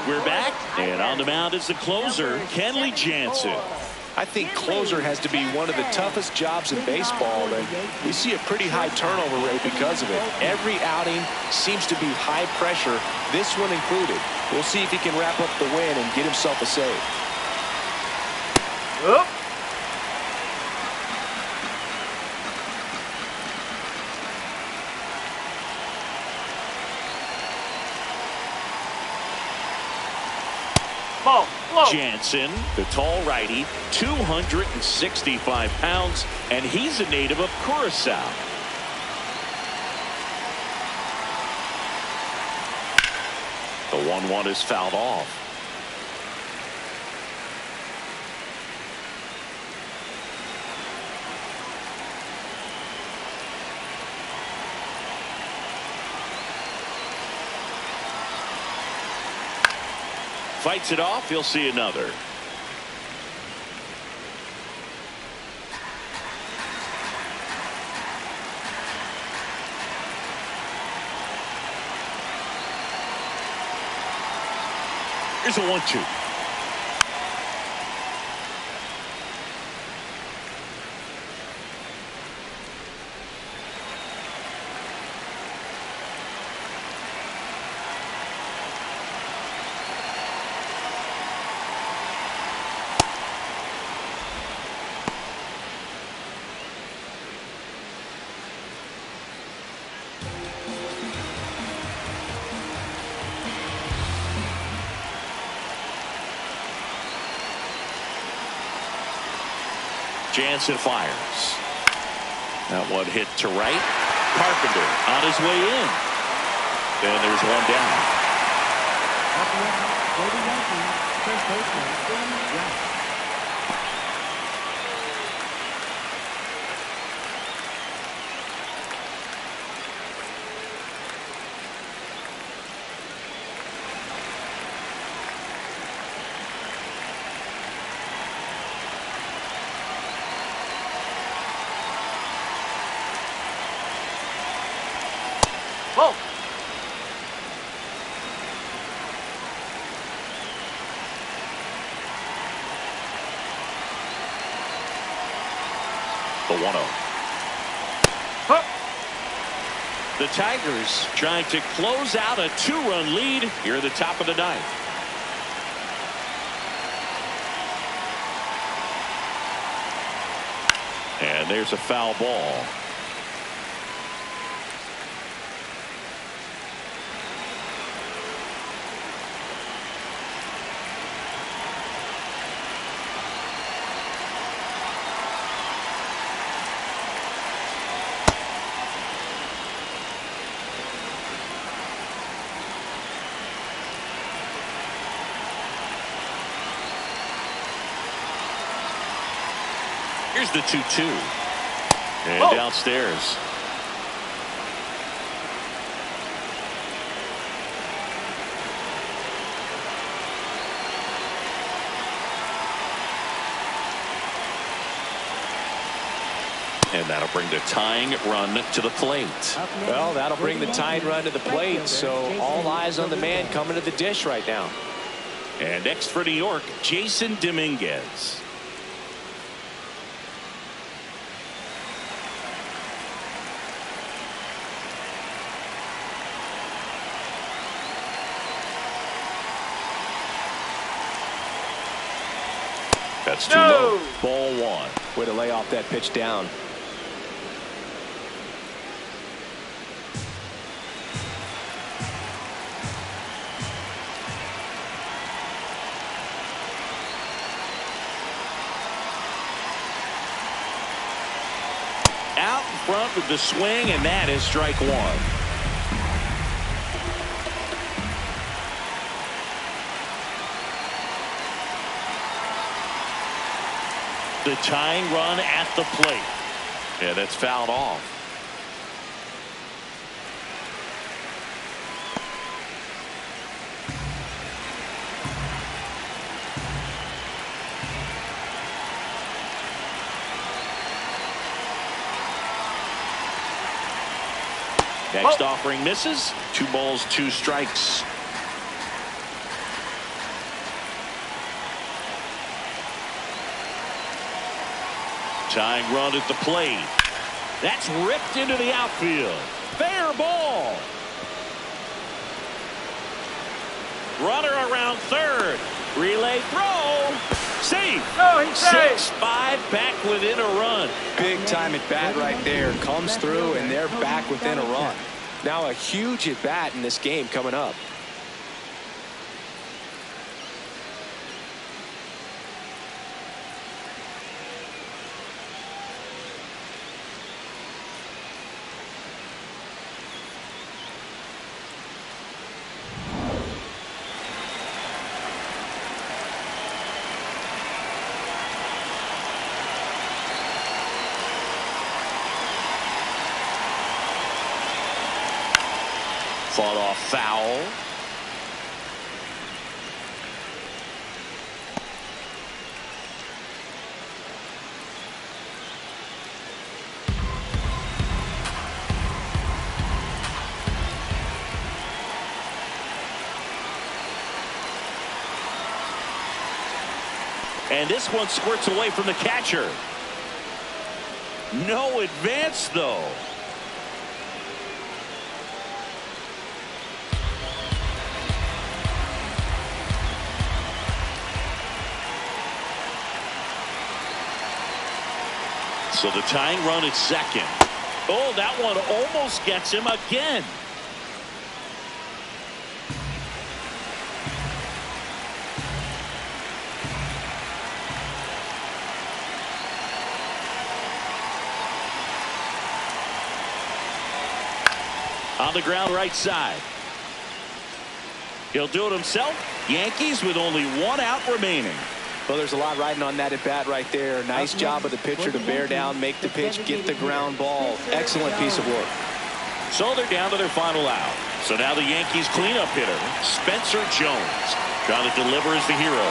We're back, and on the mound is the closer, Kenley Jansen. I think closer has to be one of the toughest jobs in baseball, and we see a pretty high turnover rate because of it. Every outing seems to be high pressure, this one included. We'll see if he can wrap up the win and get himself a save. Up. Ball. Low. Jansen, the tall righty, 265 pounds, and he's a native of Curacao. The 1-1 is fouled off. Fights it off. You'll see another. Here's a 1-2. Jansen fires. That one hit to right. Carpenter on his way in. And there's one down. For the Yankees, first baseman, West. Ball. The 1-0. Huh. The Tigers trying to close out a 2-run lead here at the top of the ninth. And there's a foul ball. Here's the 2-2. And downstairs. And that'll bring the tying run to the plate. Well, that'll bring the tying run to the plate, so all eyes on the man coming to the dish right now. And next for New York, Jason Dominguez. That's too low. Ball 1. Way to lay off that pitch down. Out in front with the swing, and that is strike 1. The tying run at the plate. Yeah, that's fouled off. Next offering misses. 2 balls, 2 strikes. Tying run at the plate. That's ripped into the outfield. Fair ball. Runner around third. Relay throw. Safe. No, he's safe. 6-5 back within a run. Big time at bat right there. Comes through, and they're back within a run. Now a huge at bat in this game coming up. Fought off foul. And this one squirts away from the catcher. No advance, though. So the tying run at second. Oh, that one almost gets him again. On the ground right side. He'll do it himself. Yankees with only one out remaining. Well, there's a lot riding on that at bat right there. Nice job of the pitcher to bear down, make the pitch, get the ground ball. Excellent piece of work. So they're down to their final out. So now the Yankees cleanup hitter, Spencer Jones, trying to deliver as the hero.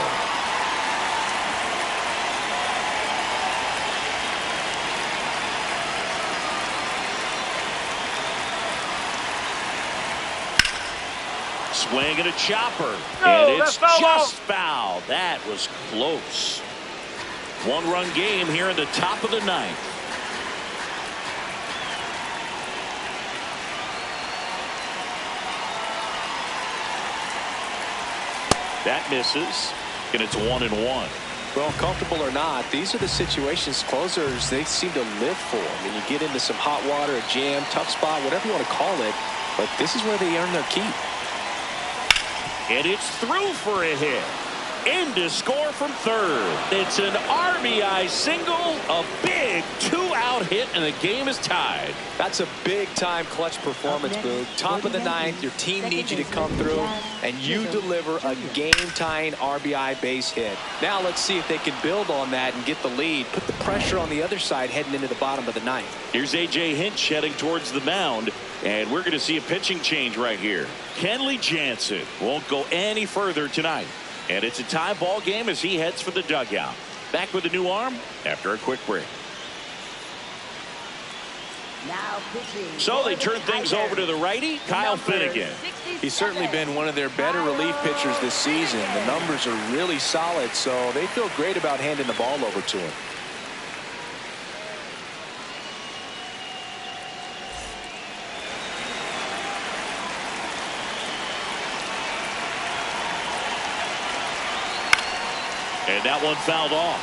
Swing and a chopper. No, and it's that's just foul. That was close. One-run game here in the top of the ninth. That misses. And it's 1-1. Well, comfortable or not, these are the situations closers they seem to live for. I mean, you get into some hot water, a jam, tough spot, whatever you want to call it, but this is where they earn their keep. And it's through for a hit. In to score from third. It's an RBI single, a big two-out hit, and the game is tied. That's a big-time clutch performance, Boog. Top of the ninth, your team needs you to come through, and you deliver a game-tying RBI base hit. Now let's see if they can build on that and get the lead. Put the pressure on the other side heading into the bottom of the ninth. Here's A.J. Hinch heading towards the mound, and we're going to see a pitching change right here. Kenley Jansen won't go any further tonight. And it's a tie ball game as he heads for the dugout. Back with a new arm after a quick break. So they turn things over to the righty, Kyle Finnegan. He's certainly been one of their better relief pitchers this season. The numbers are really solid, so they feel great about handing the ball over to him. And that one fouled off.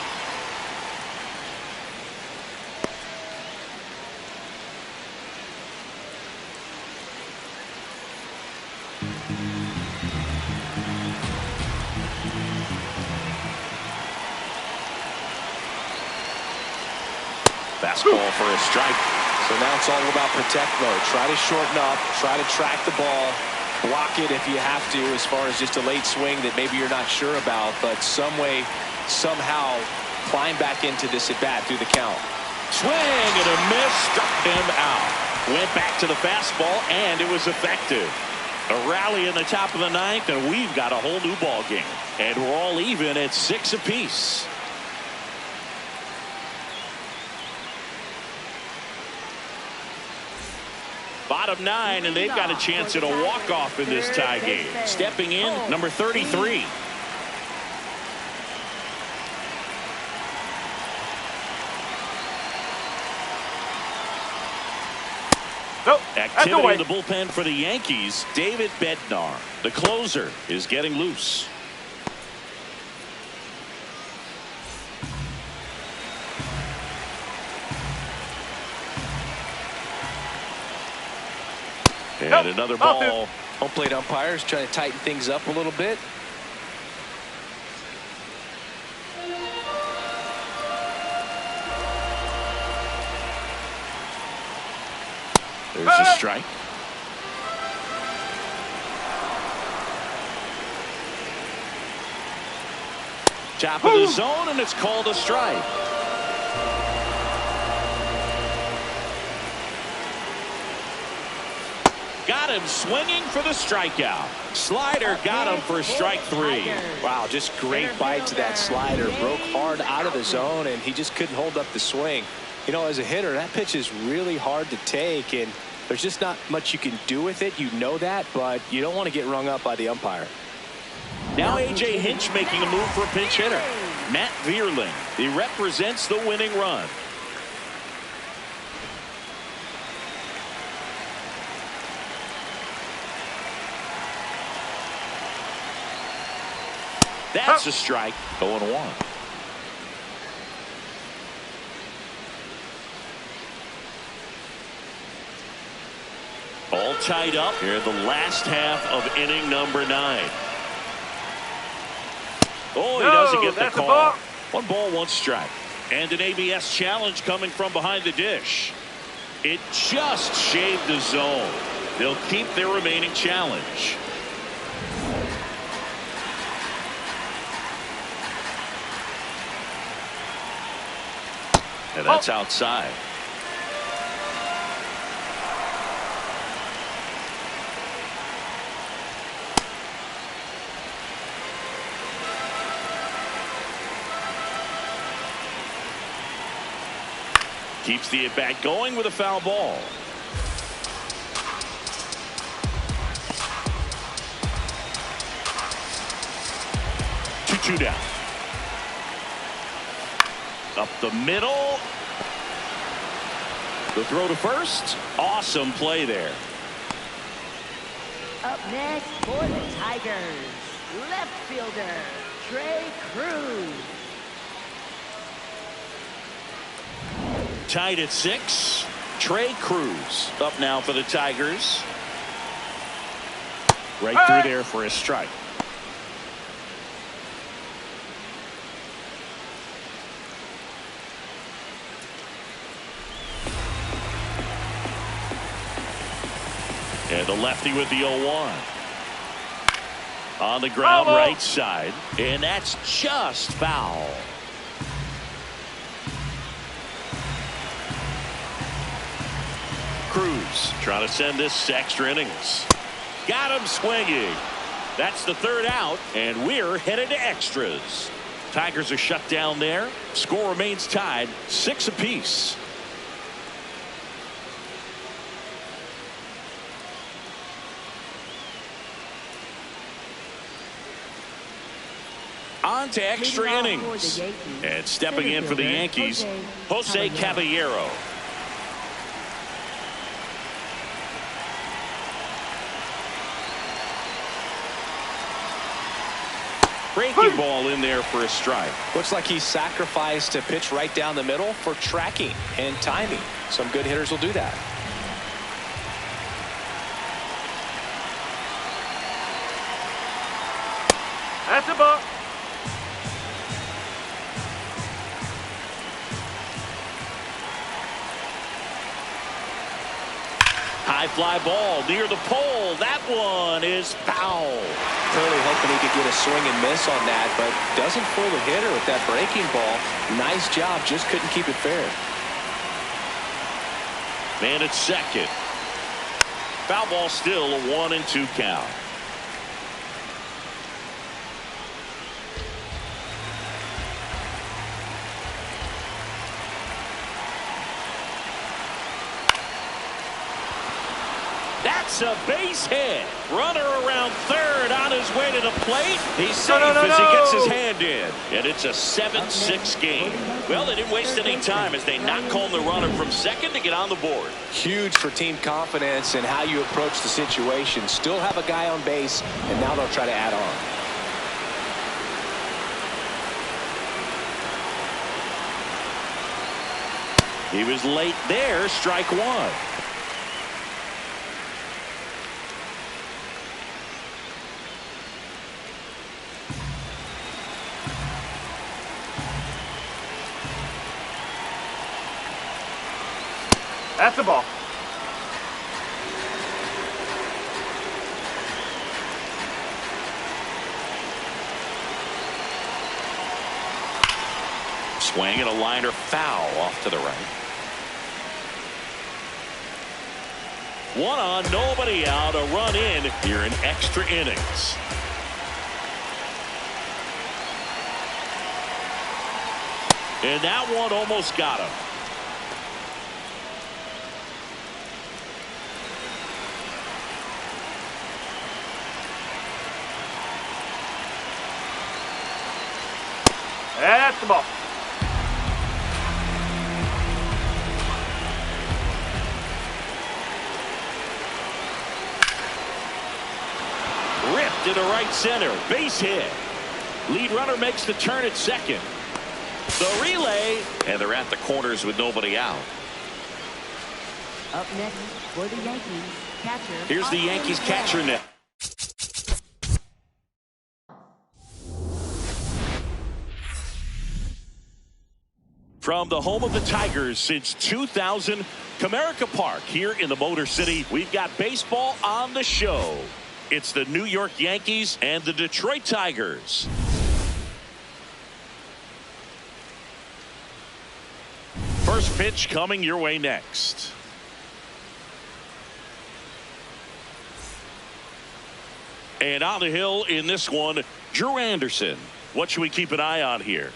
Fastball for a strike. So now it's all about protect mode. Try to shorten up, try to track the ball, block it if you have to, as far as just a late swing that maybe you're not sure about, but some way, somehow climb back into this at bat through the count. Swing and a miss, struck him out. Went back to the fastball, and it was effective. A rally in the top of the ninth, and we've got a whole new ball game. And we're all even at 6 apiece. Bottom 9, and they've got a chance at a walk-off in this tie game. Stepping in, number 33. Nope. Activity in the bullpen for the Yankees. David Bednar, the closer, is getting loose. And another ball. Home plate umpires trying to tighten things up a little bit. There's a strike. Top of the zone, and it's called a strike. Got him swinging for the strikeout. Slider got him for strike 3. Wow, just great bite to that slider. Broke hard out of the zone, and he just couldn't hold up the swing. You know, as a hitter, that pitch is really hard to take, and there's just not much you can do with it. You know that, but you don't want to get rung up by the umpire. Now A.J. Hinch making a move for a pinch hitter. Matt Vierling. He represents the winning run. That's a strike. 0-1. All tied up here in the last half of inning number 9. Oh, he doesn't get the call. 1 ball, 1 strike. And an ABS challenge coming from behind the dish. It just shaved the zone. They'll keep their remaining challenge. And that's outside. Keeps the at-bat going with a foul ball. Two down. Up the middle. The throw to first. Awesome play there. Up next for the Tigers, left fielder Trey Cruz. Tied at 6. Trey Cruz up now for the Tigers. Right through there for a strike. And the lefty with the 0-1. On the ground, right side. And that's just foul. Cruz trying to send this to extra innings. Got him swinging. That's the 3rd out, and we're headed to extras. Tigers are shut down there. Score remains tied, 6 apiece. On to extra innings. And stepping in for the Yankees, Jose Caballero. Breaking ball in there for a strike. Looks like he sacrificed a pitch right down the middle for tracking and timing. Some good hitters will do that. That's a ball. High fly ball near the pole. That one is foul. Clearly hoping he could get a swing and miss on that, but doesn't fool the hitter with that breaking ball. Nice job, just couldn't keep it fair. Man at second. Foul ball still, a 1-2 count. That's a base hit. Runner around third on his way to the plate. He's safe as he gets his hand in. And it's a 7-6 game. Well, they didn't waste any time as they knock home the runner from second to get on the board. Huge for team confidence and how you approach the situation. Still have a guy on base, and now they'll try to add on. He was late there. Strike one. That's the ball. Swing and a liner foul off to the right. One on, nobody out, a run in here in extra innings. And that one almost got him. That's the ball. Ripped to the right center. Base hit. Lead runner makes the turn at second. The relay. And they're at the corners with nobody out. Up next for the Yankees, catcher. Here's the Yankees catcher net. From the home of the Tigers since 2000, Comerica Park here in the Motor City, we've got baseball on the show. It's the New York Yankees and the Detroit Tigers. First pitch coming your way next. And on the hill in this one, Drew Anderson. What should we keep an eye on here?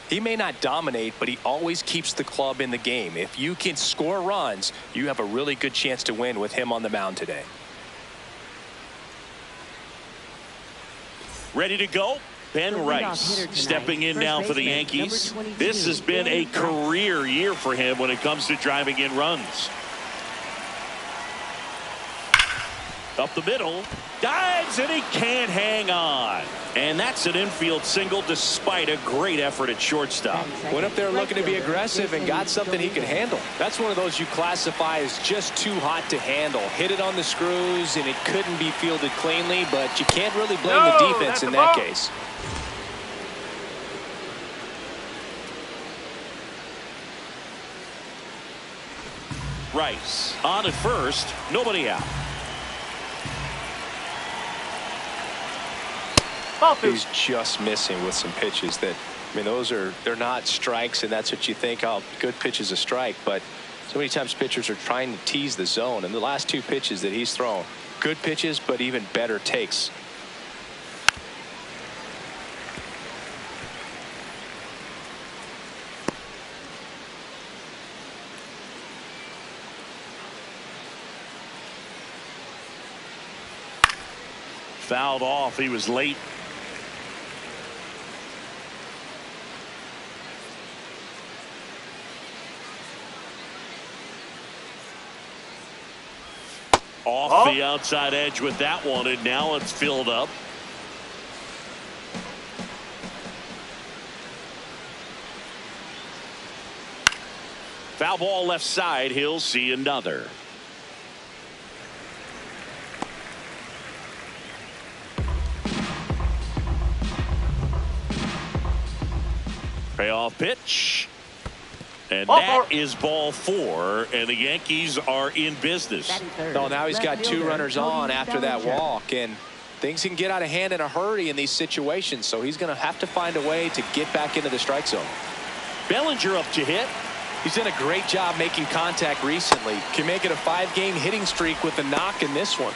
He may not dominate, but he always keeps the club in the game. If you can score runs, you have a really good chance to win with him on the mound today. Ready to go? Ben Rice stepping in now for the Yankees. This has been a career year for him when it comes to driving in runs. Up the middle, dives, and he can't hang on. And that's an infield single despite a great effort at shortstop. Went up there looking to be aggressive and got something he could handle. That's one of those you classify as just too hot to handle. Hit it on the screws, and it couldn't be fielded cleanly, but you can't really blame the defense in that case. Rice on at first, nobody out. He's just missing with some pitches that, I mean, they're not strikes, and that's what you think, oh, good pitch is a strike, but so many times pitchers are trying to tease the zone, and the last two pitches that he's thrown, good pitches, but even better takes. Fouled off. He was late. Off the outside edge with that one, and now it's filled up. Foul ball left side. He'll see another. Payoff pitch. And that is ball four, and the Yankees are in business. Oh, now he's got two runners on after that walk, and things can get out of hand in a hurry in these situations, so he's going to have to find a way to get back into the strike zone. Bellinger up to hit. He's done a great job making contact recently. Can make it a 5-game hitting streak with a knock in this one.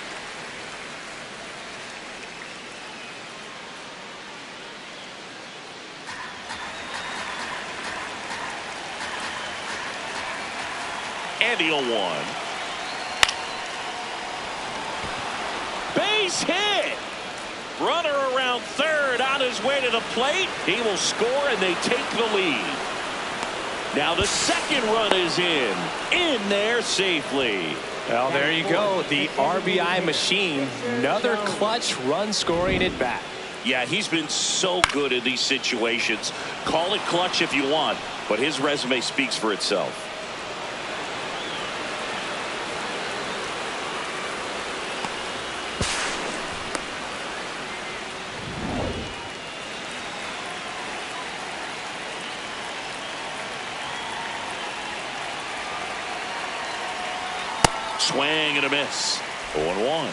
And the 0-1. base hit. Runner around third on his way to the plate. He will score, and they take the lead. Now the second run is in there safely. Well, there you go. The RBI machine. Another clutch run scoring at bat. Yeah, he's been so good in these situations. Call it clutch if you want, but his resume speaks for itself. Swing and a miss. 0-1.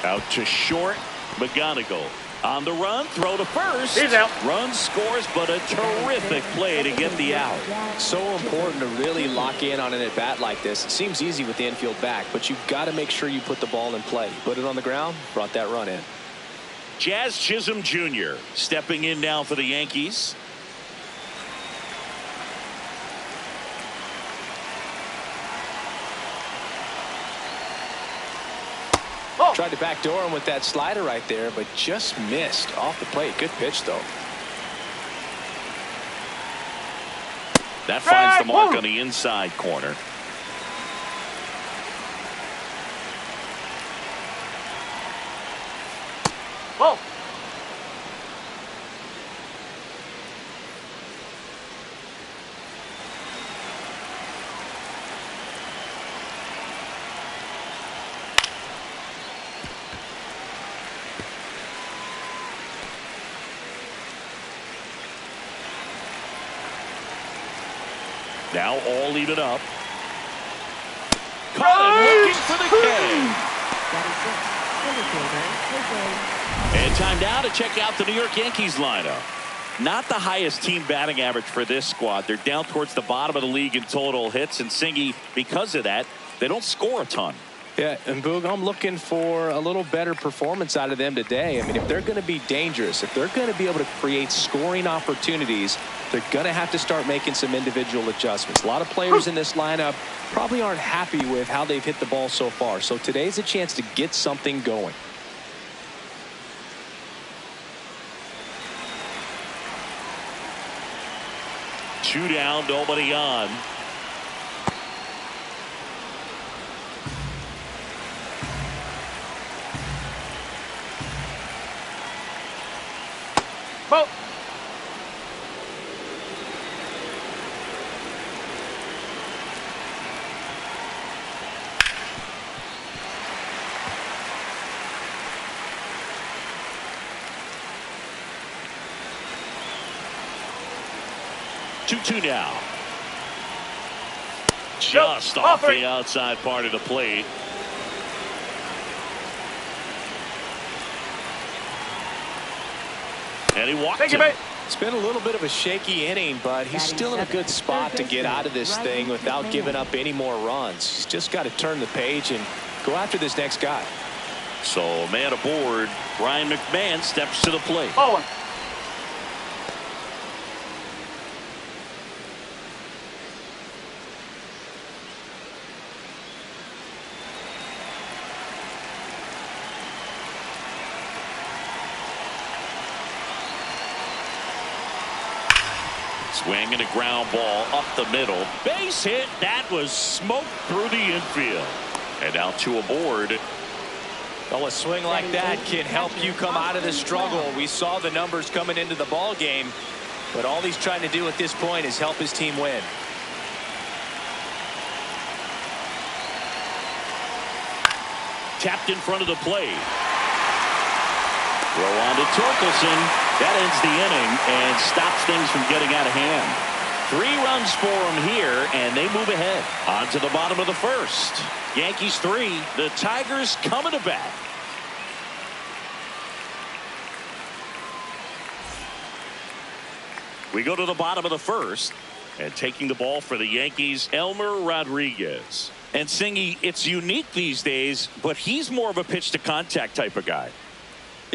Out to short. McGonigal on the run. Throw to first. He's out. Run scores, but a terrific play to get the out. So important to really lock in on an at bat like this. It seems easy with the infield back, but you've got to make sure you put the ball in play. Put it on the ground. Brought that run in. Jazz Chisholm Jr. stepping in now for the Yankees. Tried to backdoor him with that slider right there, but just missed off the plate. Good pitch, though. That finds the mark on the inside corner. Whoa. Now all even up. Caught it, looking for the K. And time now to check out the New York Yankees lineup. Not the highest team batting average for this squad. They're down towards the bottom of the league in total hits, and Singy, because of that, they don't score a ton. Yeah, and Boog, I'm looking for a little better performance out of them today. I mean, if they're going to be dangerous, if they're going to be able to create scoring opportunities, they're going to have to start making some individual adjustments. A lot of players in this lineup probably aren't happy with how they've hit the ball so far. So today's a chance to get something going. Two down, nobody on. Whoa. Two now. Just off the outside part of the plate. And he walked it. It's been a little bit of a shaky inning, but he's still in a good spot to get out of this thing without giving up any more runs. He's just got to turn the page and go after this next guy. So man aboard. Ryan McMahon steps to the plate. Oh. Swing and a ground ball up the middle. Base hit. That was smoked through the infield. And now two aboard. Well, a swing like that can help you come out of the struggle. We saw the numbers coming into the ball game, but all he's trying to do at this point is help his team win. Tapped in front of the plate. Throw on to Torkelson. That ends the inning and stops things from getting out of hand. 3 runs for them here, and they move ahead. On to the bottom of the first. Yankees 3, the Tigers coming to bat. We go to the bottom of the first, and taking the ball for the Yankees, Elmer Rodriguez. And Singy, it's unique these days, but he's more of a pitch to contact type of guy.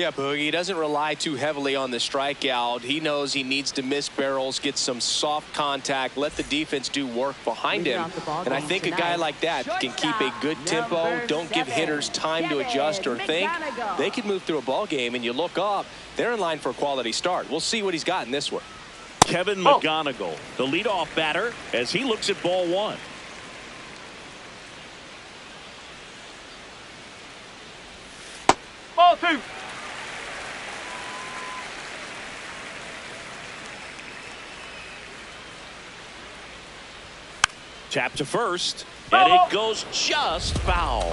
Yeah, Boogie, he doesn't rely too heavily on the strikeout. He knows he needs to miss barrels, get some soft contact, let the defense do work behind him. And I think a guy like that can keep a good tempo, don't give hitters time to adjust or think. They can move through a ball game, and you look up, they're in line for a quality start. We'll see what he's got in this one. Kevin McGonigal, the leadoff batter, as he looks at ball one. Ball two. Tap to first, and it goes just foul.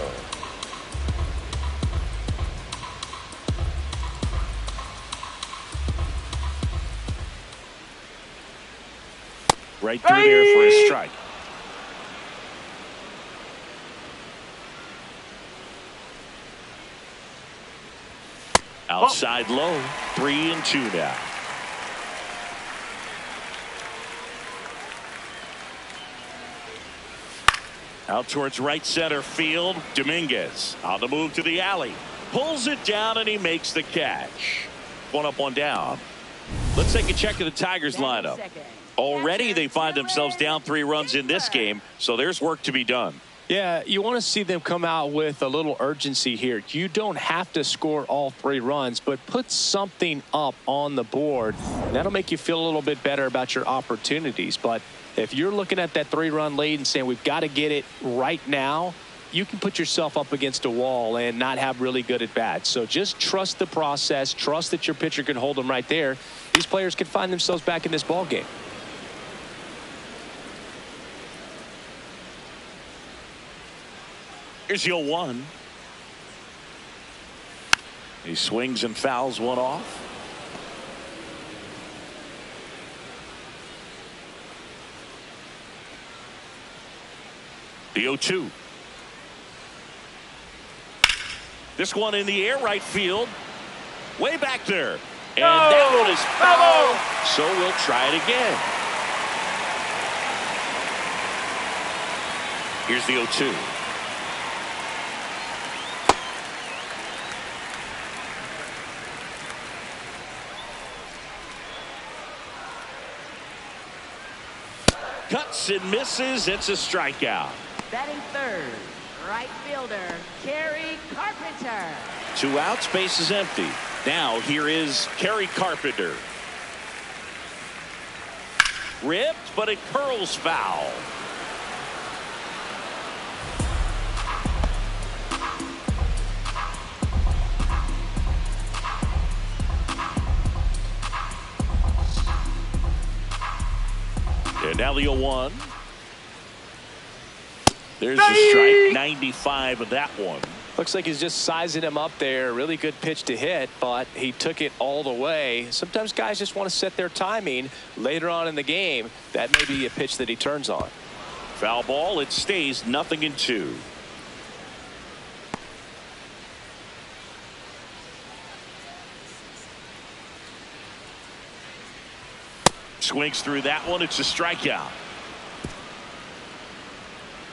Right through there for a strike. Outside low, 3-2 now. Out towards right center field. Dominguez on the move to the alley. Pulls it down and he makes the catch. One up, one down. Let's take a check of the Tigers lineup. Already they find themselves down 3 runs in this game, so there's work to be done. Yeah, you want to see them come out with a little urgency here. You don't have to score all 3 runs, but put something up on the board. That'll make you feel a little bit better about your opportunities. But if you're looking at that 3-run lead and saying we've got to get it right now, you can put yourself up against a wall and not have really good at bats. So just trust the process. Trust that your pitcher can hold them right there. These players can find themselves back in this ball game. Here's your 1. He swings and fouls one off. The 0-2. This one in the air, right field. Way back there. And that one is foul. So we'll try it again. Here's the 0-2. Cuts and misses. It's a strikeout. Batting third, right fielder, Kerry Carpenter. 2 outs, base is empty. Now here is Kerry Carpenter. Ripped, but it curls foul. And now the 0-1. There's the strike. 95 of that one. Looks like he's just sizing him up there. Really good pitch to hit, but he took it all the way. Sometimes guys just want to set their timing later on in the game. That may be a pitch that he turns on. Foul ball. It stays 0-2. Swings through that one. It's a strikeout.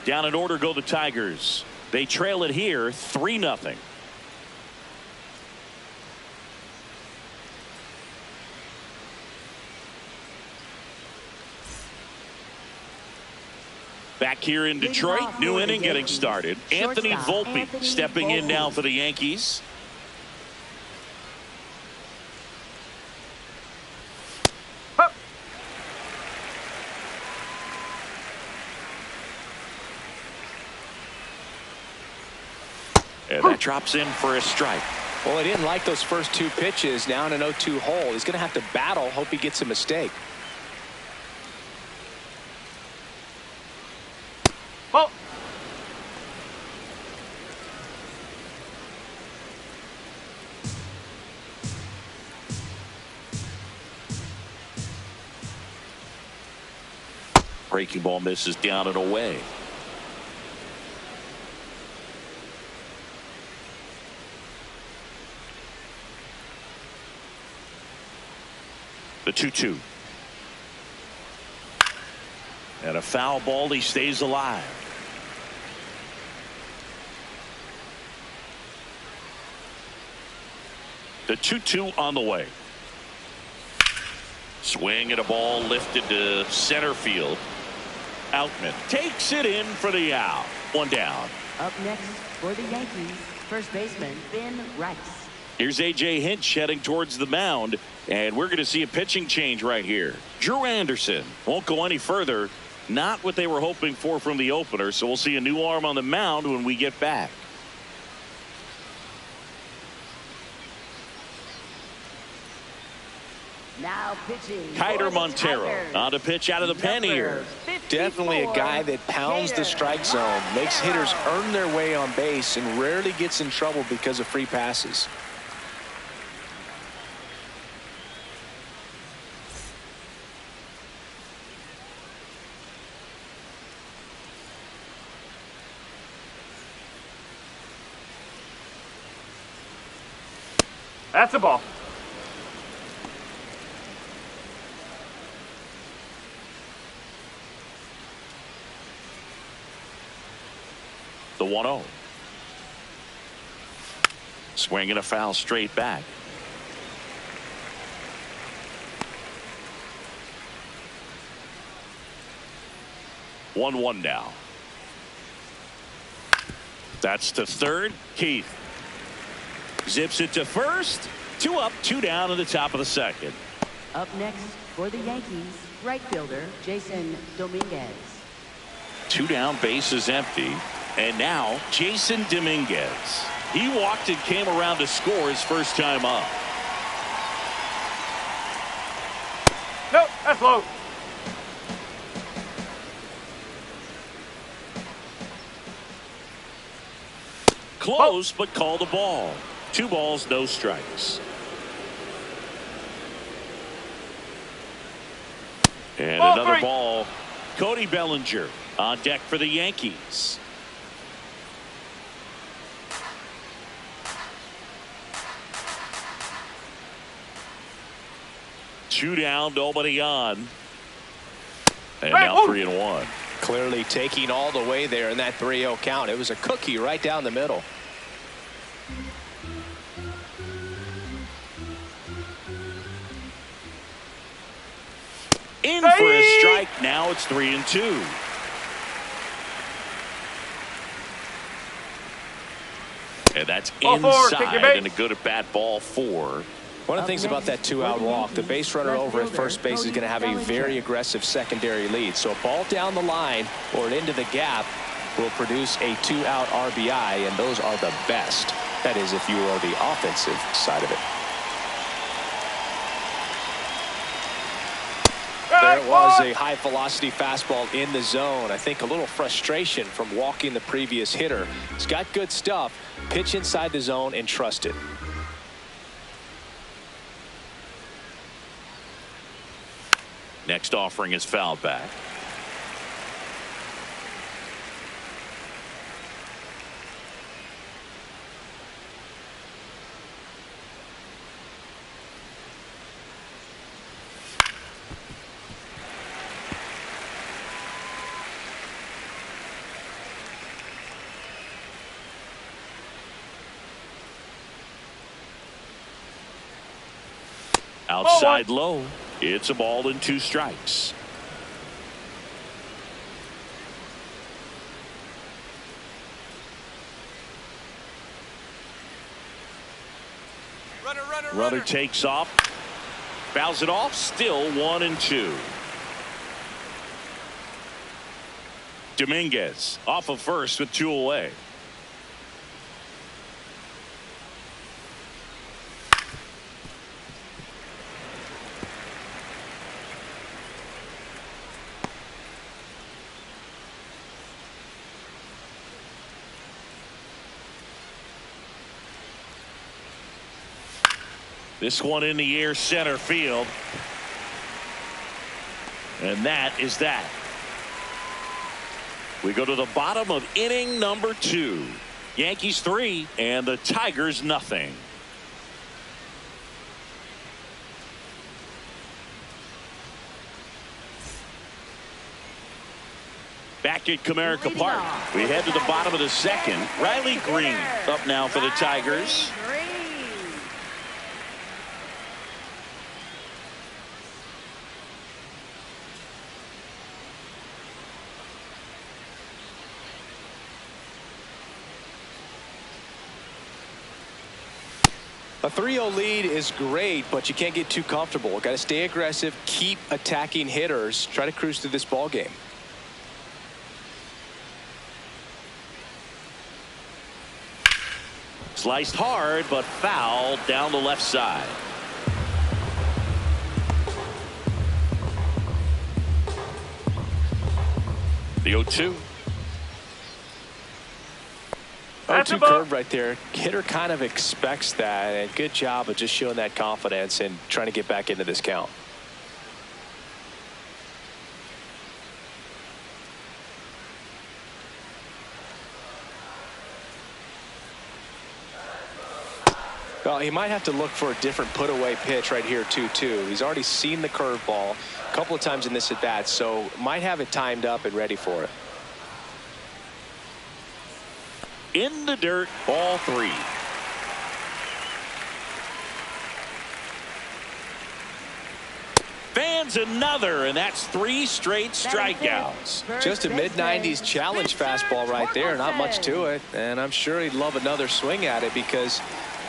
Down in order go the Tigers. They trail it here 3-0. Back here in Detroit, new inning getting started. Anthony Volpe stepping in now for the Yankees. And that drops in for a strike. Well, he didn't like those first 2 pitches. Now in an 0-2 hole. He's going to have to battle. Hope he gets a mistake. Ball. Breaking ball misses down and away. The 2-2. And a foul ball. He stays alive. The 2-2 on the way. Swing at a ball lifted to center field. Outman takes it in for the out. One down. Up next for the Yankees, first baseman Ben Rice. Here's A.J. Hinch heading towards the mound, and we're going to see a pitching change right here. Drew Anderson won't go any further. Not what they were hoping for from the opener, so we'll see a new arm on the mound when we get back. Now pitching. Kiter Montero on to pitch out of the pen here. Definitely a guy that pounds the strike zone, makes hitters earn their way on base, and rarely gets in trouble because of free passes. That's a ball. The 1-0. Swing and a foul straight back. One now. That's to third. Keith zips it to first. 2 up, 2 down in the top of the second. Up next for the Yankees, right fielder Jason Dominguez. 2 down, base is empty. And now Jason Dominguez. He walked and came around to score his first time up. Nope, that's low. Close, but called a ball. 2 balls, no strikes. And Ball another 3. ball. Cody Bellinger on deck for the Yankees. Two down, nobody on. And now 3-1. Clearly taking all the way there in that 3-0 count. It was a cookie right down the middle. In for a strike. Now it's 3-2. And that's inside and a good at bat, ball 4. One of the things about that 2-out walk, the base runner over at first base is going to have a very aggressive secondary lead. So a ball down the line or into the gap will produce a 2-out RBI, and those are the best. That is, if you are the offensive side of it. There it was, a high velocity fastball in the zone. I think a little frustration from walking the previous hitter. He's got good stuff. Pitch inside the zone and trust it. Next offering is fouled back. Outside low. It's a ball and 2 strikes. Runner takes off. Fouls it off. Still 1-2. Dominguez off of first with 2 away. This one in the air, center field. And that is that. We go to the bottom of inning number 2. Yankees 3 and the Tigers nothing. Back at Comerica Park, we head to the bottom of the second. Riley Green up now for the Tigers. A 3-0 lead is great, but you can't get too comfortable. Got to stay aggressive, keep attacking hitters, try to cruise through this ball game. Sliced hard, but foul down the left side. The 0-2. 0-2 curve right there. Hitter kind of expects that, and good job of just showing that confidence and trying to get back into this count. Well, he might have to look for a different put-away pitch right here, 2-2. He's already seen the curveball a couple of times in this at-bat, so might have it timed up and ready for it. In the dirt, ball 3. Fans another, and that's 3 straight strikeouts. Just a mid-90s challenge fastball right there. Not much to it, and I'm sure he'd love another swing at it because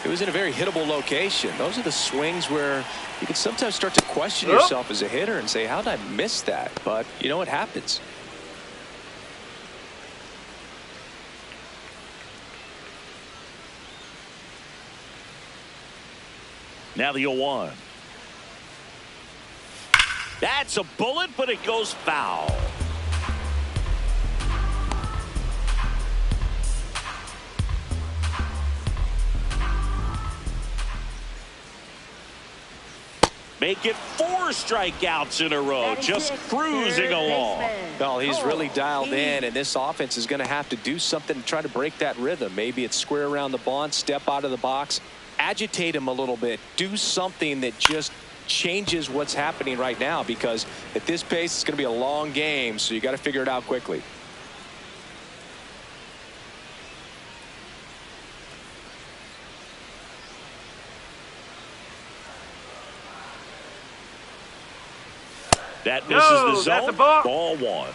it was in a very hittable location. Those are the swings where you can sometimes start to question yourself as a hitter and say, how did I miss that? But you know what happens. Now the 0-1. That's a bullet, but it goes foul. Make it 4 strikeouts in a row, just cruising along. Well, he's really dialed in, and this offense is going to have to do something to try to break that rhythm. Maybe it's square around the bunt, step out of the box, agitate him a little bit, do something that just changes what's happening right now, because at this pace it's going to be a long game, so you got to figure it out quickly. That misses the zone. Ball 1.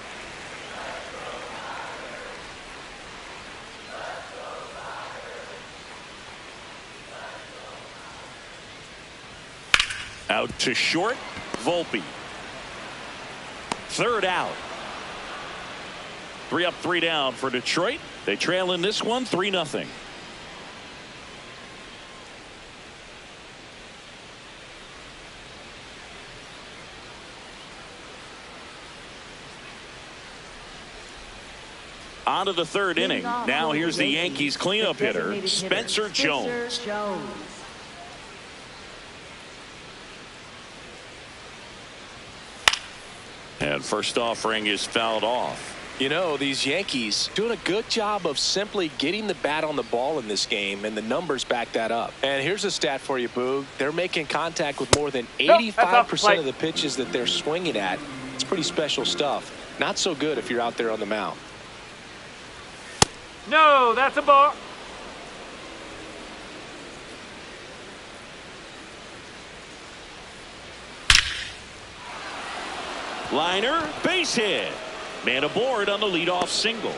Out to short, Volpe. Third out. 3 up, 3 down for Detroit. They trail in this one 3-0. On to the 3rd inning. Now here's the Yankees cleanup hitter, Spencer Jones. And first offering is fouled off. You know, these Yankees doing a good job of simply getting the bat on the ball in this game, and the numbers back that up. And here's a stat for you, Boog. They're making contact with more than 85% of the pitches that they're swinging at. It's pretty special stuff. Not so good if you're out there on the mound. No, that's a ball. Liner, base hit. Man aboard on the leadoff single.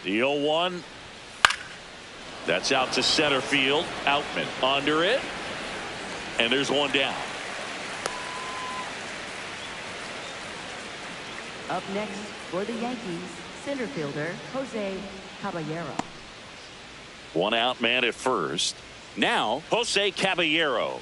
The 0-1. That's out to center field. Outman under it. And there's one down. Up next for the Yankees, center fielder Jose Caballero. 1 out man at first. Now Jose Caballero.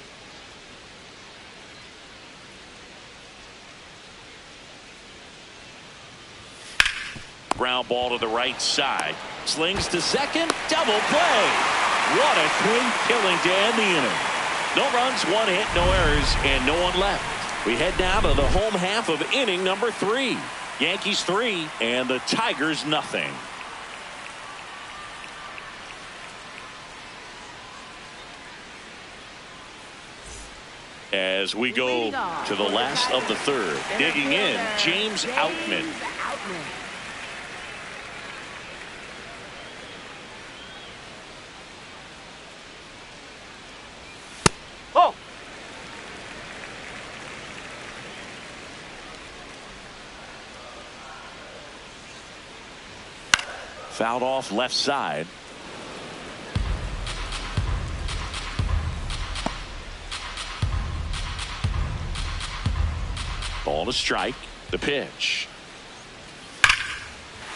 Ground ball to the right side. Slings to second. Double play. What a quick killing to end the inning. No runs, 1 hit, no errors, and no one left. We head now to the home half of inning number 3. Yankees 3 and the Tigers nothing. As we go to the last of the third, digging in, James Outman. Oh! Fouled off left side. Ball to strike. The pitch.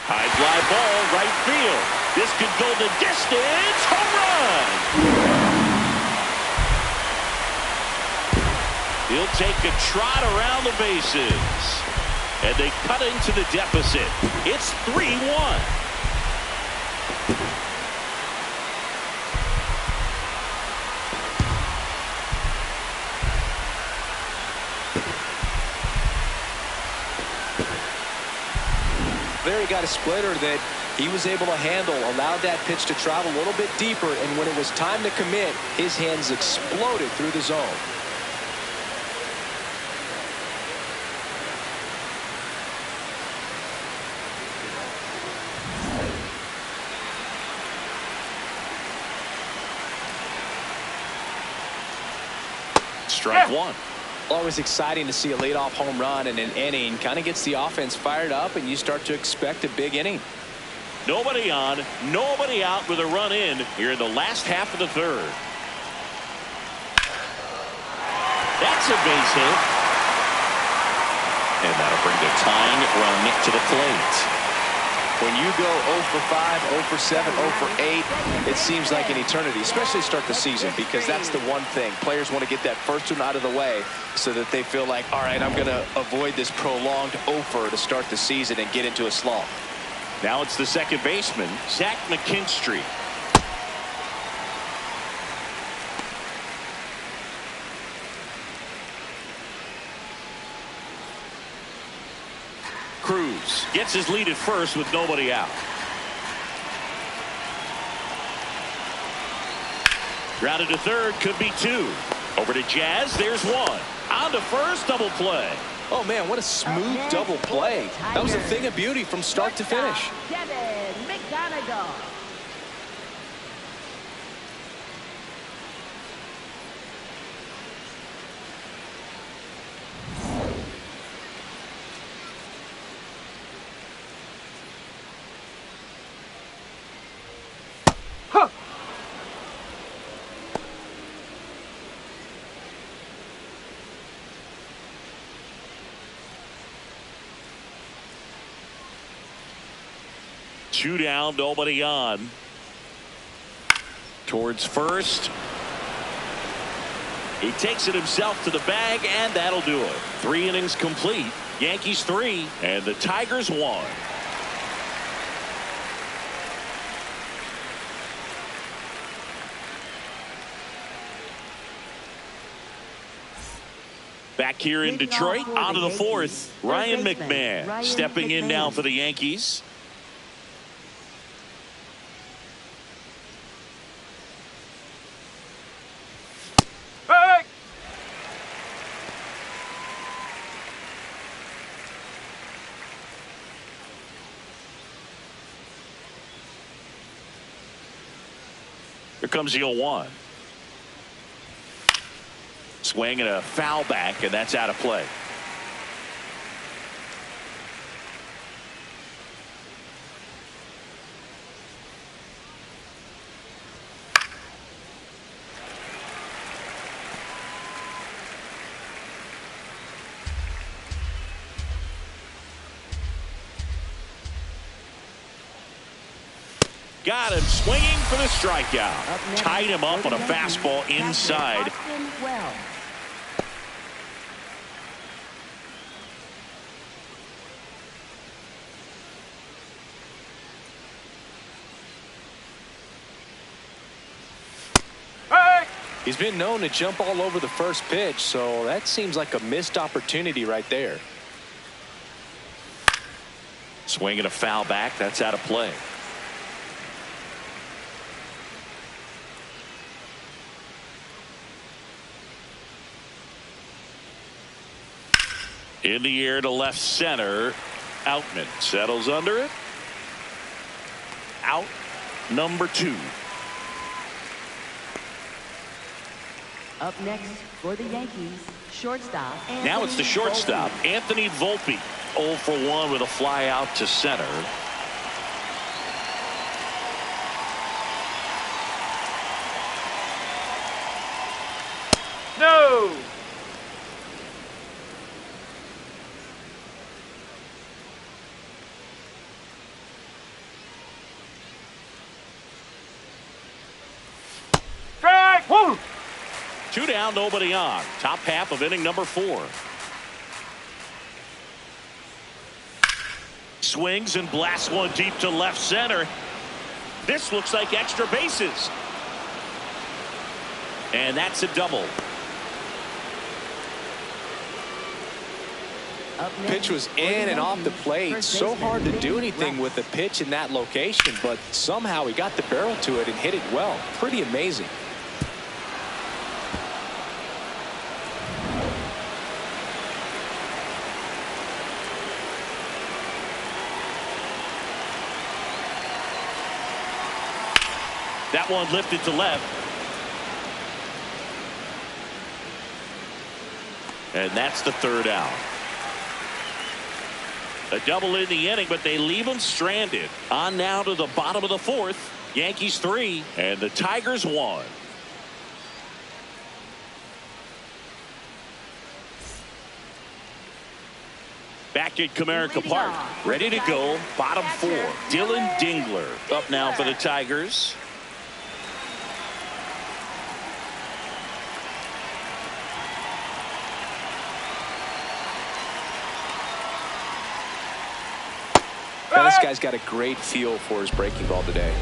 High fly ball, right field. This could go the distance. Home run! He'll take a trot around the bases. And they cut into the deficit. It's 3-1. There he got a splitter that he was able to handle, allowed that pitch to travel a little bit deeper, and when it was time to commit, his hands exploded through the zone. Strike one. Always exciting to see a leadoff home run in an inning. Kind of gets the offense fired up, and you start to expect a big inning. Nobody on, nobody out with a run in here in the last half of the third. That's a base hit. And that'll bring the tying run to the plate. When you go 0 for 5, 0 for 7, 0 for 8, it seems like an eternity, especially to start the season, because that's the one thing. Players want to get that first one out of the way so that they feel like, all right, I'm going to avoid this prolonged 0 for to start the season and get into a slump. Now it's the second baseman, Zach McKinstry. Cruz gets his lead at first with nobody out. Grounded to third, could be two. Over to Jazz, there's one. On to first, double play. Oh, man, what a smooth double play. That was a thing of beauty from start to finish. Two down, nobody on. Towards first. He takes it himself to the bag, and that'll do it. 3 innings complete. Yankees 3, and the Tigers 1. Back here in Detroit, on to the fourth. Ryan McMahon stepping in now for the Yankees. Here comes the 0-1. Swing and a foul back, and that's out of play. Got him swinging for the strikeout. Tied him up on a fastball inside. He's been known to jump all over the first pitch, so that seems like a missed opportunity right there. Swing and a foul back. That's out of play. In the air to left center. Outman settles under it. Out number 2. Up next for the Yankees, shortstop. Now it's the shortstop, Anthony Volpe. 0 for 1 with a fly out to center. No. Strike. Woo. 2 down, nobody on. Top half of inning number 4. Swings and blasts one deep to left center. This looks like extra bases. And that's a double. Pitch was in and off the plate. So hard to do anything with the pitch in that location, but somehow he got the barrel to it and hit it well. Pretty amazing. That one lifted to left. And that's the 3rd out. A double in the inning, but they leave him stranded. On now to the bottom of the 4th. Yankees 3 and the Tigers 1. Back at Comerica Park, ready to go. Bottom 4. Dylan Dingler up now for the Tigers. Now, this guy's got a great feel for his breaking ball today.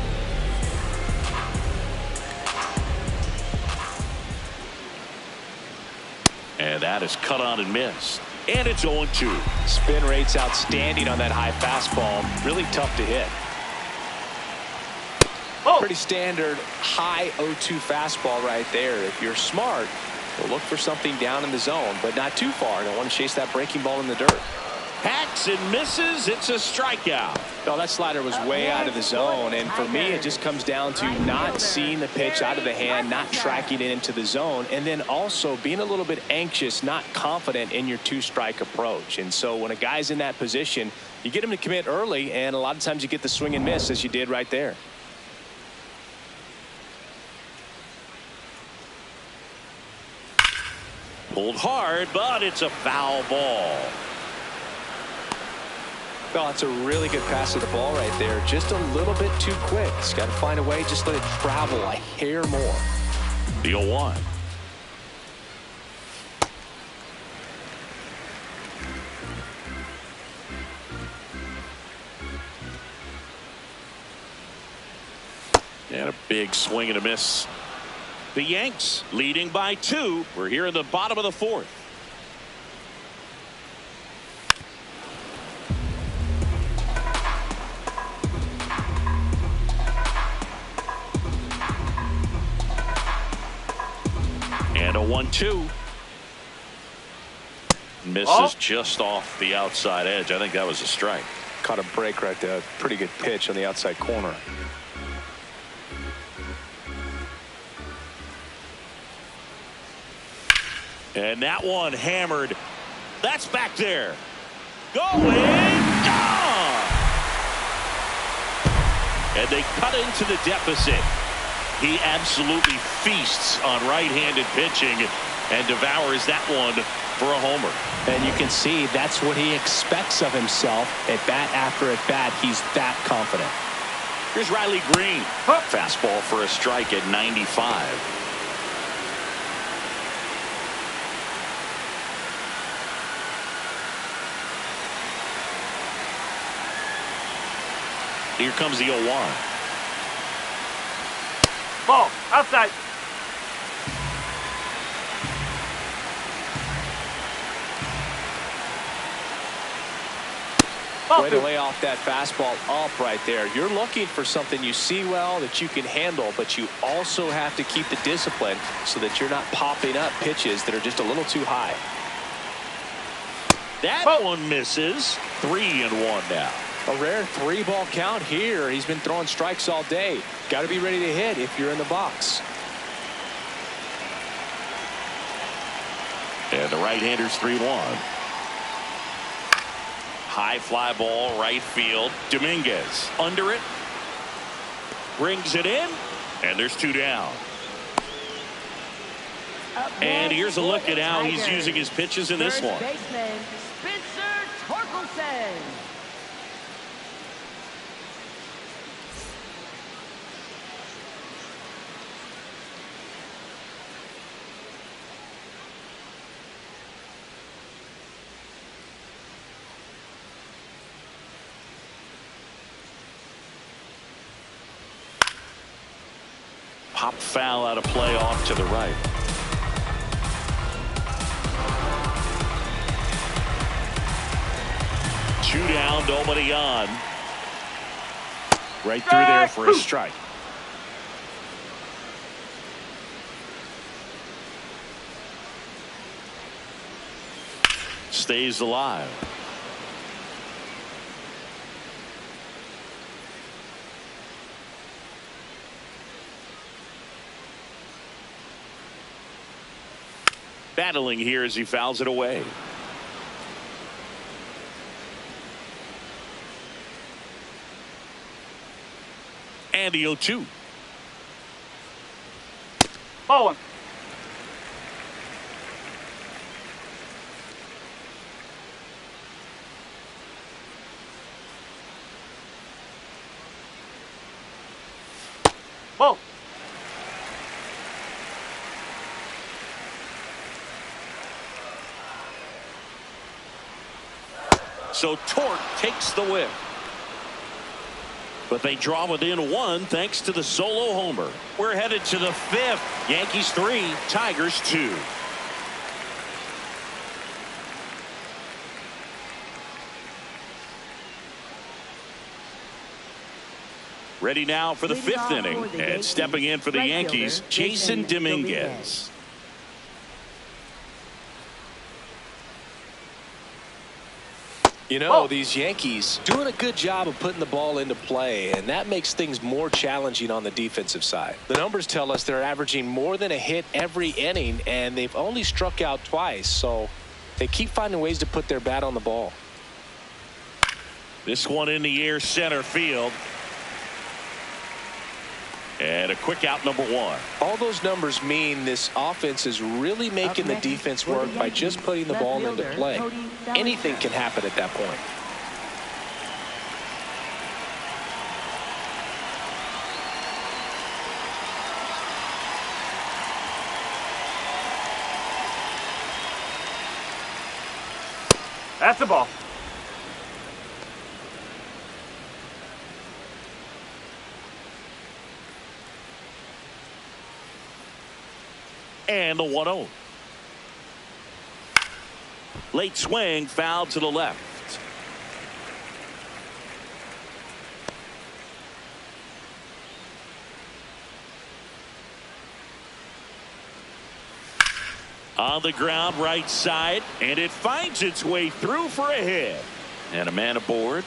And that is cut on and missed. And it's 0-2. Spin rate's outstanding on that high fastball. Really tough to hit. Oh. Pretty standard high 0-2 fastball right there. If you're smart, you'll look for something down in the zone, but not too far. Don't want to chase that breaking ball in the dirt. Hacks and misses. It's a strikeout. Well, that slider was way out of the zone, and for me it just comes down to not seeing the pitch out of the hand, not tracking it into the zone, and then also being a little bit anxious, not confident in your 2-strike approach. And so when a guy's in that position, you get him to commit early, and a lot of times you get the swing and miss as you did right there. Pulled hard, but it's a foul ball. Well, it's a really good pass of the ball right there. Just a little bit too quick. He's got to find a way. Just let it travel a hair more. The 0-1. And a big swing and a miss. The Yanks leading by 2. We're here in the bottom of the 4th. And a 1-2. Misses just off the outside edge. I think that was a strike. Caught a break right there. Pretty good pitch on the outside corner. And that one hammered. That's back there. Going. Gone. And they cut into the deficit. He absolutely feasts on right-handed pitching and devours that one for a homer. And you can see that's what he expects of himself at bat after at bat. He's that confident. Here's Riley Green. Fastball for a strike at 95. Here comes the 0-1. Ball outside. Way to lay off that fastball up right there. You're looking for something you see well that you can handle, but you also have to keep the discipline so that you're not popping up pitches that are just a little too high. That one misses. 3-1 now. A rare 3-ball count here. He's been throwing strikes all day. Got to be ready to hit if you're in the box. And the right-hander's 3-1. High fly ball, right field. Dominguez under it. Brings it in. And there's 2 down. And here's a look at how he's using his pitches in this one. Baseman, Spencer Torkelson. Pop foul out of play off to the right. Two down, nobody on. Right through there for a strike. Stays alive. Battling here as he fouls it away. And the 0-2. Ball one. Ball. So Torque takes the whip. But they draw within 1 thanks to the solo homer. We're headed to the 5th. Yankees 3, Tigers 2. Ready now for the 5th inning. And stepping in for the Yankees, Jason Dominguez. You know, these Yankees doing a good job of putting the ball into play, and that makes things more challenging on the defensive side. The numbers tell us they're averaging more than a hit every inning, and they've only struck out twice, so they keep finding ways to put their bat on the ball. This one in the air, center field. And a quick out, number 1. All those numbers mean this offense is really making the defense work by just putting the ball into play. Anything can happen at that point. That's the ball. And the 1-0. Late swing, foul to the left. On the ground, right side, and it finds its way through for a hit. And a man aboard.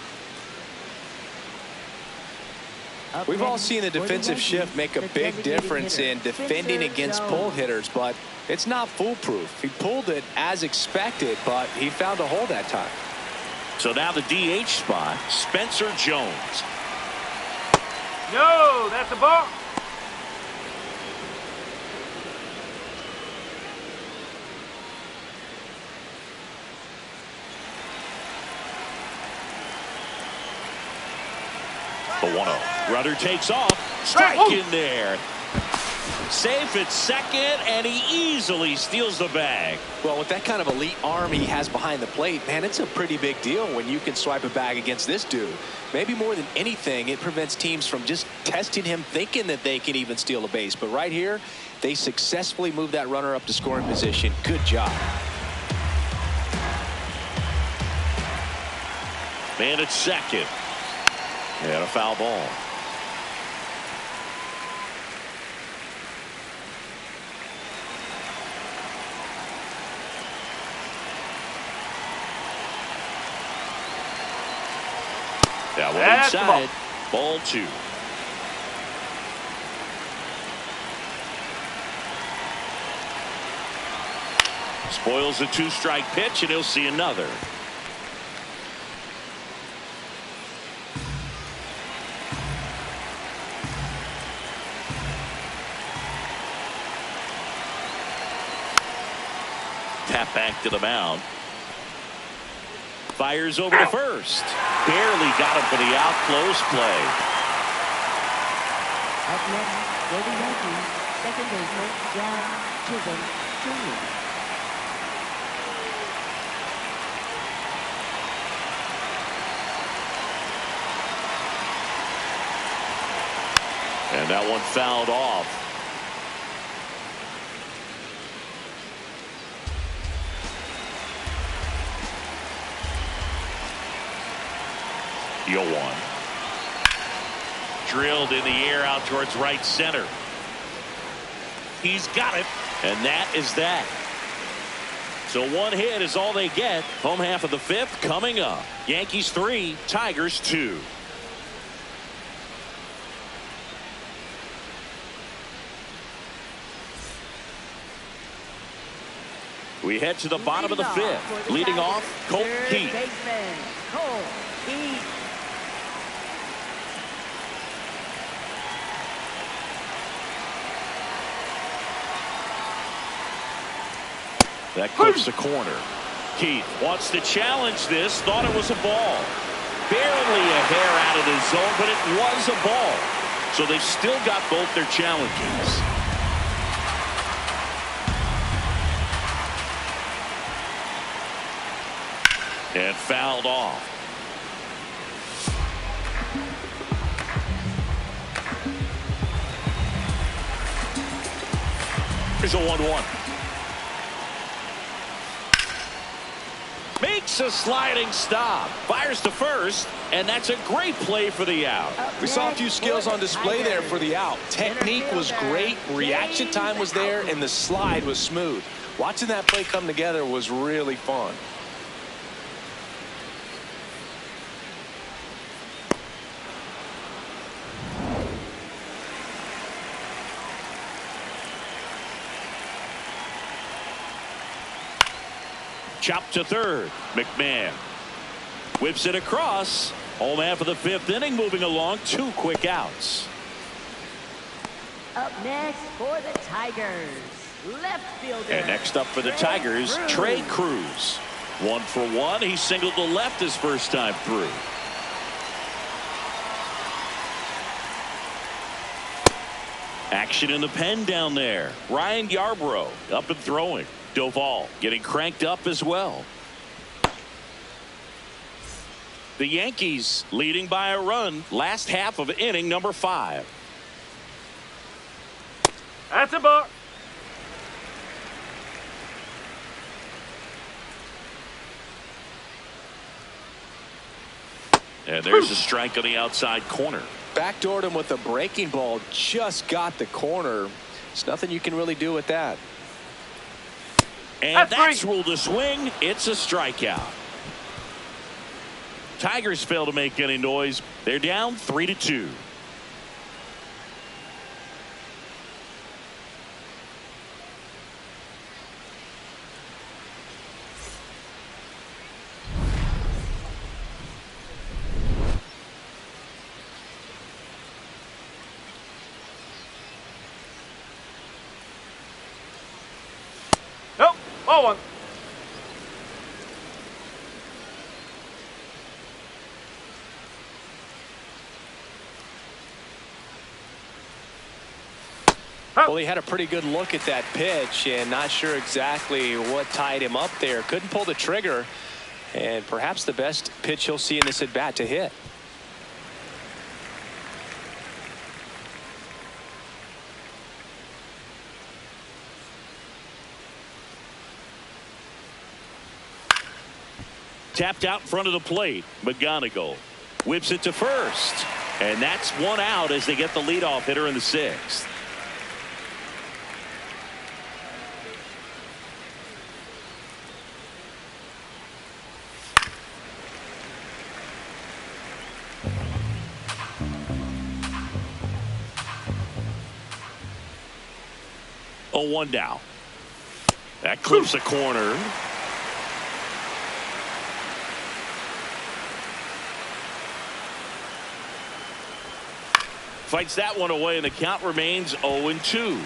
We've all seen the defensive shift make a big difference in defending against pull hitters, but it's not foolproof. He pulled it as expected, but he found a hole that time. So now the DH spot, Spencer Jones. No, that's the ball. The 1-0. Rudder takes off. Strike in there. Safe at second, and he easily steals the bag. Well, with that kind of elite arm he has behind the plate, man, it's a pretty big deal when you can swipe a bag against this dude. Maybe more than anything, it prevents teams from just testing him thinking that they can even steal a base. But right here, they successfully move that runner up to scoring position. Good job. Man at second. And a foul ball. That one That's the ball. inside. Ball 2. Spoils a 2-strike pitch, and he'll see another. Tap back to the mound. Fires over to first. Barely got him for the out. Close play. Up next, for the Yankees, second baseman John Chisholm Jr. And that one fouled off. The 0-1. Drilled in the air out towards right center. He's got it, and that is that. So one hit is all they get. Home half of the 5th coming up. Yankees 3, Tigers 2. We head to the bottom of the 5th. Leading off, Colt Heath. Baseman, Colt Heath. That clips the corner. Heath wants to challenge this. Thought it was a ball. Barely a hair out of the zone, but it was a ball. So they've still got both their challenges. And fouled off. Here's a 1-1. Makes a sliding stop. Fires to first, and that's a great play for the out. We saw a few skills on display there for the out. Technique was great, reaction time was there, and the slide was smooth. Watching that play come together was really fun. Chopped to third. McMahon whips it across. Home half of the 5th inning moving along. 2 quick outs. Up next for the Tigers, left fielder. And next up for the Tigers, Trey Cruz. 1 for 1. He singled to left his first time through. Action in the pen down there. Ryan Yarbrough up and throwing. Doval getting cranked up as well. The Yankees leading by a run. Last half of inning number 5. That's a ball. And there's a strike on the outside corner. Backdoored him with a breaking ball. Just got the corner. There's nothing you can really do with that. And that's ruled a swing. It's a strikeout. Tigers fail to make any noise. They're down 3-2. Nope. Ball 1. Well, he had a pretty good look at that pitch and not sure exactly what tied him up there. Couldn't pull the trigger, and perhaps the best pitch he'll see in this at bat to hit. Tapped out in front of the plate. McGonigal whips it to first, and that's 1 out as they get the leadoff hitter in the 6th. 0-1 now. That clips a corner. Fights that one away, and the count remains 0-2.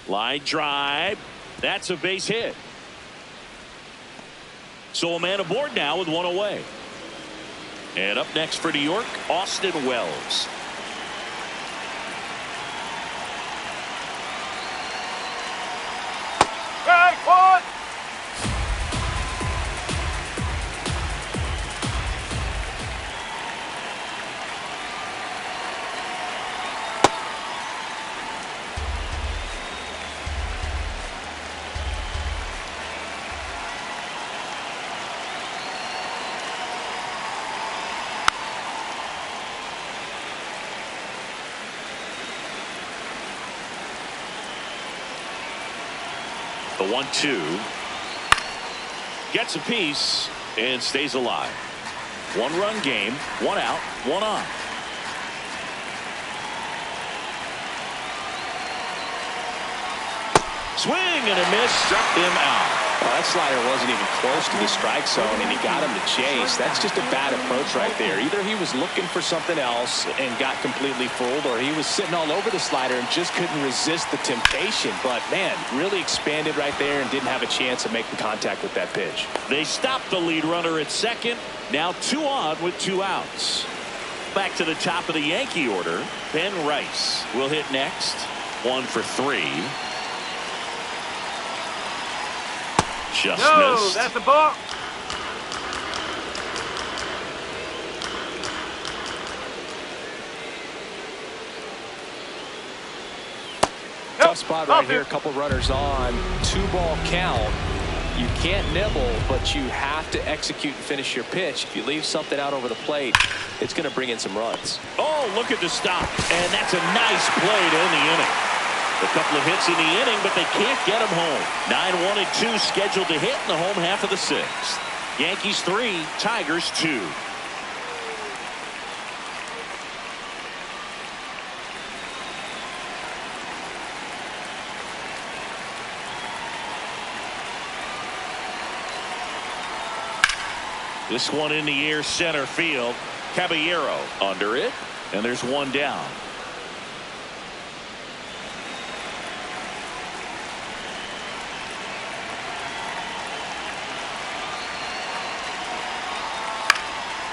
Line drive. That's a base hit. So a man aboard now with one away. And up next for New York, Austin Wells. Strike one. The 1-2 gets a piece and stays alive. 1-run game, 1 out, 1 on. Swing and a miss, struck him out. Well, that slider wasn't even close to the strike zone, and he got him to chase. That's just a bad approach right there. Either he was looking for something else and got completely fooled, or he was sitting all over the slider and just couldn't resist the temptation. But, man, really expanded right there and didn't have a chance of making contact with that pitch. They stopped the lead runner at second. Now 2 on with 2 outs. Back to the top of the Yankee order. Ben Rice will hit next. 1 for 3. Just missed. That's a ball. Tough spot right here. A couple runners on. 2-ball count. You can't nibble, but you have to execute and finish your pitch. If you leave something out over the plate, it's going to bring in some runs. Oh, look at the stop. And that's a nice play to end the inning. A couple of hits in the inning, but they can't get him home. 9-1-2 scheduled to hit in the home half of the 6th. Yankees 3, Tigers 2. This one in the air, center field. Caballero under it, and there's 1 down.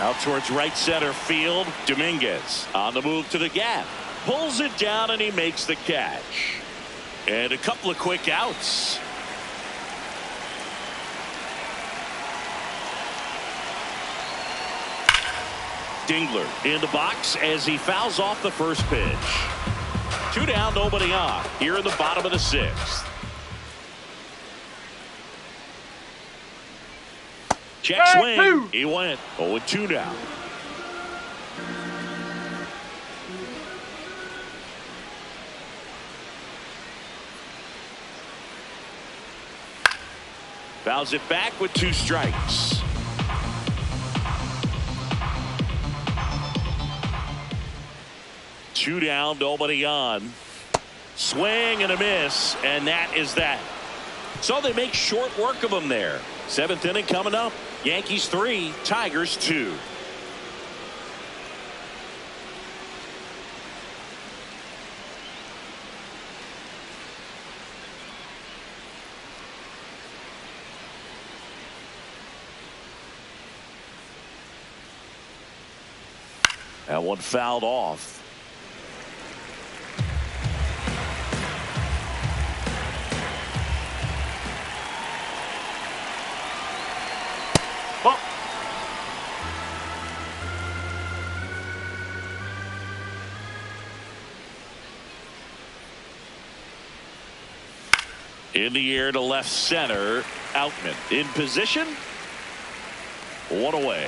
Out towards right center field. Dominguez on the move to the gap. Pulls it down and he makes the catch. And a couple of quick outs. Dingler in the box as he fouls off the first pitch. 2 down, nobody on. Here in the bottom of the 6th. Check swing. He went 0-2 now. Fouls it back with 2 strikes. Two down, nobody on. Swing and a miss, and that is that. So they make short work of him there. 7th inning coming up. Yankees 3, Tigers 2. That one fouled off. In the air to left center. Outman in position. 1 away.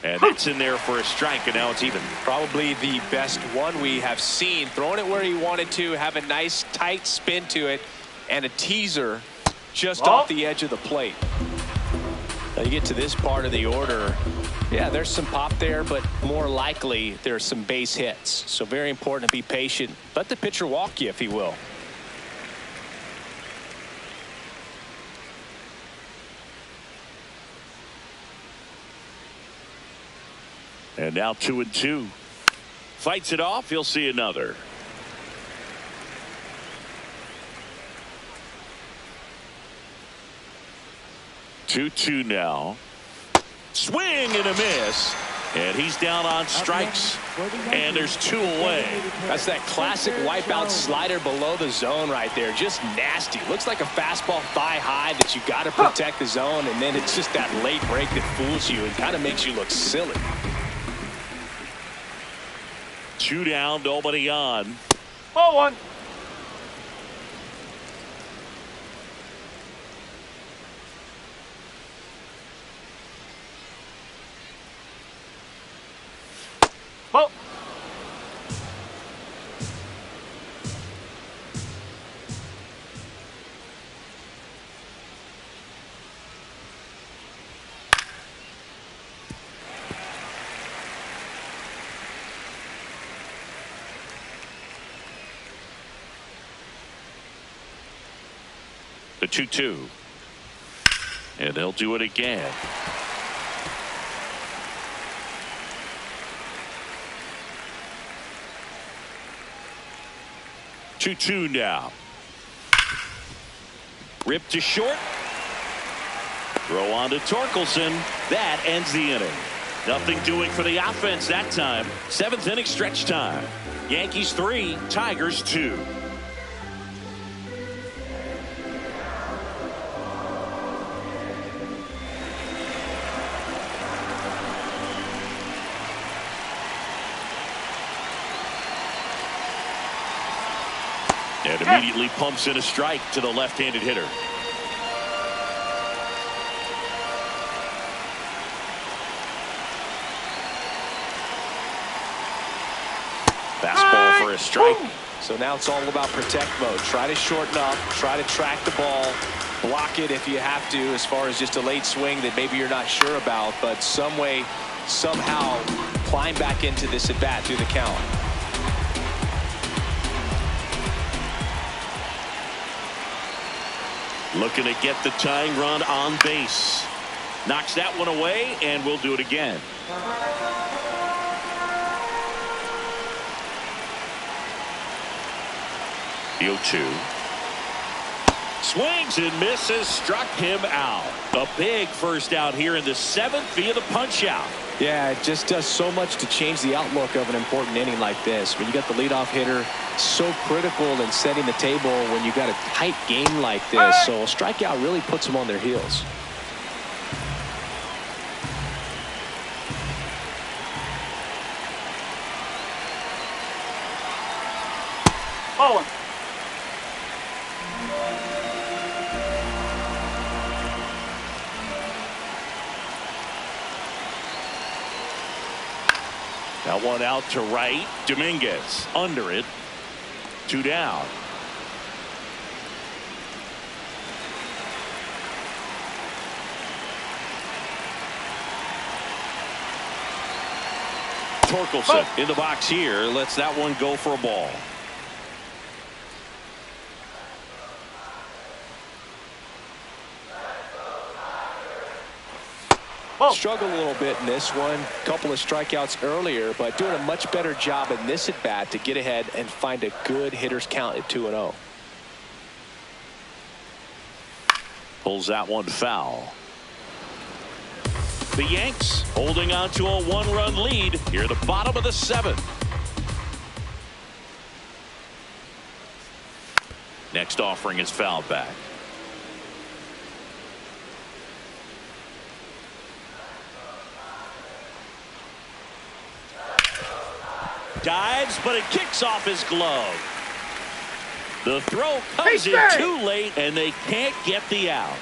And that's in there for a strike, and now it's even. Probably the best one we have seen. Throwing it where he wanted to, have a nice tight spin to it, and a teaser just off the edge of the plate. Now you get to this part of the order. Yeah, there's some pop there, but more likely there's some base hits. So very important to be patient. Let the pitcher walk you if he will. And now 2-2. Fights it off. He'll see another. Two now. Swing and a miss. And he's down on strikes. And there's 2 away. That's that classic wipeout slider below the zone right there. Just nasty. Looks like a fastball thigh high that you got to protect the zone. And then it's just that late break that fools you and kind of makes you look silly. 2 down, nobody on. 0-1. Ball. The 2-2. And they'll do it again. Two now. Ripped to short. Throw on to Torkelson. That ends the inning. Nothing doing for the offense that time. 7th inning stretch time. Yankees 3, Tigers 2. And immediately pumps in a strike to the left-handed hitter. Fastball for a strike. So now it's all about protect mode. Try to shorten up, try to track the ball, block it if you have to, as far as just a late swing that maybe you're not sure about, but some way, somehow climb back into this at bat through the count. Looking to get the tying run on base. Knocks that one away, and we'll do it again. The 0-2. Swings and misses, struck him out. A big first out here in the 7th via the punch out. Yeah, it just does so much to change the outlook of an important inning like this. When you got the leadoff hitter, so critical in setting the table when you got a tight game like this. So a strikeout really puts them on their heels. Oh, That one out to right. Dominguez under it. 2 down. Torkelson in the box here. Lets that one go for a ball. Struggled a little bit in this one. Couple of strikeouts earlier, but doing a much better job in this at bat to get ahead and find a good hitter's count at 2-0. Pulls that one foul. The Yanks holding on to a 1-run lead here at the bottom of the 7th. Next offering is fouled back. Dives, but it kicks off his glove. The throw comes in too late, and they can't get the out.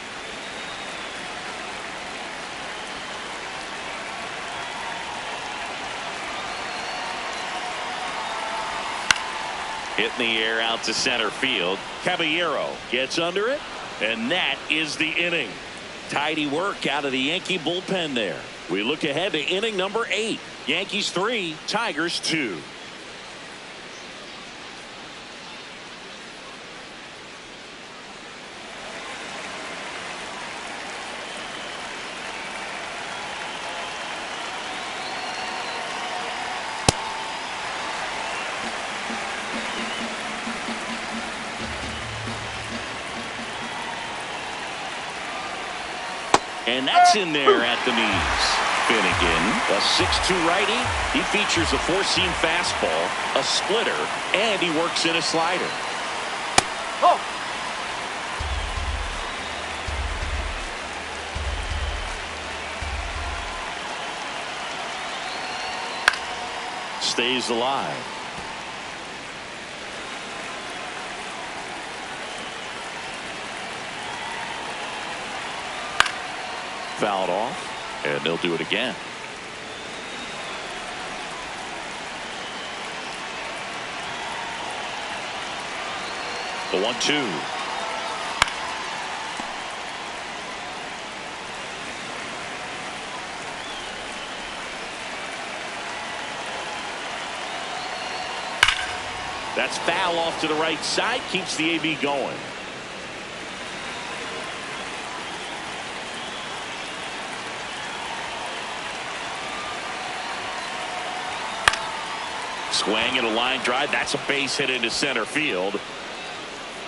Hit in the air out to center field. Caballero gets under it, and that is the inning. Tidy work out of the Yankee bullpen there. We look ahead to inning number 8. Yankees 3, Tigers 2. And that's in there at the knees. Finnegan, a 6'2 righty. He features a 4-seam fastball, a splitter, and he works in a slider. Oh. Stays alive. Fouled off, and they'll do it again. The 1-2. That's foul off to the right side, keeps the AB going. Swing and a line drive. That's a base hit into center field.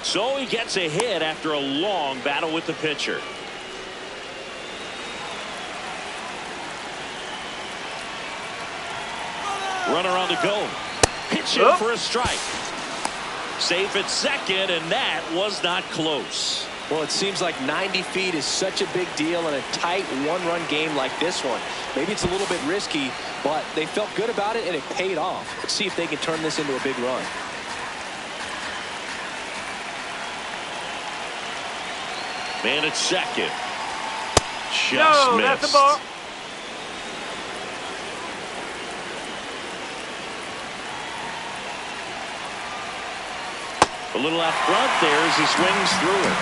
So he gets a hit after a long battle with the pitcher. Runner on the go. Pitch in for a strike. Safe at second, and that was not close. Well, it seems like 90 feet is such a big deal in a tight one-run game like this one. Maybe it's a little bit risky, but they felt good about it, and it paid off. Let's see if they can turn this into a big run. Man at second. Just No, missed. that's the ball. A little out front there as he swings through it.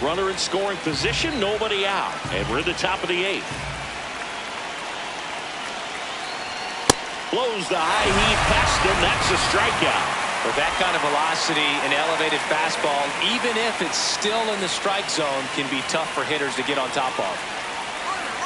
Runner in scoring position, nobody out, and we're at the top of the 8th. Blows the high heat past him. That's a strikeout. With that kind of velocity, an elevated fastball, even if it's still in the strike zone, can be tough for hitters to get on top of.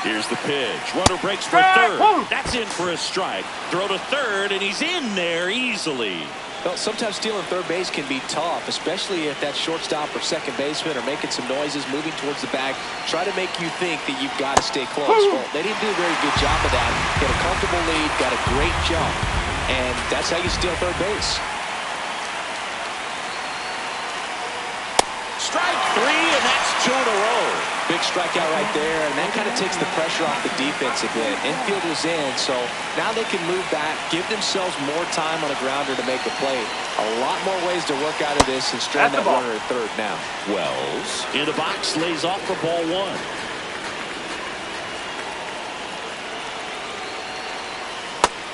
Here's the pitch. Runner breaks for third. That's in for a strike. Throw to third, and he's in there easily. Well, sometimes stealing third base can be tough, especially if that shortstop or second baseman are making some noises, moving towards the bag, try to make you think that you've got to stay close. Well, they didn't do a very good job of that. Get a comfortable lead, got a great jump, and that's how you steal third base. Strike 3, and that's 2 in a row. Big strikeout right there, and that kind of takes the pressure off the defense a bit. Infield was in, so now they can move back, give themselves more time on a grounder to make a play. A lot more ways to work out of this and strand that runner at third now. Wells in the box, lays off for ball 1.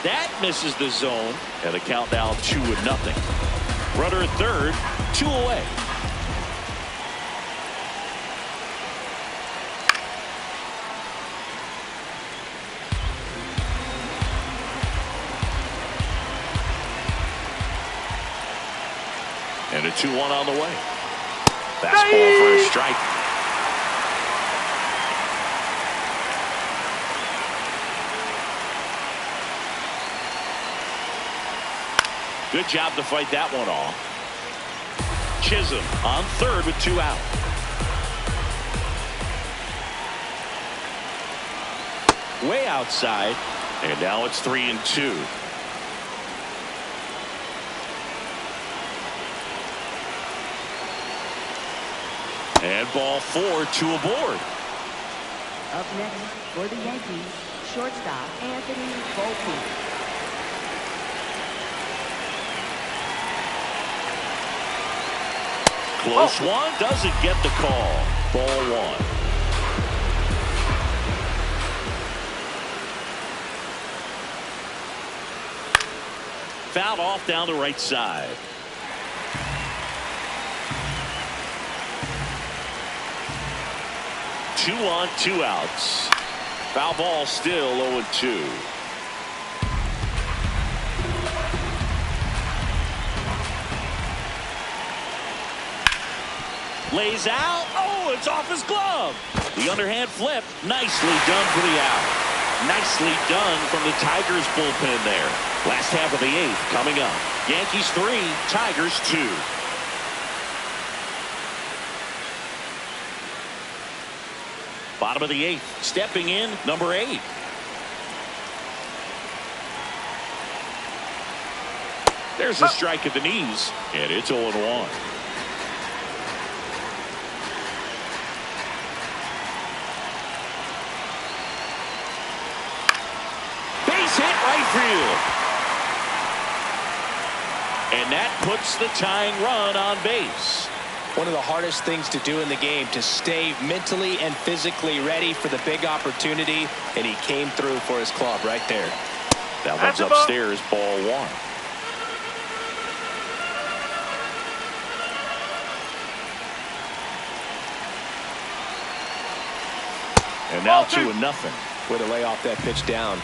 That misses the zone, and the count now 2-0. Runner at third, 2 away. And a 2-1 on the way. Fastball for a strike. Good job to fight that one off. Chisholm on third with 2 out. Way outside. And now it's 3-2. And ball 4, 2 aboard. Up next for the Yankees, shortstop Anthony Volpe. Close one. Doesn't get the call. Ball one. Fouled off down the right side. Two on, two outs. Foul ball still 0-2. Lays out. Oh, it's off his glove. The underhand flip. Nicely done for the out. Nicely done from the Tigers bullpen there. Last half of the eighth coming up. Yankees 3, Tigers 2. Bottom of the eighth. Stepping in, number 8. There's a strike at the knees, and it's 0-1. Base hit right field. And that puts the tying run on base. One of the hardest things to do in the game, to stay mentally and physically ready for the big opportunity, and he came through for his club right there. That one's upstairs, ball one. And now 2-0. Way to lay off that pitch down.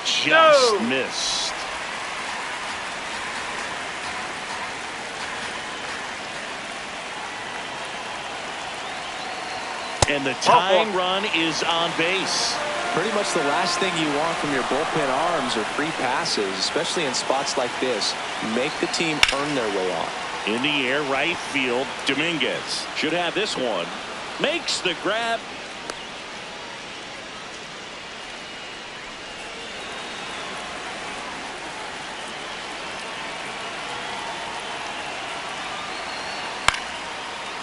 Just missed. And the tying run is on base. Pretty much the last thing you want from your bullpen arms are free passes, especially in spots like this. Make the team earn their way on. In the air, right field. Dominguez should have this one. Makes the grab.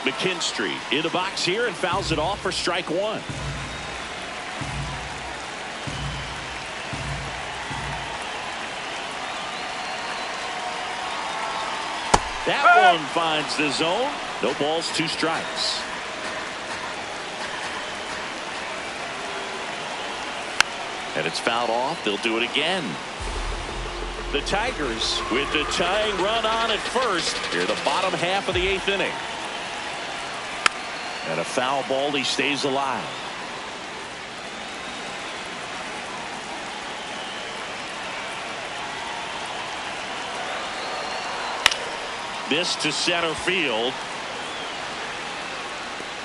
McKinstry in the box here and fouls it off for strike one. That one finds the zone. No balls, 2 strikes. And it's fouled off. They'll do it again. The Tigers with the tying run on at first. Here the bottom half of the 8th inning. And a foul ball. He stays alive. This to center field.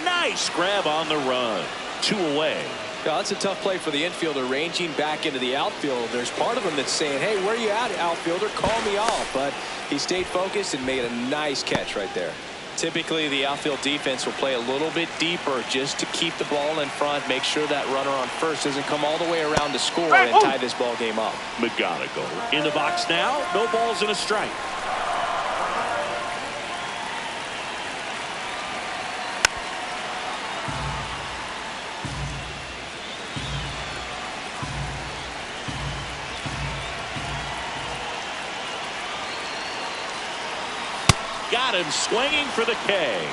Nice grab on the run. 2 away. Yeah, that's a tough play for the infielder, ranging back into the outfield. There's part of him that's saying, hey, where you at, outfielder? Call me off. But he stayed focused and made a nice catch right there. Typically, the outfield defense will play a little bit deeper just to keep the ball in front, make sure that runner on first doesn't come all the way around to score and tie this ball game up. McGonigal in the box now. No balls and a strike. Got him swinging for the K.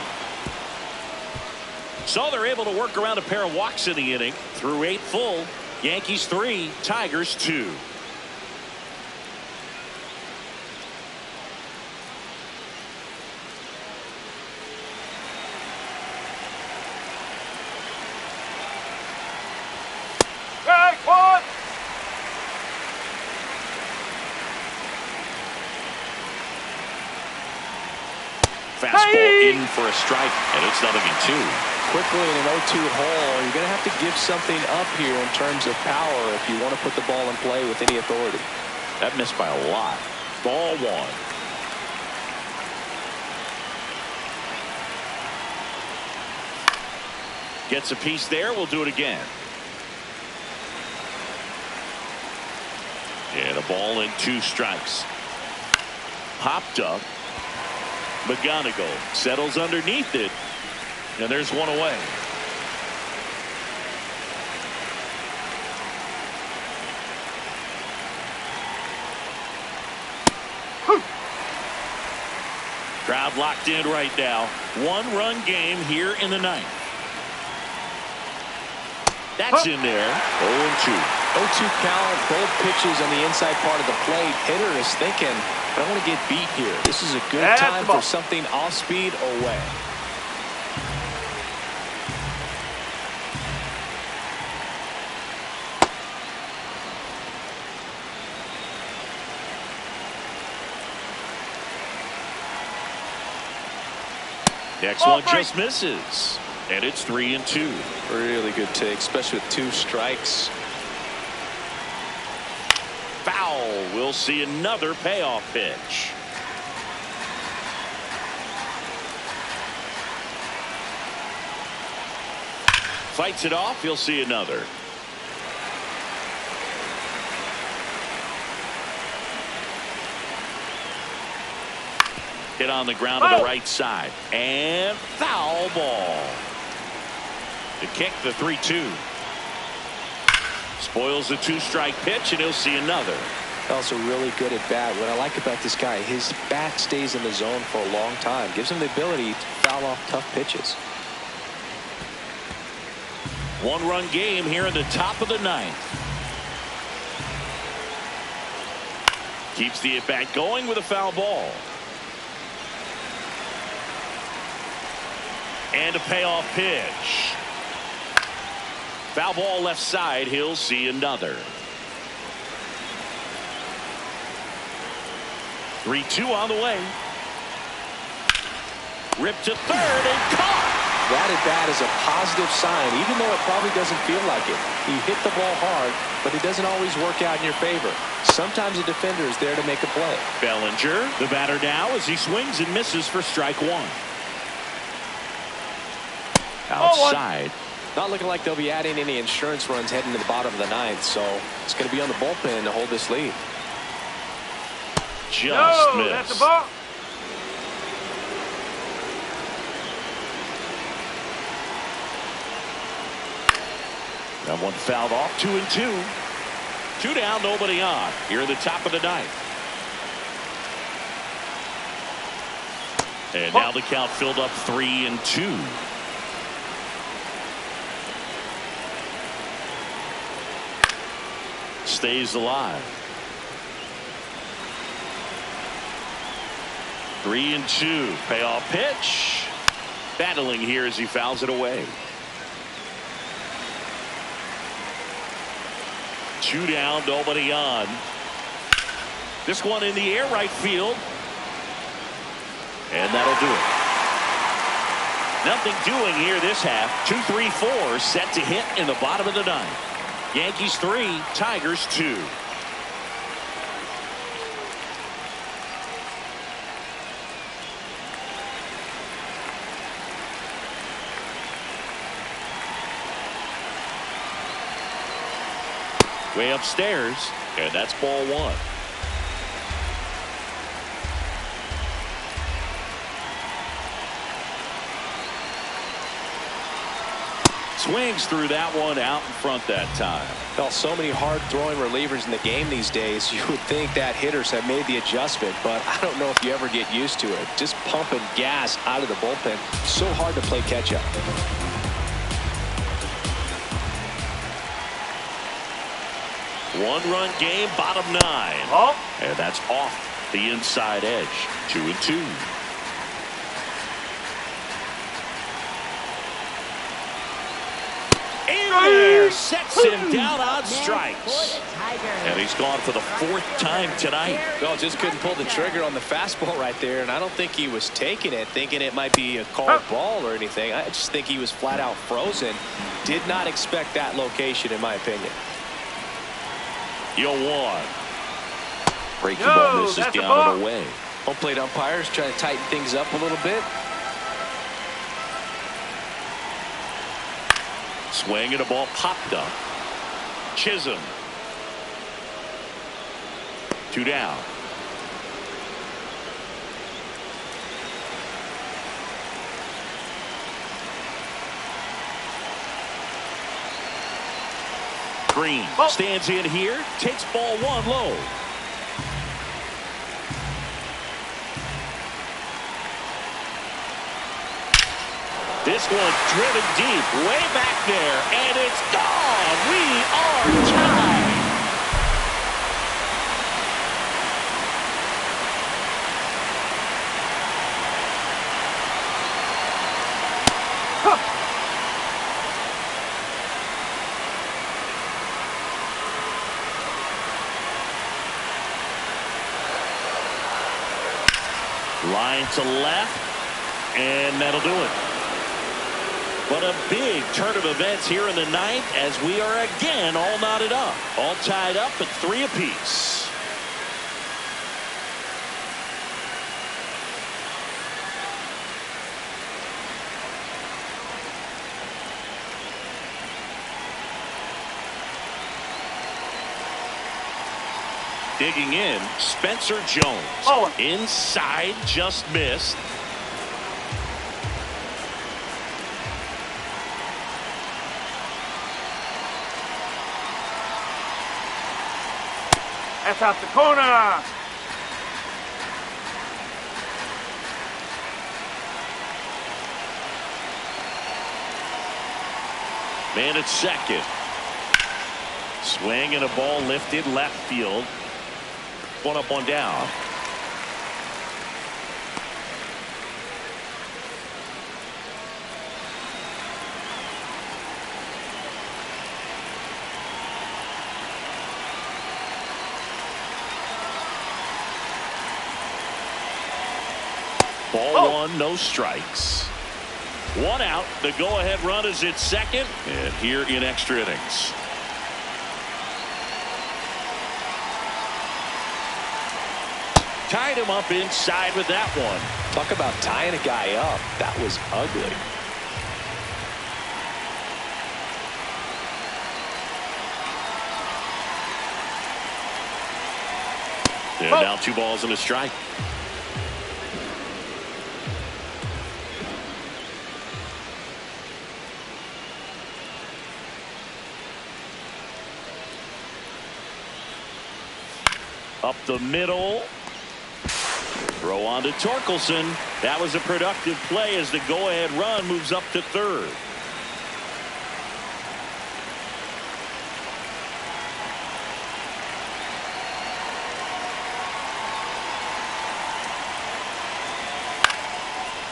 So they're able to work around a pair of walks in the inning. Through 8 full. Yankees 3, Tigers 2. Fastball in for a strike, and it's 0-2. Quickly in an 0-2 hole, you're going to have to give something up here in terms of power if you want to put the ball in play with any authority. That missed by a lot. Ball one. Gets a piece there. We'll do it again. And a ball and 2 strikes. Hopped up. McGonigal settles underneath it, and there's 1 away. Crowd locked in right now. 1-run game here in the ninth. That's in there. 0-2. 0-2 count. Both pitches on the inside part of the plate. Hitter is thinking, I don't want to get beat here. This is a good time for something off speed away. Next one just misses. And it's 3-2. Really good take, especially with 2 strikes. Foul. We'll see another payoff pitch. Fights it off. He'll see another. Hit on the ground to the right side. And foul ball. To kick the 3-2. Spoils the 2-strike pitch, and he'll see another. Also really good at bat. What I like about this guy, his bat stays in the zone for a long time. Gives him the ability to foul off tough pitches. 1-run game here in the top of the ninth. Keeps the at-bat going with a foul ball. And a payoff pitch. Foul ball left side. He'll see another. 3-2 on the way. Ripped to third and caught. That at bat is a positive sign, even though it probably doesn't feel like it. He hit the ball hard, but it doesn't always work out in your favor. Sometimes a defender is there to make a play. Bellinger, the batter now, as he swings and misses for strike 1. Outside. Not looking like they'll be adding any insurance runs heading to the bottom of the ninth, so it's going to be on the bullpen to hold this lead. Just missed. That's a ball. That one fouled off. 2-2. 2 down, nobody on. Here at the top of the ninth. And now the count filled up 3-2. Stays alive. 3-2. Payoff pitch. Battling here as he fouls it away. 2 down, nobody on. This one in the air, right field. And that'll do it. Nothing doing here this half. 2-3-4 set to hit in the bottom of the ninth. Yankees 3, Tigers 2. Way upstairs, and that's ball 1. Swings through that one out in front that time. Well, so many hard throwing relievers in the game these days, you would think that hitters have made the adjustment, but I don't know if you ever get used to it. Just pumping gas out of the bullpen, so hard to play catch up. One-run game, bottom 9. And that's off the inside edge. 2-2. In there, sets him down on strikes. And he's gone for the 4th time tonight. Well, just couldn't pull the trigger on the fastball right there, and I don't think he was taking it, thinking it might be a called ball or anything. I just think he was flat out frozen. Did not expect that location, in my opinion. 0-1. Breaking ball misses down and away. Home plate umpires trying to tighten things up a little bit. Swing and a ball popped up. Chisholm. 2 down. Green stands in here, takes ball 1 low. This one driven deep, way back there, and it's gone. We are tied. Line to left, and that'll do it. But a big turn of events here in the ninth as we are again all knotted up. All tied up at 3 apiece. Digging in, Spencer Jones. Oh. Inside, just missed. That's out the corner. Man at second. Swing and a ball lifted left field. One up, one down. Ball one, no strikes. One out. The go-ahead run is at second, and here in extra innings. Tied him up inside with that one. Talk about tying a guy up. That was ugly. And now 2 balls and a strike. Up the middle. Throw on to Torkelson. That was a productive play as the go-ahead run moves up to third.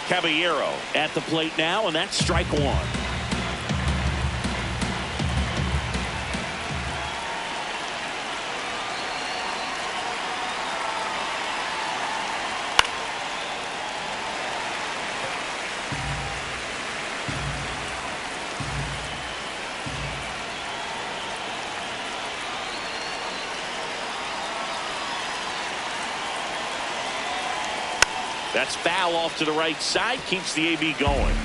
Caballero at the plate now, and that's strike one. That's foul off to the right side, keeps the AB going.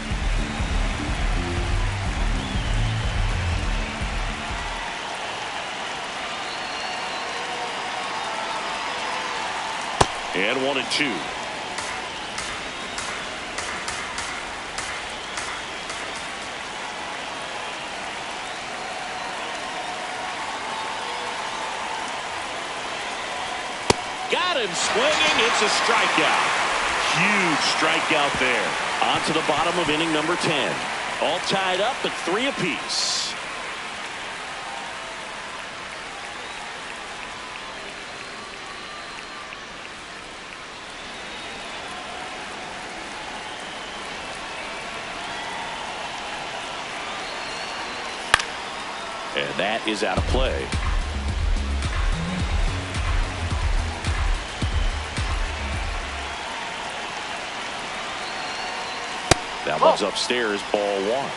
And 1-2. Got him swinging. It's a strikeout. Huge strikeout there. On to the bottom of inning number 10. All tied up at 3 apiece. And that is out of play. That one's upstairs, ball one.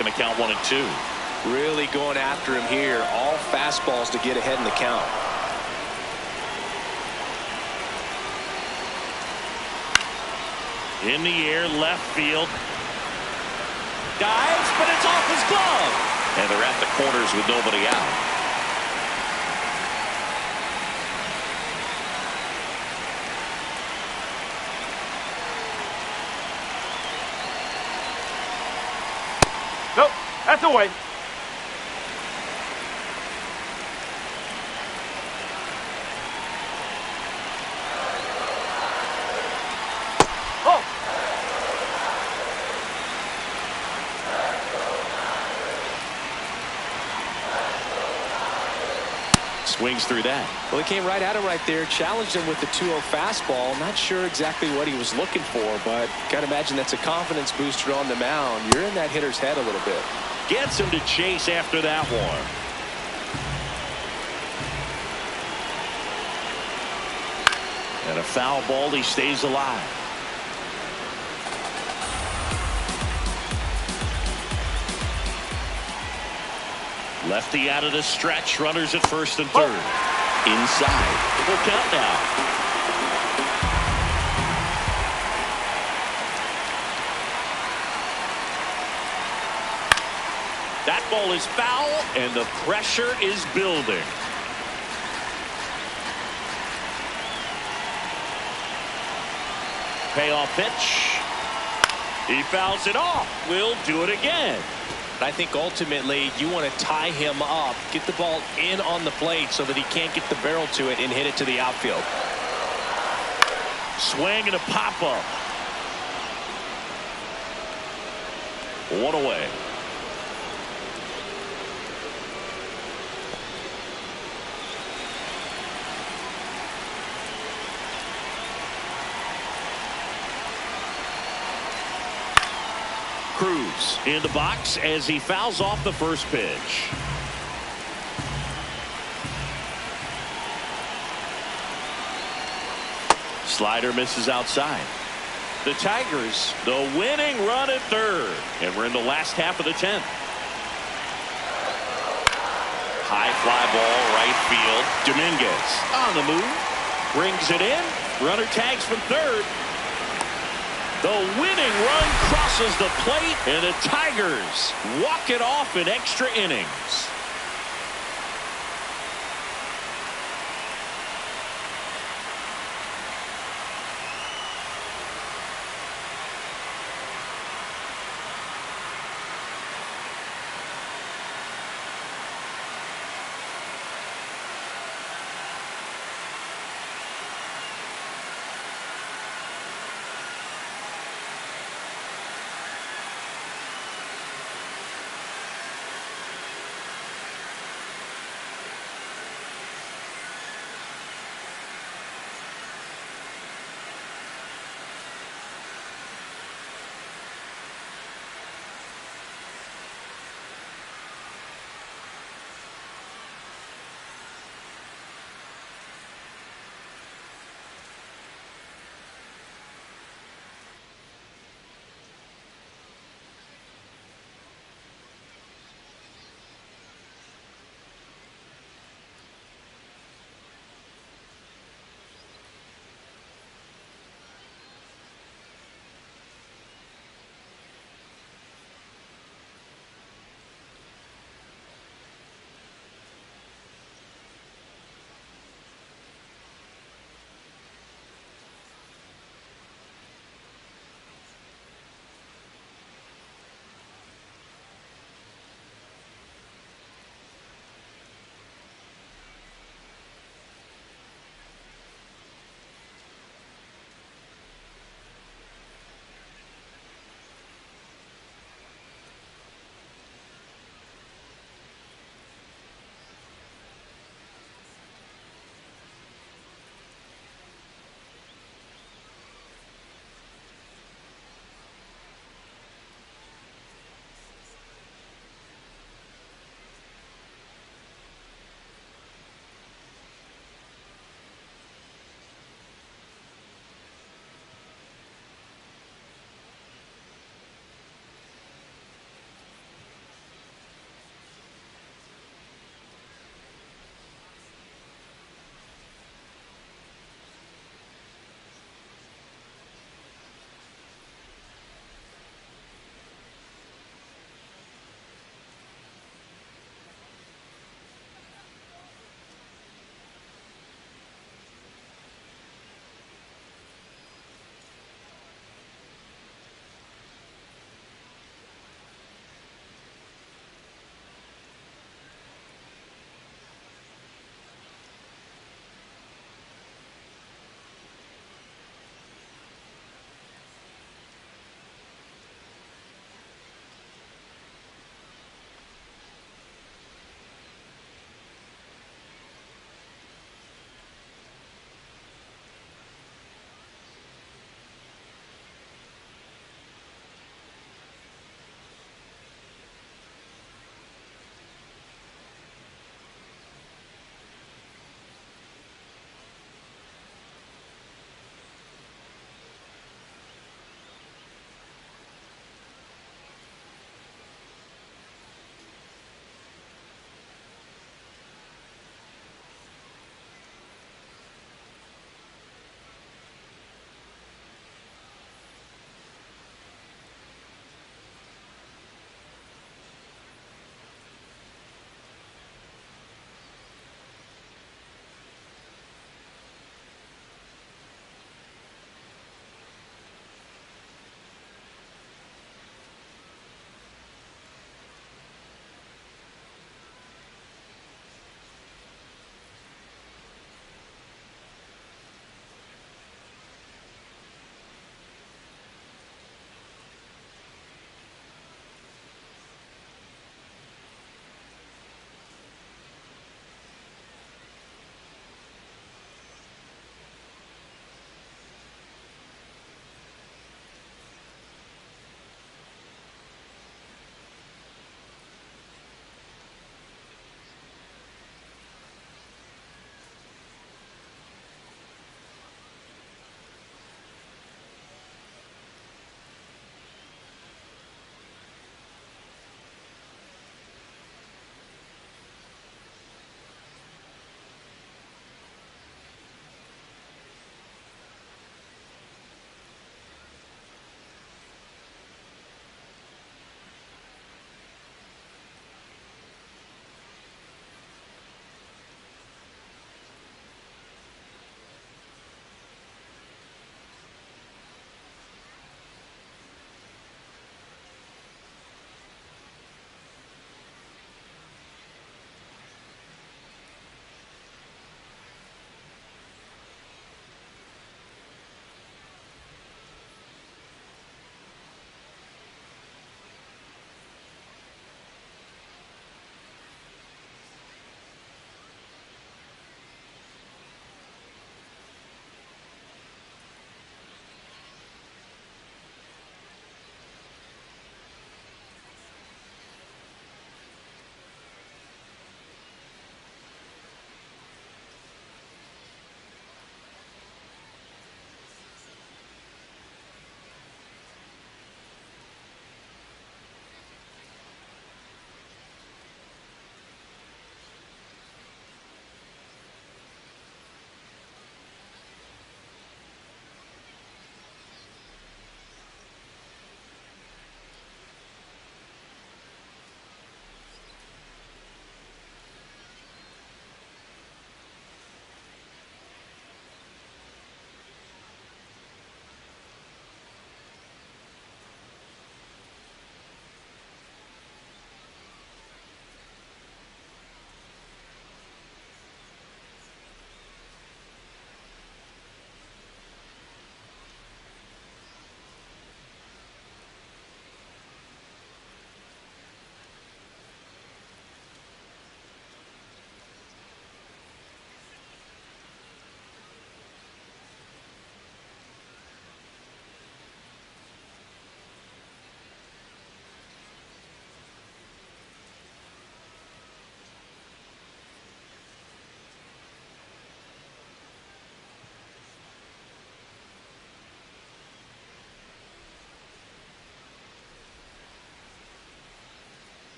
Gonna count 1-2. Really going after him here. All fastballs to get ahead in the count. In the air, left field. Dives, but it's off his glove. And they're at the corners with nobody out. Nope, that's away. swings through that. Well, he came right at him right there, challenged him with the 2-0 fastball. Not sure exactly what he was looking for, but got to imagine that's a confidence booster on the mound. You're in that hitter's head a little bit. Gets him to chase after that one. And a foul ball. He stays alive. Lefty out of the stretch. Runners at first and third. Inside. Full count now. That ball is foul, and the pressure is building. Payoff pitch. He fouls it off. We'll do it again. I think ultimately you want to tie him up, get the ball in on the plate so that he can't get the barrel to it and hit it to the outfield. Swing and a pop-up. One away. Cruz in the box as he fouls off the first pitch. Slider misses outside. The Tigers, the winning run at third. And we're in the last half of the 10th. High fly ball, right field. Dominguez on the move. Brings it in. Runner tags from third. The winning run crosses the plate, and the Tigers walk it off in extra innings.